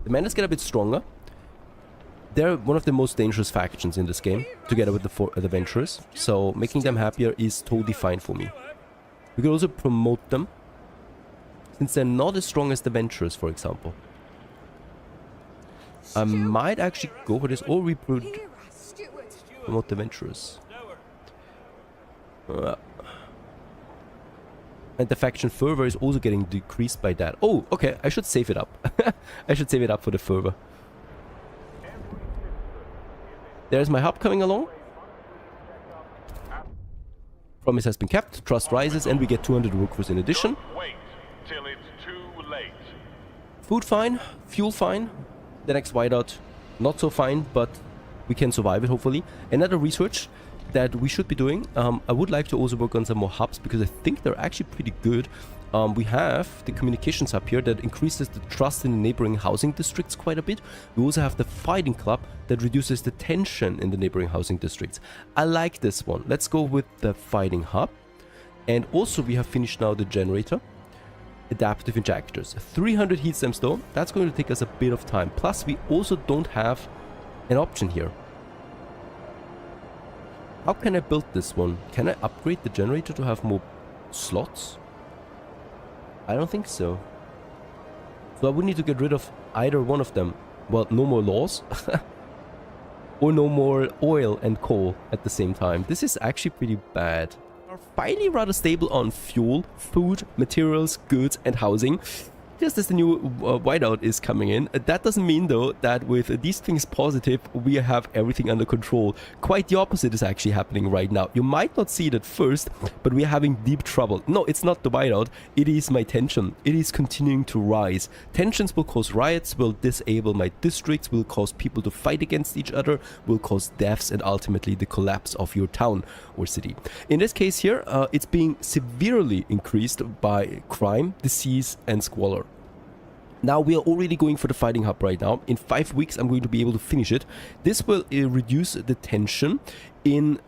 The Menders get a bit stronger. They're one of the most dangerous factions in this game, together with the adventurers. So making them happier is totally fine for me. We could also promote them, since they're not as strong as the adventurers, for example. I might actually go for this, or we promote the adventurers. And the faction fervor is also getting decreased by that. Oh, okay, I should save it up. I should save it up for the fervor. There's my hub coming along. Promise has been kept, trust rises, and we get 200 workforce in addition. Wait till it's too late. Food fine, fuel fine. The next whiteout, not so fine, but we can survive it hopefully. Another research that we should be doing. I would like to also work on some more hubs because I think they're actually pretty good. We have the communications hub here that increases the trust in the neighboring housing districts quite a bit. We also have the fighting club that reduces the tension in the neighboring housing districts. I like this one. Let's go with the fighting hub. And also we have finished now the generator. Adaptive injectors. 300 heat stamps though. That's going to take us a bit of time. Plus we also don't have an option here. How can I build this one? Can I upgrade the generator to have more slots? I don't think so. So I would need to get rid of either one of them. Well, no more laws. Or no more oil and coal at the same time. This is actually pretty bad. We're finally rather stable on fuel, food, materials, goods and housing. Just as the new whiteout is coming in. That doesn't mean though that with these things positive we have everything under control. Quite the opposite is actually happening right now. You might not see it at first, but we are having deep trouble. No, it's not the whiteout, it is my tension. It is continuing to rise. Tensions will cause riots, will disable my districts, will cause people to fight against each other, will cause deaths and ultimately the collapse of your town or city. In this case here, it's being severely increased by crime, disease and squalor. Now we are already going for the fighting hub right now. In 5 weeks I'm going to be able to finish it. This will reduce the tension in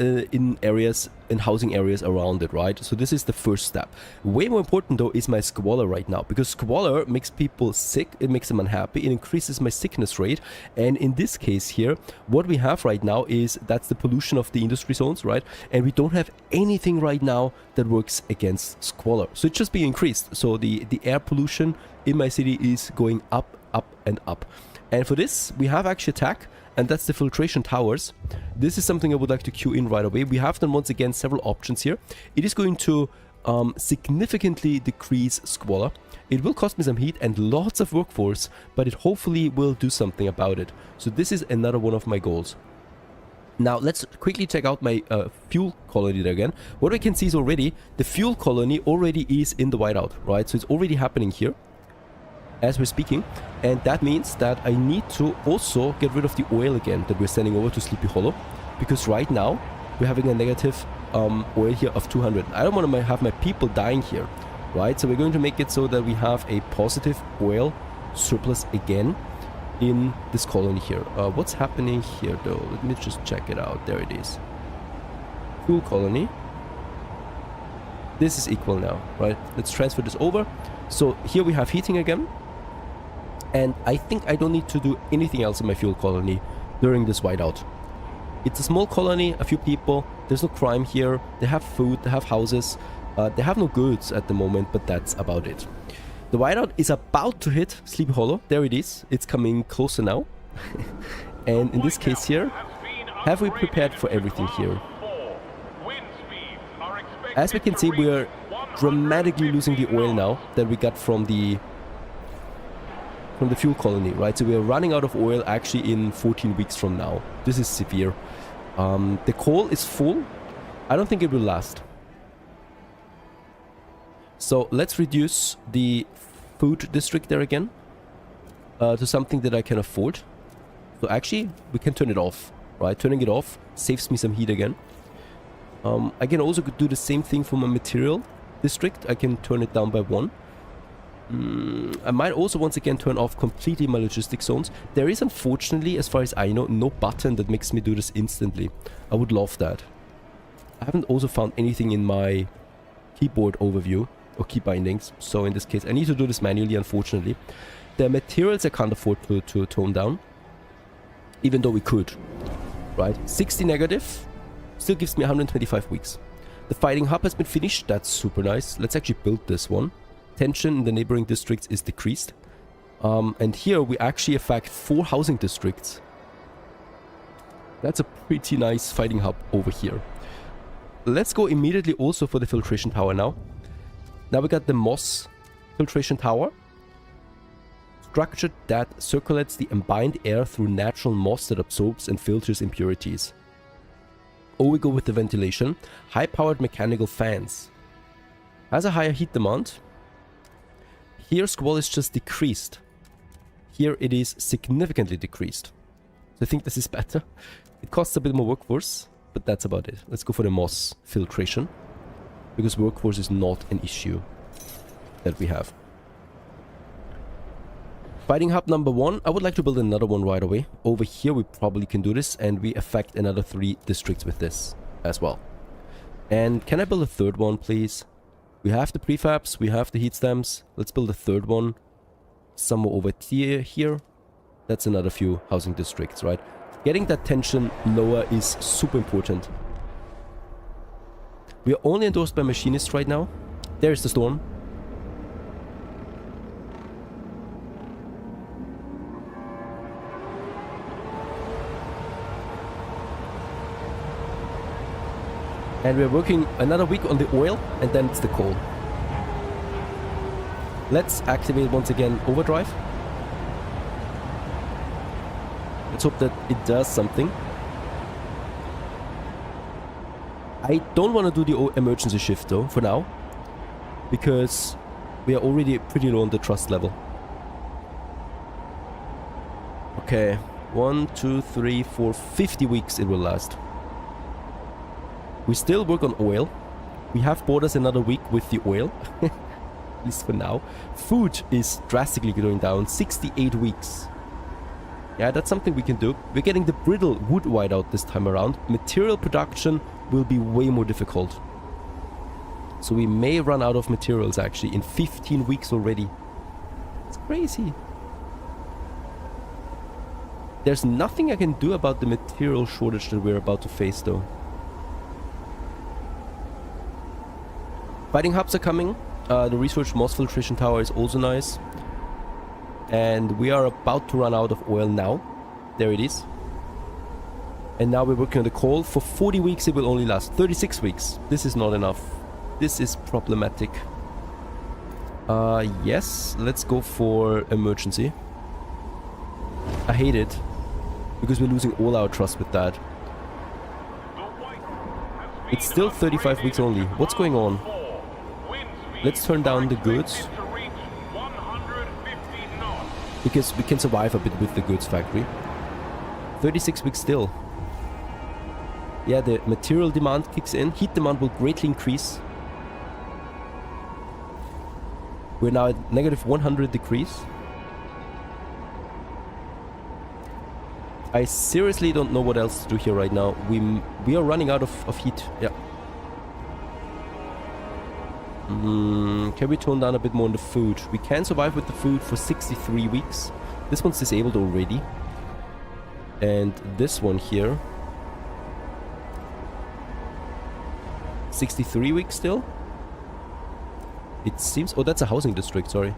areas, in housing areas around it, right? So this is the first step. Way more important though is my squalor right now, because squalor makes people sick, it makes them unhappy, it increases my sickness rate. And in this case here, what we have right now is that's the pollution of the industry zones, right? And we don't have anything right now that works against squalor. So it's just being increased. So the air pollution in my city is going up, up and up. And for this we have actually attack. And that's the filtration towers. This is something I would like to queue in right away. We have then once again several options here. It is going to significantly decrease squalor. It will cost me some heat and lots of workforce, but it hopefully will do something about it. So this is another one of my goals. Now let's quickly check out my fuel colony there again. What we can see is already the fuel colony already is in the whiteout, right? So it's already happening here as we're speaking, and that means that I need to also get rid of the oil again that we're sending over to Sleepy Hollow, because right now we're having a negative oil here of 200. I don't want to have my people dying here, right? So we're going to make it so that we have a positive oil surplus again in this colony here. What's happening here though? Let me just check it out. There it is. Fuel colony. This is equal now, right? Let's transfer this over. So here we have heating again. And I think I don't need to do anything else in my fuel colony during this whiteout. It's a small colony, a few people, there's no crime here, they have food, they have houses, they have no goods at the moment, but that's about it. The whiteout is about to hit Sleepy Hollow, there it is, it's coming closer now. And in this case here, have we prepared for everything here? As we can see, we are dramatically losing the oil now that we got from the from the fuel colony, right? So we are running out of oil actually in 14 weeks from now. This is severe. The coal is full. I don't think it will last. So let's reduce the food district there again to something that I can afford. So actually, we can turn it off, right? Turning it off saves me some heat again. I can also do the same thing for my material district. I can turn it down by 1. I might also once again turn off completely my logistic zones. There is unfortunately, as far as I know, no button that makes me do this instantly. I would love that. I haven't also found anything in my keyboard overview or key bindings. So in this case, I need to do this manually, unfortunately. The materials I can't afford to tone down. Even though we could. Right? 60 negative. Still gives me 125 weeks. The fighting hub has been finished. That's super nice. Let's actually build this one. Tension in the neighboring districts is decreased. And here we actually affect 4 housing districts. That's a pretty nice fighting hub over here. Let's go immediately also for the filtration tower now. Now we got the moss filtration tower. Structure that circulates the imbibed air through natural moss that absorbs and filters impurities. Or we go with the ventilation. High-powered mechanical fans. Has a higher heat demand. Here squall is just decreased. Here it is significantly decreased. So I think this is better. It costs a bit more workforce, but that's about it. Let's go for the moss filtration. Because workforce is not an issue that we have. Fighting hub number 1. I would like to build another one right away. Over here we probably can do this, and we affect another 3 districts with this as well. And can I build a third one, please? We have the prefabs, we have the heat stamps. Let's build a third one somewhere over here. That's another few housing districts, right? Getting that tension lower is super important. We are only endorsed by machinists right now. There's the storm. And we're working another week on the oil, and then it's the coal. Let's activate once again overdrive. Let's hope that it does something. I don't want to do the emergency shift though, for now. Because we are already pretty low on the trust level. Okay, 1, 2, 3, 4, 50 weeks it will last. We still work on oil. We have bought us another week with the oil. At least for now. Food is drastically going down. 68 weeks. Yeah, that's something we can do. We're getting the brittle wood whiteout this time around. Material production will be way more difficult. So we may run out of materials actually in 15 weeks already. It's crazy. There's nothing I can do about the material shortage that we're about to face though. Fighting hubs are coming. The research moss filtration tower is also nice. And we are about to run out of oil now. There it is. And now we're working on the coal. For 40 weeks it will only last. 36 weeks. This is not enough. This is problematic. Yes. Let's go for emergency. I hate it. Because we're losing all our trust with that. It's still 35 weeks only. What's going on? Let's turn down the goods. Because we can survive a bit with the goods factory. 36 weeks still. Yeah, the material demand kicks in. Heat demand will greatly increase. We're now at negative 100 degrees. I seriously don't know what else to do here right now. We are running out of heat. Yeah. Can we tone down a bit more on the food? We can survive with the food for 63 weeks. This one's disabled already. And this one here. 63 weeks still? It seems... Oh, that's a housing district, sorry.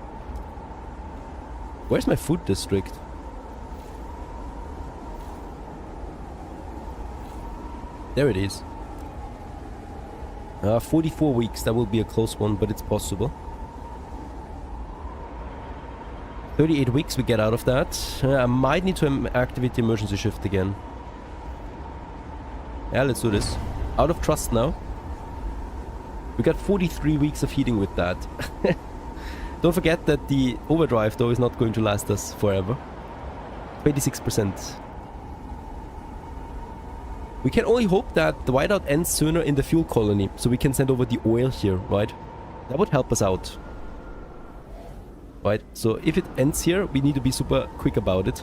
Where's my food district? There it is. 44 weeks, that will be a close one, but it's possible. 38 weeks we get out of that. I might need to activate the emergency shift again. Yeah, let's do this. Out of trust now. We got 43 weeks of heating with that. Don't forget that the overdrive though is not going to last us forever. 26%. We can only hope that the whiteout ends sooner in the fuel colony, so we can send over the oil here, right? That would help us out. Right, so if it ends here, we need to be super quick about it.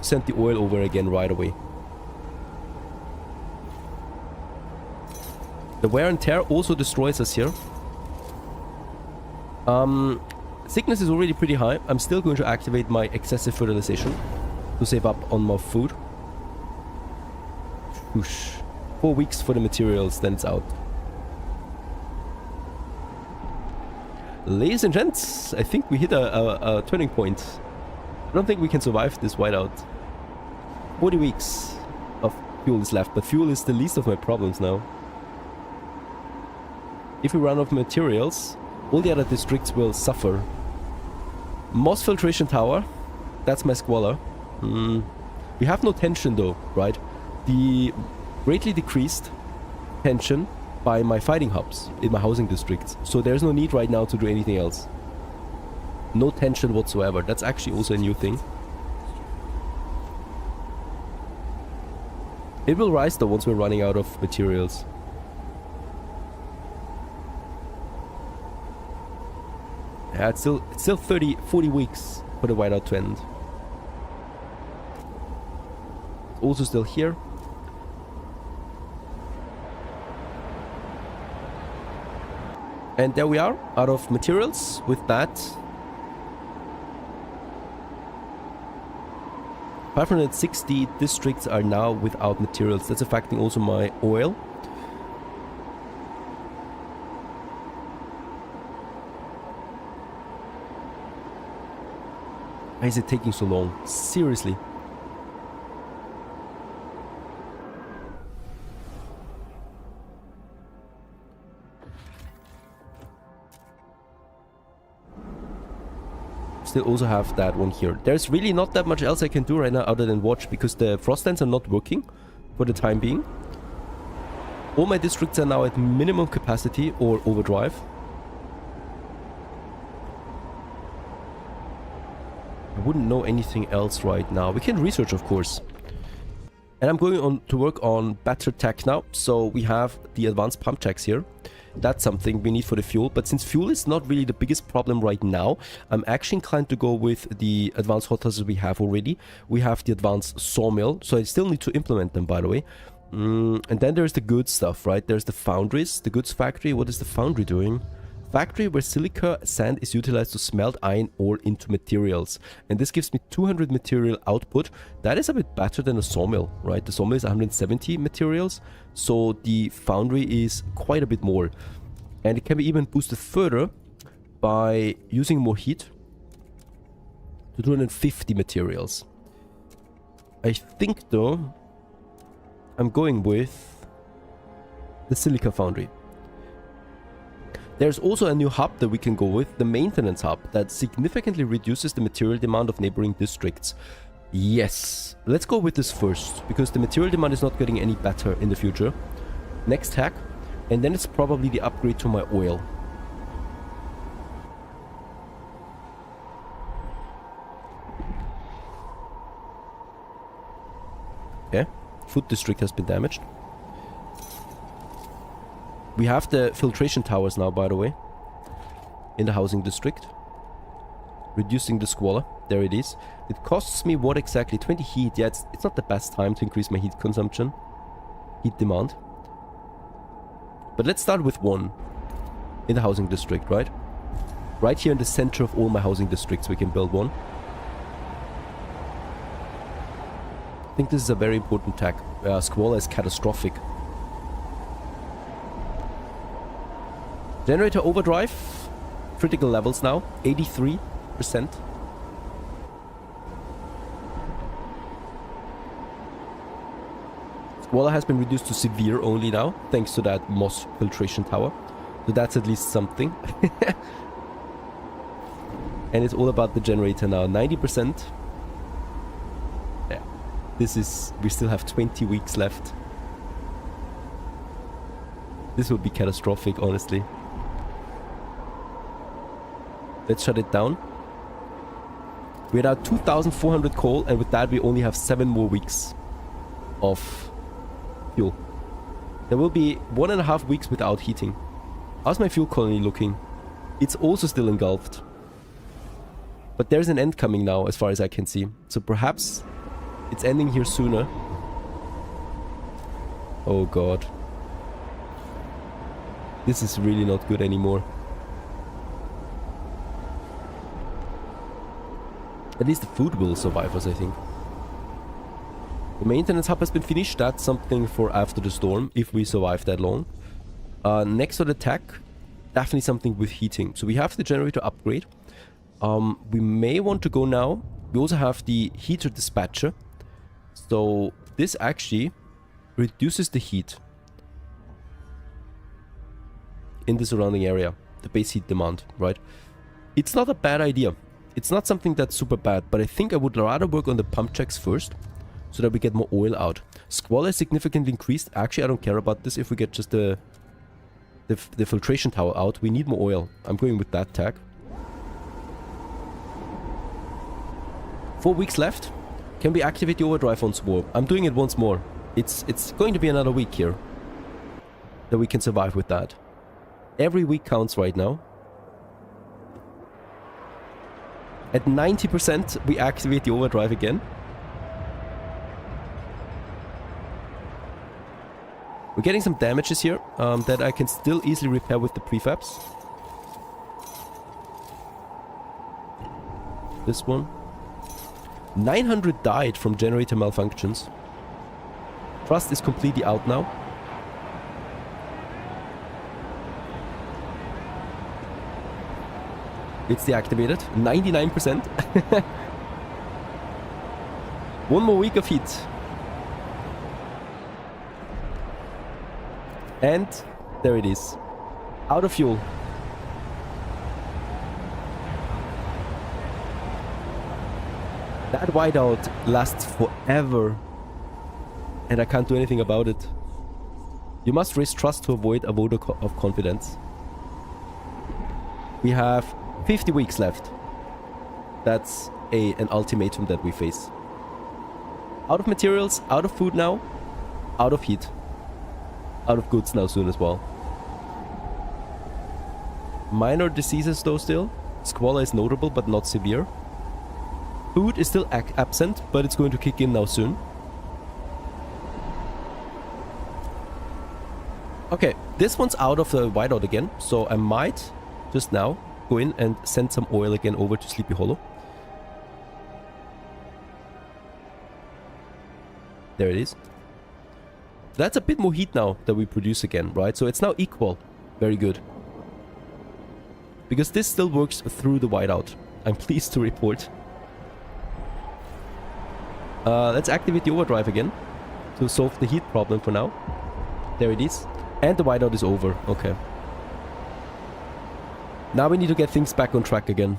Send the oil over again right away. The wear and tear also destroys us here. Sickness is already pretty high. I'm still going to activate my excessive fertilization to save up on more food. Whoosh. 4 weeks for the materials, then it's out. Ladies and gents, I think we hit a turning point. I don't think we can survive this whiteout. 40 weeks of fuel is left, but fuel is the least of my problems now. If we run out of materials, all the other districts will suffer. Moss filtration tower, that's my squalor. We have no tension though, right? The greatly decreased tension by my fighting hubs in my housing districts. So there's no need right now to do anything else. No tension whatsoever. That's actually also a new thing. It will rise though once we're running out of materials. Yeah, it's still 40 weeks for the whiteout to end. Also still here. And there we are, out of materials with that. 560 districts are now without materials. That's affecting also my oil. Why is it taking so long? Seriously. Still also have that one here. There's really not that much else I can do right now other than watch, because the Frostlands are not working for the time being. All my districts are now at minimum capacity or overdrive. I wouldn't know anything else right now. We can research, of course. And I'm going on to work on better tech now. So we have the advanced pump jacks here. That's something we need for the fuel, but since fuel is not really the biggest problem right now, I'm actually inclined to go with the advanced hothouses we have already. We have the advanced sawmill, so I still need to implement them, by the way. And then there's the good stuff, right? There's the foundries, the goods factory. What is the foundry doing? Factory where silica sand is utilized to smelt iron ore into materials. And this gives me 200 material output. That is a bit better than a sawmill, right? The sawmill is 170 materials. So the foundry is quite a bit more. And it can be even boosted further by using more heat to 250 materials. I think though, I'm going with the silica foundry. There's also a new hub that we can go with, the maintenance hub, that significantly reduces the material demand of neighboring districts. Yes, let's go with this first, because the material demand is not getting any better in the future. Next hack, and then it's probably the upgrade to my oil. Okay, food district has been damaged. We have the filtration towers now, by the way, in the housing district. Reducing the squalor. There it is. It costs me what exactly? 20 heat. Yeah, it's not the best time to increase my heat consumption. Heat demand. But let's start with one in the housing district, right? Right here in the center of all my housing districts, we can build one. I think this is a very important tech. Squalor is catastrophic. Generator overdrive, critical levels now, 83%. Squalor has been reduced to severe only now, thanks to that moss filtration tower. So that's at least something. And it's all about the generator now. 90%. Yeah. This is... We still have 20 weeks left. This would be catastrophic, honestly. Let's shut it down. We're at 2,400 coal, and with that we only have 7 more weeks of fuel. There will be 1.5 weeks without heating. How's my fuel colony looking? It's also still engulfed. But there's an end coming now, as far as I can see. So perhaps it's ending here sooner. Oh god. This is really not good anymore. At least the food will survive us, I think. The maintenance hub has been finished. That's something for after the storm, if we survive that long. Next on the tech, definitely something with heating. So we have the generator upgrade. We may want to go now. We also have the heater dispatcher. So this actually reduces the heat in the surrounding area. The base heat demand, right? It's not a bad idea. It's not something that's super bad, but I think I would rather work on the pump checks first, so that we get more oil out. Squall is significantly increased. Actually, I don't care about this if we get just the filtration tower out. We need more oil. I'm going with that tag. 4 weeks left. Can we activate the overdrive once more? I'm doing it once more. It's going to be another week here that we can survive with that. Every week counts right now. At 90%, we activate the overdrive again. We're getting some damages here that I can still easily repair with the prefabs. This one. 900 died from generator malfunctions. Trust is completely out now. It's deactivated. 99%. One more week of heat. And there it is. Out of fuel. That whiteout lasts forever. And I can't do anything about it. You must raise trust to avoid a vote of confidence. We have 50 weeks left. That's an ultimatum that we face. Out of materials, out of food now, out of heat. Out of goods now soon as well. Minor diseases though still. Squalor is notable but not severe. Food is still absent, but it's going to kick in now soon. Okay, this one's out of the whiteout again, so I might just now go in and send some oil again over to Sleepy Hollow. There it is. That's a bit more heat now that we produce again, right? So it's now equal. Very good. Because this still works through the whiteout. I'm pleased to report. Let's activate the overdrive again to solve the heat problem for now. There it is. And the whiteout is over. Okay. Now we need to get things back on track again.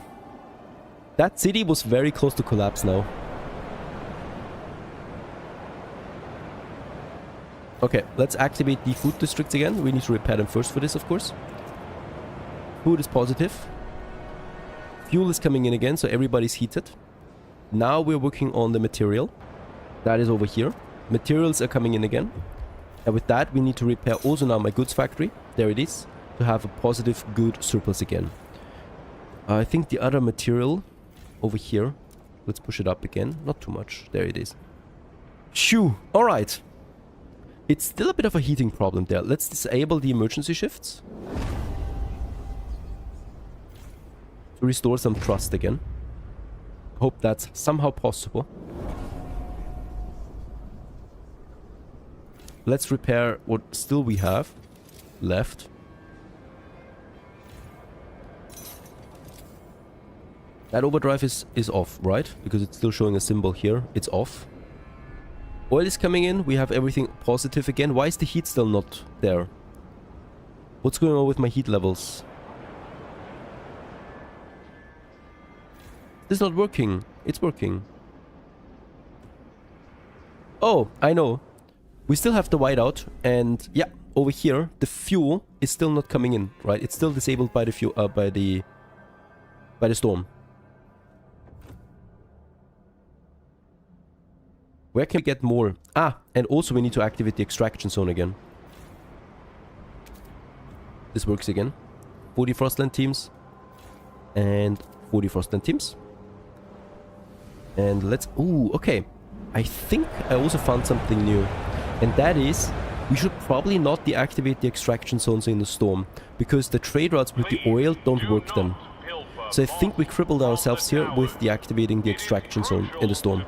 That city was very close to collapse now. Okay, let's activate the food districts again. We need to repair them first for this, of course. Food is positive. Fuel is coming in again, so everybody's heated. Now we're working on the material. That is over here. Materials are coming in again. And with that, we need to repair also now my goods factory. There it is. To have a positive good surplus again. I think the other material over here. Let's push it up again. Not too much. There it is. Shoo! Alright. It's still a bit of a heating problem there. Let's disable the emergency shifts. To restore some trust again. Hope that's somehow possible. Let's repair what still we have left. That overdrive is off, right? Because it's still showing a symbol here. It's off. Oil is coming in. We have everything positive again. Why is the heat still not there? What's going on with my heat levels? This is not working. It's working. Oh, I know. We still have the whiteout, and yeah, over here the fuel is still not coming in, right? It's still disabled by the fuel, by the storm. Where can we get more? Ah, and also we need to activate the extraction zone again. This works again. 40 Frostland teams and 40 Frostland teams. And let's... Ooh, okay. I think I also found something new. And that is, we should probably not deactivate the extraction zones in the storm, because the trade routes with the oil don't work then. So I think we crippled ourselves here with deactivating the extraction zone in the storm.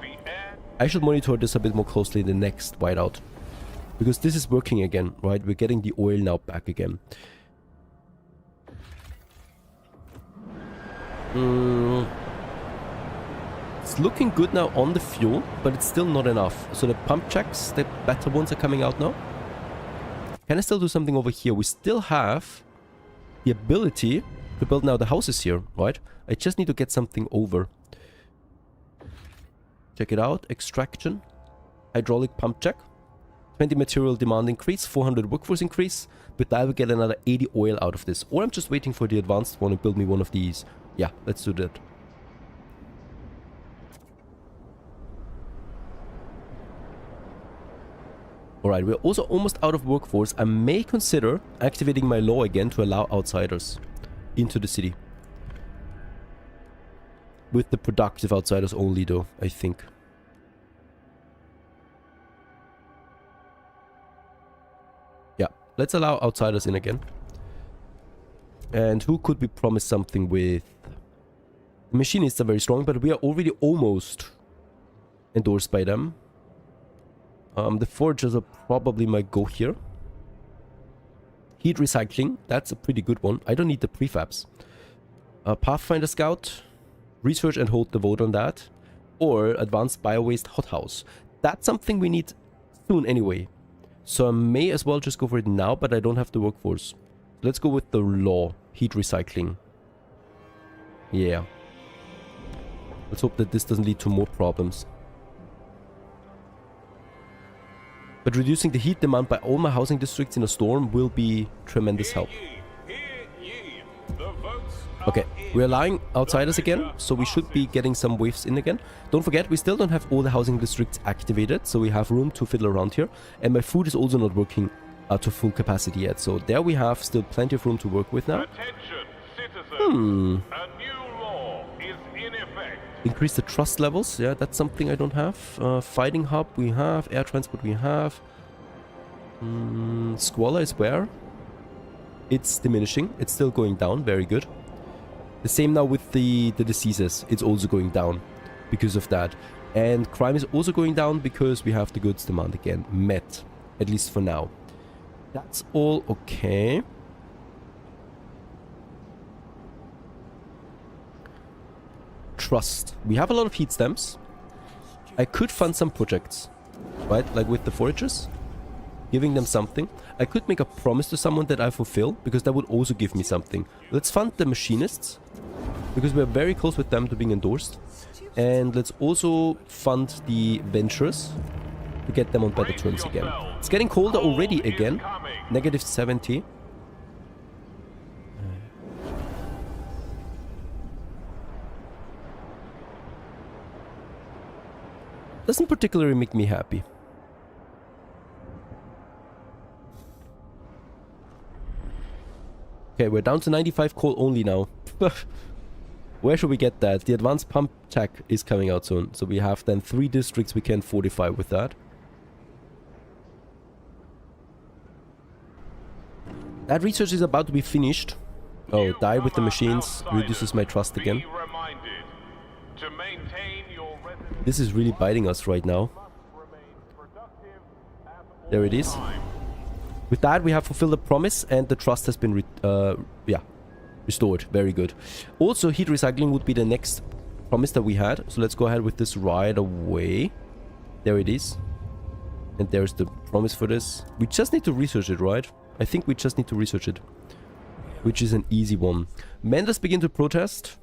I should monitor this a bit more closely in the next whiteout, because this is working again, right? We're getting the oil now back again. It's looking good now on the fuel, but it's still not enough. So the pump checks, the better ones are coming out now. Can I still do something over here? We still have the ability to build now the houses here, right? I just need to get something over. Check it out. Extraction. Hydraulic pump check. 20 material demand increase. 400 workforce increase. But I will get another 80 oil out of this. Or I'm just waiting for the advanced one to build me one of these. Yeah, let's do that. Alright, we're also almost out of workforce. I may consider activating my law again to allow outsiders into the city. With the productive outsiders only though, I think. Yeah, let's allow outsiders in again. And who could we promise something with? The machinists are very strong, but we are already almost endorsed by them. The foragers are probably my go here. Heat recycling, that's a pretty good one. I don't need the prefabs. Pathfinder Scout, research and hold the vote on that. Or advanced biowaste hothouse. That's something we need soon anyway. So I may as well just go for it now, but I don't have the workforce. Let's go with the law, heat recycling. Yeah. Let's hope that this doesn't lead to more problems. But reducing the heat demand by all my housing districts in a storm will be tremendous help. Okay, we're allowing outsiders again, so we should be getting some waves in again. Don't forget, we still don't have all the housing districts activated, so we have room to fiddle around here. And my food is also not working to full capacity yet, so there we have still plenty of room to work with now. Attention, citizens. A new law is in effect. Increase the trust levels, yeah, that's something I don't have. Fighting hub we have, air transport we have. Squalor is where? It's diminishing, it's still going down, very good. The same now with the diseases, it's also going down because of that. And crime is also going down because we have the goods demand again met, at least for now. That's all okay. Trust. We have a lot of heat stamps. I could fund some projects, right? Like with the foragers, giving them something. I could make a promise to someone that I fulfill, because that would also give me something. Let's fund the machinists, because we're very close with them to being endorsed. And let's also fund the venturers to get them on better terms again. It's getting colder already again. -70. Doesn't particularly make me happy. Okay, we're down to 95 coal only now. Where should we get that? The advanced pump tech is coming out soon. So we have then 3 districts we can fortify with that. That research is about to be finished. Oh, die with the machines reduces my trust again. This is really biting us right now. There it is. With that, we have fulfilled the promise and the trust has been restored. Very good. Also, heat recycling would be the next promise that we had. So let's go ahead with this right away. There it is. And there's the promise for this. We just need to research it, right? I think we just need to research it. Which is an easy one. Menders begin to protest.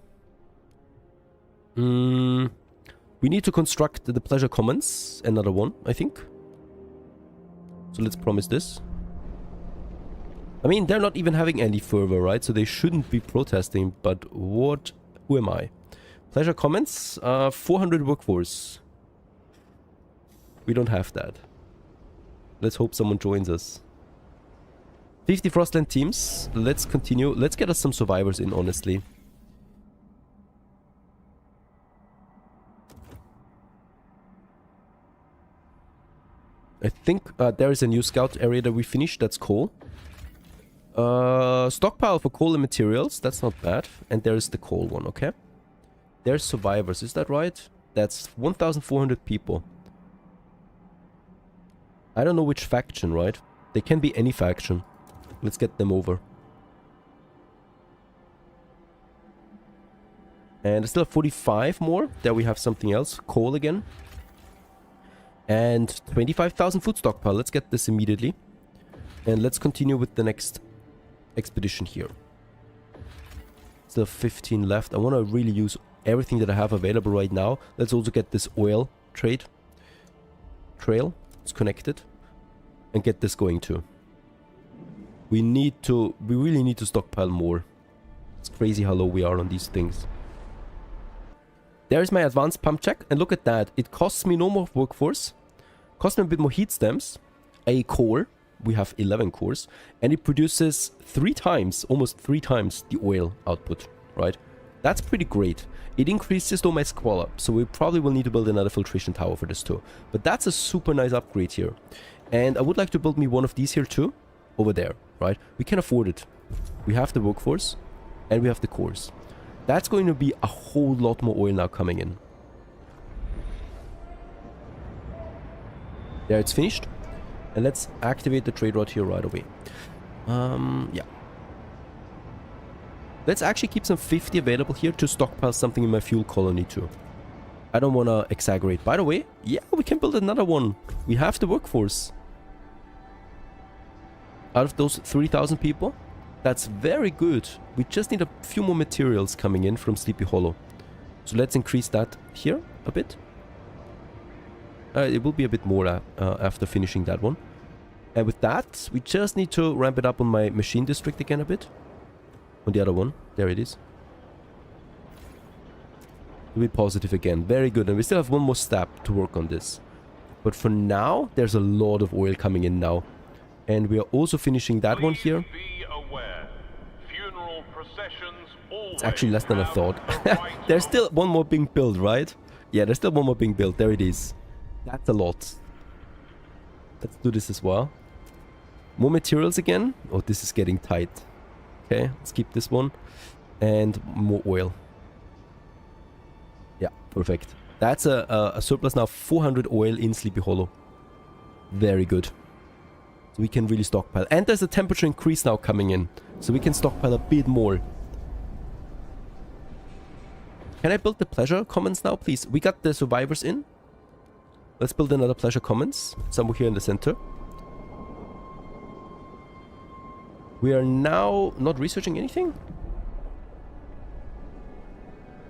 We need to construct the Pleasure Commons, another one, I think. So let's promise this. I mean, they're not even having any fervor, right? So they shouldn't be protesting, but what... Who am I? Pleasure Commons, 400 workforce. We don't have that. Let's hope someone joins us. 50 Frostland teams. Let's continue. Let's get us some survivors in, honestly. I think there is a new scout area that we finished. That's coal. Stockpile for coal and materials. That's not bad. And there's the coal one, okay? There's survivors. Is that right? That's 1,400 people. I don't know which faction, right? They can be any faction. Let's get them over. And I still have 45 more. There we have something else. Coal again. And 25,000 food stockpile. Let's get this immediately. And let's continue with the next expedition here. Still 15 left. I want to really use everything that I have available right now. Let's also get this oil trail. It's connected. And get this going too. We really need to stockpile more. It's crazy how low we are on these things. There's my advanced pump check. And look at that. It costs me no more workforce. Costs me a bit more heat stems. A core. We have 11 cores. And it produces 3 times, almost 3 times the oil output. Right? That's pretty great. It increases my squalor. So we probably will need to build another filtration tower for this too. But that's a super nice upgrade here. And I would like to build me one of these here too. Over there. Right? We can afford it. We have the workforce. And we have the cores. That's going to be a whole lot more oil now coming in. There, it's finished. And let's activate the trade route here right away. Yeah. Let's actually keep some 50 available here to stockpile something in my fuel colony too. I don't want to exaggerate. By the way, yeah, we can build another one. We have the workforce. Out of those 3,000 people, that's very good. We just need a few more materials coming in from Sleepy Hollow. So let's increase that here a bit. It will be a bit more after finishing that one. And with that, we just need to ramp it up on my machine district again a bit. On the other one. There it is. Be positive again. Very good. And we still have one more step to work on this. But for now, there's a lot of oil coming in now. And we are also finishing that one here. It's actually less than I thought. There's still one more being built, right? Yeah, there's still one more being built. There it is. That's a lot. Let's do this as well. More materials again. Oh, this is getting tight. Okay, let's keep this one. And more oil. Yeah, perfect. That's a surplus now. 400 oil in Sleepy Hollow. Very good. So we can really stockpile. And there's a temperature increase now coming in. So we can stockpile a bit more. Can I build the Pleasure Commons now, please? We got the survivors in. Let's build another Pleasure Commons. Somewhere here in the center. We are now not researching anything.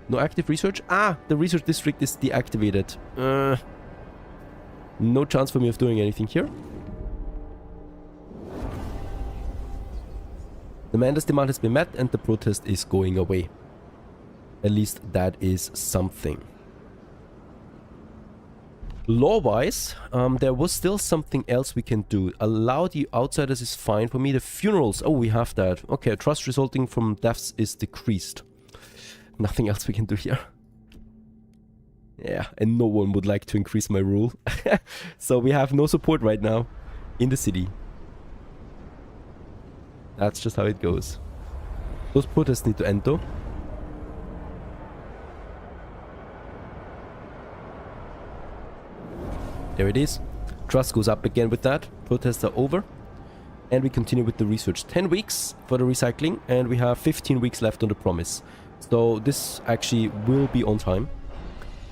No active research. Ah, the research district is deactivated. No chance for me of doing anything here. The Manda's demand has been met and the protest is going away. At least that is something. Law-wise, there was still something else we can do. Allow the outsiders is fine for me. The funerals, oh, we have that. Okay, trust resulting from deaths is decreased. Nothing else we can do here. Yeah, and no one would like to increase my rule. So we have no support right now in the city. That's just how it goes. Those protests need to end though. There it is. Trust goes up again with that. Protests are over. And we continue with the research. 10 weeks for the recycling. And we have 15 weeks left on the promise. So this actually will be on time.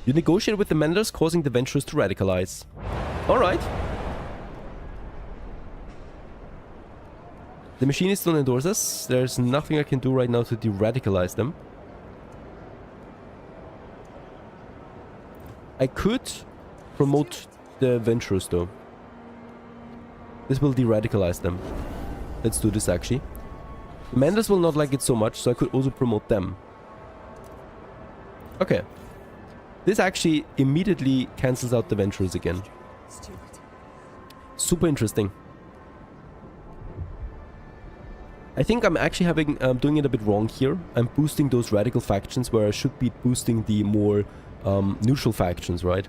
You negotiate with the menders, causing the venturers to radicalize. Alright. The machinists don't endorse us. There's nothing I can do right now to de-radicalize them. I could promote the adventurers though. This will de-radicalize them. Let's do this actually. The Manders will not like it so much, so I could also promote them. Okay. This actually immediately cancels out the adventurers again. Super interesting. I think I'm actually doing it a bit wrong here. I'm boosting those radical factions where I should be boosting the more neutral factions, right?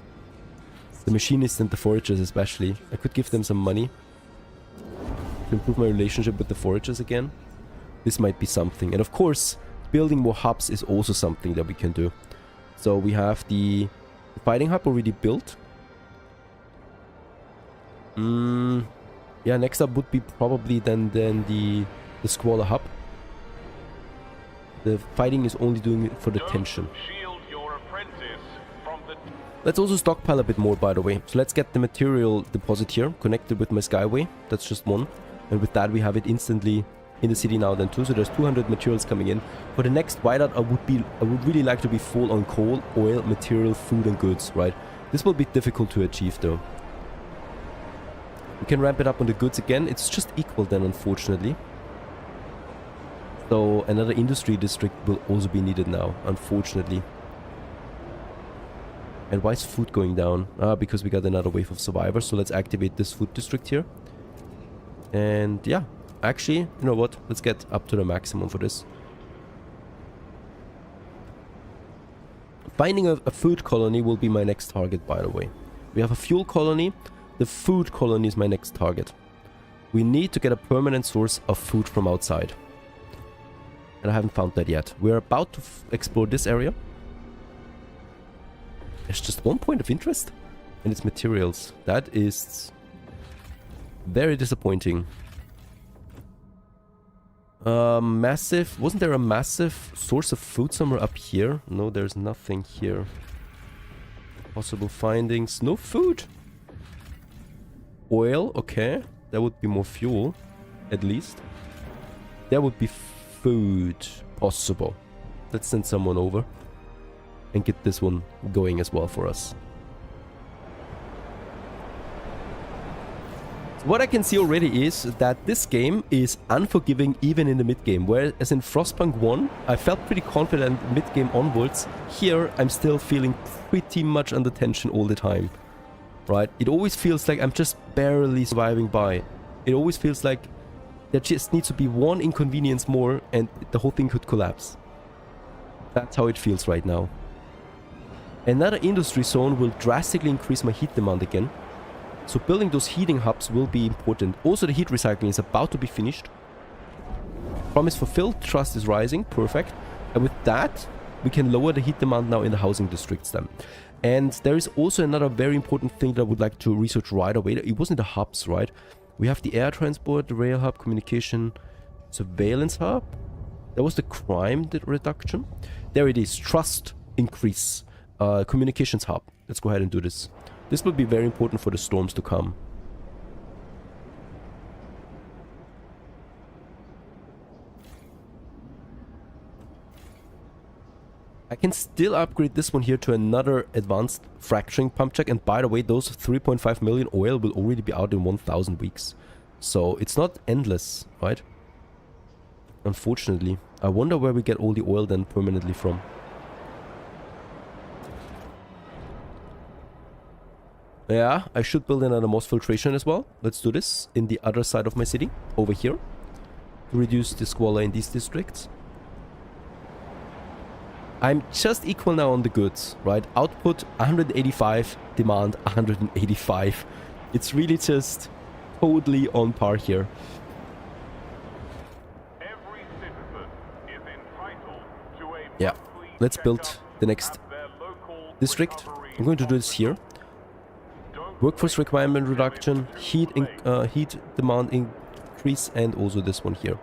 The machinists and the foragers especially. I could give them some money to improve my relationship with the foragers again. This might be something. And of course, building more hubs is also something that we can do. So we have the fighting hub already built. Yeah, next up would be probably then the squalor hub. The fighting is only doing it for the tension. Let's also stockpile a bit more, by the way. So let's get the material deposit here connected with my skyway. That's just one. And with that we have it instantly in the city now then too. So there's 200 materials coming in. For the next whiteout I would really like to be full on coal, oil, material, food and goods, right? This will be difficult to achieve though. We can ramp it up on the goods again. It's just equal then, unfortunately. So another industry district will also be needed now, unfortunately. And why is food going down? Because we got another wave of survivors. So let's activate this food district here. And yeah, actually, you know what? Let's get up to the maximum for this. Finding a food colony will be my next target, by the way. We have a fuel colony. The food colony is my next target. We need to get a permanent source of food from outside. And I haven't found that yet. We're about to explore this area. There's just one point of interest. And it's materials. That is very disappointing. Massive... Wasn't there a massive source of food somewhere up here? No, there's nothing here. Possible findings. No food. Oil, okay. That would be more fuel, at least. There would be food possible. Let's send someone over and get this one going as well for us. So what I can see already is that this game is unforgiving even in the mid-game. Whereas in Frostpunk 1, I felt pretty confident mid-game onwards. Here, I'm still feeling pretty much under tension all the time. Right? It always feels like I'm just barely surviving by. It always feels like there just needs to be one inconvenience more and the whole thing could collapse. That's how it feels right now. Another industry zone will drastically increase my heat demand again. So building those heating hubs will be important. Also the heat recycling is about to be finished. Promise fulfilled, trust is rising, perfect. And with that, we can lower the heat demand now in the housing districts then. And there is also another very important thing that I would like to research right away. It wasn't the hubs, right? We have the air transport, the rail hub, communication, surveillance hub. That was the crime reduction. There it is, trust increase, communications hub. Let's go ahead and do this. This will be very important for the storms to come. I can still upgrade this one here to another advanced fracturing pump check. And by the way, those 3.5 million oil will already be out in 1000 weeks. So it's not endless, right? Unfortunately. I wonder where we get all the oil then permanently from. Yeah, I should build another moss filtration as well. Let's do this in the other side of my city, over here. To reduce the squalor in these districts. I'm just equal now on the goods, right? Output 185, demand 185. It's really just totally on par here. Every citizen is entitled to a Yeah, let's build the next district. I'm going to do this here. Workforce requirement reduction, heat demand increase, and also this one here.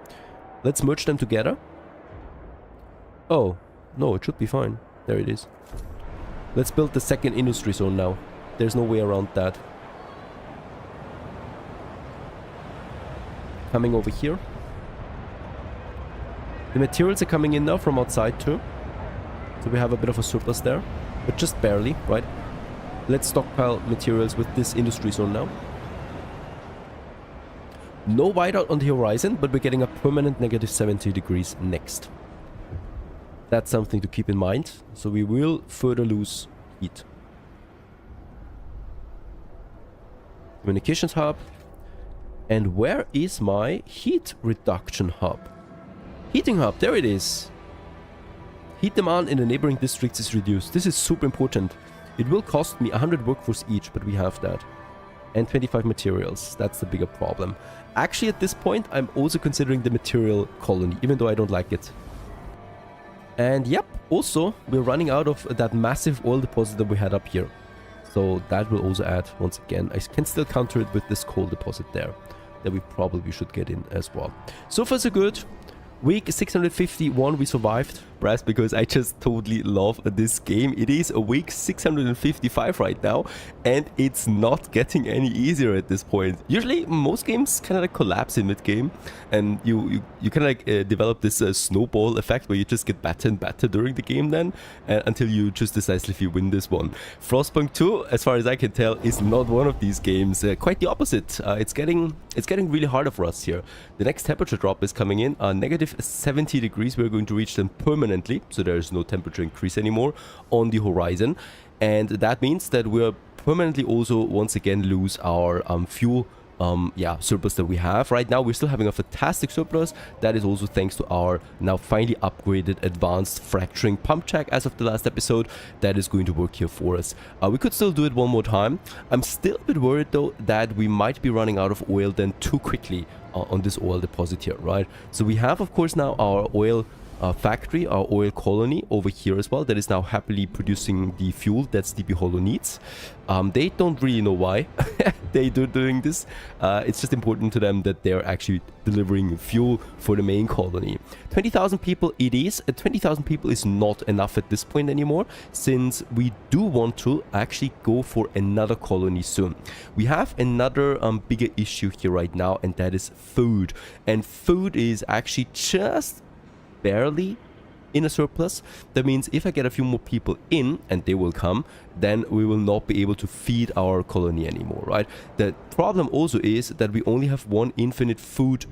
Let's merge them together. Oh. No, it should be fine. There it is. Let's build the second industry zone now. There's no way around that. Coming over here. The materials are coming in now from outside too. So we have a bit of a surplus there. But just barely, right? Let's stockpile materials with this industry zone now. No whiteout on the horizon, but we're getting a permanent negative 70 degrees next. That's something to keep in mind. So we will further lose heat. Communications hub. And where is my heat reduction hub? Heating hub, there it is. Heat demand in the neighboring districts is reduced. This is super important. It will cost me 100 workforce each, but we have that. And 25 materials. That's the bigger problem. Actually, at this point, I'm also considering the material colony, even though I don't like it. And yep, also, we're running out of that massive oil deposit that we had up here. So that will also add, once again, I can still counter it with this coal deposit there. That we probably should get in as well. So far so good. Week 651 we survived, Brass, because I just totally love this game. It is a week 655 right now, and it's not getting any easier at this point. Usually most games kind of like collapse in mid-game, and you kind of like develop this snowball effect where you just get better and better during the game then, until you just decisively win this one. Frostpunk 2, as far as I can tell, is not one of these games. Quite the opposite. It's getting really harder for us here. The next temperature drop is coming in, negative 70 degrees. We're going to reach them permanently, so there is no temperature increase anymore on the horizon, and that means that we're permanently also once again lose our fuel surplus that we have right now. We're still having a fantastic surplus. That is also thanks to our now finally upgraded advanced fracturing pump jack as of the last episode. That is going to work here for us. We could still do it one more time. I'm still a bit worried though that we might be running out of oil then too quickly on this oil deposit here, right? So we have of course now our oil factory, our oil colony over here as well, that is now happily producing the fuel that Sleepy Hollow needs. They don't really know why they're doing this. It's just important to them that they're actually delivering fuel for the main colony. 20,000 people it is. 20,000 people is not enough at this point anymore, since we do want to actually go for another colony soon. We have another bigger issue here right now, and that is food. And food is actually just barely in a surplus. That means if I get a few more people in, and they will come, then we will not be able to feed our colony anymore, right? The problem also is that we only have one infinite food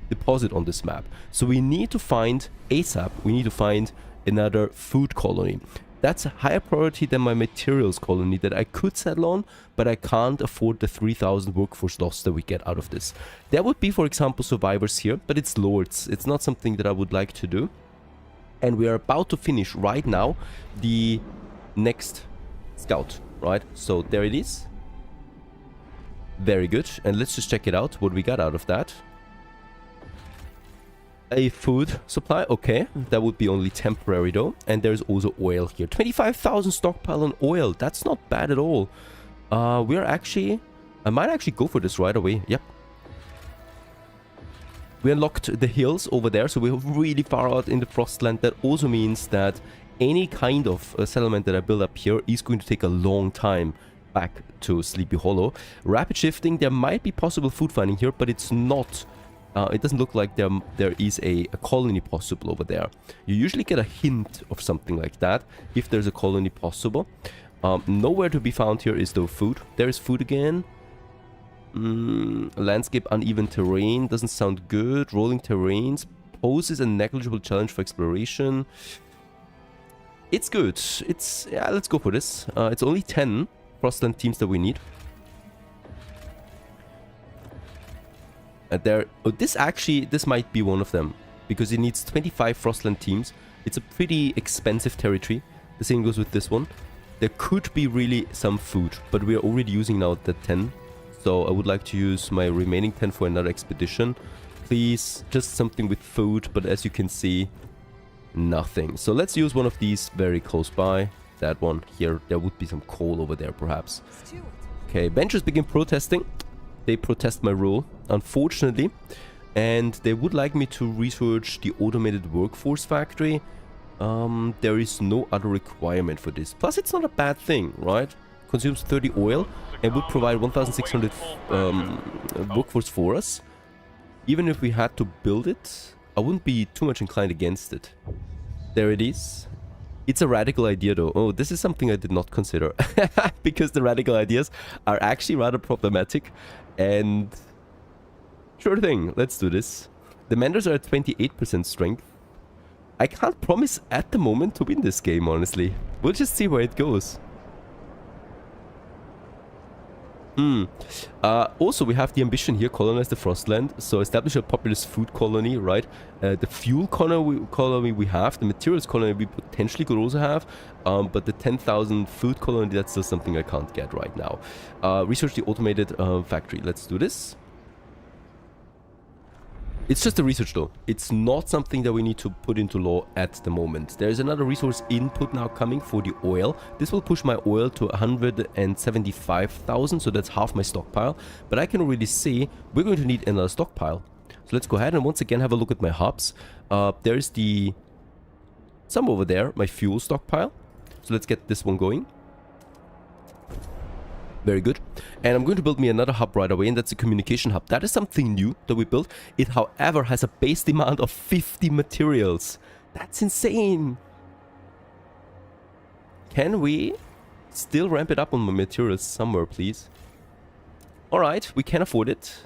deposit on this map. So we need to find ASAP, we need to find another food colony. That's a higher priority than my materials colony that I could settle on, but I can't afford the 3,000 workforce loss that we get out of this. There would be, for example, survivors here, but it's low. It's not something that I would like to do. And we are about to finish right now the next scout, right? So there it is. Very good. And let's just check it out, what we got out of that. A food supply, okay, that would be only temporary though. And there's also oil here, 25,000 stockpile on oil. That's not bad at all. We're actually, I might actually go for this right away. Yep, we unlocked the hills over there, so we're really far out in the Frostland. That also means that any kind of settlement that I build up here is going to take a long time back to Sleepy Hollow. Rapid shifting, there might be possible food finding here, but it's not. It doesn't look like there is a colony possible over there. You usually get a hint of something like that if there's a colony possible. Nowhere to be found here is though food. There is food again. Landscape uneven terrain doesn't sound good. Rolling terrains poses a negligible challenge for exploration. It's good. Yeah, let's go for this. It's only 10 Frostland teams that we need. This might be one of them, because it needs 25 Frostland teams. It's a pretty expensive territory. The same goes with this one. There could be really some food, but we are already using now the 10. So I would like to use my remaining 10 for another expedition. Please, just something with food, but as you can see, nothing. So let's use one of these very close by. That one here. There would be some coal over there, perhaps. Okay, benchers begin protesting. They protest my rule, unfortunately, and they would like me to research the automated workforce factory. There is no other requirement for this. Plus, it's not a bad thing, right? Consumes 30 oil and would provide 1,600 workforce for us. Even if we had to build it, I wouldn't be too much inclined against it. There it is. It's a radical idea though. Oh, this is something I did not consider. Because the radical ideas are actually rather problematic. And sure thing, let's do this. The Menders are at 28% strength. I can't promise at the moment to win this game, honestly. We'll just see where it goes. Also, we have the ambition here, colonize the Frostland. So establish a populous food colony, right? The fuel colony we have, the materials colony we potentially could also have. But the 10,000 food colony, that's still something I can't get right now. Research the automated factory. Let's do this. It's just a research though. It's not something that we need to put into law at the moment. There is another resource input now coming for the oil. This will push my oil to 175,000, so that's half my stockpile. But I can already see we're going to need another stockpile. So let's go ahead and once again have a look at my hubs. There's some over there, my fuel stockpile. So let's get this one going. Very good. And I'm going to build me another hub right away, and that's a communication hub. That is something new that we built. It, however, has a base demand of 50 materials. That's insane. Can we still ramp it up on my materials somewhere, please? Alright, we can afford it.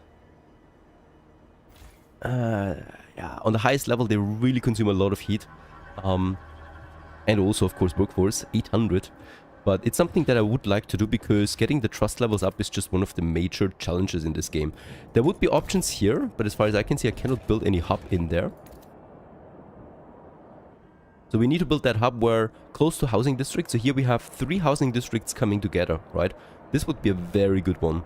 Yeah, on the highest level, they really consume a lot of heat. And also, of course, workforce, 800. But it's something that I would like to do because getting the trust levels up is just one of the major challenges in this game. There would be options here, but as far as I can see, I cannot build any hub in there. So we need to build that hub where close to housing districts. So here we have 3 housing districts coming together, right? This would be a very good one.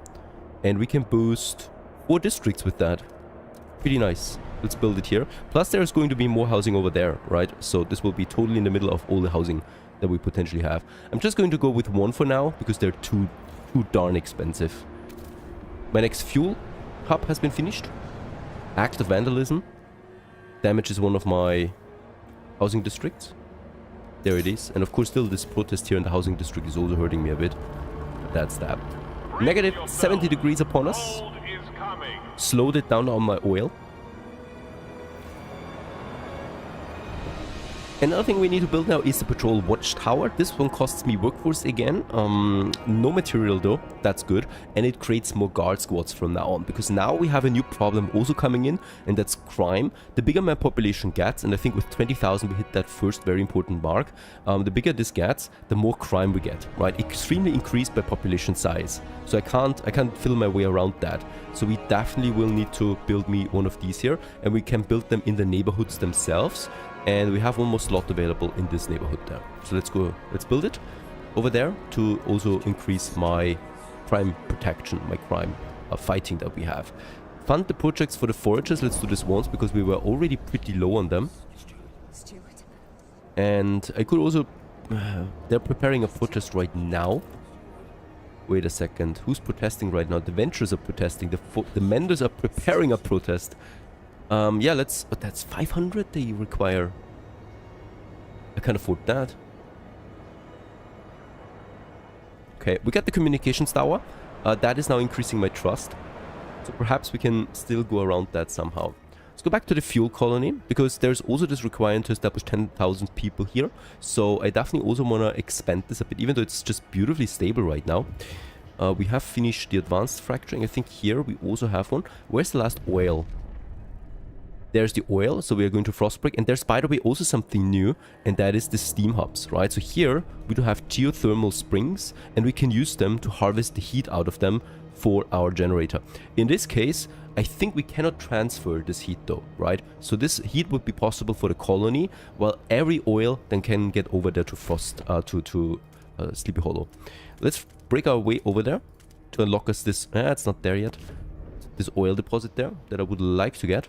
And we can boost 4 districts with that. Pretty nice. Let's build it here. Plus there's going to be more housing over there, right? So this will be totally in the middle of all the housing that we potentially have. I'm just going to go with 1 for now because they're too darn expensive. My next fuel hub has been finished. Act of vandalism. Damages one of my housing districts. There it is. And of course still this protest here in the housing district is also hurting me a bit. That's that. Negative 70 degrees upon us. Slowed it down on my oil. Another thing we need to build now is the patrol watchtower. This one costs me workforce again. No material though, that's good. And it creates more guard squads from now on. Because now we have a new problem also coming in, and that's crime. The bigger my population gets, and I think with 20,000 we hit that first very important mark. The bigger this gets, the more crime we get, right? Extremely increased by population size. So I can't fill my way around that. So we definitely will need to build me one of these here. And we can build them in the neighborhoods themselves. And we have one more slot available in this neighborhood there. So let's go, let's build it over there to also increase my crime protection, my crime fighting that we have. Fund the projects for the foragers. Let's do this once because we were already pretty low on them. And I could also... they're preparing a protest right now. Wait a second. Who's protesting right now? The Venturers are protesting. The Menders are preparing a protest. Yeah, let's... But that's 500 they require. I can't afford that. Okay, we got the communications tower. That is now increasing my trust. So perhaps we can still go around that somehow. Let's go back to the fuel colony, because there's also this requirement to establish 10,000 people here. So I definitely also want to expand this a bit, even though it's just beautifully stable right now. We have finished the advanced fracturing. I think here we also have one. Where's the last oil? There's the oil, so we are going to Frostpunk, and there's, by the way, also something new, and that is the steam hubs, right? So here we do have geothermal springs, and we can use them to harvest the heat out of them for our generator. In this case, I think we cannot transfer this heat though, right? So this heat would be possible for the colony, while every oil then can get over there to Sleepy Hollow. Let's break our way over there to unlock us this... it's not there yet. This oil deposit there that I would like to get.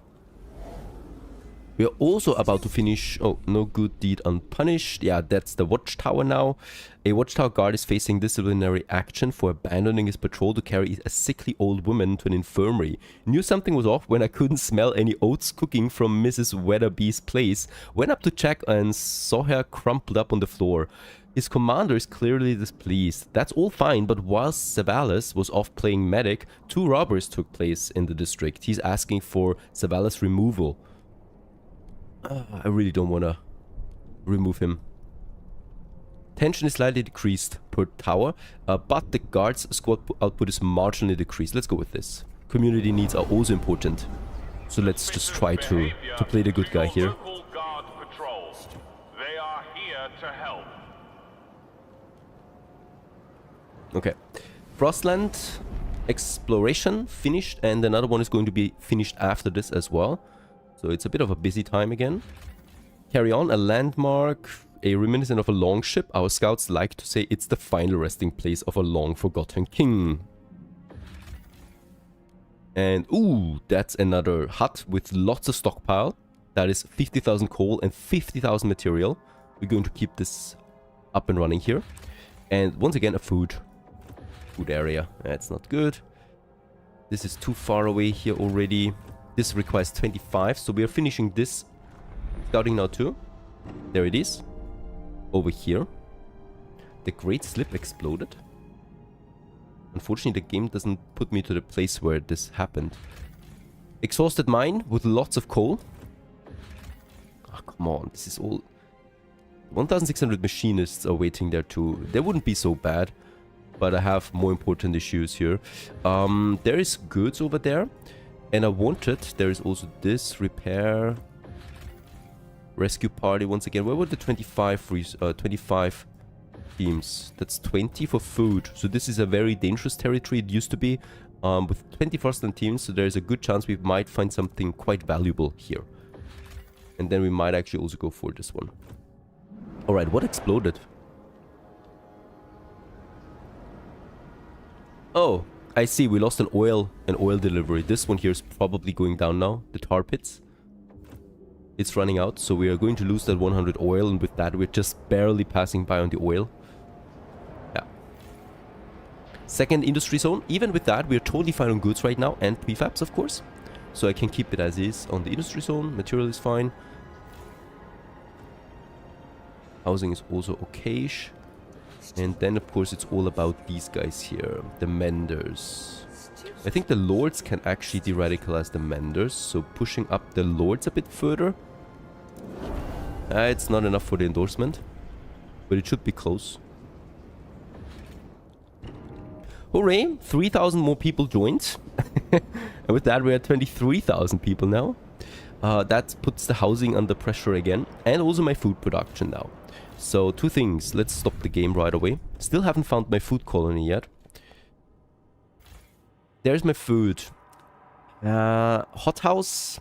We are also about to finish... Oh, no good deed unpunished. Yeah, that's the watchtower now. A watchtower guard is facing disciplinary action for abandoning his patrol to carry a sickly old woman to an infirmary. Knew something was off when I couldn't smell any oats cooking from Mrs. Weatherby's place. Went up to check and saw her crumpled up on the floor. His commander is clearly displeased. That's all fine, but whilst Savalas was off playing medic, 2 robberies took place in the district. He's asking for Savalas' removal. I really don't want to remove him. Tension is slightly decreased per tower, but the guards squad output is marginally decreased. Let's go with this. Community needs are also important. So let's just try to play the good guy here. Local guard patrol. They are here to help. Okay. Frostland exploration finished, and another one is going to be finished after this as well. So it's a bit of a busy time again. Carry on, a landmark, a reminiscent of a long ship. Our scouts like to say it's the final resting place of a long forgotten king. And ooh, that's another hut with lots of stockpile. That is 50,000 coal and 50,000 material. We're going to keep this up and running here. And once again, a food area. That's not good. This is too far away here already. This requires 25, so we are finishing this scouting now too. There it is. Over here. The Great Slip exploded. Unfortunately, the game doesn't put me to the place where this happened. Exhausted mine with lots of coal. Oh, come on. This is all... 1,600 machinists are waiting there too. They wouldn't be so bad. But I have more important issues here. There is goods over there. And I wanted... There is also this repair... Rescue party once again. Where were the 25 teams? That's 20 for food. So this is a very dangerous territory. It used to be with 20 Frostland teams. So there's a good chance we might find something quite valuable here. And then we might actually also go for this one. Alright, what exploded? Oh, I see. We lost an oil delivery. This one here is probably going down now. The tar pits. It's running out, so we are going to lose that 100 oil, and with that we're just barely passing by on the oil. Yeah. Second industry zone. Even with that, we're totally fine on goods right now, and prefabs, of course. So I can keep it as is on the industry zone. Material is fine. Housing is also okayish. And then, of course, it's all about these guys here. The menders. I think the lords can actually de-radicalize the menders, so pushing up the lords a bit further. It's not enough for the endorsement, but it should be close. Hooray! 3,000 more people joined. And with that, we're at 23,000 people now. That puts the housing under pressure again, and also my food production now. So, two things. Let's stop the game right away. Still haven't found my food colony yet. There's my food. Hothouse.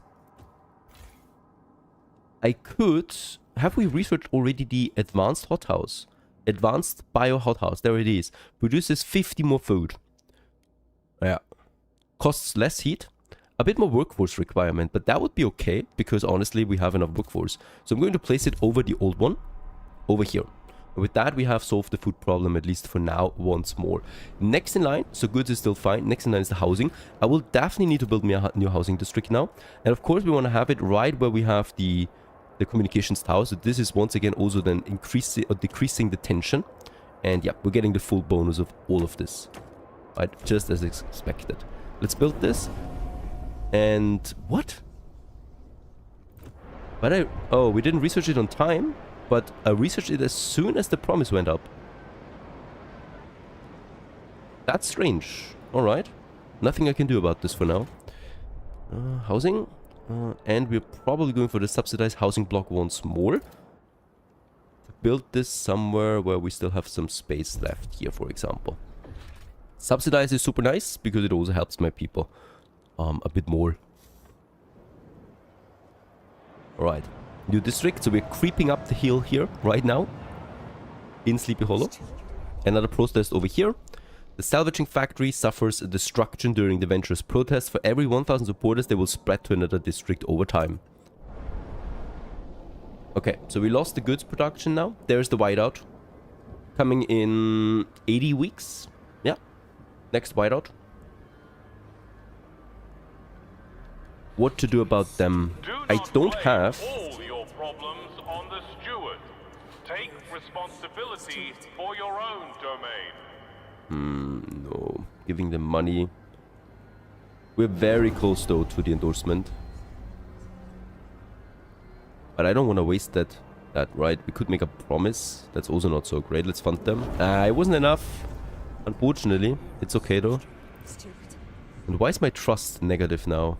I could... Have we researched already the advanced hothouse? Advanced bio hothouse. There it is. Produces 50 more food. Yeah. Costs less heat. A bit more workforce requirement, but that would be okay, because honestly we have enough workforce. So I'm going to place it over the old one. Over here. With that, we have solved the food problem, at least for now, once more. Next in line, so goods is still fine. Next in line is the housing. I will definitely need to build me a new housing district now. And of course, we want to have it right where we have the communications tower. So this is once again also then increasing or decreasing the tension. And yeah, we're getting the full bonus of all of this. Right, just as expected. Let's build this. And what? But oh, we didn't research it on time. But I researched it as soon as the promise went up. That's strange. Alright. Nothing I can do about this for now. Housing. And we're probably going for the subsidized housing block once more. Build this somewhere where we still have some space left here, for example. Subsidized is super nice because it also helps my people a bit more. Alright. New district, so we're creeping up the hill here right now in Sleepy Hollow. Another protest over here. The salvaging factory suffers destruction during the venturous protest. For every 1,000 supporters, they will spread to another district over time. Okay, so we lost the goods production now. There's the whiteout. Coming in 80 weeks. Yeah, next whiteout. What to do about them? I don't have... on the steward. Take responsibility for your own domain. No. Giving them money. We're very close though to the endorsement. But I don't want to waste that that, right? We could make a promise. That's also not so great. Let's fund them. It wasn't enough, unfortunately. It's okay though. And why is my trust negative now?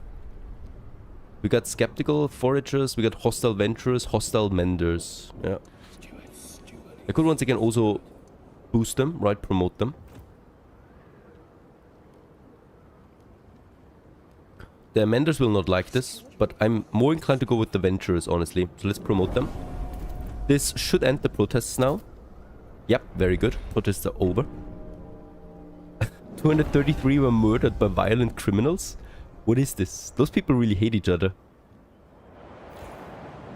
We got skeptical foragers, we got hostile venturers, hostile menders. Yeah. I could once again also boost them, right? Promote them. The menders will not like this, but I'm more inclined to go with the venturers, honestly. So let's promote them. This should end the protests now. Yep, very good. Protests are over. 233 were murdered by violent criminals. What is this? Those people really hate each other.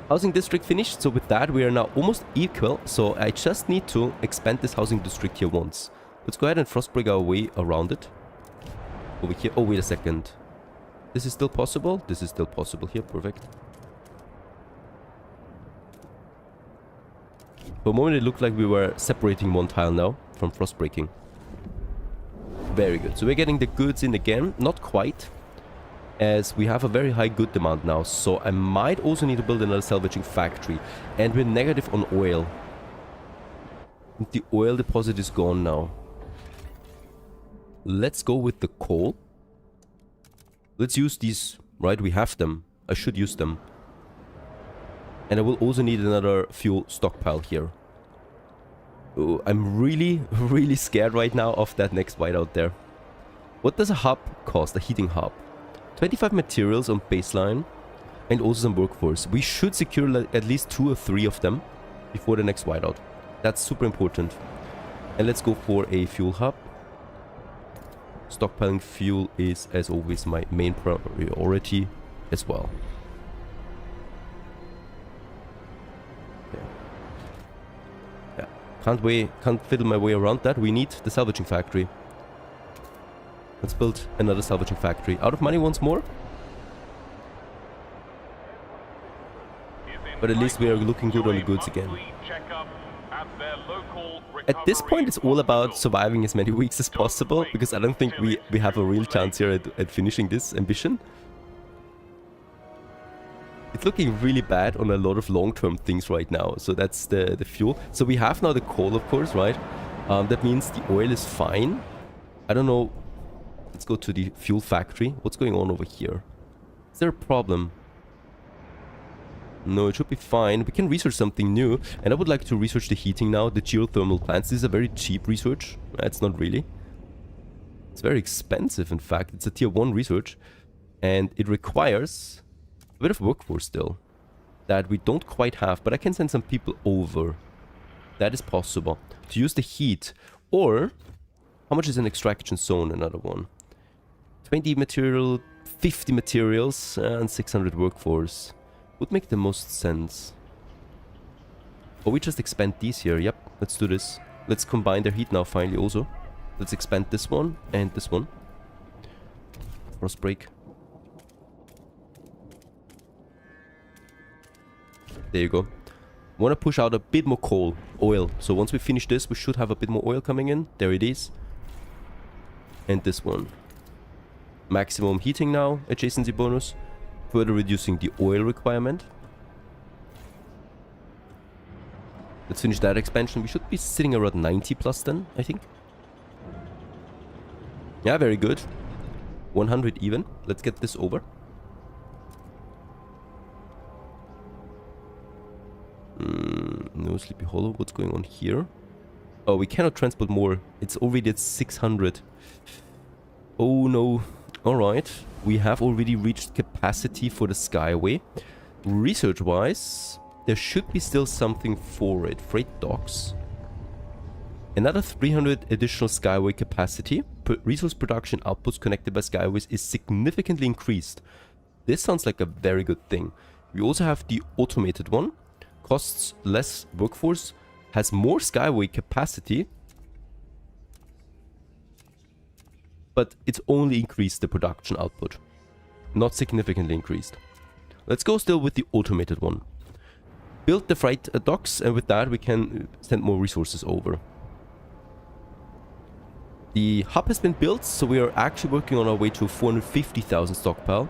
Housing district finished, so with that we are now almost equal. So I just need to expand this housing district here once. Let's go ahead and frostbreak our way around it. Over here. Oh, wait a second. This is still possible? This is still possible here. Perfect. For a moment it looked like we were separating one tile now from frostbreaking. Very good. So we're getting the goods in again. Not quite, as we have a very high good demand now. So I might also need to build another salvaging factory. And we're negative on oil. And the oil deposit is gone now. Let's go with the coal. Let's use these, right? We have them. I should use them. And I will also need another fuel stockpile here. Oh, I'm really, really scared right now of that next whiteout there. What does a hub cost? A heating hub. 25 materials on baseline. And also some workforce. We should secure at least 2 or 3 of them before the next whiteout. That's super important. And let's go for a fuel hub. Stockpiling fuel is, as always, my main priority as well. Okay. Yeah. Can't fiddle my way around that. We need the salvaging factory. Let's build another salvaging factory. Out of money once more. But at least we are looking good on the goods again. At this point it's all about surviving as many weeks as possible, because I don't think we have a real chance here at finishing this ambition. It's looking really bad on a lot of long-term things right now. So that's the fuel. So we have now the coal, of course, right? That means the oil is fine. I don't know. Let's go to the fuel factory. What's going on over here? Is there a problem? No, it should be fine. We can research something new. And I would like to research the heating now. The geothermal plants. This is a very cheap research. It's not really. It's very expensive, in fact. It's a tier 1 research. And it requires a bit of workforce still. That we don't quite have. But I can send some people over. That is possible. To use the heat. Or, how much is an extraction zone? Another one. 20 material, 50 materials, and 600 workforce. Would make the most sense. Or we just expand these here. Yep, let's do this. Let's combine their heat now finally also. Let's expand this one and this one. Frostbreak. There you go. Want to push out a bit more coal, oil. So once we finish this, we should have a bit more oil coming in. There it is. And this one. Maximum heating now, adjacency bonus. Further reducing the oil requirement. Let's finish that expansion. We should be sitting around 90 plus then, I think. Yeah, very good. 100 even. Let's get this over. No Sleepy Hollow. What's going on here? Oh, we cannot transport more. It's already at 600. Oh no. Alright. We have already reached capacity for the Skyway. Research-wise, there should be still something for it. Freight docks. Another 300 additional Skyway capacity. Resource production outputs connected by Skyways is significantly increased. This sounds like a very good thing. We also have the automated one. Costs less workforce. Has more Skyway capacity. But it's only increased the production output. Not significantly increased. Let's go still with the automated one. Build the freight docks, and with that we can send more resources over. The hub has been built, so we are actually working on our way to 450,000 stockpile.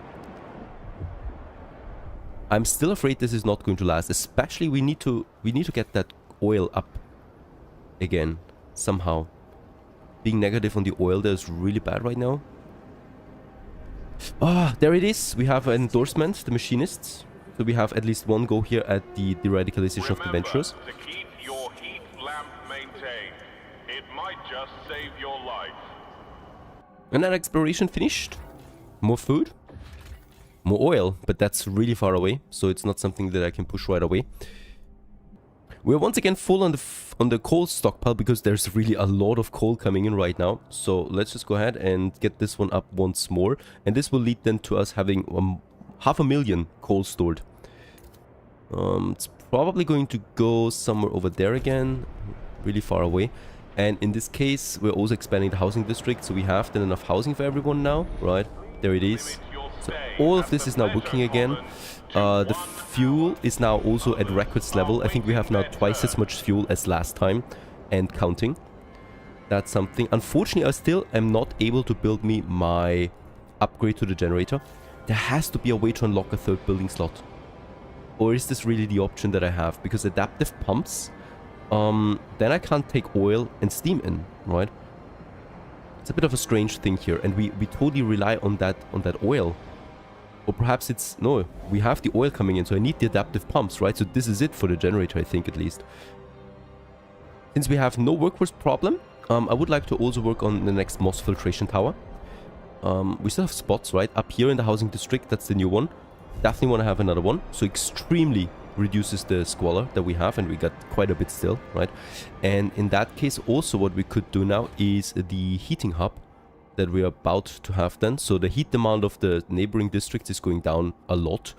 I'm still afraid this is not going to last. Especially we need to get that oil up again somehow. Being negative on the oil there is really bad right now. Ah, there it is. We have an endorsement, the machinists. So we have at least one go here at the deradicalization of the Venturers. To keep your heat lamp maintained. It might just save your life. And then exploration finished. More food. More oil, but that's really far away, so it's not something that I can push right away. We're once again full on the coal stockpile because there's really a lot of coal coming in right now. So let's just go ahead and get this one up once more, and this will lead then to us having 500,000 coal stored. It's probably going to go somewhere over there again, really far away. And in this case, we're also expanding the housing district, so we have then enough housing for everyone now, right? There it is. So all of this is now working again. The fuel is now also at records level. I think we have now twice as much fuel as last time and counting. That's something. Unfortunately, I still am not able to build me my upgrade to the generator. There has to be a way to unlock a third building slot. Or is this really the option that I have? Because adaptive pumps, then I can't take oil and steam in, right? It's a bit of a strange thing here, and we totally rely on that oil. Or perhaps it's... No, we have the oil coming in, so I need the adaptive pumps, right? So this is it for the generator, I think, at least. Since we have no workforce problem, I would like to also work on the next moss filtration tower. We still have spots, right? Up here in the housing district, that's the new one. Definitely want to have another one. So extremely reduces the squalor that we have, and we got quite a bit still, right? And in that case, also what we could do now is the heating hub that we're about to have then. So the heat demand of the neighboring districts is going down a lot.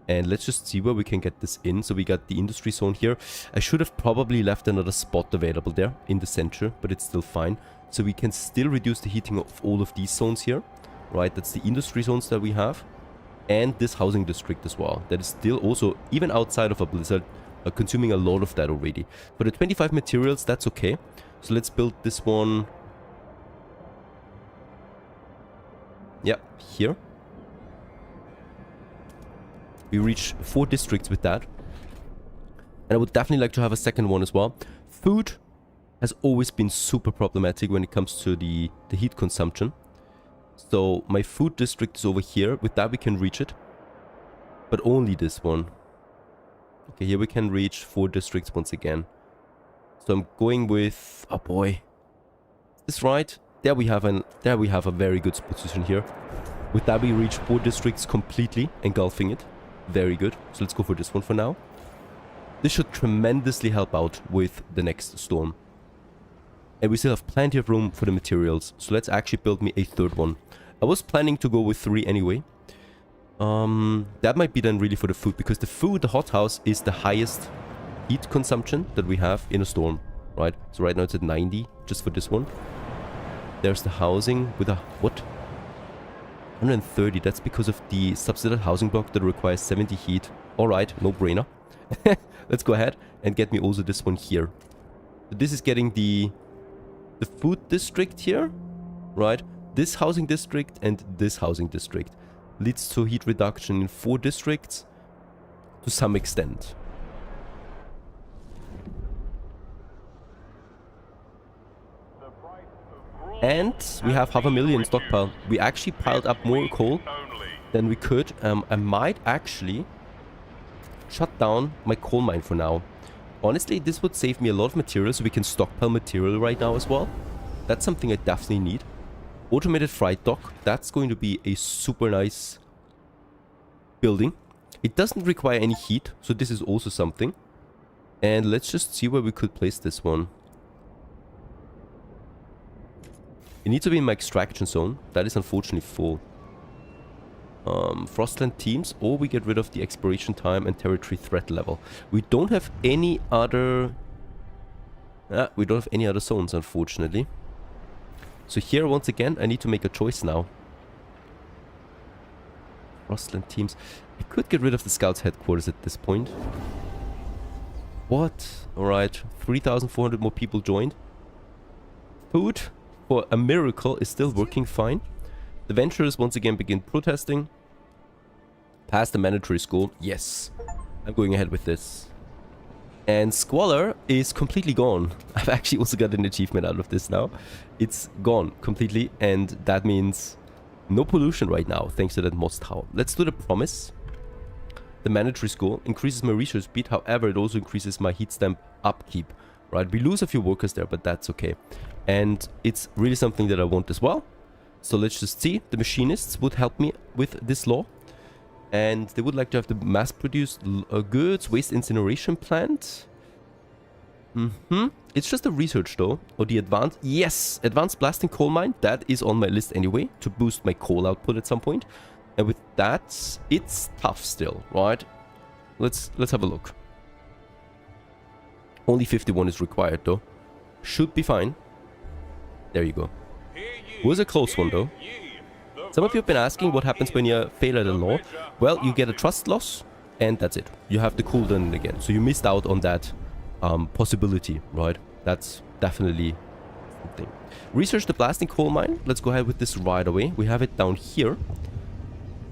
And let's just see where we can get this in. So we got the industry zone here. I should have probably left another spot available there in the center, but it's still fine. So we can still reduce the heating of all of these zones here, right? That's the industry zones that we have. And this housing district as well. That is still also, even outside of a blizzard, consuming a lot of that already. For the 25 materials, that's okay. So let's build this one. Yeah, here. We reach 4 districts with that. And I would definitely like to have a second one as well. Food has always been super problematic when it comes to the heat consumption. So my food district is over here. With that we can reach it. But only this one. Okay, here we can reach 4 districts once again. So I'm going with... Oh boy. Is this right? There we have a very good position here. With that we reach 4 districts completely, engulfing it. Very good. So let's go for this one for now. This should tremendously help out with the next storm. And we still have plenty of room for the materials. So let's actually build me a third one. I was planning to go with 3 anyway. That might be then really for the food. Because the hothouse is the highest heat consumption that we have in a storm. Right? So right now it's at 90 just for this one. There's the housing with a... What? 130. That's because of the subsidized housing block that requires 70 heat. Alright, no brainer. Let's go ahead and get me also this one here. So this is getting the food district here, right? This housing district and this housing district leads to heat reduction in 4 districts to some extent. And we have 500,000 stockpile. We actually piled up more coal than we could. I might actually shut down my coal mine for now. Honestly, this would save me a lot of material, so we can stockpile material right now as well. That's something I definitely need. Automated freight dock. That's going to be a super nice building. It doesn't require any heat, so this is also something. And let's just see where we could place this one. It needs to be in my extraction zone. That is unfortunately full. Frostland teams, or we get rid of the exploration time and territory threat level. We don't have any other... we don't have any other zones, unfortunately. So here, once again, I need to make a choice now. Frostland teams. I could get rid of the scouts headquarters at this point. What? Alright, 3,400 more people joined. Food, for a miracle, is still working fine. The Venturers once again begin protesting. Pass the mandatory school. Yes. I'm going ahead with this. And Squalor is completely gone. I've actually also got an achievement out of this now. It's gone completely, and that means no pollution right now, thanks to that moss tower. Let's do the promise. The mandatory school increases my research speed, however, it also increases my heat stamp upkeep. Right, we lose a few workers there, but that's okay. And it's really something that I want as well. So let's just see. The machinists would help me with this law. And they would like to have the mass-produced goods, waste incineration plant. It's just a research though. Or the advanced... Yes! Advanced blasting coal mine. That is on my list anyway. To boost my coal output at some point. And with that, it's tough still, right? Let's have a look. Only 51 is required though. Should be fine. There you go. Was a close one though. Some of you have been asking what happens when you fail at a law. Well, you get a trust loss, and that's it. You have to cooldown again. So you missed out on that possibility, right? That's definitely something. Research the blasting coal mine. Let's go ahead with this right away. We have it down here.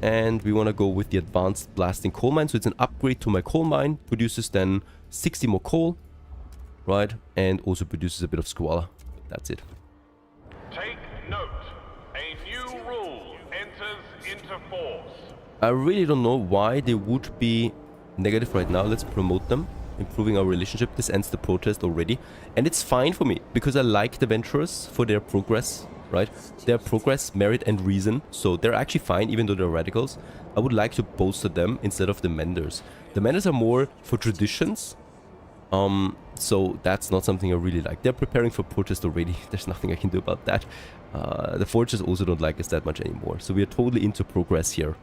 And we want to go with the advanced blasting coal mine. So it's an upgrade to my coal mine. Produces then 60 more coal, right? And also produces a bit of squalor. That's it. Take note. A new rule enters into force. I really don't know why they would be negative right now. Let's promote them. Improving our relationship. This ends the protest already. And it's fine for me, because I like the Venturers for their progress, right? Their progress, merit and reason. So they're actually fine, even though they're radicals. I would like to bolster them instead of the Menders. The Menders are more for traditions. So that's not something I really like. They're preparing for protest already. There's nothing I can do about that. The Forgers also don't like us that much anymore. So we are totally into progress here.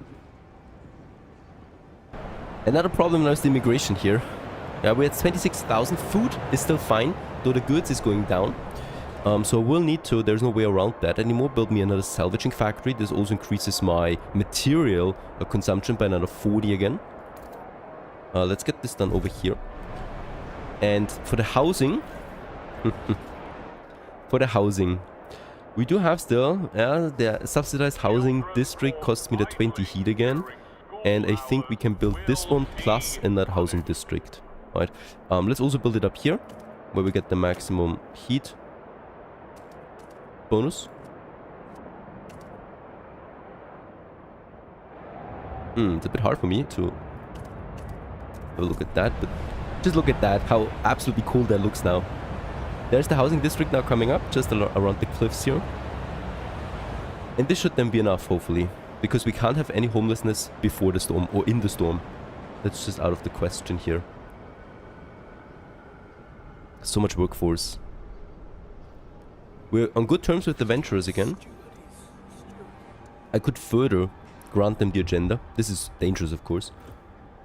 Another problem now is the immigration here. Yeah, we're at 26,000. Food is still fine, though the goods is going down. So we'll need to, there's no way around that anymore, build me another salvaging factory. This also increases my material consumption by another 40 again. Let's get this done over here. And for the housing, we do have still, the subsidized housing district costs me the 20 heat again. And I think we can build this one plus another housing district. Right. Let's also build it up here, where we get the maximum heat bonus. It's a bit hard for me to have a look at that, but just look at that, how absolutely cool that looks now. There's the housing district now coming up, just around the cliffs here. And this should then be enough, hopefully, because we can't have any homelessness before the storm, or in the storm. That's just out of the question here. So much workforce. We're on good terms with the Venturers again. I could further grant them the agenda. This is dangerous, of course,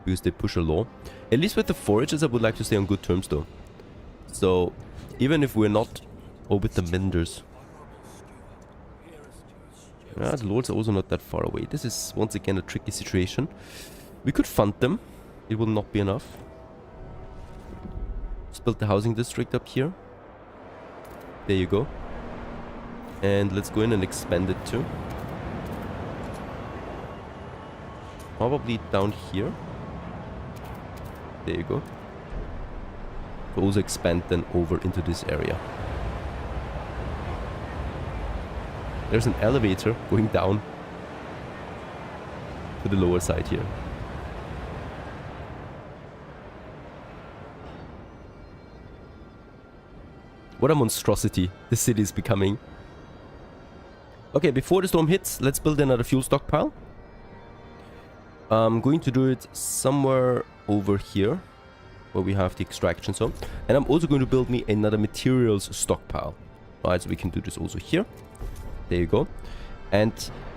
because they push a law. At least with the Foragers, I would like to stay on good terms, though. So, even if we're not... or with the Menders. The Lords are also not that far away. This is, once again, a tricky situation. We could fund them. It will not be enough. Let's build the housing district up here. There you go. And let's go in and expand it too. Probably down here. There you go. We'll also expand then over into this area. There's an elevator going down to the lower side here. What a monstrosity this city is becoming. Okay, before the storm hits, let's build another fuel stockpile. I'm going to do it somewhere over here, where we have the extraction zone. And I'm also going to build me another materials stockpile. Alright, so we can do this also here. There you go. And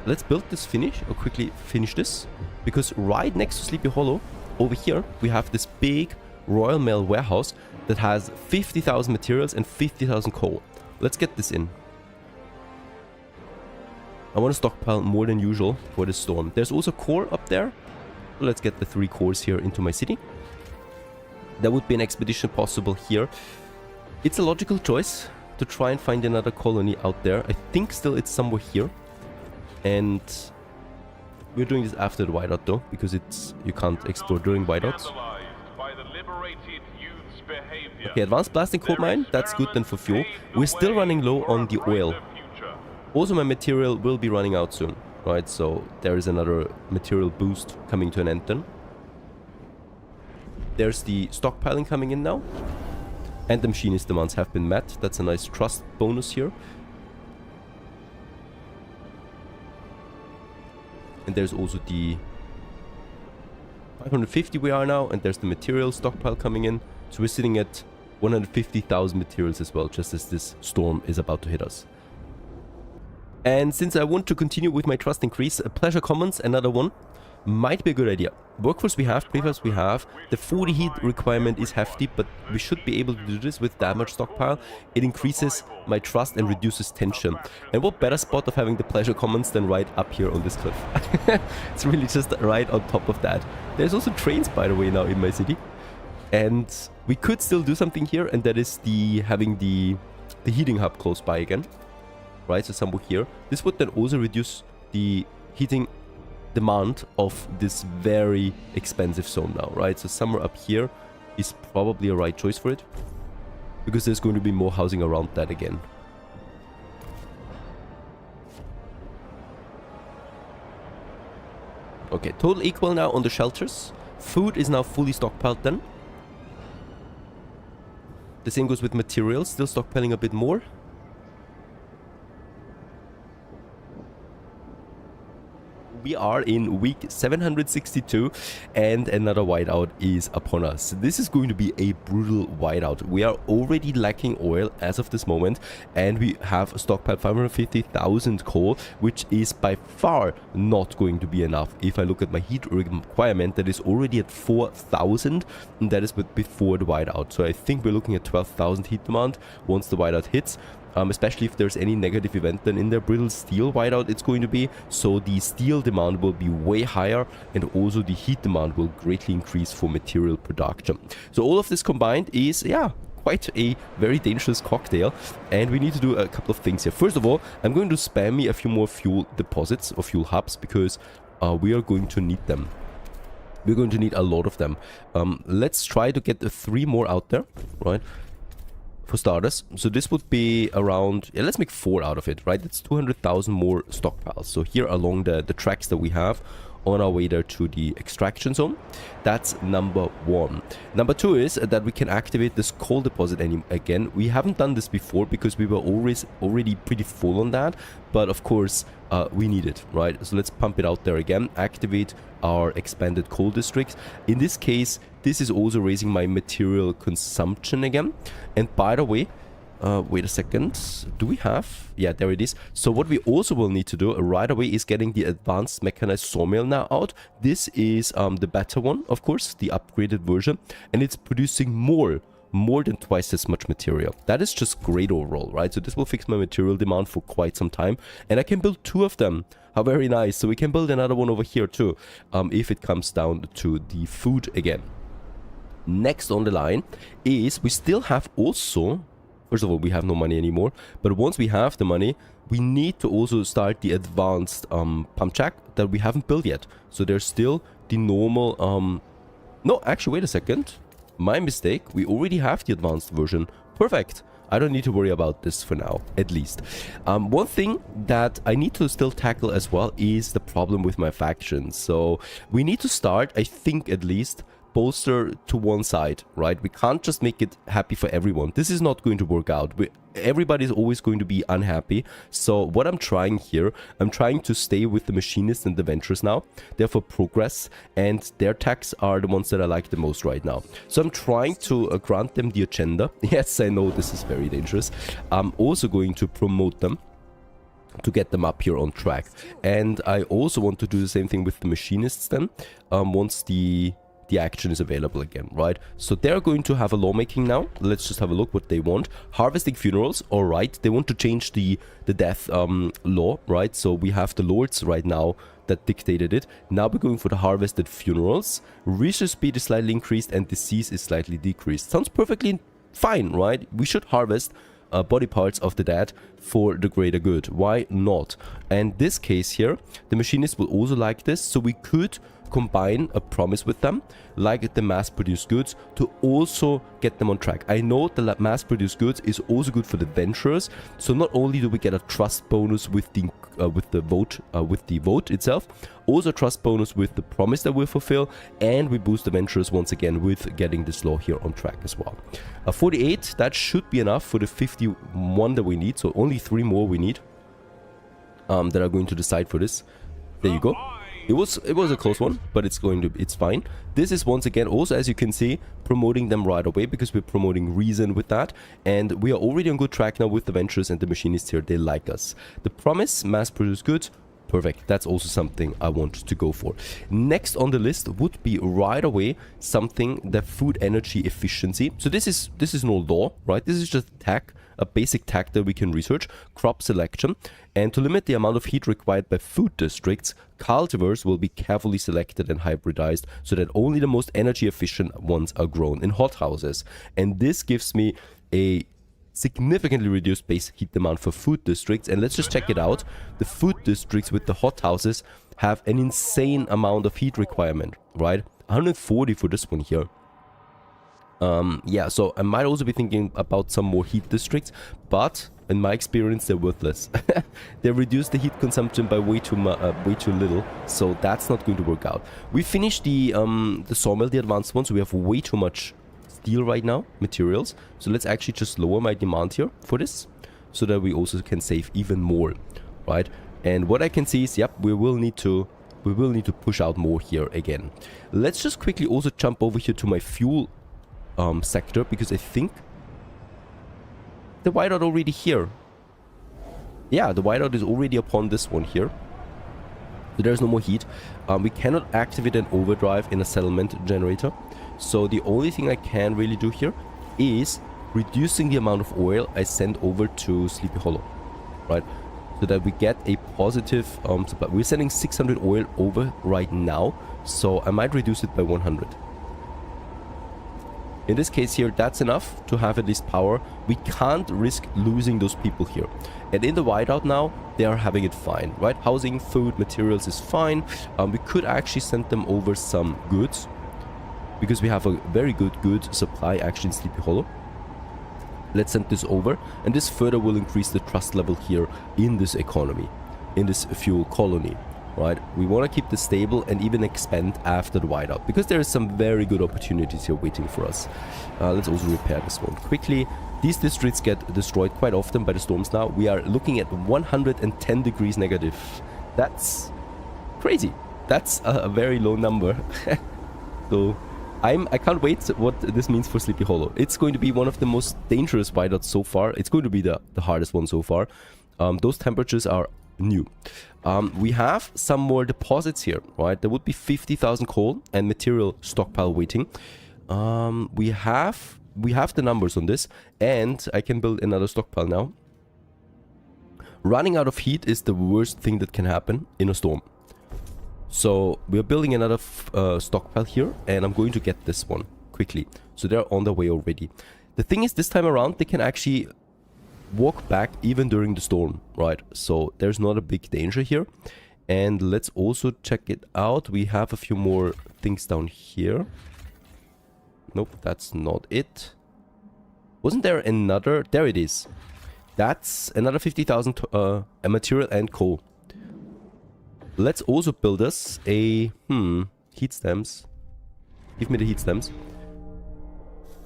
let's build this or quickly finish this. Because right next to Sleepy Hollow, over here, we have this big Royal Mail warehouse that has 50,000 materials and 50,000 coal. Let's get this in. I want to stockpile more than usual for the storm. There's also core up there. So let's get the 3 cores here into my city. There would be an expedition possible here. It's a logical choice to try and find another colony out there. I think still it's somewhere here. And We're doing this after the whiteout though, because you can't explore during whiteouts. Scandalized by the liberated youth's behavior. Okay, advanced blasting coal mine, that's good then for fuel. We're still running low on the oil. Also, my material will be running out soon, right? So there is another material boost coming to an end then. There's the stockpiling coming in now. And the machinist demands have been met. That's a nice trust bonus here. And there's also the 550 we are now, and there's the material stockpile coming in. So we're sitting at 150,000 materials as well, just as this storm is about to hit us. And since I want to continue with my trust increase, pleasure commons, another one, might be a good idea. Workforce we have, prefabs we have. The 40 heat requirement is hefty, but we should be able to do this with that much stockpile. It increases my trust and reduces tension. And what better spot of having the pleasure commons than right up here on this cliff? It's really just right on top of that. There's also trains, by the way, now in my city. And we could still do something here, and that is having the heating hub close by again. Right, so somewhere here. This would then also reduce the heating demand of this very expensive zone now, right? So somewhere up here is probably a right choice for it, because there's going to be more housing around that again. Okay, total equal now on the shelters. Food is now fully stockpiled then. The same goes with materials, still stockpiling a bit more. We are in week 762 and another whiteout is upon us. This is going to be a brutal whiteout. We are already lacking oil as of this moment, and we have stockpiled 550,000 coal, which is by far not going to be enough. If I look at my heat requirement, that is already at 4,000, and that is before the whiteout. So I think we're looking at 12,000 heat demand once the whiteout hits. Especially if there's any negative event then in their brittle steel whiteout it's going to be. So the steel demand will be way higher, and also the heat demand will greatly increase for material production. So all of this combined is, yeah, quite a very dangerous cocktail, and we need to do a couple of things here. First of all, I'm going to spam me a few more fuel deposits or fuel hubs, because we are going to need them. We're going to need a lot of them. Let's try to get 3 more out there, right? For starters, so this would be around, yeah, let's make 4 out of it, right? That's 200,000 more stockpiles. So here along the tracks that we have on our way there to the extraction zone. That's number 1. Number 2 is that we can activate this coal deposit again. We haven't done this before because we were already pretty full on that, but of course we need it, right? So let's pump it out there again, activate our expanded coal districts. In this case, this is also raising my material consumption again. And by the way, wait a second, do we have? Yeah, there it is. So what we also will need to do right away is getting the advanced mechanized sawmill now out. This is the better one, of course, the upgraded version, and it's producing more than twice as much material. That is just great overall, right? So this will fix my material demand for quite some time, and I can build 2 of them. How very nice. So we can build another one over here too, if it comes down to the food again. Next on the line is we still have also, first of all, we have no money anymore, but once we have the money, we need to also start the advanced pump jack that we haven't built yet. So there's still the normal, no, actually, wait a second. My mistake, we already have the advanced version. Perfect. I don't need to worry about this for now, at least. One thing that I need to still tackle as well is the problem with my factions. So we need to start, I think at least, bolster to one side, right? We can't just make it happy for everyone. This is not going to work out. Everybody's always going to be unhappy. So what I'm trying here, I'm trying to stay with the machinists and the ventures now. Therefore progress, and their tax are the ones that I like the most right now. So I'm trying to grant them the agenda. Yes, I know this is very dangerous. I'm also going to promote them to get them up here on track. And I also want to do the same thing with the machinists then, once the action is available again, right? So they're going to have a lawmaking now. Let's just have a look what they want. Harvesting funerals, all right. They want to change the death law, right? So we have the lords right now that dictated it. Now we're going for the harvested funerals. Research speed is slightly increased and disease is slightly decreased. Sounds perfectly fine, right? We should harvest body parts of the dead for the greater good. Why not? And this case here, the machinists will also like this, so we could combine a promise with them, like the mass-produced goods, to also get them on track. I know the mass-produced goods is also good for the venturers, so not only do we get a trust bonus with the vote itself, also a trust bonus with the promise that we fulfill, and we boost the venturers once again with getting this law here on track as well. 48, that should be enough for the 51 that we need, so only 3 more we need that are going to decide for this. There you go. It was a close one, but it's fine. This is once again also, as you can see, promoting them right away because we're promoting reason with that, and we are already on good track now with the ventures and the machinists here. They like us. The promise, mass-produced goods, perfect. That's also something I want to go for. Next on the list would be right away something, the food energy efficiency. So this is no law, right? This is just tech, a basic tech that we can research, crop selection. And to limit the amount of heat required by food districts, cultivars will be carefully selected and hybridized so that only the most energy efficient ones are grown in hothouses. And this gives me a significantly reduced base heat demand for food districts. And let's just check it out. The food districts with the hothouses have an insane amount of heat requirement, right? 140 for this one here. Yeah, so I might also be thinking about some more heat districts, but in my experience, they're worthless. They reduce the heat consumption by way too little, so that's not going to work out. We finished the sawmill, the advanced one, so we have way too much steel right now, materials. So let's actually just lower my demand here for this, so that we also can save even more, right? And what I can see is, yep, we will need to push out more here again. Let's just quickly also jump over here to my fuel sector, because I think the whiteout already here. Yeah, the whiteout is already upon this one here. So there's no more heat. We cannot activate an overdrive in a settlement generator. So the only thing I can really do here is reducing the amount of oil I send over to Sleepy Hollow, right? So that we get a positive supply. We're sending 600 oil over right now, so I might reduce it by 100. In this case here, that's enough to have at least power. We can't risk losing those people here. And in the whiteout now, they are having it fine, right? Housing, food, materials is fine. We could actually send them over some goods, because we have a very good supply actually in Sleepy Hollow. Let's send this over, and this further will increase the trust level here in this economy, in this fuel colony. Right, we want to keep this stable and even expand after the whiteout, because there is some very good opportunities here waiting for us. Let's also repair this one quickly. These districts get destroyed quite often by the storms now. We are looking at 110 degrees negative. That's crazy. That's a very low number. So I can't wait what this means for Sleepy Hollow. It's going to be one of the most dangerous whiteouts so far. It's going to be the hardest one so far. Those temperatures are new. We have some more deposits here, right? There would be 50,000 coal and material stockpile waiting. We have the numbers on this, and I can build another stockpile now. Running out of heat is the worst thing that can happen in a storm. So we're building another stockpile here, and I'm going to get this one quickly. So they're on their way already. The thing is, this time around, they can actually walk back even during the storm, right? So there's not a big danger here. And let's also check it out. We have a few more things down here. Nope, that's not it. Wasn't there another? There it is. That's another 50,000 material and coal. Let's also build us a heat stems. Give me the heat stems.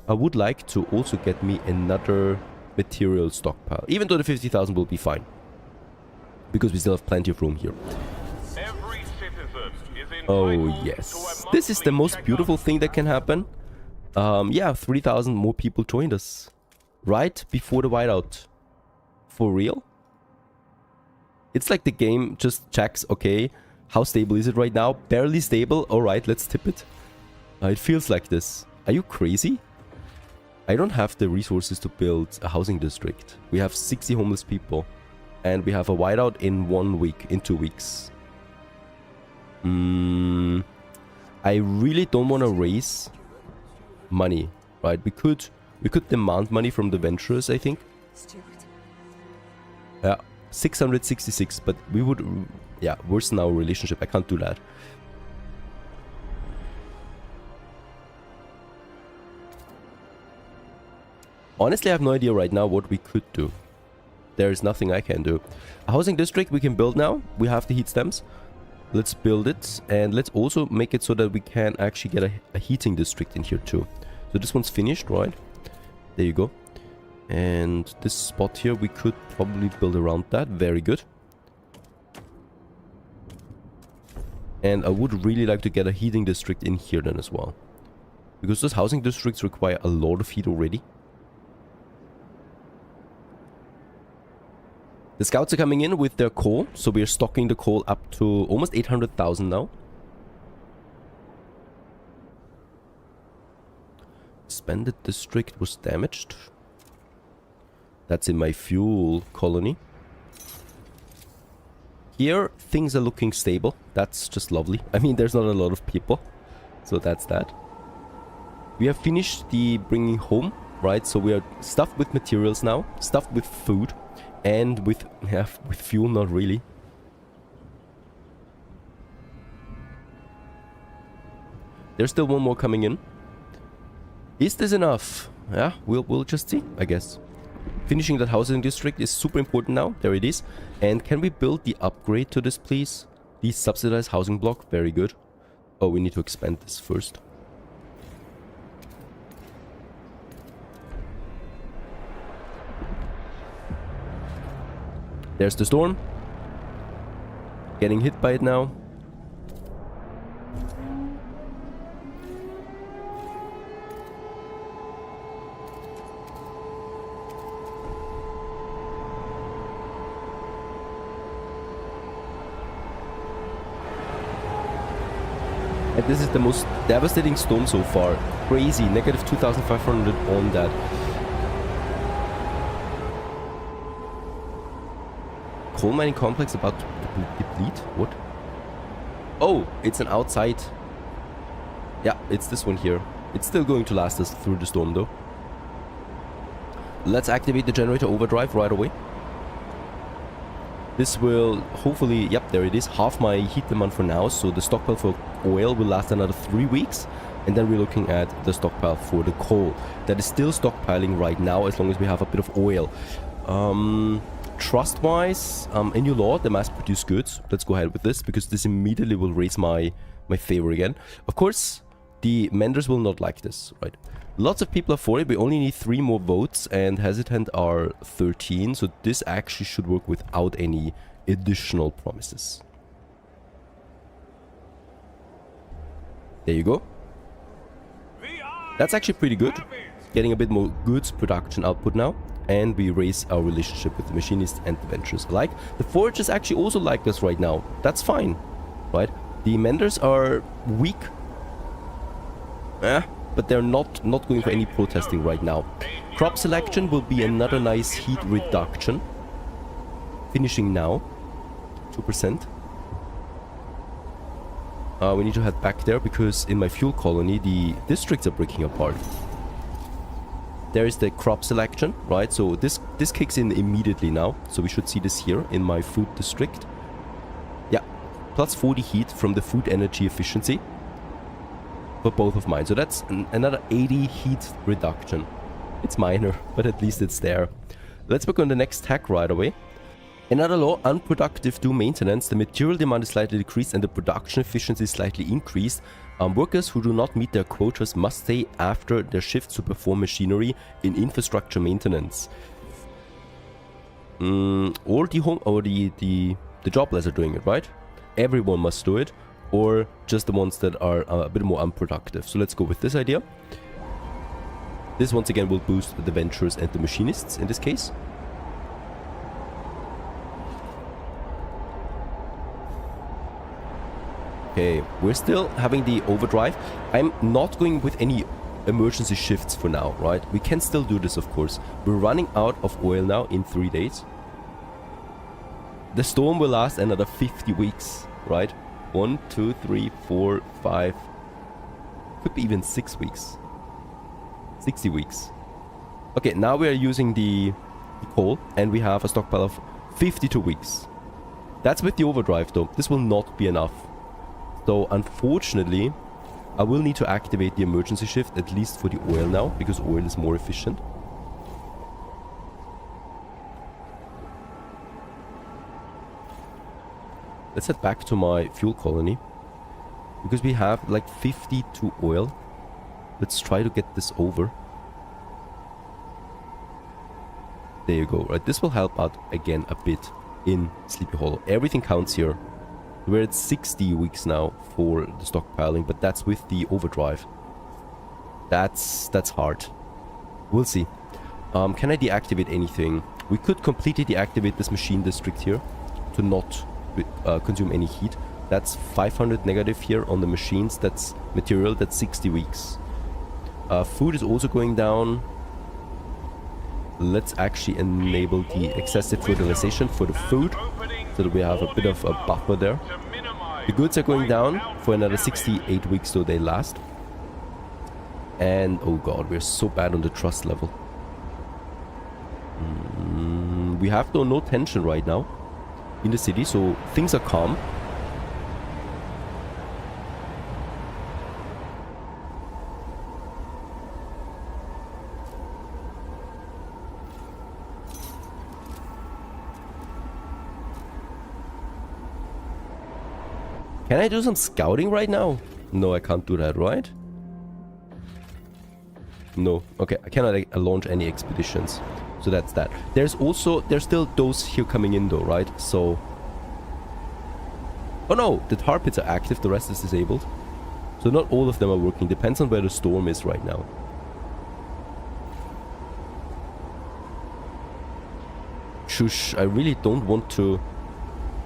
I would like to also get me another material stockpile, even though the 50,000 will be fine, because we still have plenty of room here. Every citizen is Oh entitled yes, to a this is the monthly most checkup. beautiful thing that can happen. Yeah, 3,000 more people joined us right before the whiteout. For real? It's like the game just checks, okay, how stable is it right now? Barely stable. All right, let's tip it. It feels like this. Are you crazy? I don't have the resources to build a housing district. We have 60 homeless people, and we have a whiteout in 1 week, in 2 weeks. I really don't want to raise money, right? We could demand money from the venturers, I think. Stupid. Yeah, 666, but we would, yeah, worsen our relationship. I can't do that. Honestly, I have no idea right now what we could do. There is nothing I can do. A housing district we can build now. We have the heat stems. Let's build it, and let's also make it so that we can actually get a heating district in here too. So this one's finished, right? There you go. And this spot here, we could probably build around that. Very good. And I would really like to get a heating district in here then as well, because those housing districts require a lot of heat already. The scouts are coming in with their coal, so we are stocking the coal up to almost 800,000 now. Expanded district was damaged. That's in my fuel colony. Here, things are looking stable. That's just lovely. I mean, there's not a lot of people, so that's that. We have finished the bringing home, right? So we are stuffed with materials now, stuffed with food. And with fuel, not really. There's still one more coming in. Is this enough? Yeah, we'll just see, I guess. Finishing that housing district is super important now. There it is. And can we build the upgrade to this, please? The subsidized housing block. Very good. Oh, we need to expand this first. There's the storm. Getting hit by it now. And this is the most devastating storm so far. Crazy. Negative 2,500 on that. Coal mining complex about to deplete? What? Oh, it's an outside. Yeah, it's this one here. It's still going to last us through the storm though. Let's activate the generator overdrive right away. This will hopefully, yep, there it is, half my heat demand for now. So the stockpile for oil will last another 3 weeks. And then we're looking at the stockpile for the coal. That is still stockpiling right now as long as we have a bit of oil. Trust-wise, a new law, the mass-produced goods. Let's go ahead with this, because this immediately will raise my favor again. Of course, the menders will not like this, right? Lots of people are for it. We only need 3 more votes, and hesitant are 13. So this actually should work without any additional promises. There you go. That's actually pretty good. Getting a bit more goods production output now. And we raise our relationship with the machinists and the venturers alike. The foragers actually also like us right now. That's fine, right? The menders are weak. But they're not going for any protesting right now. Crop selection will be another nice heat reduction. Finishing now. 2%. We need to head back there because in my fuel colony the districts are breaking apart. There is the crop selection, right? So this kicks in immediately now. So we should see this here in my food district. Yeah, plus 40 heat from the food energy efficiency for both of mine. So that's another 80 heat reduction. It's minor, but at least it's there. Let's work on the next hack right away. Another law, unproductive do maintenance. The material demand is slightly decreased and the production efficiency is slightly increased. Workers who do not meet their quotas must stay after their shifts to perform machinery in infrastructure maintenance. Or the jobless are doing it, right? Everyone must do it, or just the ones that are a bit more unproductive. So let's go with this idea. This once again will boost the venturers and the machinists in this case. Okay, we're still having the overdrive. I'm not going with any emergency shifts for now, right? We can still do this, of course. We're running out of oil now in 3 days. The storm will last another 50 weeks, right? 1, 2, 3, 4, 5. Could be even 6 weeks. 60 weeks. Okay, now we are using the coal, and we have a stockpile of 52 weeks. That's with the overdrive though. This will not be enough. So unfortunately, I will need to activate the emergency shift, at least for the oil now, because oil is more efficient. Let's head back to my fuel colony, because we have like 52 oil. Let's try to get this over. There you go. Right, this will help out again a bit in Sleepy Hollow. Everything counts here. We're at 60 weeks now for the stockpiling, but that's with the overdrive. That's hard. We'll see. Can I deactivate anything? We could completely deactivate this machine district here to not consume any heat. That's 500 negative here on the machines. That's material. That's 60 weeks. Food is also going down. Let's actually enable the excessive fertilization for the food, so that we have a bit of a buffer there. The goods are going down for another 68 weeks, so they last. And oh god, we're so bad on the trust level. We have though no tension right now in the city, so things are calm. Can I do some scouting right now? No, I can't do that, right? No. Okay, I cannot launch any expeditions. So that's that. There's still those here coming in though, right? So... Oh no! The tar pits are active, the rest is disabled. So not all of them are working. Depends on where the storm is right now. Shush, I really don't want to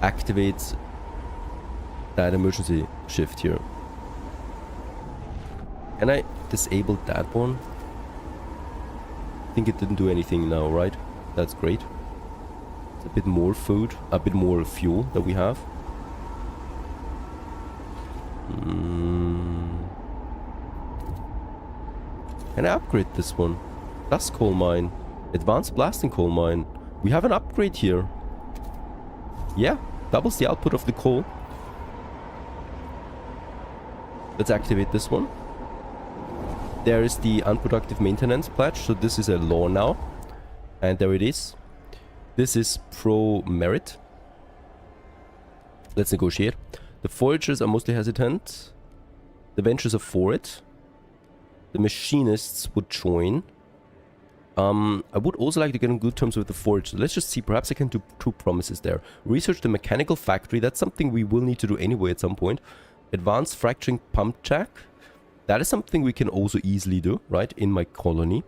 activate that emergency shift here. Can I disable that one? I think it didn't do anything now, right? That's great. It's a bit more food, a bit more fuel that we have. Can I upgrade this one? Dust coal mine. Advanced blasting coal mine. We have an upgrade here. Yeah, doubles the output of the coal. Let's activate this one. There is the unproductive maintenance pledge, so this is a law now. And there it is. This is pro merit. Let's negotiate. The foragers are mostly hesitant. The ventures are for it. The machinists would join. I would also like to get on good terms with the foragers. Let's just see, perhaps I can do 2 promises there. Research the mechanical factory. That's something we will need to do anyway at some point. Advanced fracturing pump jack. That is something we can also easily do, right, in my colony.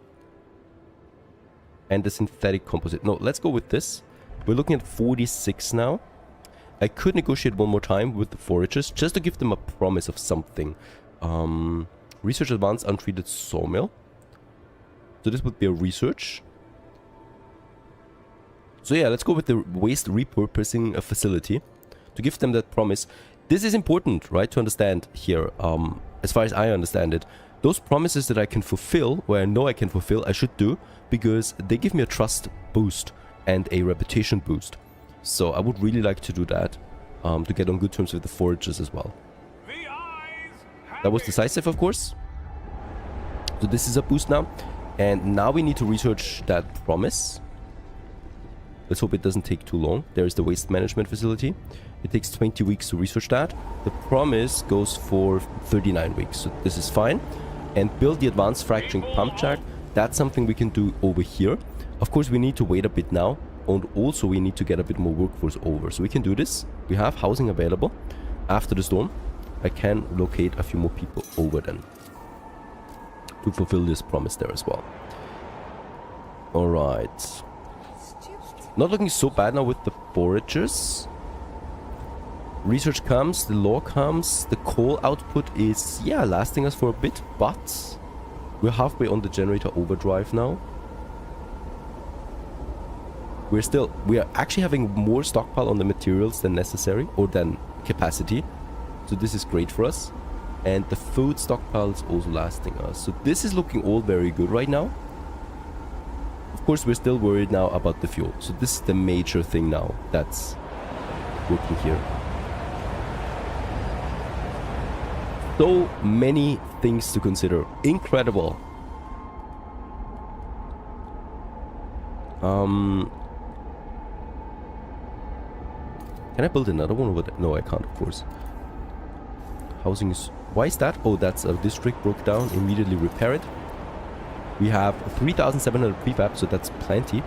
And the synthetic composite. No, let's go with this. We're looking at 46 now. I could negotiate one more time with the foragers, just to give them a promise of something. Research advanced untreated sawmill. So this would be a research. So yeah, let's go with the waste repurposing facility to give them that promise. This is important, right, to understand here, as far as I understand it. Those promises that I can fulfill, where I know I can fulfill, I should do, because they give me a trust boost and a reputation boost. So I would really like to do that, to get on good terms with the foragers as well. That was decisive, of course. So this is a boost now. And now we need to research that promise. Let's hope it doesn't take too long. There is the waste management facility. It takes 20 weeks to research that. The promise goes for 39 weeks, so this is fine. And build the advanced fracturing pump jack. That's something we can do over here. Of course, we need to wait a bit now. And also we need to get a bit more workforce over. So we can do this. We have housing available. After the storm, I can locate a few more people over then, to fulfill this promise there as well. Alright. Not looking so bad now with the foragers. Research comes, the law comes, the coal output is, yeah, lasting us for a bit, but we're halfway on the generator overdrive now. We are actually having more stockpile on the materials than necessary, or than capacity. So this is great for us. And the food stockpile is also lasting us. So this is looking all very good right now. Of course, we're still worried now about the fuel. So this is the major thing now that's working here. So many things to consider. Incredible. Can I build another one over there? No, I can't, of course. Housing is... Why is that? Oh, that's a district broke down. Immediately repair it. We have 3,700 prefab, so that's plenty.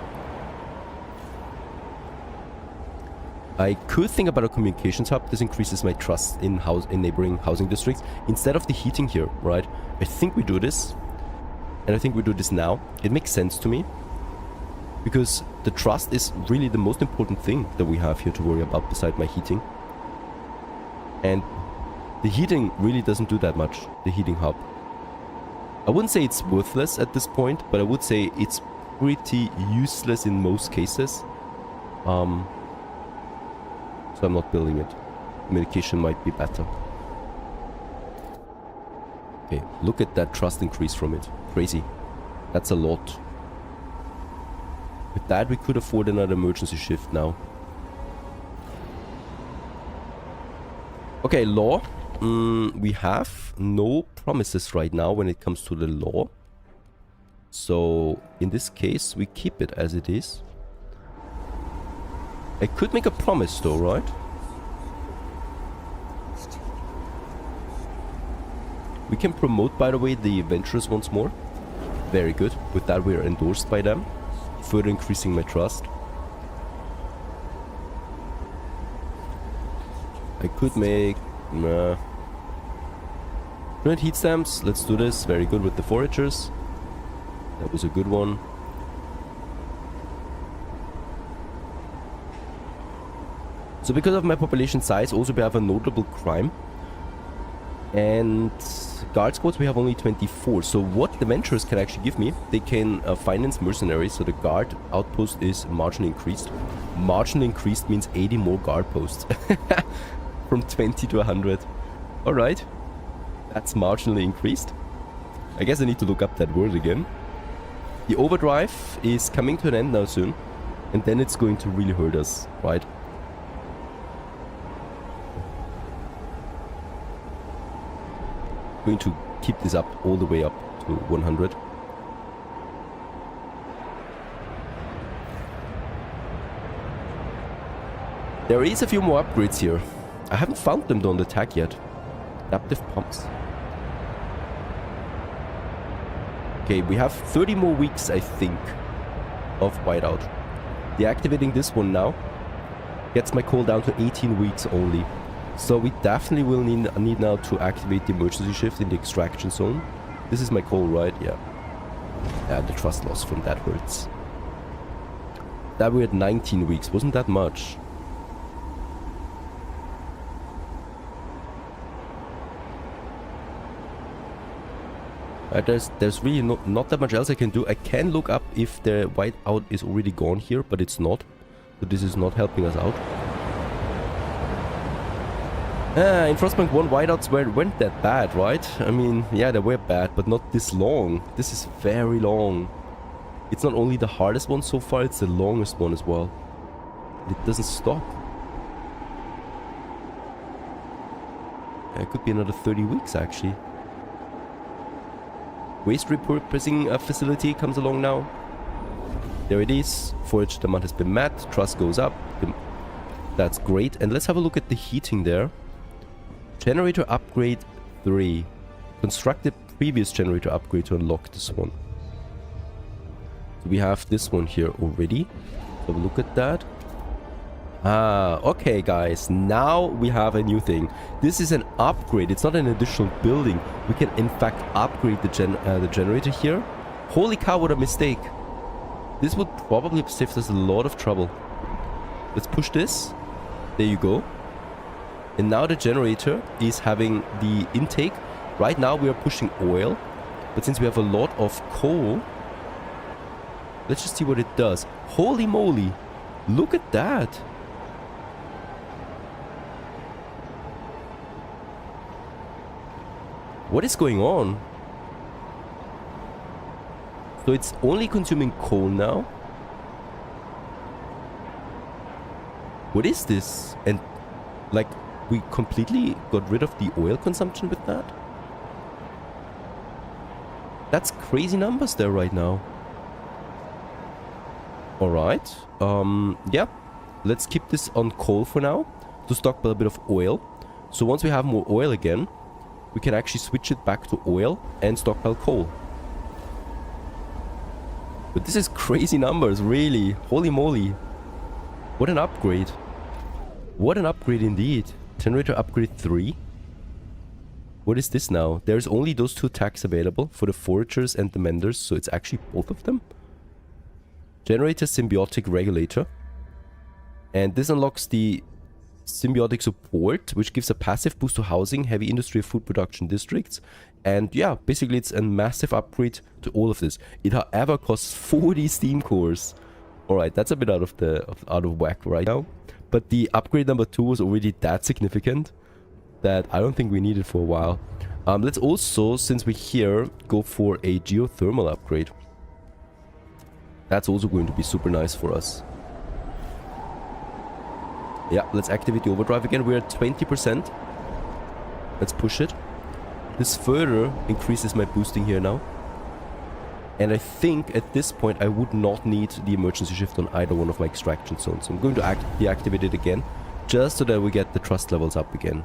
I could think about a communications hub. This increases my trust in neighboring housing districts. Instead of the heating here, right? I think we do this. And I think we do this now. It makes sense to me. Because the trust is really the most important thing that we have here to worry about beside my heating. And the heating really doesn't do that much, the heating hub. I wouldn't say it's worthless at this point, but I would say it's pretty useless in most cases. So I'm not building it. Communication might be better. Okay, look at that trust increase from it. Crazy. That's a lot. With that, we could afford another emergency shift now. Okay, law. We have no promises right now when it comes to the law. So, in this case, we keep it as it is. I could make a promise though, right? We can promote, by the way, the adventurers once more. Very good. With that, we are endorsed by them. Further increasing my trust. I could make... 200 heat stamps. Let's do this. Very good with the foragers. That was a good one. So because of my population size, also we have a notable crime. And guard squads, we have only 24. So what the adventurers can actually give me, they can finance mercenaries. So the guard outpost is marginally increased. Marginally increased means 80 more guard posts. From 20 to 100. Alright. That's marginally increased. I guess I need to look up that word again. The overdrive is coming to an end now soon. And then it's going to really hurt us, right? Going to keep this up all the way up to 100. There is a few more upgrades here. I haven't found them on the tag yet. Adaptive pumps. Okay, we have 30 more weeks, I think, of whiteout. Deactivating this one now gets my coal down to 18 weeks only. So we definitely will need now to activate the emergency shift in the extraction zone. This is my call, right? Yeah. Yeah, the trust loss from that hurts. That we're at 19 weeks. Wasn't that much. There's really not that much else I can do. I can look up if the whiteout is already gone here, but it's not. So this is not helping us out. In Frostpunk 1, whiteouts weren't that bad, right? I mean, yeah, they were bad, but not this long. This is very long. It's not only the hardest one so far, it's the longest one as well. It doesn't stop. It could be another 30 weeks, actually. Waste repurposing facility comes along now. There it is. Forage demand has been met. Trust goes up. That's great. And let's have a look at the heating there. Generator upgrade 3. Construct the previous generator upgrade to unlock this one. So we have this one here already. Have a look at that. Ah, okay guys. Now we have a new thing. This is an upgrade. It's not an additional building. We can in fact upgrade the generator here. Holy cow, what a mistake. This would probably have saved us a lot of trouble. Let's push this. There you go. And now the generator is having the intake. Right now we are pushing oil. But since we have a lot of coal, let's just see what it does. Holy moly. Look at that. What is going on? So it's only consuming coal now. What is this? And like we completely got rid of the oil consumption with that? That's crazy numbers there right now. Alright. Yeah. Let's keep this on coal for now to stockpile a bit of oil. So once we have more oil again, we can actually switch it back to oil and stockpile coal. But this is crazy numbers, really. Holy moly. What an upgrade. What an upgrade indeed. Generator upgrade 3. What is this now? There's only those 2 tags available for the foragers and the menders, so it's actually both of them. Generator symbiotic regulator. And this unlocks the symbiotic support, which gives a passive boost to housing, heavy industry, food production districts. And yeah, basically it's a massive upgrade to all of this. It however costs 40 steam cores. Alright, that's a bit out of whack right now. But the upgrade number 2 was already that significant that I don't think we need it for a while. Let's also, since we're here, go for a geothermal upgrade. That's also going to be super nice for us. Yeah, let's activate the overdrive again. We're at 20%. Let's push it. This further increases my boosting here now. And I think at this point I would not need the emergency shift on either one of my extraction zones. So I'm going to deactivate it again, just so that we get the trust levels up again.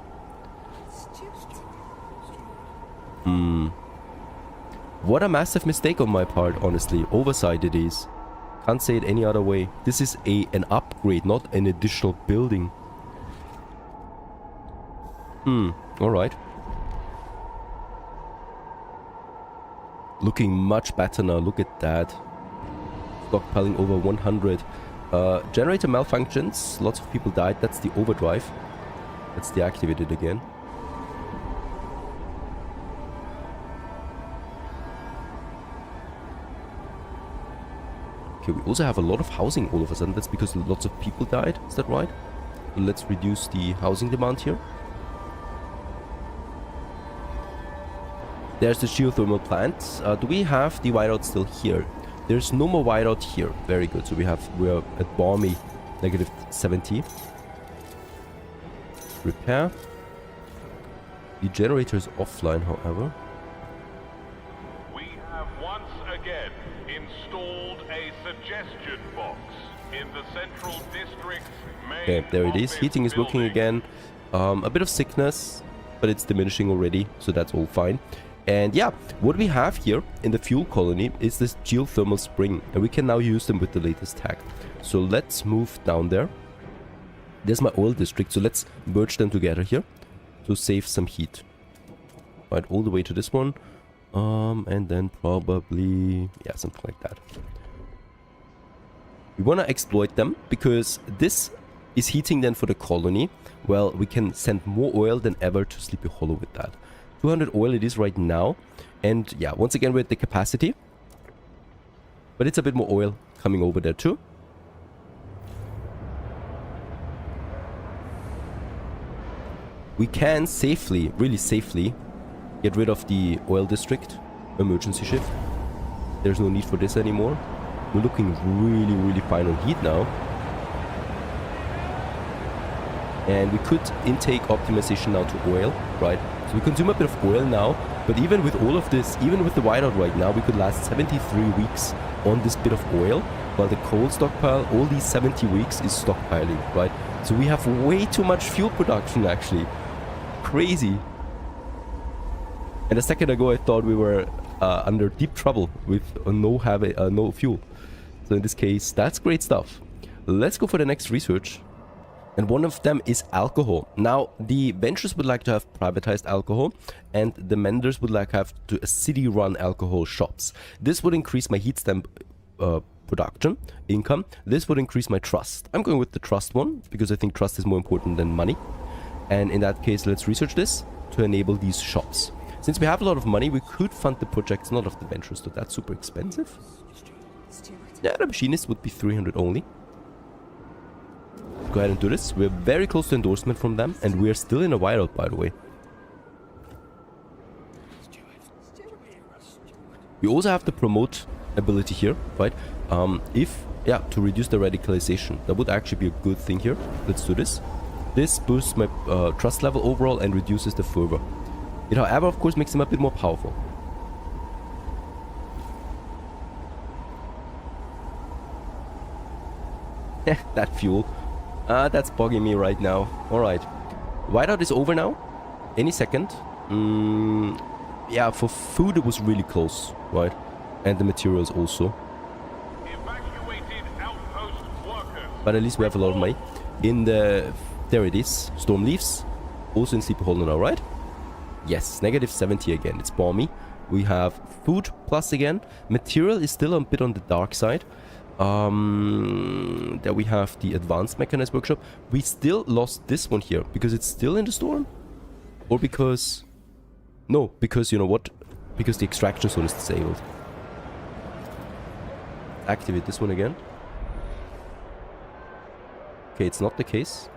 What a massive mistake on my part, honestly. Oversight it is. Can't say it any other way. This is an upgrade, not an additional building. Alright. Looking much better now, look at that. Stockpiling over 100. Generator malfunctions, lots of people died, that's the overdrive. Let's deactivate it again. Okay, we also have a lot of housing all of a sudden, that's because lots of people died, is that right? Let's reduce the housing demand here. There's the geothermal plant. Do we have the whiteout still here? There's no more whiteout here. Very good. So we are at balmy -70. Repair. The generator is offline, however. We have once again installed a suggestion box in the central district's main Okay, there it is. office Heating is working building. again. A bit of sickness, but it's diminishing already, so that's all fine. And yeah, what we have here in the fuel colony is this geothermal spring, and we can now use them with the latest tag. So let's move down there. There's my oil district, so let's merge them together here to save some heat. Right, all the way to this one. And then probably, yeah, something like that. We want to exploit them because this is heating then for the colony. Well, we can send more oil than ever to Sleepy Hollow with that. 200 oil it is right now. And yeah, once again we're at the capacity. But it's a bit more oil coming over there too. We can safely, really safely, get rid of the oil district emergency shift. There's no need for this anymore. We're looking really, really fine on heat now. And we could intake optimization now to oil, right? So we consume a bit of oil now, but even with all of this, even with the whiteout right now, we could last 73 weeks on this bit of oil, while the coal stockpile, all these 70 weeks is stockpiling, right? So we have way too much fuel production actually. Crazy. And a second ago I thought we were under deep trouble with no fuel. So in this case, that's great stuff. Let's go for the next research. And one of them is alcohol. Now, the Ventures would like to have privatized alcohol, and the Menders would like to have city-run alcohol shops. This would increase my heat stamp production, income. This would increase my trust. I'm going with the trust one, because I think trust is more important than money. And in that case, let's research this to enable these shops. Since we have a lot of money, we could fund the projects, not of the Ventures, so that's super expensive. Yeah, the machinist would be 300 only. Go ahead and do this. We're very close to endorsement from them, and we are still in a whiteout, by the way. We also have to promote ability here, right? Yeah, to reduce the radicalization. That would actually be a good thing here. Let's do this. This boosts my trust level overall and reduces the fervor. It, however, of course, makes them a bit more powerful. That fuel. That's bugging me right now. Alright. Whiteout is over now. Any second. Yeah, for food it was really close, right? And the materials also. Evacuated outpost workers. But at least we have a lot of money. In the... There it is. Storm leaves. Also in Sleepy Hollow now, right? Yes, negative 70 again. It's balmy. We have food plus again. Material is still a bit on the dark side. There we have the advanced mechanized workshop. We still lost this one here because it's still in the storm? Or because... No, because you know what? Because the extraction zone is disabled. Activate this one again. Okay, it's not the case.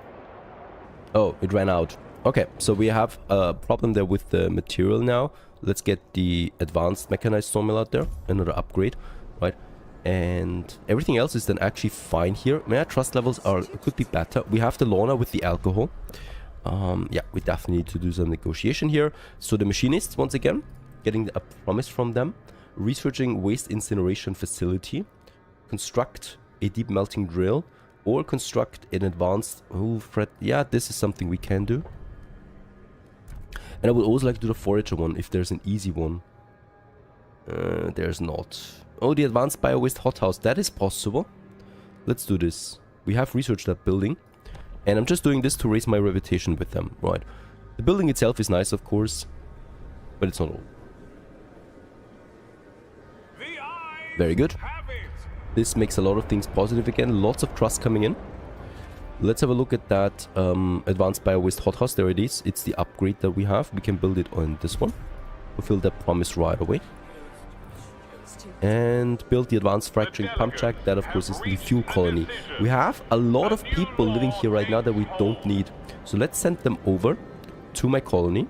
Oh, it ran out. Okay, so we have a problem there with the material now. Let's get the advanced mechanized sawmill out there. Another upgrade, right? And everything else is then actually fine here. My trust levels could be better. We have the Lorna with the alcohol. Yeah, we definitely need to do some negotiation here. So the machinists, once again, getting a promise from them. Researching waste incineration facility. Construct a deep melting drill. Or construct an advanced... Oh, Fred. Yeah, this is something we can do. And I would also like to do the forager one, if there's an easy one. There's not. Oh, the advanced bio-waste hothouse. That is possible. Let's do this. We have researched that building. And I'm just doing this to raise my reputation with them. Right. The building itself is nice, of course. But it's not all. Very good. This makes a lot of things positive again. Lots of trust coming in. Let's have a look at that advanced bio-waste hothouse. There it is. It's the upgrade that we have. We can build it on this one. Fulfill that promise right away. And build the advanced fracturing pump track. That, of course, is the fuel colony. We have a lot of people living here right now that we don't need. So let's send them over to my colony.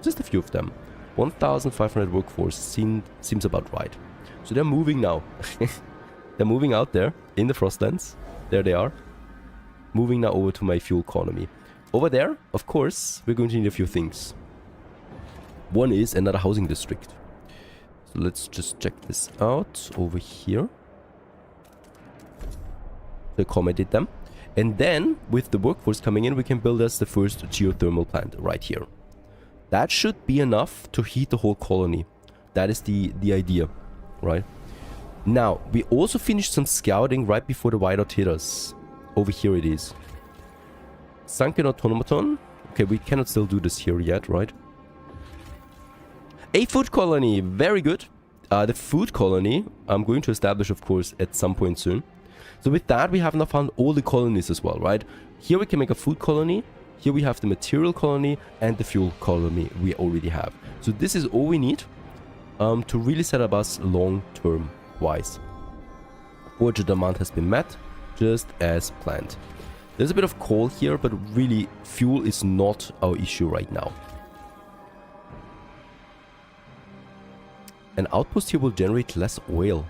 Just a few of them. 1,500 workforce seems about right. So they're moving now. They're moving out there in the Frostlands. There they are. Moving now over to my fuel economy. Over there, of course, we're going to need a few things. One is another housing district. So let's just check this out over here. To accommodate them. And then, with the workforce coming in, we can build us the first geothermal plant right here. That should be enough to heat the whole colony. That is the idea, right? Now, we also finished some scouting right before the whiteout hit us. Over here it is. Sunken automaton. Okay, we cannot still do this here yet, right? A food colony. Very good. The food colony I'm going to establish, of course, at some point soon. So with that, we have now found all the colonies as well, right? Here we can make a food colony. Here we have the material colony and the fuel colony we already have. So this is all we need to really set up us long-term wise. Forger demand has been met, just as planned. There's a bit of coal here, but really fuel is not our issue right now. An outpost here will generate less oil.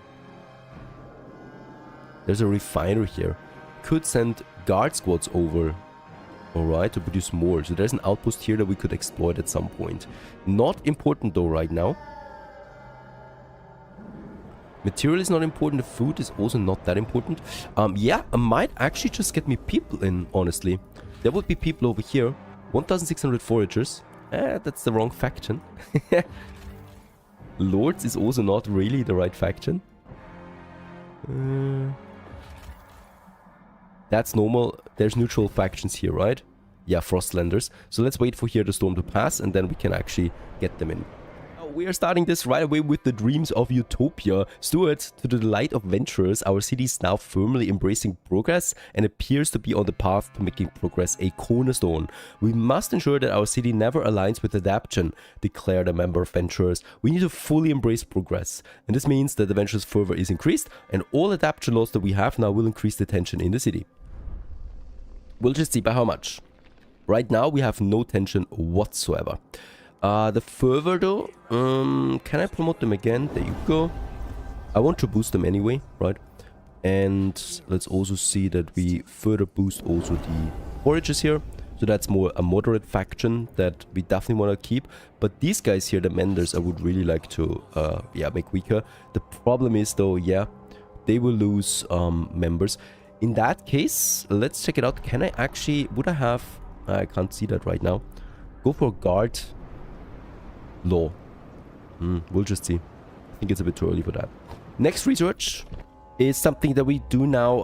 There's a refiner here. Could send guard squads over, alright, to produce more. So there's an outpost here that we could exploit at some point. Not important though right now. Material is not important, the food is also not that important. Yeah, I might actually just get me people in, honestly. There would be people over here. 1,600 foragers. That's the wrong faction. Lords is also not really the right faction. That's normal. There's neutral factions here, right? Yeah, Frostlanders. So let's wait for here the storm to pass and then we can actually get them in. We are starting this right away with the dreams of Utopia. Steward, to the delight of venturers, our city is now firmly embracing progress and appears to be on the path to making progress a cornerstone. We must ensure that our city never aligns with adaptation, declared a member of venturers. We need to fully embrace progress. And this means that the venturers' fervor is increased and all adaptation laws that we have now will increase the tension in the city. We'll just see by how much. Right now we have no tension whatsoever. The fervor though, can I promote them again? There you go. I want to boost them anyway, right? And let's also see that we further boost also the forages here. So that's more a moderate faction that we definitely want to keep. But these guys here, the menders, I would really like to yeah, make weaker. The problem is though, yeah, they will lose members. In that case, let's check it out. Can I actually, would I have, I can't see that right now. Go for guard law. We'll just see. I think it's a bit too early for that. Next research is something that we do now,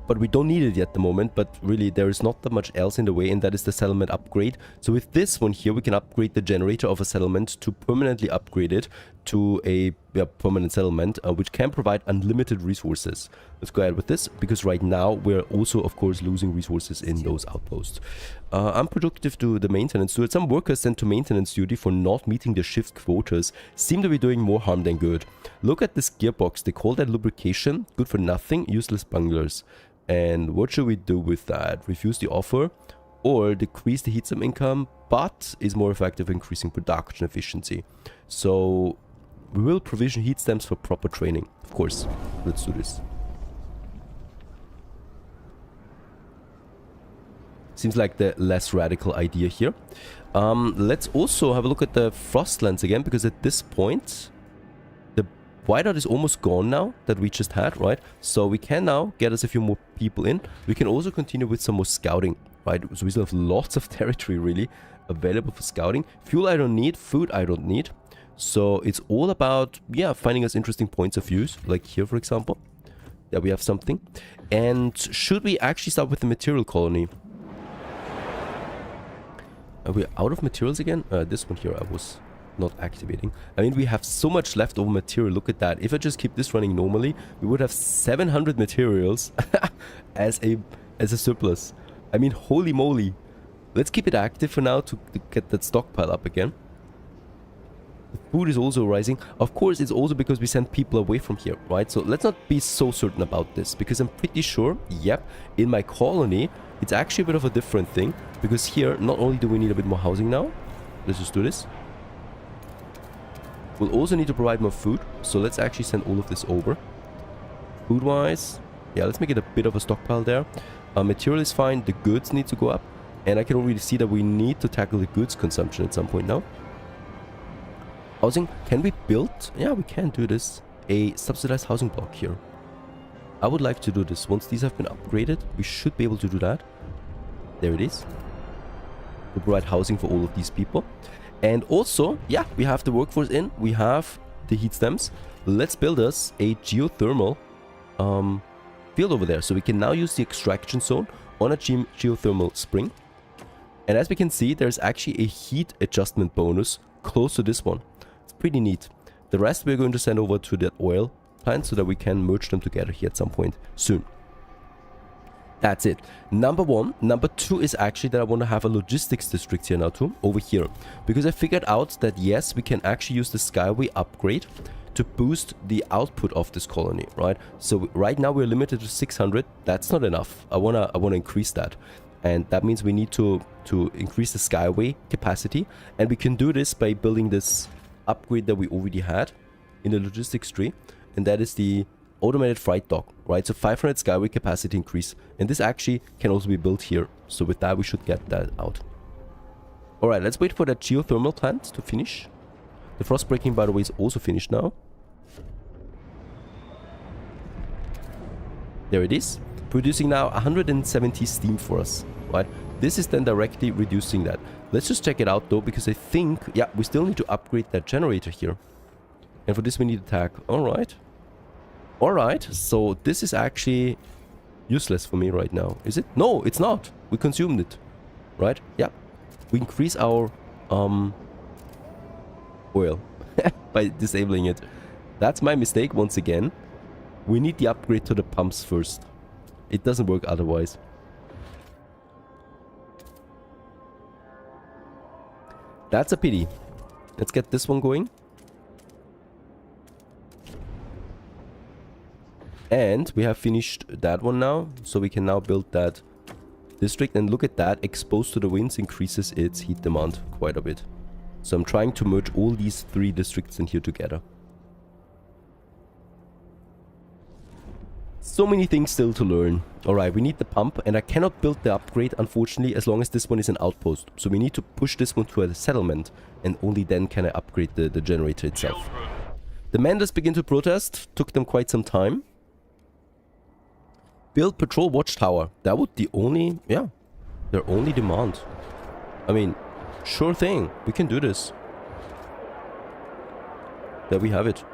but we don't need it yet at the moment, but really there is not that much else in the way, and that is the settlement upgrade. So with this one here, we can upgrade the generator of a settlement to permanently upgrade it to a permanent settlement, which can provide unlimited resources. Let's go ahead with this, because right now we're also, of course, losing resources in those outposts. Unproductive to the maintenance steward. Some workers sent to maintenance duty for not meeting the shift quotas seem to be doing more harm than good. Look at this gearbox. They call that lubrication. Good for nothing. Useless bunglers. And what should we do with that? Refuse the offer or decrease the heat sum income, but is more effective increasing production efficiency. So we will provision heat stamps for proper training. Of course. Let's do this. Seems like the less radical idea here. Let's also have a look at the Frostlands again, because at this point the whiteout is almost gone now that we just had, right? So we can now get us a few more people in. We can also continue with some more scouting, right? So we still have lots of territory really available for scouting. Fuel I don't need, food I don't need. So it's all about, yeah, finding us interesting points of views, like here for example. Yeah, we have something. And should we actually start with the material colony? Are we out of materials again? This one here I was not activating. I mean, we have so much leftover material. Look at that. If I just keep this running normally, we would have 700 materials as a surplus. I mean, holy moly. Let's keep it active for now to get that stockpile up again. The food is also rising. Of course, it's also because we send people away from here, right? So let's not be so certain about this, because I'm pretty sure, yep, in my colony, it's actually a bit of a different thing, because here, not only do we need a bit more housing now, let's just do this. We'll also need to provide more food, so let's actually send all of this over. Food-wise, yeah, let's make it a bit of a stockpile there. Material is fine, the goods need to go up, and I can already see that we need to tackle the goods consumption at some point now. Housing, can we build? Yeah, we can do this. A subsidized housing block here. I would like to do this. Once these have been upgraded, we should be able to do that. There it is. We provide housing for all of these people. And also, yeah, we have the workforce in. We have the heat stamps. Let's build us a geothermal field over there. So we can now use the extraction zone on a geothermal spring. And as we can see, there's actually a heat adjustment bonus close to this one. It's pretty neat. The rest we're going to send over to that oil plant so that we can merge them together here at some point soon. That's it. Number one. Number two is actually that I want to have a logistics district here now too, over here. Because I figured out that yes, we can actually use the Skyway upgrade to boost the output of this colony, right? So right now we're limited to 600. That's not enough. I wanna increase that. And that means we need to increase the Skyway capacity. And we can do this by building this upgrade that we already had in the logistics tree. And that is the automated freight dock, right? So 500 Skyway capacity increase. And this actually can also be built here. So with that, we should get that out. All right, let's wait for that geothermal plant to finish. The frost breaking, by the way, is also finished now. There it is. Producing now 170 steam for us, right? This is then directly reducing that. Let's just check it out though, because I think, yeah, we still need to upgrade that generator here. And for this we need a tag. Alright. Alright, so this is actually useless for me right now. Is it? No, it's not. We consumed it. Right? Yeah. We increase our oil by disabling it. That's my mistake once again. We need the upgrade to the pumps first. It doesn't work otherwise. That's a pity. Let's get this one going. And we have finished that one now. So we can now build that district. And look at that. Exposed to the winds increases its heat demand quite a bit. So I'm trying to merge all these three districts in here together. So many things still to learn. Alright, we need the pump, and I cannot build the upgrade, unfortunately, as long as this one is an outpost. So we need to push this one to a settlement, and only then can I upgrade the generator itself. The Manders begin to protest. Took them quite some time. Build patrol watchtower. That would the only, yeah, their only demand. I mean, sure thing. We can do this. There we have it.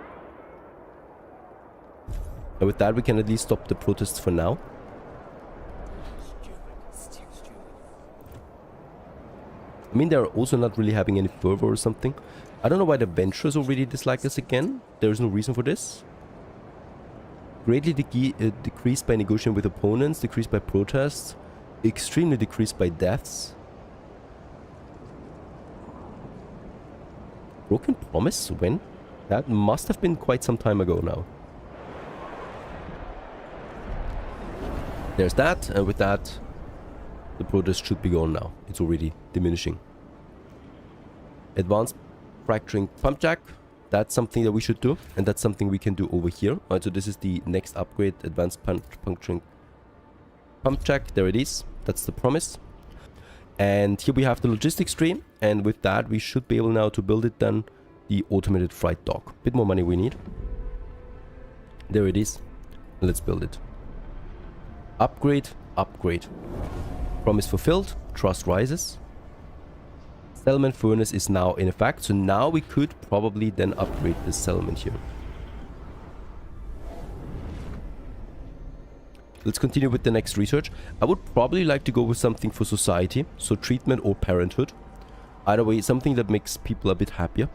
And with that, we can at least stop the protests for now. I mean, they're also not really having any fervor or something. I don't know why the Venturers already dislike us again. There is no reason for this. Greatly decreased by negotiating with opponents, decreased by protests, extremely decreased by deaths. Broken Promise? When? That must have been quite some time ago now. There's that, and with that, the protest should be gone now. It's already diminishing. Advanced fracturing pump jack. That's something that we should do, and that's something we can do over here. Alright, so this is the next upgrade, advanced puncturing pump jack. There it is. That's the promise. And here we have the logistics tree, and with that we should be able now to build it then, the automated freight dock. Bit more money we need. There it is. Let's build it. Upgrade, upgrade. Promise fulfilled, trust rises. Settlement furnace is now in effect, so now we could probably then upgrade this settlement here. Let's continue with the next research. I would probably like to go with something for society, so treatment or parenthood. Either way, something that makes people a bit happier.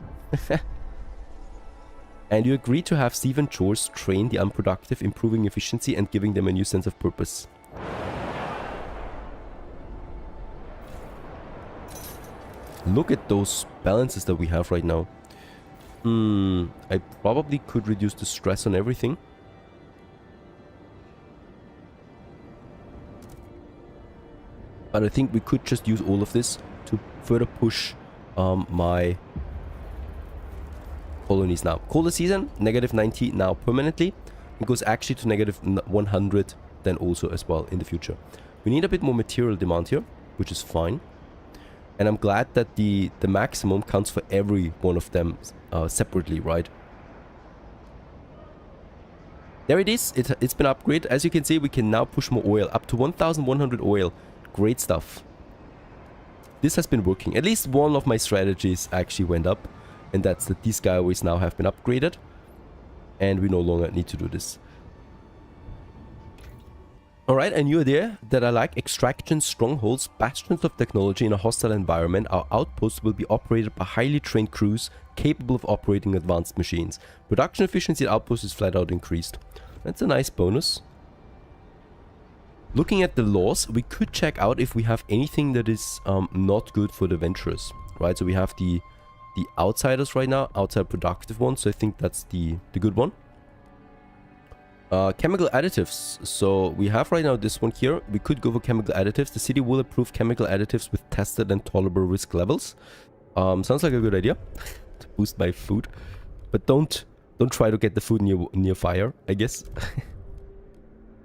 And you agree to have Steve and George train the unproductive, improving efficiency and giving them a new sense of purpose. Look at those balances that we have right now. I probably could reduce the stress on everything. But I think we could just use all of this to further push my colonies now. Colder season, -90 now permanently. It goes actually to -100 then also as well in the future. We need a bit more material demand here, which is fine. And I'm glad that the maximum counts for every one of them separately, right? There it is. It's been upgraded. As you can see, we can now push more oil. Up to 1,100 oil. Great stuff. This has been working. At least one of my strategies actually went up. And that's that these skyways now have been upgraded. And we no longer need to do this. Alright, a new idea that I like. Extraction strongholds, bastions of technology in a hostile environment. Our outposts will be operated by highly trained crews capable of operating advanced machines. Production efficiency at outposts is flat out increased. That's a nice bonus. Looking at the laws, we could check out if we have anything that is not good for the venturers. Right, so we have the outsiders right now, outside productive ones, so I think that's the good one. Chemical additives. So we have right now this one here. We could go for chemical additives. The city will approve chemical additives with tested and tolerable risk levels. Sounds like a good idea to boost my food, but don't try to get the food near fire, I guess.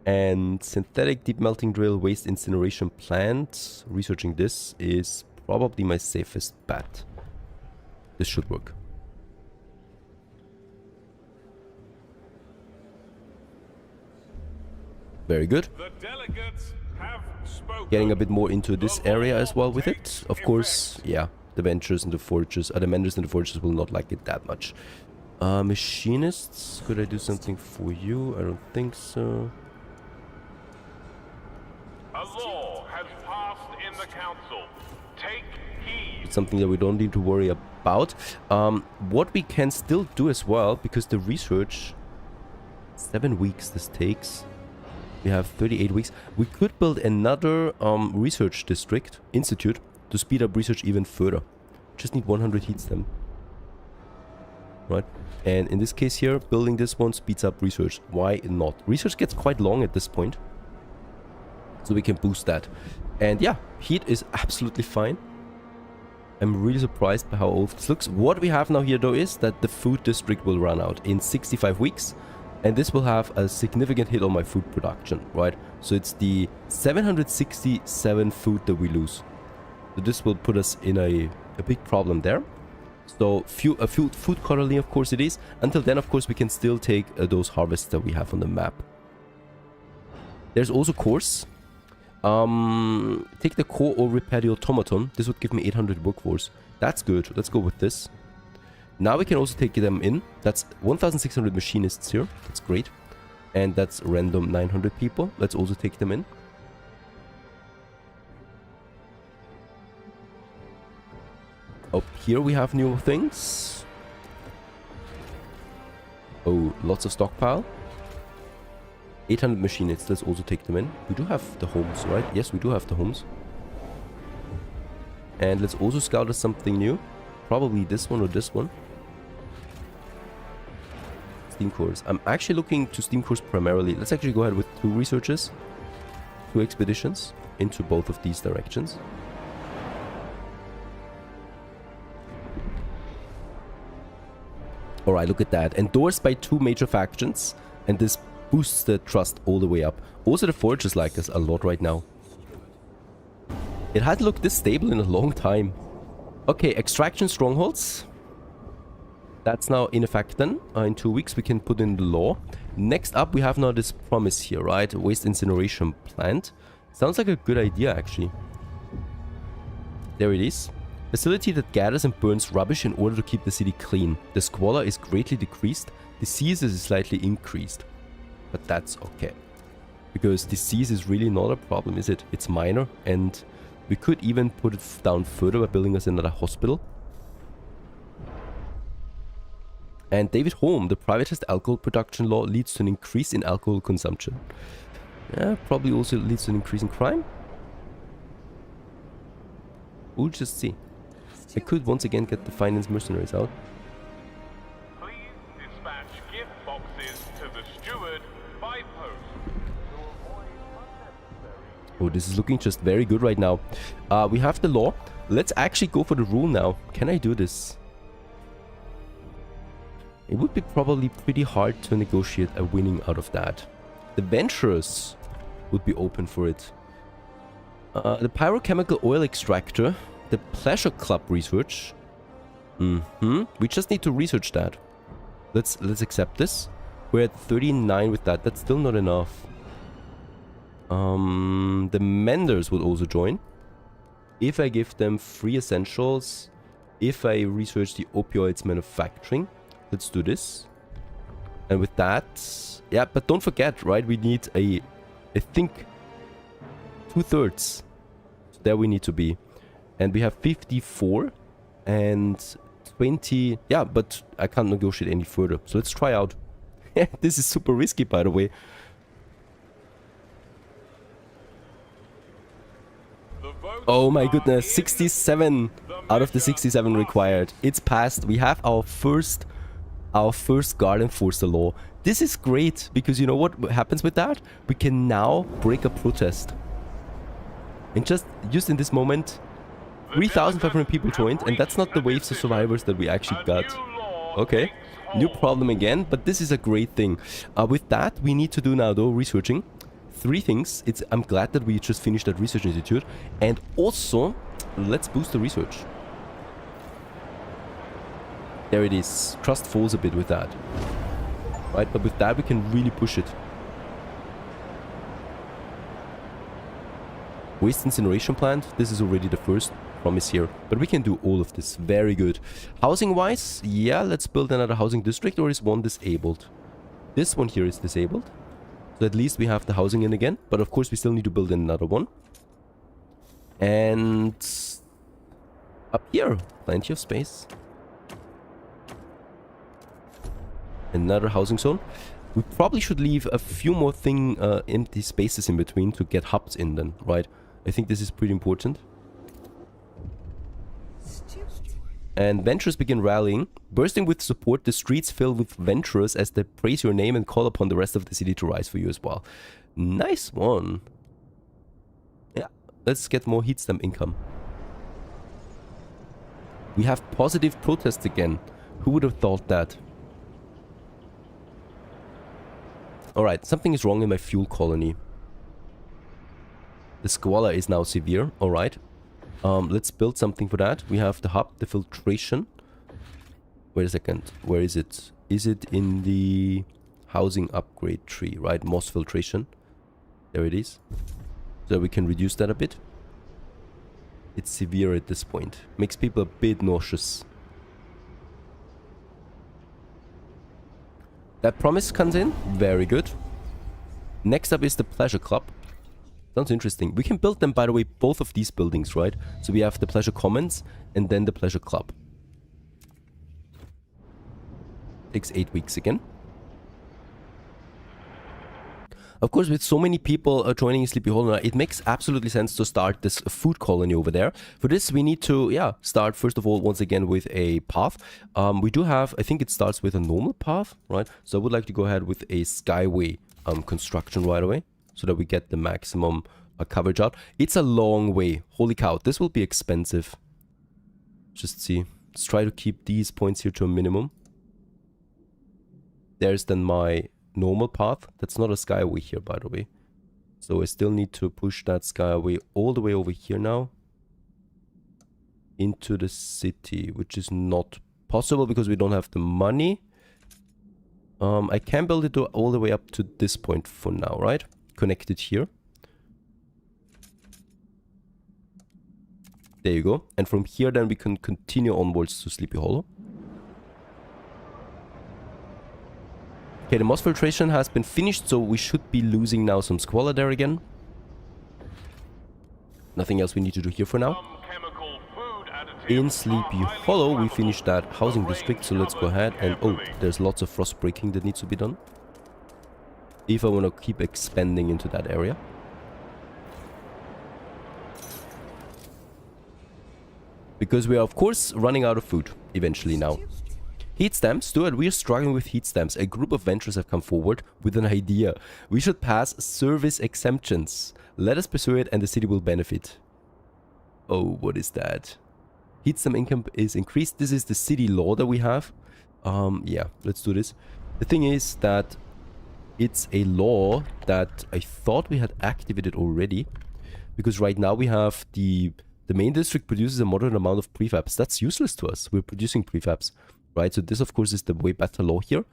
And synthetic deep melting drill, waste incineration plant. Researching this is probably my safest bet. This should work. Very good. Getting a bit more into this area as well with it. Of course, yeah, the ventures and the forges, the menders and the forges will not like it that much. Machinists, could I do something for you? I don't think so. A law has passed in the council. Take heed. It's something that we don't need to worry about. What we can still do as well, because the research, 7 weeks this takes. We have 38 weeks. We could build another research district, institute, to speed up research even further. Just need 100 heat stem. Right? And in this case here, building this one speeds up research. Why not? Research gets quite long at this point. So we can boost that. And yeah, heat is absolutely fine. I'm really surprised by how old this looks. What we have now here though is that the food district will run out in 65 weeks. And this will have a significant hit on my food production, right? So it's the 767 food that we lose. So this will put us in a big problem there. So a food colony, of course it is. Until then, of course, we can still take those harvests that we have on the map. There's also cores. Take the core or repair the automaton. This would give me 800 workforce. That's good. Let's go with this. Now we can also take them in. That's 1,600 machinists here. That's great. And that's random 900 people. Let's also take them in. Up here we have new things. Oh, lots of stockpile. 800 machinists. Let's also take them in. We do have the homes, right? Yes, we do have the homes. And let's also scout us something new. Probably this one or this one. Steam cores. I'm actually looking to steam cores primarily. Let's actually go ahead with 2 researches. 2 expeditions into both of these directions. Alright, look at that. Endorsed by 2 major factions. And this boosts the trust all the way up. Also, the foragers like us a lot right now. It hadn't looked this stable in a long time. Okay, extraction strongholds. That's now in effect then. In 2 weeks we can put in the law. Next up we have now this promise here, right? Waste incineration plant. Sounds like a good idea actually. There it is. Facility that gathers and burns rubbish in order to keep the city clean. The squalor is greatly decreased. Disease is slightly increased. But that's okay. Because disease is really not a problem, is it? It's minor, and we could even put it down further by building us another hospital. And David Home, the privatized alcohol production law leads to an increase in alcohol consumption. Yeah, probably also leads to an increase in crime. We'll just see. I could once again get the finance mercenaries out. Please dispatch gift boxes to the steward by post. Oh, this is looking just very good right now. We have the law. Let's actually go for the rule now. Can I do this? It would be probably pretty hard to negotiate a winning out of that. The venturers would be open for it. The pyrochemical oil extractor. The pleasure club research. We just need to research that. Let's accept this. We're at 39 with that. That's still not enough. The menders would also join. If I give them free essentials. If I research the opioids manufacturing. Let's do this. And with that... Yeah, but don't forget, right? We need I think 2/3. So there we need to be. And we have 54 and 20. Yeah, but I can't negotiate any further. So let's try out. This is super risky, by the way. Oh my goodness, 67 out of the 67 required. It's passed. We have our first guard enforcer law. This is great because you know what happens with that? We can now break a protest. And just in this moment, 3,500 people joined, and that's not the waves of survivors that we actually got. Okay, new problem again, but this is a great thing. With that, we need to do now though researching. 3 things. I'm glad that we just finished that research institute, and also let's boost the research. There it is. Trust falls a bit with that. Right, but with that we can really push it. Waste incineration plant. This is already the first promise here. But we can do all of this. Very good. Housing wise, yeah, let's build another housing district, or is one disabled? This one here is disabled. So at least we have the housing in again. But of course we still need to build another one. And up here, plenty of space. Another housing zone. We probably should leave a few more empty spaces in between to get hubs in then, right? I think this is pretty important. And venturers begin rallying. Bursting with support, the streets fill with venturers as they praise your name and call upon the rest of the city to rise for you as well. Nice one. Yeah, let's get more heat stamp income. We have positive protests again. Who would have thought that? Alright, something is wrong in my fuel colony. The squalor is now severe. Alright. Let's build something for that. We have the hub, the filtration. Wait a second. Where is it? Is it in the housing upgrade tree, right? Moss filtration. There it is. So we can reduce that a bit. It's severe at this point. Makes people a bit nauseous. That promise comes in. Very good. Next up is the Pleasure Club. Sounds interesting. We can build them, by the way, both of these buildings, right? So we have the Pleasure Commons and then the Pleasure Club. Takes 8 weeks again. Of course, with so many people joining Sleepy Hollow, it makes absolutely sense to start this food colony over there. For this, we need to, start first of all, once again, with a path. We do have, I think it starts with a normal path, right? So I would like to go ahead with a skyway construction right away, so that we get the maximum coverage out. It's a long way. Holy cow, this will be expensive. Just see. Let's try to keep these points here to a minimum. There's then my normal path. That's not a skyway here, by the way. So I still need to push that skyway all the way over here now. Into the city, which is not possible because we don't have the money. I can build it all the way up to this point for now, right? Connected here. There you go. And from here then we can continue onwards to Sleepy Hollow. Okay, the moss filtration has been finished, so we should be losing now some squalor there again. Nothing else we need to do here for now. In Sleepy Hollow, we finished that housing district, so let's go ahead and... Oh, there's lots of frost breaking that needs to be done. If I want to keep expanding into that area. Because we are, of course, running out of food eventually now. Heat stamps, Stuart, we are struggling with heat stamps. A group of venturers have come forward with an idea. We should pass service exemptions. Let us pursue it and the city will benefit. Oh, what is that? Heat stamp income is increased. This is the city law that we have. Yeah, let's do this. The thing is that it's a law that I thought we had activated already. Because right now we have the main district produces a moderate amount of prefabs. That's useless to us. We're producing prefabs. Right, so this of course is the way better law here.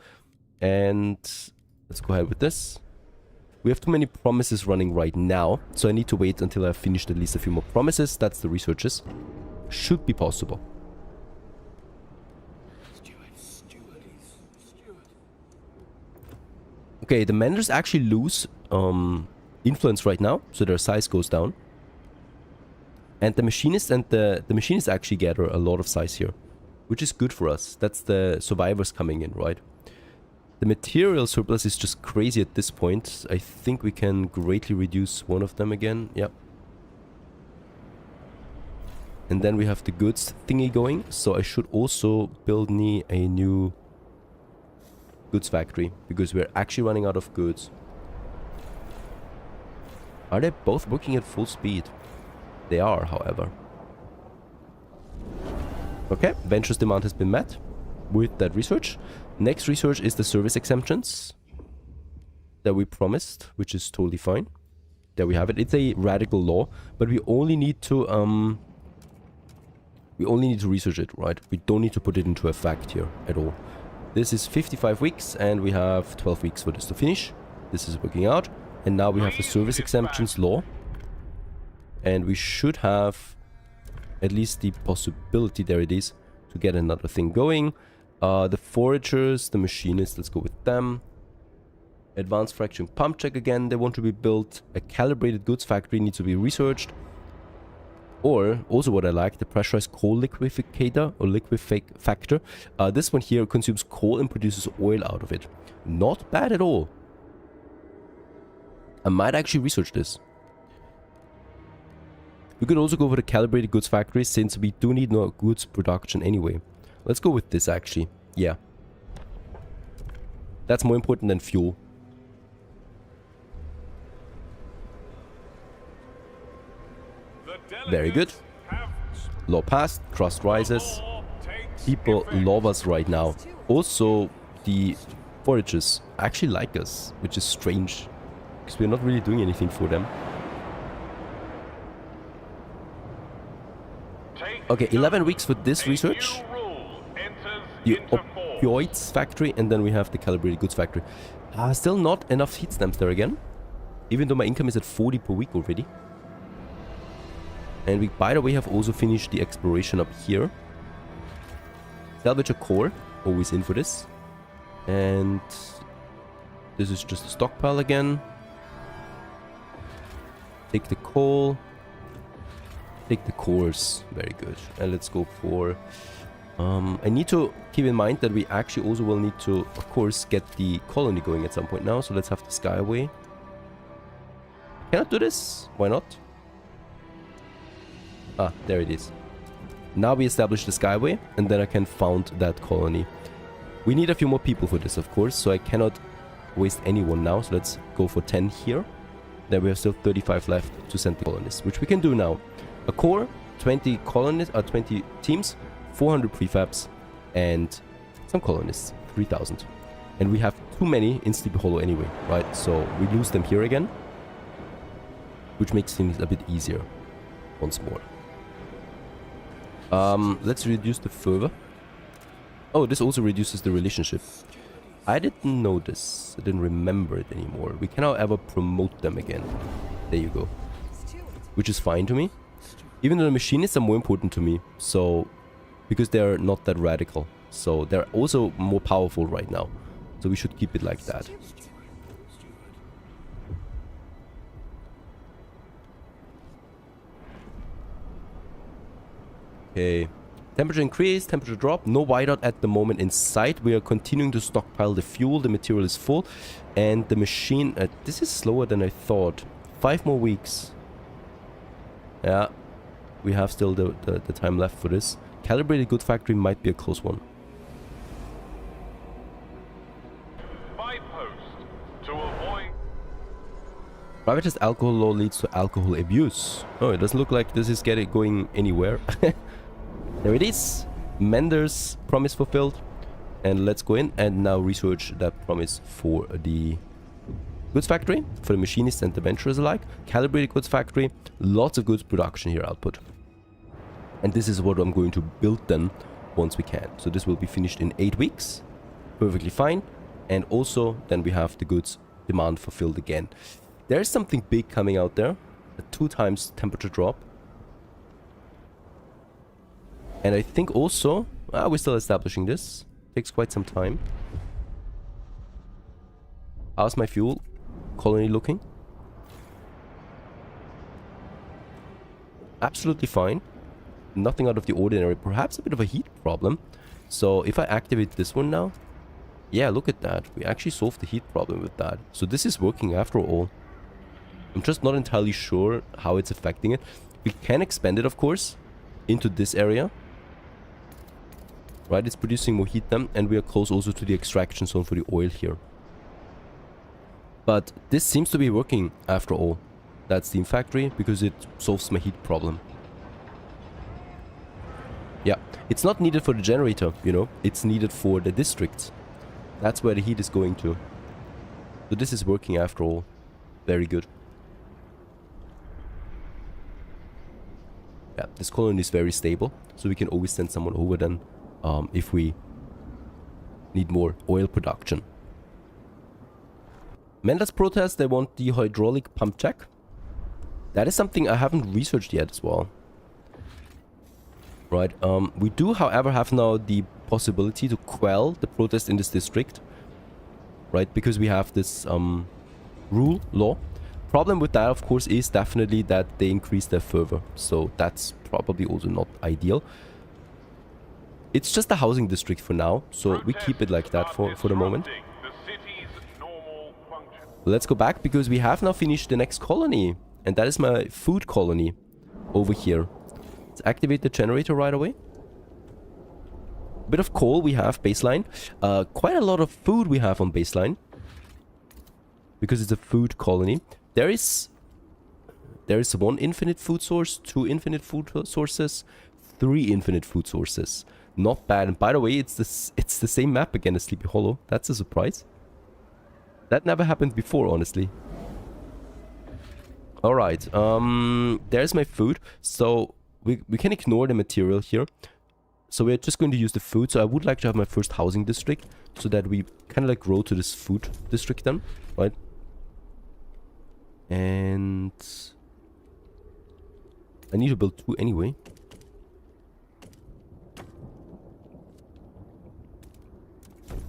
And let's go ahead with this. We have too many promises running right now, so I need to wait until I've finished at least a few more promises. That's the researches. Should be possible. Okay, the menders actually lose influence right now, so their size goes down. And the machinists and the machinists actually gather a lot of size here. Which is good for us. That's the survivors coming in, right? The material surplus is just crazy at this point. I think we can greatly reduce one of them again. Yep. And then we have the goods thingy going. So I should also build me a new goods factory. Because we're actually running out of goods. Are they both working at full speed? They are, however. Okay, Venture's demand has been met with that research. Next research is the service exemptions that we promised, which is totally fine. There we have it. It's a radical law, but we only need to research it, right? We don't need to put it into effect here at all. This is 55 weeks and we have 12 weeks for this to finish. This is working out. And now we have the service exemptions law. And we should have at least the possibility, there it is, to get another thing going. The foragers, the machinists, let's go with them. Advanced fracturing pump check again, they want to be built. A calibrated goods factory needs to be researched. Or, also what I like, the pressurized coal liqueficator or liquefactor. This one here consumes coal and produces oil out of it. Not bad at all. I might actually research this. We could also go for the calibrated goods factory since we do need no goods production anyway. Let's go with this actually. Yeah. That's more important than fuel. Very good. Law passed. Trust rises. People love us right now. Also, the foragers actually like us, which is strange, because we're not really doing anything for them. Okay, 11 weeks for this research. The opioids factory, and then we have the calibrated goods factory. Still not enough heat stamps there again, even though my income is at 40 per week already. And we, by the way, have also finished the exploration up here. Salvage a core, always in for this. And this is just a stockpile again. Take the coal. Take the cores. Very good. And let's go for... I need to keep in mind that we actually also will need to, of course, get the colony going at some point now. So let's have the skyway. Cannot do this? Why not? Ah, there it is. Now we establish the skyway, and then I can found that colony. We need a few more people for this, of course, so I cannot waste anyone now. So let's go for 10 here. Then we have still 35 left to send the colonists, which we can do now. A core, 20 colonists, 20 teams, 400 prefabs, and some colonists, 3,000. And we have too many in Sleepy Hollow anyway, right? So we lose them here again, which makes things a bit easier once more. Let's reduce the fervor. Oh, this also reduces the relationship. I didn't know this. I didn't remember it anymore. We can, however, promote them again. There you go. Which is fine to me. Even though the machinists are more important to me. So, because they're not that radical. So, they're also more powerful right now. So, we should keep it like that. Okay. Temperature increase, temperature drop, no whiteout at the moment in sight. We are continuing to stockpile the fuel, the material is full, and the machine, this is slower than I thought. 5 more weeks. Yeah, we have still the time left for this. Calibrated good factory might be a close one. By post to avoid... Ravaged alcohol law leads to alcohol abuse. Oh, it doesn't look like this is going anywhere. There it is. Mender's promise fulfilled. And let's go in and now research that promise for the goods factory, for the machinists and the venturers alike. Calibrated goods factory. Lots of goods production here output. And this is what I'm going to build then once we can. So this will be finished in 8 weeks. Perfectly fine. And also then we have the goods demand fulfilled again. There's something big coming out there. A 2 times temperature drop. And I think also, we're still establishing this. Takes quite some time. How's my fuel colony looking? Absolutely fine. Nothing out of the ordinary. Perhaps a bit of a heat problem. So if I activate this one now, yeah, look at that. We actually solved the heat problem with that. So this is working after all. I'm just not entirely sure how it's affecting it. We can expand it, of course, into this area. Right, it's producing more heat then, and we are close also to the extraction zone for the oil here. But this seems to be working after all. That steam factory, because it solves my heat problem. Yeah, it's not needed for the generator, you know, it's needed for the districts. That's where the heat is going to. So this is working after all. Very good. Yeah, this colony is very stable, so we can always send someone over then. If we need more oil production. Menda's protest, they want the hydraulic pump check. That is something I haven't researched yet as well. Right, we do however have now the possibility to quell the protest in this district. Right, because we have this law. Problem with that, of course, is definitely that they increase their fervor. So that's probably also not ideal. It's just a housing district for now, so we keep it like that for the moment. Let's go back because we have now finished the next colony. And that is my food colony over here. Let's activate the generator right away. A bit of coal we have baseline. Quite a lot of food we have on baseline. Because it's a food colony. There is 1 infinite food source, 2 infinite food sources, 3 infinite food sources. Not bad. And by the way, it's the same map again as Sleepy Hollow. That's a surprise. That never happened before, honestly. Alright, there's my food. So, we can ignore the material here. So we're just going to use the food. So I would like to have my first housing district, so that we kind of like grow to this food district then, right? And I need to build 2 anyway.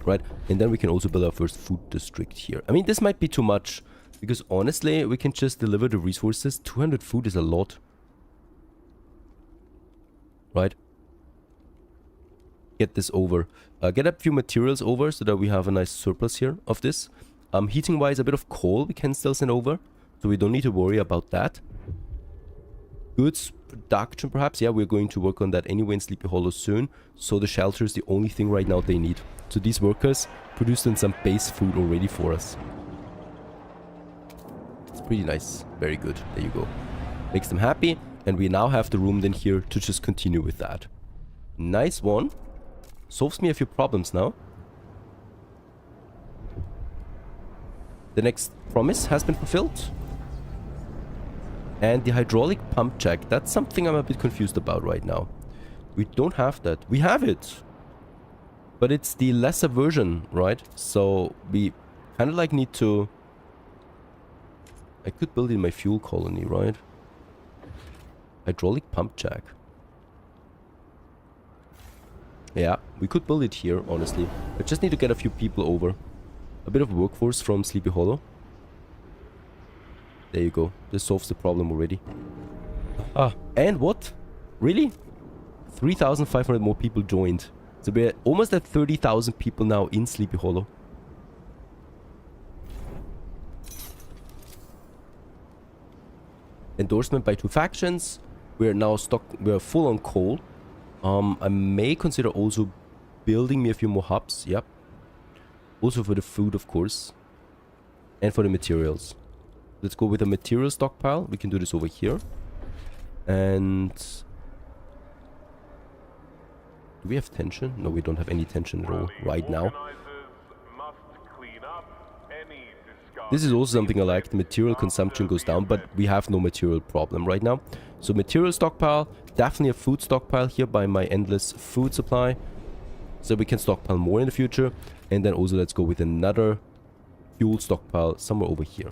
Right, and then we can also build our first food district here. I mean, this might be too much, because honestly, we can just deliver the resources. 200 food is a lot. Right? Get this over. Get a few materials over, so that we have a nice surplus here of this. Heating wise, a bit of coal we can still send over, so we don't need to worry about that. Goods production perhaps. Yeah, we're going to work on that anyway in Sleepy Hollow soon. So the shelter is the only thing right now they need. So these workers produced in some base food already for us. It's pretty nice. Very good. There you go. Makes them happy. And we now have the room then here to just continue with that. Nice one. Solves me a few problems now. The next promise has been fulfilled. And the hydraulic pump jack, that's something I'm a bit confused about right now. We don't have that. We have it. But it's the lesser version, right? So we kind of like need to... I could build in my fuel colony, right? Hydraulic pump jack. Yeah, we could build it here, honestly. I just need to get a few people over. A bit of workforce from Sleepy Hollow. There you go. This solves the problem already. Ah, and what? Really? 3,500 more people joined. So we're almost at 30,000 people now in Sleepy Hollow. Endorsement by 2 factions. We're now we're full on coal. I may consider also building me a few more hubs. Yep. Also for the food, of course. And for the materials. Let's go with a material stockpile. We can do this over here. And... do we have tension? No, we don't have any tension at all right now. This is also something I like. The material consumption goes down, but we have no material problem right now. So material stockpile, definitely a food stockpile here by my endless food supply. So we can stockpile more in the future. And then also let's go with another fuel stockpile somewhere over here.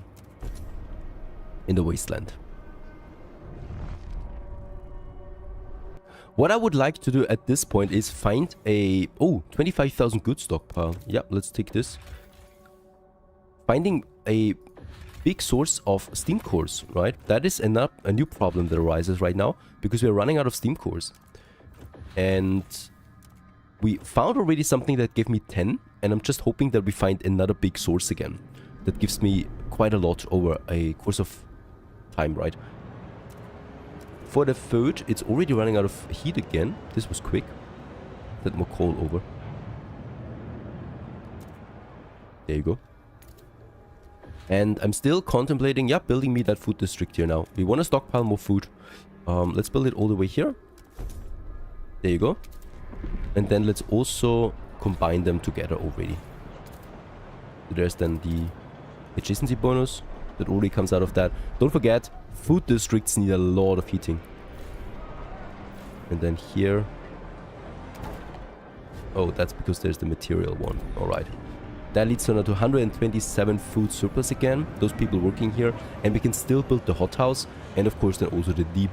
In the wasteland. What I would like to do at this point is find a... oh, 25,000 goods stockpile. Yeah, let's take this. Finding a big source of steam cores, right? That is a new problem that arises right now, because we're running out of steam cores. And we found already something that gave me 10, and I'm just hoping that we find another big source again. That gives me quite a lot over a course of time, right? For the food, it's already running out of heat again. This was quick. Get more coal over. There you go. And I'm still contemplating, yeah, building me that food district here now. We want to stockpile more food. Let's build it all the way here. There you go. And then let's also combine them together already. So there's then the adjacency bonus that already comes out of that. Don't forget, food districts need a lot of heating. And then here... oh, that's because there's the material one. Alright. That leads to 127 food surplus again. Those people working here. And we can still build the hothouse. And of course then also the deep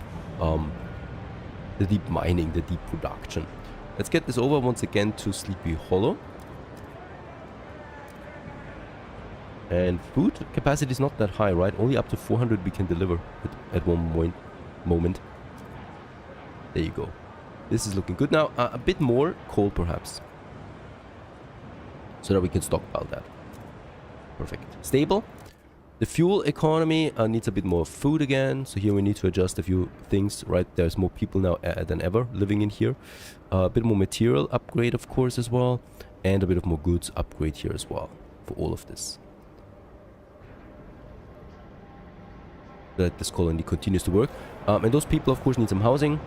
mining, the deep production. Let's get this over once again to Sleepy Hollow. And food capacity is not that high, right? Only up to 400 we can deliver at one moment. There you go. This is looking good now. A bit more coal perhaps. So that we can stockpile that. Perfect. Stable. The fuel economy needs a bit more food again. So here we need to adjust a few things, right? There's more people now than ever living in here. A bit more material upgrade, of course, as well. And a bit of more goods upgrade here as well for all of this. That this colony continues to work. And those people, of course, need some housing.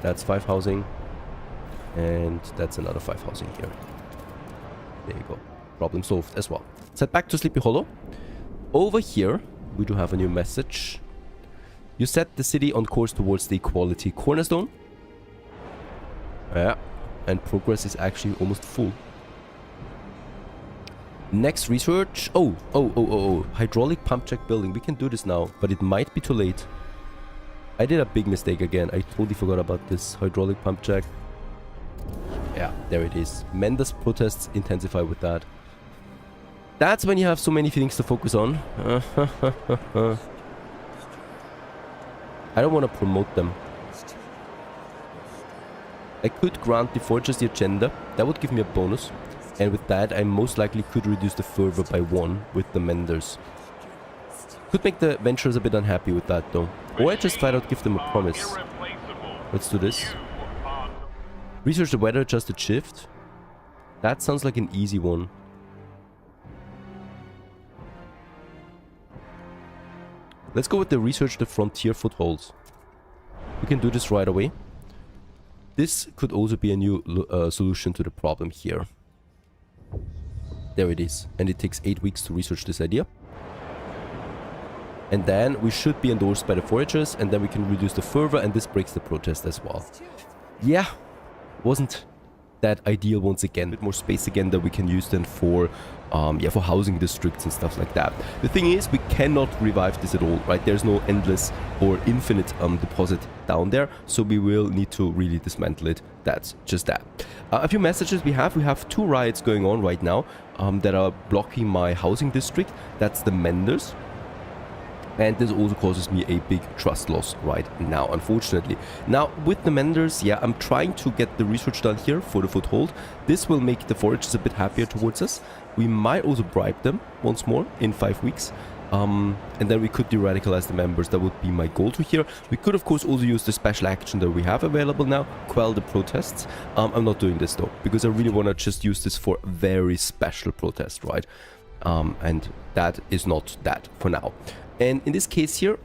That's 5 housing. And that's another 5 housing here. There you go. Problem solved as well. Let's head back to Sleepy Hollow. Over here, we do have a new message. You set the city on course towards the equality cornerstone. Yeah, and progress is actually almost full. Next research. Oh. Hydraulic pump check building. We can do this now, but it might be too late. I did a big mistake again. I totally forgot about this hydraulic pump check. Yeah, there it is. Menders protests intensify with that. That's when you have so many things to focus on. I don't want to promote them. I could grant the fortress the agenda. That would give me a bonus. And with that, I most likely could reduce the fervor by 1 with the menders. Could make the venturers a bit unhappy with that though. Or I just flat out give them a promise. Let's do this. Research the weather adjusted shift. That sounds like an easy one. Let's go with the research the frontier footholds. We can do this right away. This could also be a new solution to the problem here. There it is. And it takes 8 weeks to research this idea. And then we should be endorsed by the foragers, and then we can reduce the fervor, and this breaks the protest as well. Yeah, wasn't that ideal once again. A bit more space again that we can use then for for housing districts and stuff like that. The thing is, we cannot revive this at all, right? There's no endless or infinite deposit down there, so we will need to really dismantle it. That's just that. A few messages we have. We have 2 riots going on right now that are blocking my housing district. That's the Menders. And this also causes me a big trust loss right now, unfortunately. Now, with the Menders, yeah, I'm trying to get the research done here for the foothold. This will make the foragers a bit happier towards us. We might also bribe them once more in 5 weeks. And then we could de-radicalize the members. That would be my goal to here. We could, of course, also use the special action that we have available now, quell the protests. I'm not doing this, though, because I really want to just use this for very special protest, right? And that is not that for now. And in this case here,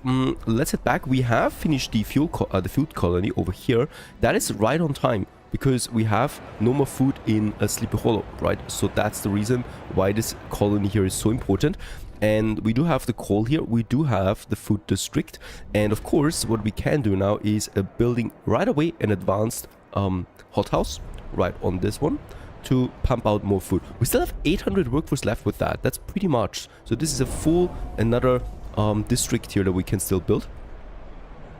let's head back. We have finished the food colony over here. That is right on time because we have no more food in Sleepy Hollow, right? So that's the reason why this colony here is so important. And we do have the coal here. We do have the food district. And of course, what we can do now is building right away an advanced hothouse right on this one to pump out more food. We still have 800 workforce left with that. That's pretty much. So this is a full another district here that we can still build.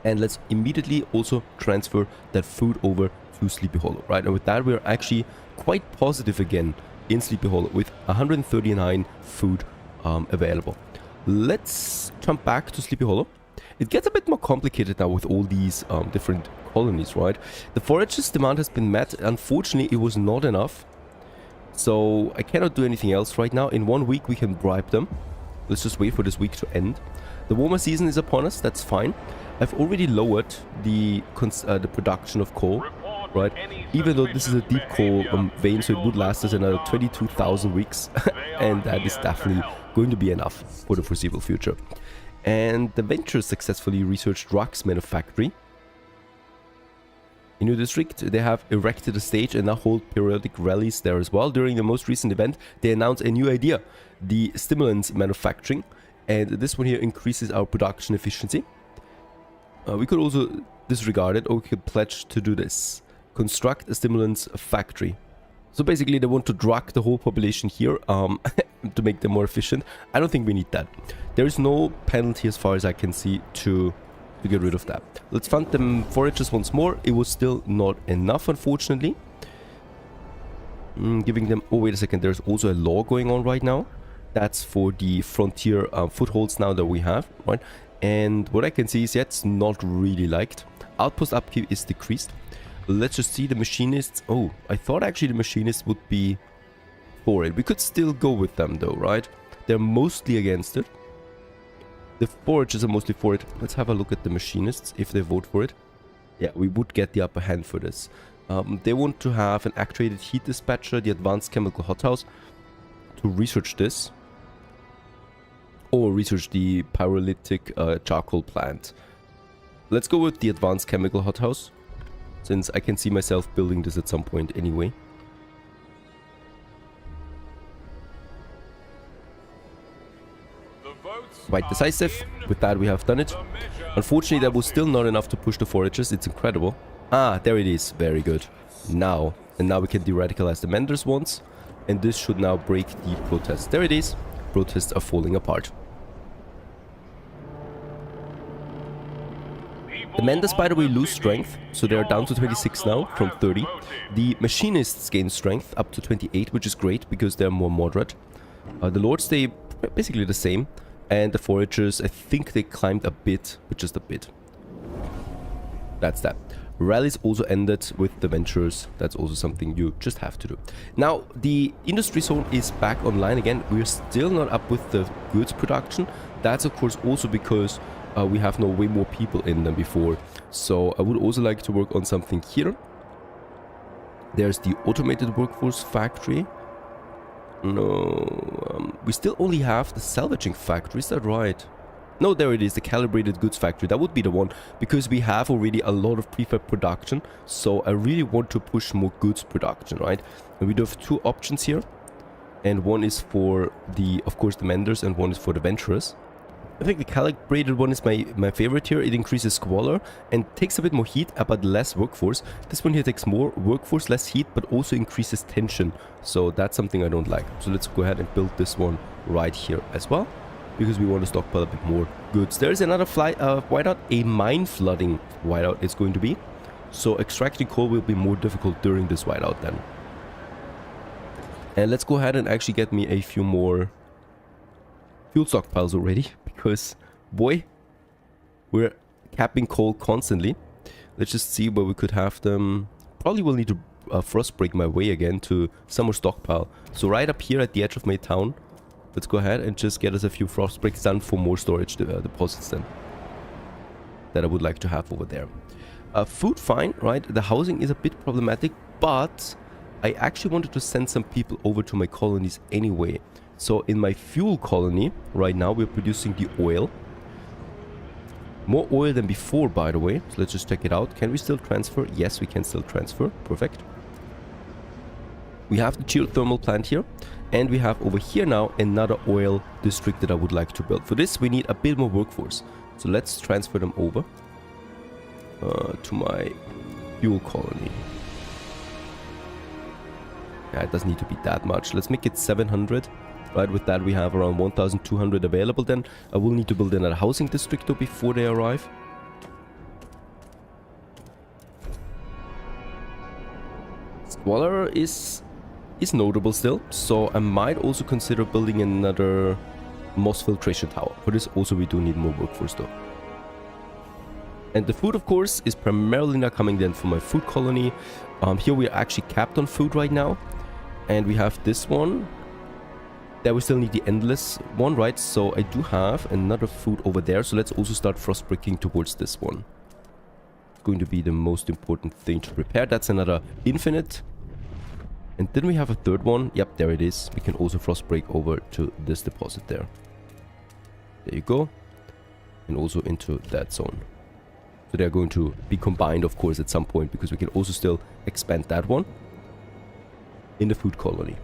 And let's immediately also transfer that food over to Sleepy Hollow, right? And with that, we're actually quite positive again in Sleepy Hollow with 139 food available. Let's jump back to Sleepy Hollow. It gets a bit more complicated now with all these different colonies, right? The foragers' demand has been met. Unfortunately, it was not enough. So I cannot do anything else right now. In 1 week, we can bribe them. Let's just wait for this week to end. The warmer season is upon us. That's fine. I've already lowered the production of coal, right? Even though this is a deep coal vein, so it would last us another 22,000 weeks. And that is definitely going to be enough for the foreseeable future. And the Ventures successfully researched drugs manufacturing. In your district, they have erected a stage and now hold periodic rallies there as well. During the most recent event, they announced a new idea, the stimulants manufacturing. And this one here increases our production efficiency. We could also disregard it, or we could pledge to do this. Construct a stimulants factory. So basically, they want to drug the whole population here to make them more efficient. I don't think we need that. There is no penalty as far as I can see to get rid of that. Let's fund them foragers once more. It was still not enough, unfortunately. Giving them... Oh, wait a second. There's also a law going on right now. That's for the frontier footholds now that we have, right? And what I can see is, yeah, it's not really liked. Outpost upkeep is decreased. Let's just see the machinists. Oh, I thought actually the machinists would be for it. We could still go with them though, right? They're mostly against it. The foragers are mostly for it. Let's have a look at the machinists, if they vote for it. Yeah, we would get the upper hand for this. They want to have an actuated heat dispatcher, the advanced chemical hothouse, to research this. Or research the pyrolytic charcoal plant. Let's go with the advanced chemical hothouse, since I can see myself building this at some point anyway. quite decisive. With that, we have done it. Unfortunately, that was still not enough to push the foragers. It's incredible. Ah, there it is. Very good. Now. And now we can de-radicalize the menders once. And this should now break the protests. There it is. Protests are falling apart. The menders, by the way, lose strength. So they are down to 26 now from 30. The machinists gain strength up to 28, which is great because they're more moderate. The lords stay basically the same. And the foragers, I think they climbed a bit, but just a bit. That's that. Rallies also ended with the ventures. That's also something you just have to do. Now, the industry zone is back online again. We're still not up with the goods production. That's, of course, also because we have now way more people in than before. So I would also like to work on something here. There's the automated workforce factory. No, we still only have the salvaging factory, is that right? No, there it is, the calibrated goods factory. That would be the one, because we have already a lot of prefab production. So I really want to push more goods production, right? And we do have two options here. And one is for the, of course, the menders, and one is for the venturers. I think the calibrated one is my favorite here. It increases squalor and takes a bit more heat, but less workforce. This one here takes more workforce, less heat, but also increases tension. So that's something I don't like. So let's go ahead and build this one right here as well, because we want to stockpile a bit more goods. There's another whiteout, a mine flooding whiteout it's going to be. So extracting coal will be more difficult during this whiteout then. And let's go ahead and actually get me a few more fuel stockpiles already, because boy, we're capping coal constantly. Let's just see where we could have them. Probably will need to frost break my way again to some more stockpile. So right up here at the edge of my town, let's go ahead and just get us a few frost breaks done for more storage deposits then that I would like to have over there. Food, fine, right? The housing is a bit problematic, but I actually wanted to send some people over to my colonies anyway. So in my fuel colony, right now we're producing the oil. More oil than before, by the way. So let's just check it out. Can we still transfer? Yes, we can still transfer. Perfect. We have the geothermal plant here. And we have over here now another oil district that I would like to build. For this, we need a bit more workforce. So let's transfer them over to my fuel colony. Yeah, it doesn't need to be that much. Let's make it 700. Right, with that we have around 1,200 available then. I will need to build another housing district though before they arrive. Squalor is notable still, so I might also consider building another moss filtration tower. For this also we do need more workforce though. And the food, of course, is primarily now coming then from my food colony. Here we are actually capped on food right now. And we have this one. There we still need the endless one, right? So I do have another food over there. So let's also start frost breaking towards this one. It's going to be the most important thing to prepare. That's another infinite. And then we have a third one. Yep, there it is. We can also frost break over to this deposit there. There you go. And also into that zone. So they're going to be combined, of course, at some point, because we can also still expand that one in the food colony.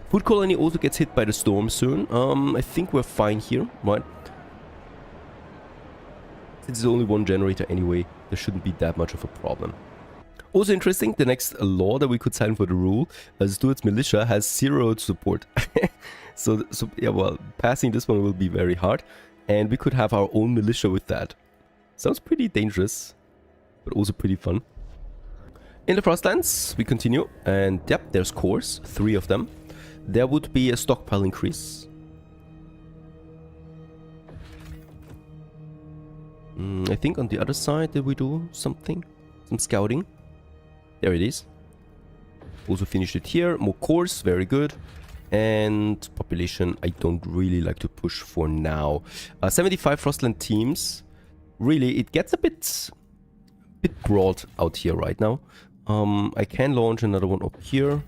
Food colony also gets hit by the storm soon. I think we're fine here, right? Since it's only one generator anyway, there shouldn't be that much of a problem. Also interesting, the next law that we could sign for the rule, Stuart's militia has 0 support. so yeah, well, passing this one will be very hard. And we could have our own militia with that. Sounds pretty dangerous, but also pretty fun. In the Frostlands, we continue. And yep, there's cores, 3 of them. There would be a stockpile increase. I think on the other side, did we do something? Some scouting. There it is. Also finished it here. More cores, very good. And population, I don't really like to push for now. 75 Frostland teams. Really, it gets a bit broad out here right now. I can launch another one up here.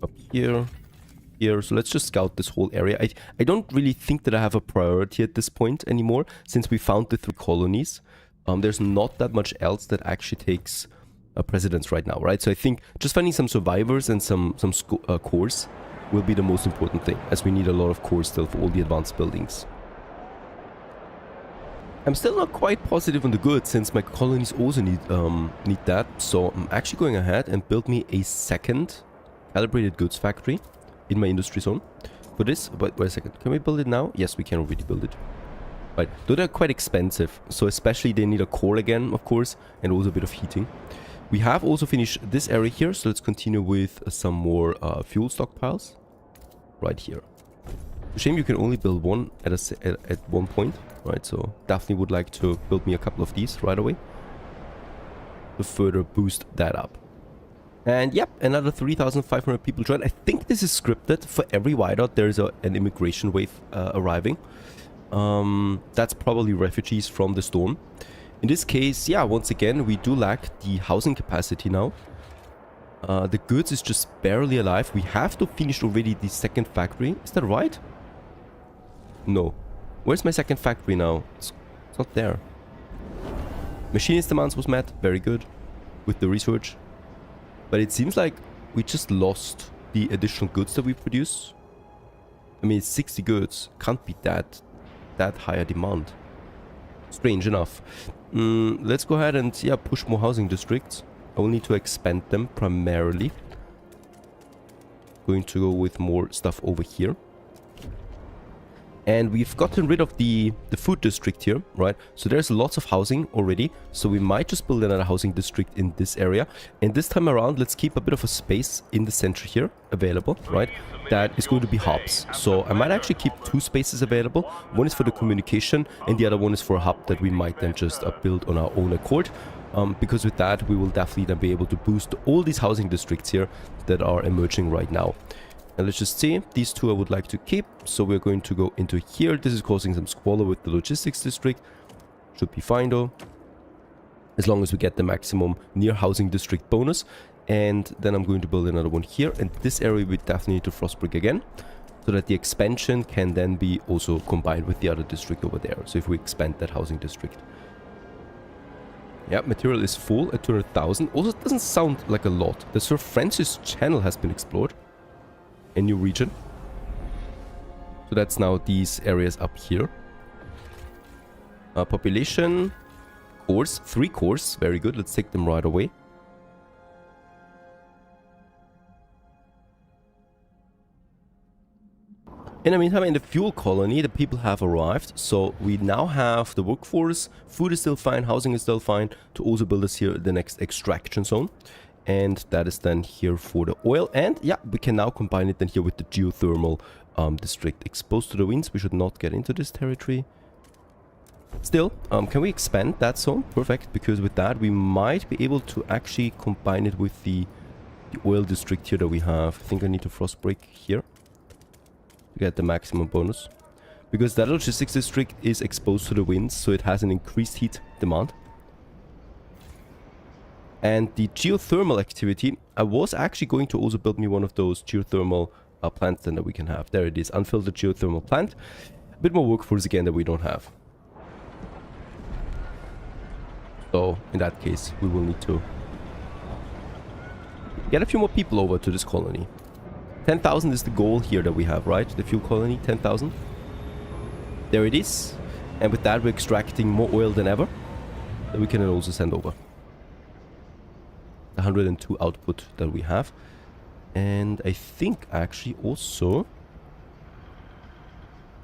Up here. Here. So let's just scout this whole area. I don't really think that I have a priority at this point anymore, since we found the 3 colonies. There's not that much else that actually takes precedence right now, right? So I think just finding some survivors and some cores will be the most important thing, as we need a lot of cores still for all the advanced buildings. I'm still not quite positive on the goods since my colonies also need that. So I'm actually going ahead and build me a second calibrated goods factory in my industry zone. For this, wait a second, can we build it now? Yes, we can already build it. Right, though they're quite expensive, so especially they need a core again, of course, and also a bit of heating. We have also finished this area here, so let's continue with some more fuel stockpiles. Right here. Shame you can only build one at one point, right? So definitely would like to build me a couple of these right away to further boost that up. And yep, another 3,500 people joined. I think this is scripted. For every whiteout, there is an immigration wave arriving. That's probably refugees from the storm. In this case, yeah, once again, we do lack the housing capacity now. The goods is just barely alive. We have to finish already the second factory. Is that right? No. Where's my second factory now? It's not there. Machinist demands was met. Very good. With the research. But it seems like we just lost the additional goods that we produce. I mean, it's 60 goods. Can't be that higher demand. Strange enough. Let's go ahead and, yeah, push more housing districts. I will need to expand them primarily. Going to go with more stuff over here. And we've gotten rid of the food district here, right? So there's lots of housing already. So we might just build another housing district in this area. And this time around, let's keep a bit of a space in the center here available, right? That is going to be hubs. So I might actually keep two spaces available. One is for the communication and the other one is for a hub that we might then just build on our own accord. Because with that, we will definitely then be able to boost all these housing districts here that are emerging right now. And let's just see, these two I would like to keep, so we're going to go into here. This is causing some squalor with the logistics district. Should be fine though, as long as we get the maximum near housing district bonus. And then I'm going to build another one here, and this area we definitely need to frostbrick again, so that the expansion can then be also combined with the other district over there. So if we expand that housing district. Yeah, material is full at 200,000. Also, it doesn't sound like a lot. The Sir Francis Channel has been explored. A new region. So that's now these areas up here. Population. Cores. 3 cores. Very good. Let's take them right away. In the meantime, in the fuel colony, the people have arrived. So we now have the workforce. Food is still fine. Housing is still fine. To also build us here the next extraction zone. And that is then here for the oil. And yeah, we can now combine it then here with the geothermal district. Exposed to the winds. We should not get into this territory. Still, can we expand that zone? Perfect, because with that we might be able to actually combine it with the oil district here that we have. I think I need to frostbreak here to get the maximum bonus. Because that logistics district is exposed to the winds, so it has an increased heat demand. And the geothermal activity, I was actually going to also build me one of those geothermal plants then that we can have. There it is, unfiltered geothermal plant. A bit more workforce again that we don't have. So, in that case, we will need to get a few more people over to this colony. 10,000 is the goal here that we have, right? The fuel colony, 10,000. There it is. And with that, we're extracting more oil than ever that we can then also send over. 102 output that we have. And I think actually also,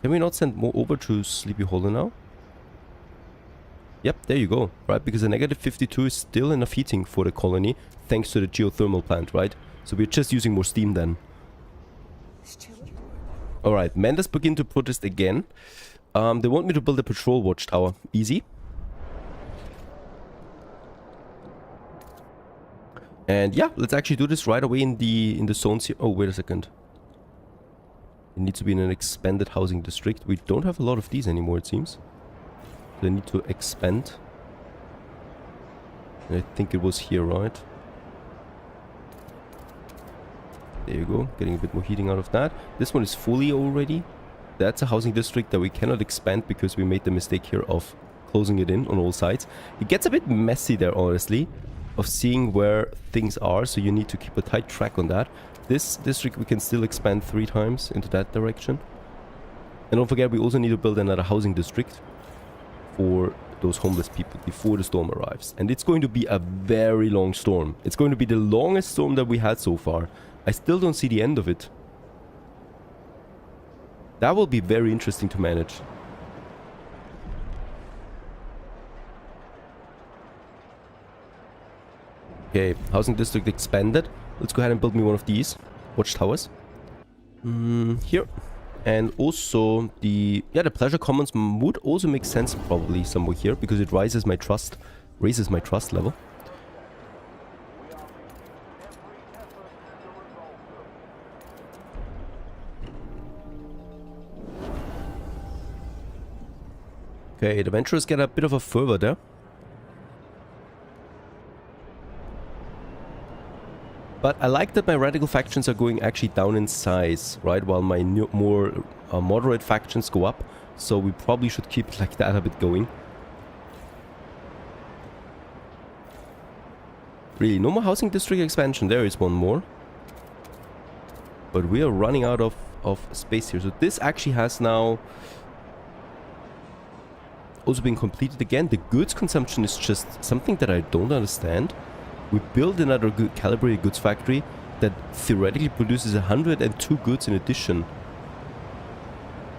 can we not send more over to Sleepy Hollow now? Yep, there you go, right? Because a negative 52 is still enough heating for the colony thanks to the geothermal plant, right? So we're just using more steam then. Alright, Mendes begin to protest again. They want me to build a patrol watchtower. Easy. And yeah, let's actually do this right away in the zones here. Oh, wait a second. It needs to be in an expanded housing district. We don't have a lot of these anymore, it seems. They need to expand. And I think it was here, right? There you go. Getting a bit more heating out of that. This one is fully already. That's a housing district that we cannot expand because we made the mistake here of closing it in on all sides. It gets a bit messy there, honestly, of seeing where things are, so you need to keep a tight track on that. This district we can still expand 3 times into that direction. And don't forget, we also need to build another housing district for those homeless people before the storm arrives. And it's going to be a very long storm. It's going to be the longest storm that we had so far. I still don't see the end of it. That will be very interesting to manage. Okay, housing district expanded. Let's go ahead and build me one of these watchtowers. Here. And also the pleasure commons would also make sense probably somewhere here, because it raises my trust level. Okay, the adventurers get a bit of a fervor there. But I like that my radical factions are going actually down in size, right? While my more moderate factions go up. So we probably should keep it like that a bit going. Really, no more housing district expansion. There is one more. But we are running out of space here. So this actually has now also been completed again. The goods consumption is just something that I don't understand. We build another good calibrated goods factory that theoretically produces 102 goods in addition.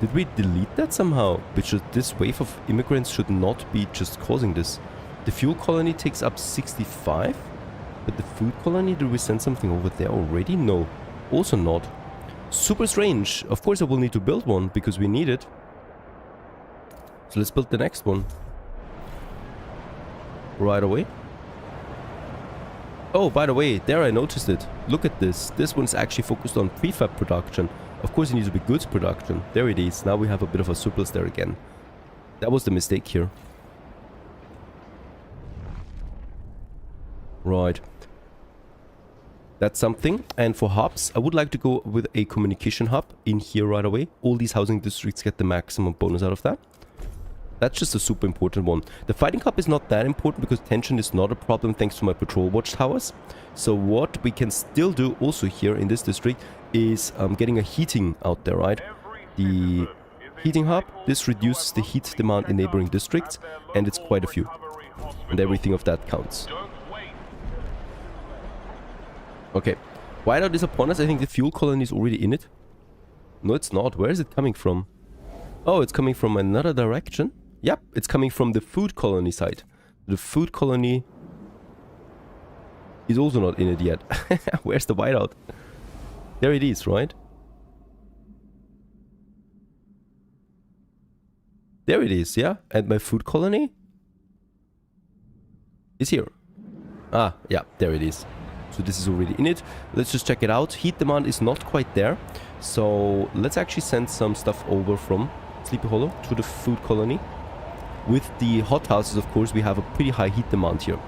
Did we delete that somehow? Because this wave of immigrants should not be just causing this. The fuel colony takes up 65? But the food colony, did we send something over there already? No. Also not. Super strange. Of course I will need to build one because we need it. So let's build the next one. Right away. Oh, by the way, there I noticed it. Look at this. This one's actually focused on prefab production. Of course it needs to be goods production. There it is. Now we have a bit of a surplus there again. That was the mistake here. Right. That's something. And for hubs, I would like to go with a communication hub in here right away. All these housing districts get the maximum bonus out of that. That's just a super important one. The fighting hub is not that important because tension is not a problem thanks to my patrol watchtowers. So what we can still do also here in this district is getting a heating out there, right? The heating hub, this reduces the heat demand in neighboring districts, and it's quite a few. And everything of that counts. Okay, whiteout is upon us. I think the fuel colony is already in it. No, it's not. Where is it coming from? Oh, it's coming from another direction. Yep, it's coming from the food colony side. The food colony is also not in it yet. Where's the whiteout? There it is, right? There it is, yeah. And my food colony is here. Ah, yeah, there it is. So this is already in it. Let's just check it out. Heat demand is not quite there. So let's actually send some stuff over from Sleepy Hollow to the food colony. With the hothouses, of course, we have a pretty high heat demand here.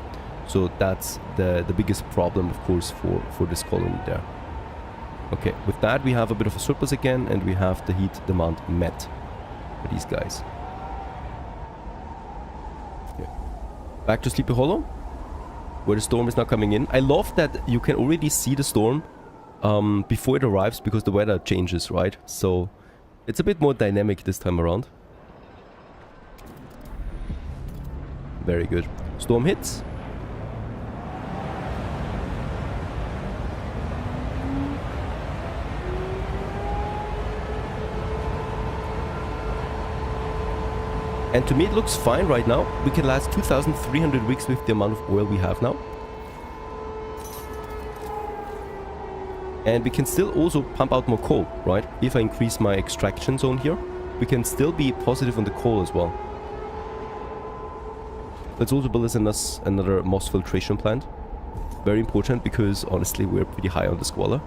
So that's the biggest problem, of course, for this colony there. Okay, with that we have a bit of a surplus again, and we have the heat demand met for these guys. Okay. Back to Sleepy Hollow, where the storm is now coming in. I love that you can already see the storm before it arrives because the weather changes, right? So it's a bit more dynamic this time around. Very good. Storm hits. And to me it looks fine right now. We can last 2,300 weeks with the amount of oil we have now. And we can still also pump out more coal, right? If I increase my extraction zone here, we can still be positive on the coal as well. Let's also build us another moss filtration plant. Very important because honestly we're pretty high on the squalor.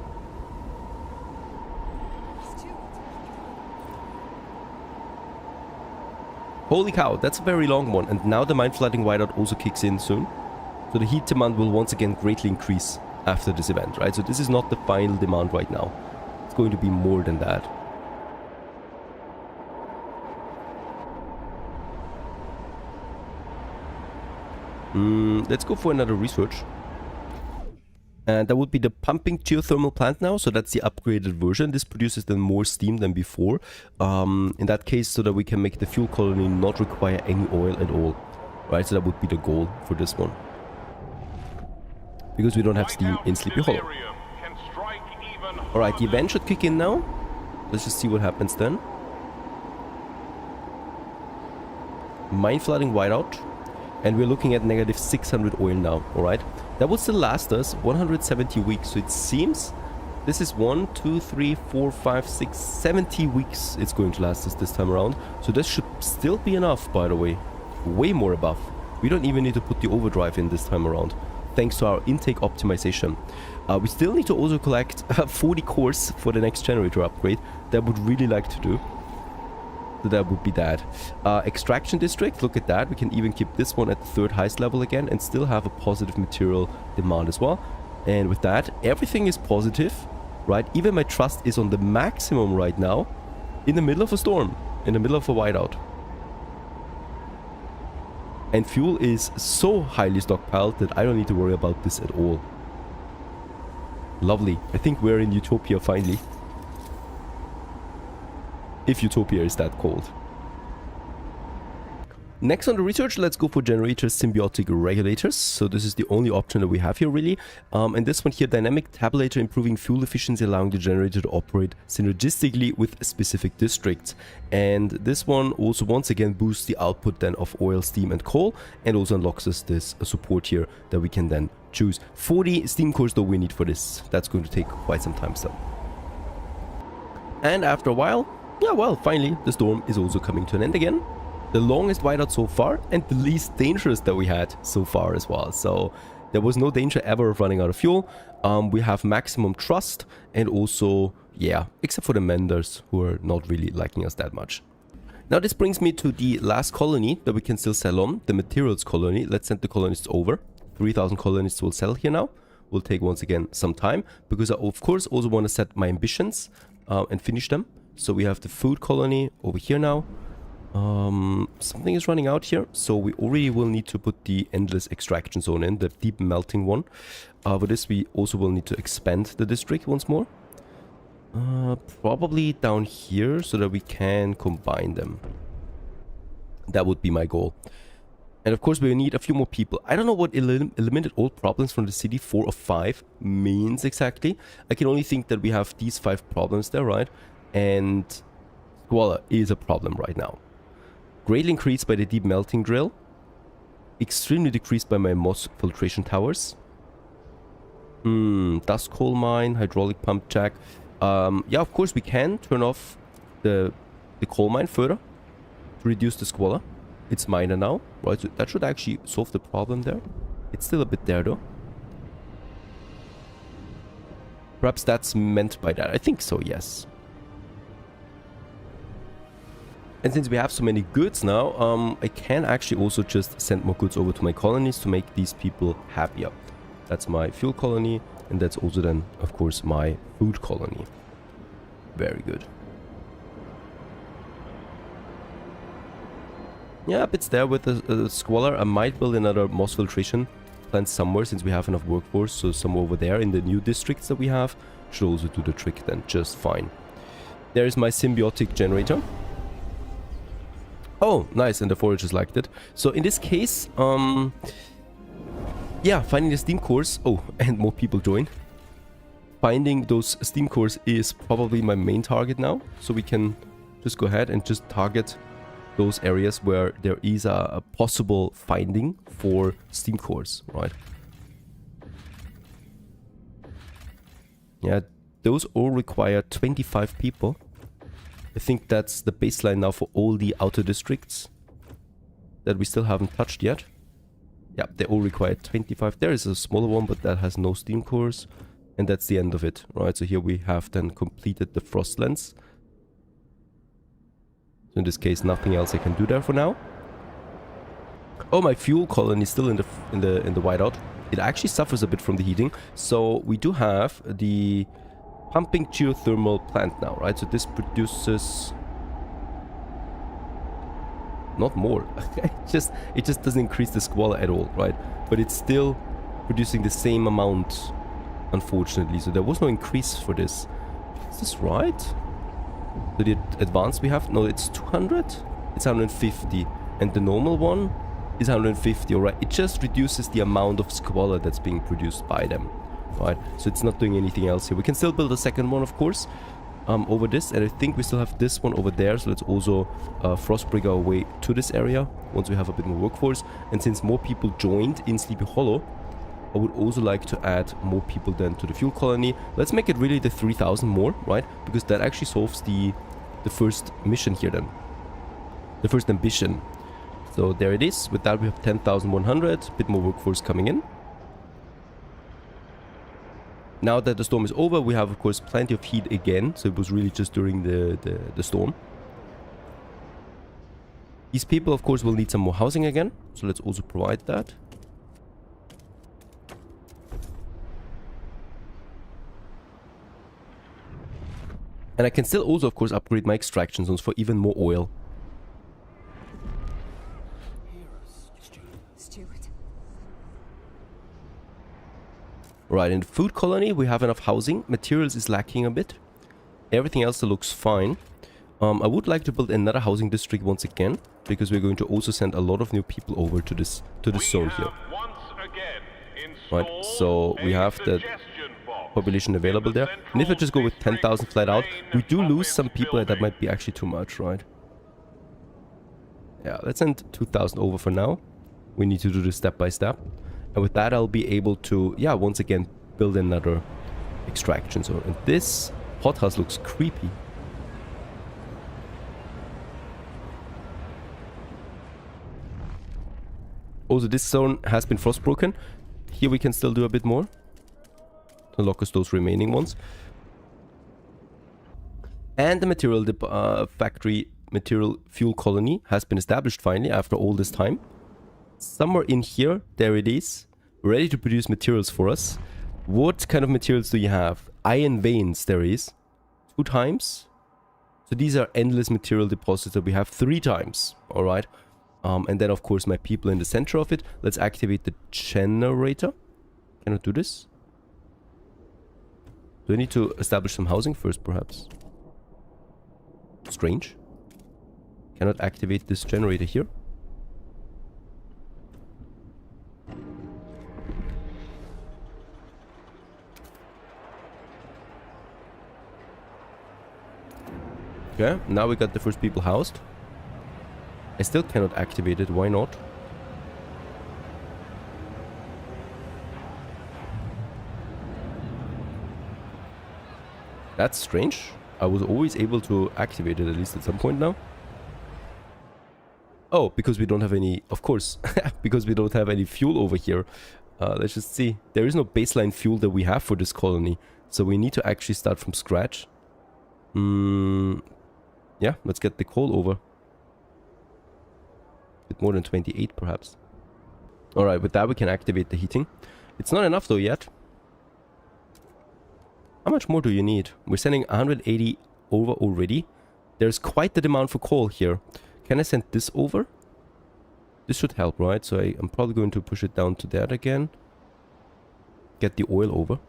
Holy cow, that's a very long one. And now the mine flooding whiteout also kicks in soon. So the heat demand will once again greatly increase after this event, right? So this is not the final demand right now. It's going to be more than that. Let's go for another research. And that would be the pumping geothermal plant now. So that's the upgraded version. This produces then more steam than before. In that case, so that we can make the fuel colony not require any oil at all. Right, so that would be the goal for this one. Because we don't have steam in Sleepy Hollow. Alright, the event should kick in now. Let's just see what happens then. Mine flooding whiteout. And we're looking at negative 600 oil now, alright? That would still last us 170 weeks, so it seems this is 1, 2, 3, 4, 5, 6, 70 weeks it's going to last us this time around. So this should still be enough, by the way. Way more above. We don't even need to put the overdrive in this time around, thanks to our intake optimization. We still need to also collect 40 cores for the next generator upgrade. That would really like to do. So that would be that. Extraction district, look at that. We can even keep this one at the third highest level again and still have a positive material demand as well. And with that, everything is positive, right? Even my trust is on the maximum right now in the middle of a storm, in the middle of a whiteout. And fuel is so highly stockpiled that I don't need to worry about this at all. Lovely. I think we're in Utopia finally. If Utopia is that cold. Next on the research, let's go for generator symbiotic regulators. So this is the only option that we have here really. And this one here, dynamic tabulator improving fuel efficiency, allowing the generator to operate synergistically with specific districts. And this one also once again boosts the output then of oil, steam and coal, and also unlocks us this support here that we can then choose. 40 steam cores though we need for this. That's going to take quite some time still. And after a while, yeah, well, finally, the storm is also coming to an end again. The longest whiteout so far, and the least dangerous that we had so far as well. So there was no danger ever of running out of fuel. We have maximum trust, and also, yeah, except for the menders, who are not really liking us that much. Now this brings me to the last colony that we can still sell on, the materials colony. Let's send the colonists over. 3,000 colonists will sell here now. Will take once again some time, because I of course also want to set my ambitions and finish them. So we have the food colony over here now. Something is running out here, so we already will need to put the endless extraction zone in, the deep melting one. For this we also will need to expand the district once more. Probably down here so that we can combine them. That would be my goal. And of course we need a few more people. I don't know what eliminate all problems from the city 4 of 5 means exactly. I can only think that we have these 5 problems there, right? And squalor is a problem right now. Greatly increased by the deep melting drill. Extremely decreased by my moss filtration towers. Dust coal mine, hydraulic pump jack. Yeah, of course we can turn off the coal mine further to reduce the squalor. It's minor now, right? So that should actually solve the problem there. It's still a bit there though. Perhaps that's meant by that. I think so, yes. And since we have so many goods now, I can actually also just send more goods over to my colonies to make these people happier. That's my fuel colony, and that's also then, of course, my food colony. Very good. Yeah, it's there with the squalor. I might build another moss filtration plant somewhere since we have enough workforce. So somewhere over there in the new districts that we have should also do the trick then just fine. There is my symbiotic generator. Oh, nice, and the foragers liked it. So in this case, yeah, finding the steam cores. Oh, and more people join. Finding those steam cores is probably my main target now. So we can just go ahead and just target those areas where there is a possible finding for steam cores, right? Yeah, those all require 25 people. I think that's the baseline now for all the outer districts that we still haven't touched yet. Yeah, they all require 25. There is a smaller one, but that has no steam cores. And that's the end of it, right? So here we have then completed the Frostlands. So in this case, nothing else I can do there for now. Oh, my fuel colony is still in the whiteout. It actually suffers a bit from the heating. So we do have the pumping geothermal plant now, right? So this produces not more. it just doesn't increase the squalor at all, right? But it's still producing the same amount unfortunately. So there was no increase for this. Is this right? So the advanced we have, no, it's 200? It's 150. And the normal one is 150, alright? It just reduces the amount of squalor that's being produced by them, right? So it's not doing anything else here. We can still build a second one, of course, over this. And I think we still have this one over there. So let's also frostbreak our way to this area once we have a bit more workforce. And since more people joined in Sleepy Hollow, I would also like to add more people then to the fuel colony. Let's make it really the 3,000 more, right? Because that actually solves the first mission here then. The first ambition. So there it is. With that we have 10,100. A bit more workforce coming in. Now that the storm is over, we have of course plenty of heat again. So it was really just during the storm. These people of course will need some more housing again. So let's also provide that. And I can still also, of course, upgrade my extraction zones for even more oil. Right, in the food colony, we have enough housing. Materials is lacking a bit. Everything else looks fine. I would like to build another housing district once again, because we're going to also send a lot of new people over to this zone here. Right, so we have the population available there. And if I just go with 10,000 flat out, we do lose some people, and that might be actually too much, right? Yeah, let's send 2,000 over for now. We need to do this step by step. And with that, I'll be able to, yeah, once again, build another extraction zone. And this hothouse looks creepy. Also, this zone has been frostbroken. Here we can still do a bit more. Unlock us those remaining ones. And the material factory, material fuel colony has been established finally after all this time. Somewhere in here, there it is, ready to produce materials for us. What kind of materials do you have? Iron veins, there is. 2 times. So these are endless material deposits that we have 3 times. Alright. And then of course my people in the center of it. Let's activate the generator. Can I do this? Do I need to establish some housing first, perhaps? Strange. Cannot activate this generator here. Okay, now we got the first people housed. I still cannot activate it, why not? That's strange. I was always able to activate it at least at some point now. Oh, because we don't have any... Of course, because we don't have any fuel over here. Let's just see. There is no baseline fuel that we have for this colony. So we need to actually start from scratch. Yeah, let's get the coal over. Bit more than 28 perhaps. Alright, with that we can activate the heating. It's not enough though yet. How much more do you need? We're sending 180 over already. There's quite the demand for coal here. Can I send this over? This should help, right? So I'm probably going to push it down to that again. Get the oil over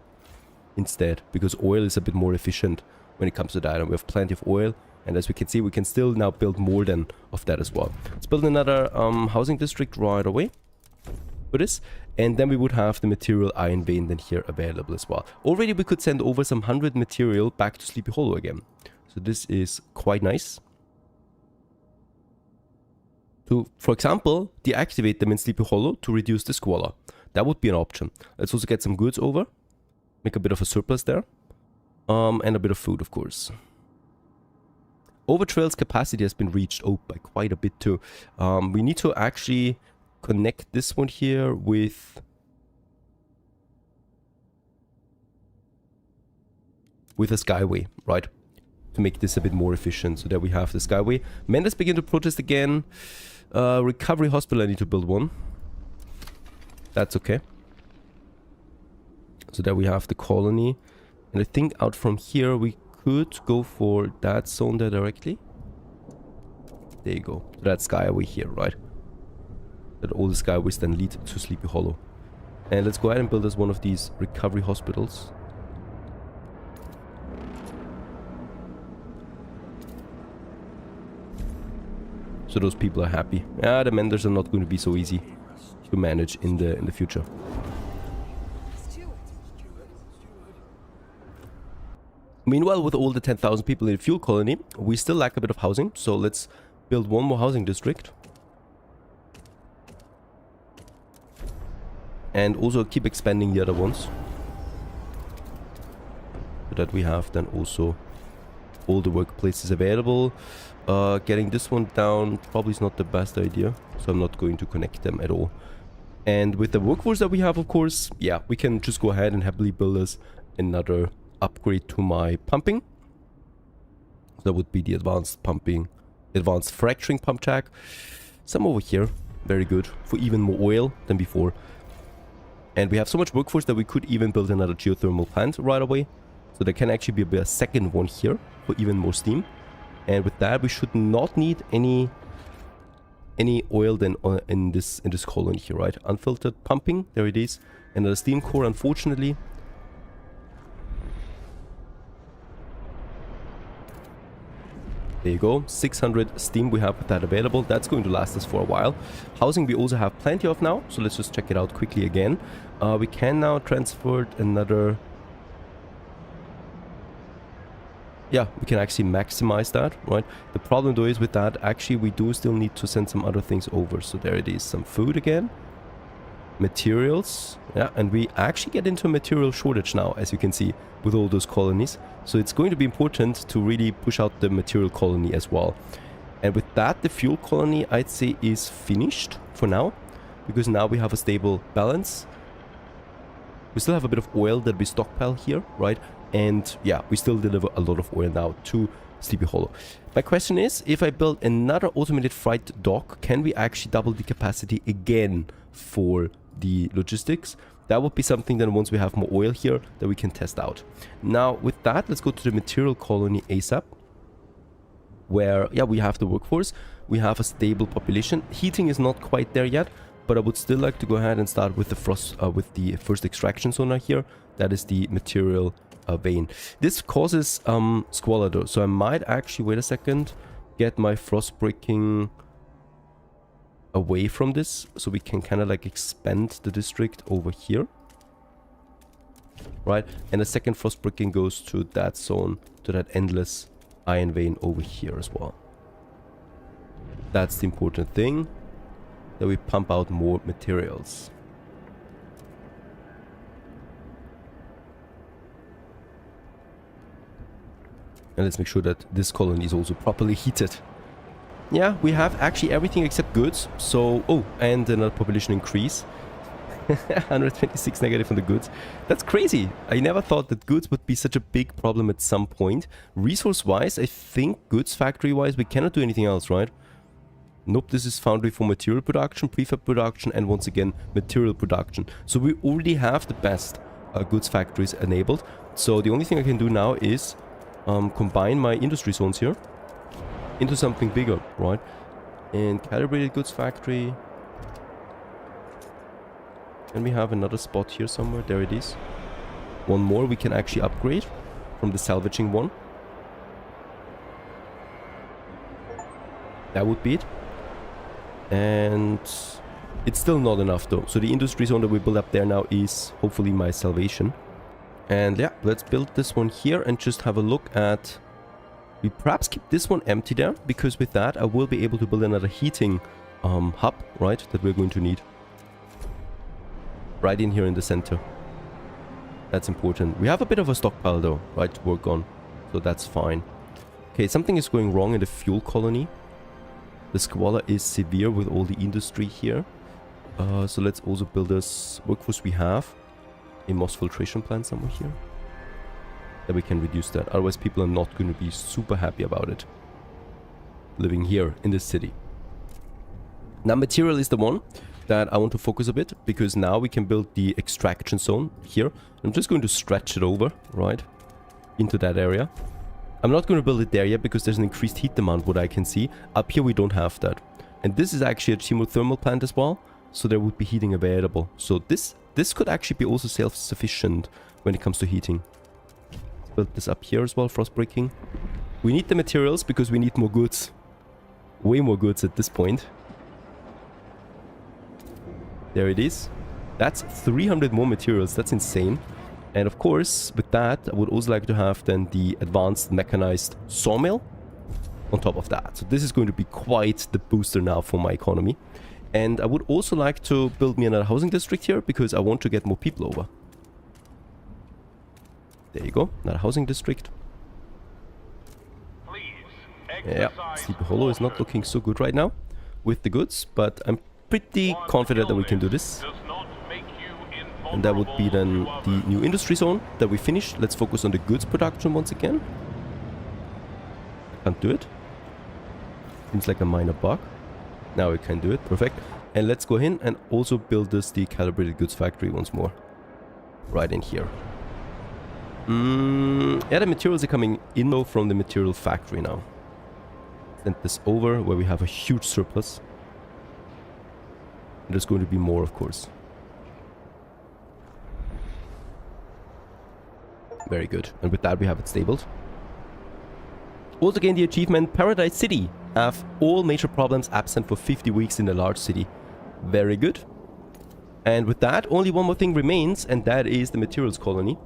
instead, because oil is a bit more efficient when it comes to that. And we have plenty of oil. And as we can see, we can still now build more than of that as well. Let's build another housing district right away for this. And then we would have the material iron vein then here available as well. Already we could send over some 100 material back to Sleepy Hollow again. So this is quite nice. To, for example, deactivate them in Sleepy Hollow to reduce the squalor. That would be an option. Let's also get some goods over. Make a bit of a surplus there. And a bit of food, of course. Overtrail's capacity has been reached by quite a bit too. We need to actually connect this one here with a skyway, right? To make this a bit more efficient. So there we have the skyway. Mendes begin to protest again. Recovery hospital, I need to build one. That's okay. So there we have the colony. And I think out from here we could go for that zone there directly. There you go. So that skyway here, right? That all the skyways then lead to Sleepy Hollow. And let's go ahead and build us one of these recovery hospitals. So those people are happy. Yeah, the menders are not going to be so easy to manage in the future. Meanwhile, with all the 10,000 people in the fuel colony, we still lack a bit of housing. So let's build one more housing district. And also keep expanding the other ones. So that we have then also all the workplaces available. Getting this one down probably is not the best idea. So I'm not going to connect them at all. And with the workforce that we have, of course, yeah, we can just go ahead and happily build us another upgrade to my pumping. That would be the advanced pumping, advanced fracturing pump jack. Some over here, very good for even more oil than before. And we have so much workforce that we could even build another geothermal plant right away. So there can actually be a second one here for even more steam. And with that, we should not need any oil then in this colony here, right? Unfiltered pumping, there it is. Another steam core, unfortunately. There you go, 600 steam we have with that available. That's going to last us for a while. Housing we also have plenty of now, so let's just check it out quickly again. We can now transfer another... Yeah, we can actually maximize that, right? The problem though is with that, actually we do still need to send some other things over. So there it is, some food again. Materials, yeah, and we actually get into a material shortage now, as you can see, with all those colonies. So it's going to be important to really push out the material colony as well. And with that, the fuel colony, I'd say, is finished for now, because now we have a stable balance. We still have a bit of oil that we stockpile here, right? And yeah, we still deliver a lot of oil now to Sleepy Hollow. My question is, if I build another automated freight dock, can we actually double the capacity again for the logistics? That would be something that once we have more oil here that we can test out. Now with that, let's go to the material colony ASAP, where yeah, we have the workforce, we have a stable population. Heating is not quite there yet, but I would still like to go ahead and start with the first extraction zone here. That is the material vein. This causes squalor though, so I might actually, wait a second, get my frost breaking away from this, so we can kind of like expand the district over here, right? And the second frost breaking goes to that zone, to that endless iron vein over here as well. That's the important thing, that we pump out more materials. And let's make sure that this colony is also properly heated. Yeah, we have actually everything except goods. So, oh, and another population increase. 126 negative on the goods. That's crazy. I never thought that goods would be such a big problem at some point. Resource-wise, I think goods factory-wise, we cannot do anything else, right? Nope, this is foundry for material production, prefab production, and once again, material production. So we already have the best goods factories enabled. So the only thing I can do now is combine my industry zones here into something bigger, right? And calibrated goods factory. And we have another spot here somewhere. There it is. One more we can actually upgrade from the salvaging one. That would be it. And it's still not enough though. So the industry zone that we build up there now is hopefully my salvation. And yeah, let's build this one here and just have a look at... We perhaps keep this one empty there, because with that I will be able to build another heating hub, right, that we're going to need. Right in here in the center. That's important. We have a bit of a stockpile though, right, to work on. So that's fine. Okay, something is going wrong in the fuel colony. The squalor is severe with all the industry here. So let's also build this workforce we have. A moss filtration plant somewhere here. That we can reduce that. Otherwise people are not going to be super happy about it. Living here in this city. Now material is the one that I want to focus a bit, because now we can build the extraction zone here. I'm just going to stretch it over, right, into that area. I'm not going to build it there yet because there's an increased heat demand, what I can see. Up here we don't have that. And this is actually a chemothermal plant as well, so there would be heating available. So this this could actually be also self-sufficient when it comes to heating. Let's build this up here as well, frost breaking. We need the materials because we need more goods. Way more goods at this point. There it is. That's 300 more materials. That's insane. And of course, with that, I would also like to have then the advanced mechanized sawmill on top of that. So this is going to be quite the booster now for my economy. And I would also like to build me another housing district here because I want to get more people over. There you go. Another housing district. Yeah, Sleepy Hollow is not looking so good right now with the goods, but I'm pretty confident that we can do this. And that would be then the new industry zone that we finished. Let's focus on the goods production once again. I can't do it. Seems like a minor bug. Now we can do it. Perfect. And let's go in and also build this the calibrated goods factory once more. Right in here. Yeah, the materials are coming in though from the material factory now. Send this over where we have a huge surplus. And there's going to be more, of course. Very good. And with that we have it stabled. Also gain the achievement Paradise City. Have all major problems absent for 50 weeks in a large city. Very good. And with that, only one more thing remains, and that is the materials colony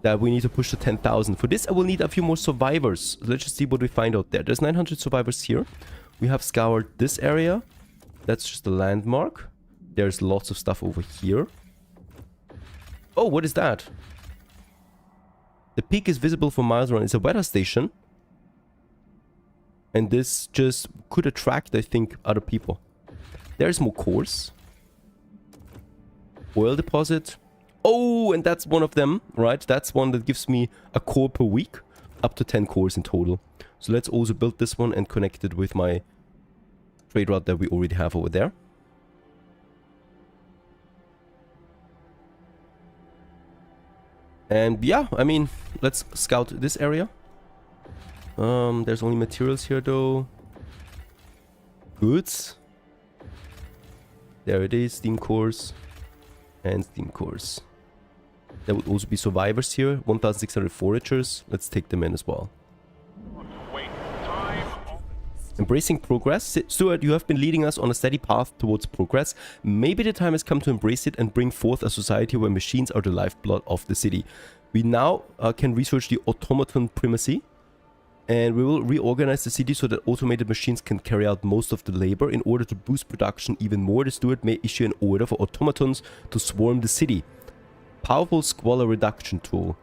that we need to push to 10,000. For this, I will need a few more survivors. Let's just see what we find out there. There's 900 survivors here. We have scoured this area. That's just a landmark. There's lots of stuff over here. Oh, what is that? The peak is visible for miles around. It's a weather station. And this just could attract, I think, other people. There's more cores. Oil deposit. Oh, and that's one of them, right? That's one that gives me a core per week. Up to 10 cores in total. So let's also build this one and connect it with my trade route that we already have over there. And yeah, I mean, let's scout this area. There's only materials here though. Goods. There it is, steam cores. And steam cores. There would also be survivors here. 1,600 foragers. Let's take them in as well. Embracing progress. Stuart, you have been leading us on a steady path towards progress. Maybe the time has come to embrace it and bring forth a society where machines are the lifeblood of the city. We now can research the automaton primacy. And we will reorganize the city so that automated machines can carry out most of the labor. In order to boost production even more, the steward may issue an order for automatons to swarm the city. Powerful squalor reduction tool.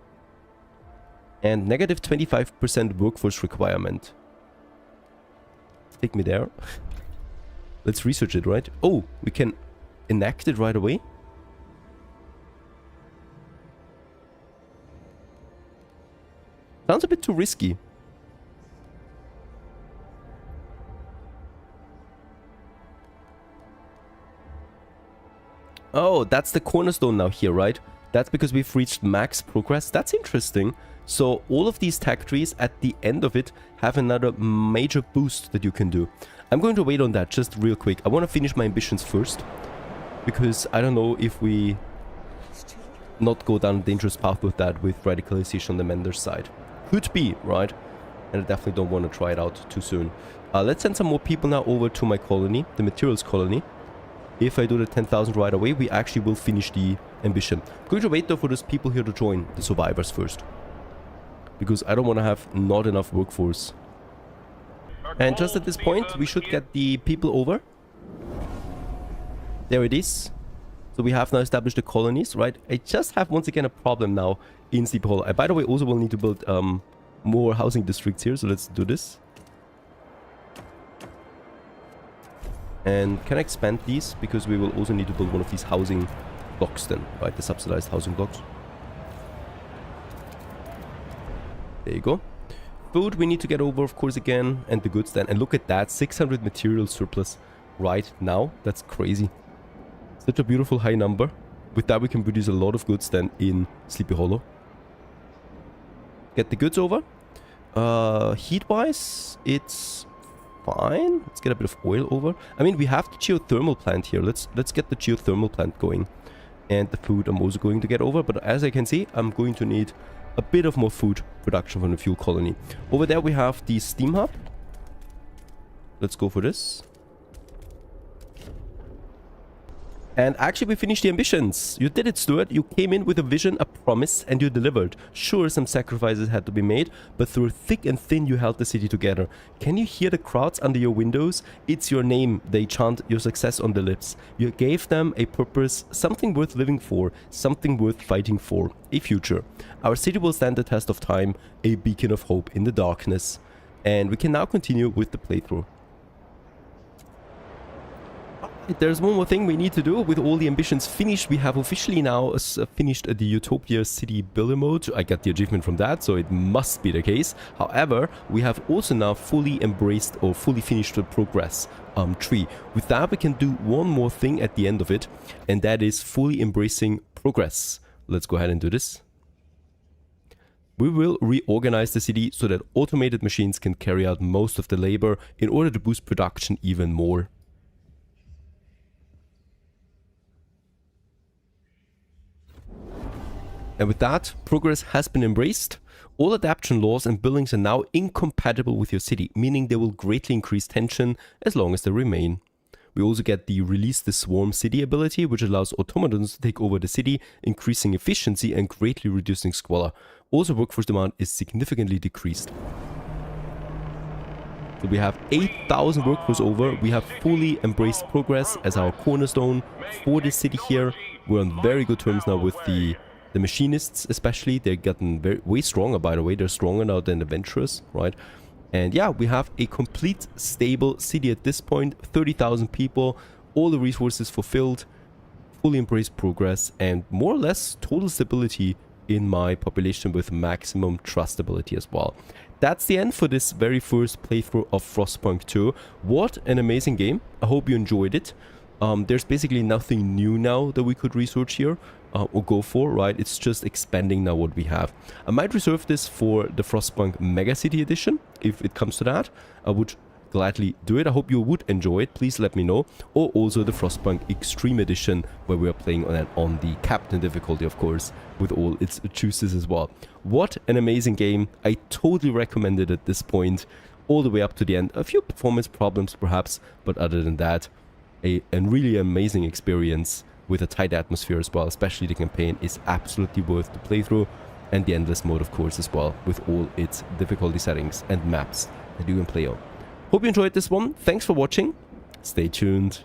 And negative 25% workforce requirement. Take me there. Let's research it, right? Oh, we can enact it right away. Sounds a bit too risky. Oh, that's the cornerstone now here, right? That's because we've reached max progress. That's interesting. So all of these tech trees at the end of it have another major boost that you can do. I'm going to wait on that just real quick. I want to finish my ambitions first. Because I don't know if we not go down a dangerous path with that with radicalization on the Mender's side. Could be, right? And I definitely don't want to try it out too soon. Let's send some more people now over to my colony, the materials colony. If I do the 10,000 right away, we actually will finish the ambition. I'm going to wait though for those people here to join, the survivors first. Because I don't want to have not enough workforce. And just at this point, we should get the people over. There it is. So we have now established the colonies, right? I just have once again a problem now in Sleepy Hollow. I, by the way, also will need to build more housing districts here, so let's do this. And can I expand these? Because we will also need to build one of these housing blocks then, right? The subsidized housing blocks. There you go. Food we need to get over, of course, again. And the goods then. And look at that, 600 material surplus right now. That's crazy. Such a beautiful high number. With that we can produce a lot of goods then in Sleepy Hollow. Get the goods over. Heat-wise, it's fine. Let's get a bit of oil over. I mean, we have the geothermal plant here. Let's get the geothermal plant going. And the food I'm also going to get over, but as I can see, I'm going to need a bit of more food production from the fuel colony. Over there we have the steam hub. Let's go for this. And actually, we finished the ambitions. You did it, Stuart. You came in with a vision, a promise, and you delivered. Sure, some sacrifices had to be made, but through thick and thin, you held the city together. Can you hear the crowds under your windows? It's your name. They chant your success on their lips. You gave them a purpose, something worth living for, something worth fighting for, a future. Our city will stand the test of time, a beacon of hope in the darkness. And we can now continue with the playthrough. There's one more thing we need to do. With all the ambitions finished, we have officially now finished the Utopia Citybuilder mode. I got the achievement from that, so it must be the case. However, we have also now fully embraced or fully finished the progress tree. With that, we can do one more thing at the end of it, and that is fully embracing progress. Let's go ahead and do this. We will reorganize the city so that automated machines can carry out most of the labor in order to boost production even more. And with that, progress has been embraced. All adaptation laws and buildings are now incompatible with your city, meaning they will greatly increase tension as long as they remain. We also get the Release the Swarm City ability, which allows automatons to take over the city, increasing efficiency and greatly reducing squalor. Also, workforce demand is significantly decreased. So we have 8,000 workforce over. We have fully embraced progress as our cornerstone for this city here. We're on very good terms now with the machinists, especially. They've gotten way stronger, by the way. They're stronger now than adventurers, right? And yeah, we have a complete stable city at this point. 30,000 people, all the resources fulfilled, fully embraced progress, and more or less total stability in my population with maximum trustability as well. That's the end for this very first playthrough of Frostpunk 2. What an amazing game. I hope you enjoyed it. There's basically nothing new now that we could research here or go for, right? It's just expanding now what we have. I might reserve this for the Frostpunk Mega City Edition if it comes to that. I would gladly do it. I hope you would enjoy it. Please let me know. Or also the Frostpunk Extreme Edition, where we are playing on the Captain difficulty, of course, with all its choices as well. What an amazing game. I totally recommend it at this point, all the way up to the end. A few performance problems perhaps, but other than that, a really amazing experience with a tight atmosphere as well. Especially the campaign is absolutely worth the playthrough, and the endless mode, of course, as well, with all its difficulty settings and maps that you can play on. Hope you enjoyed this one. Thanks for watching. Stay tuned.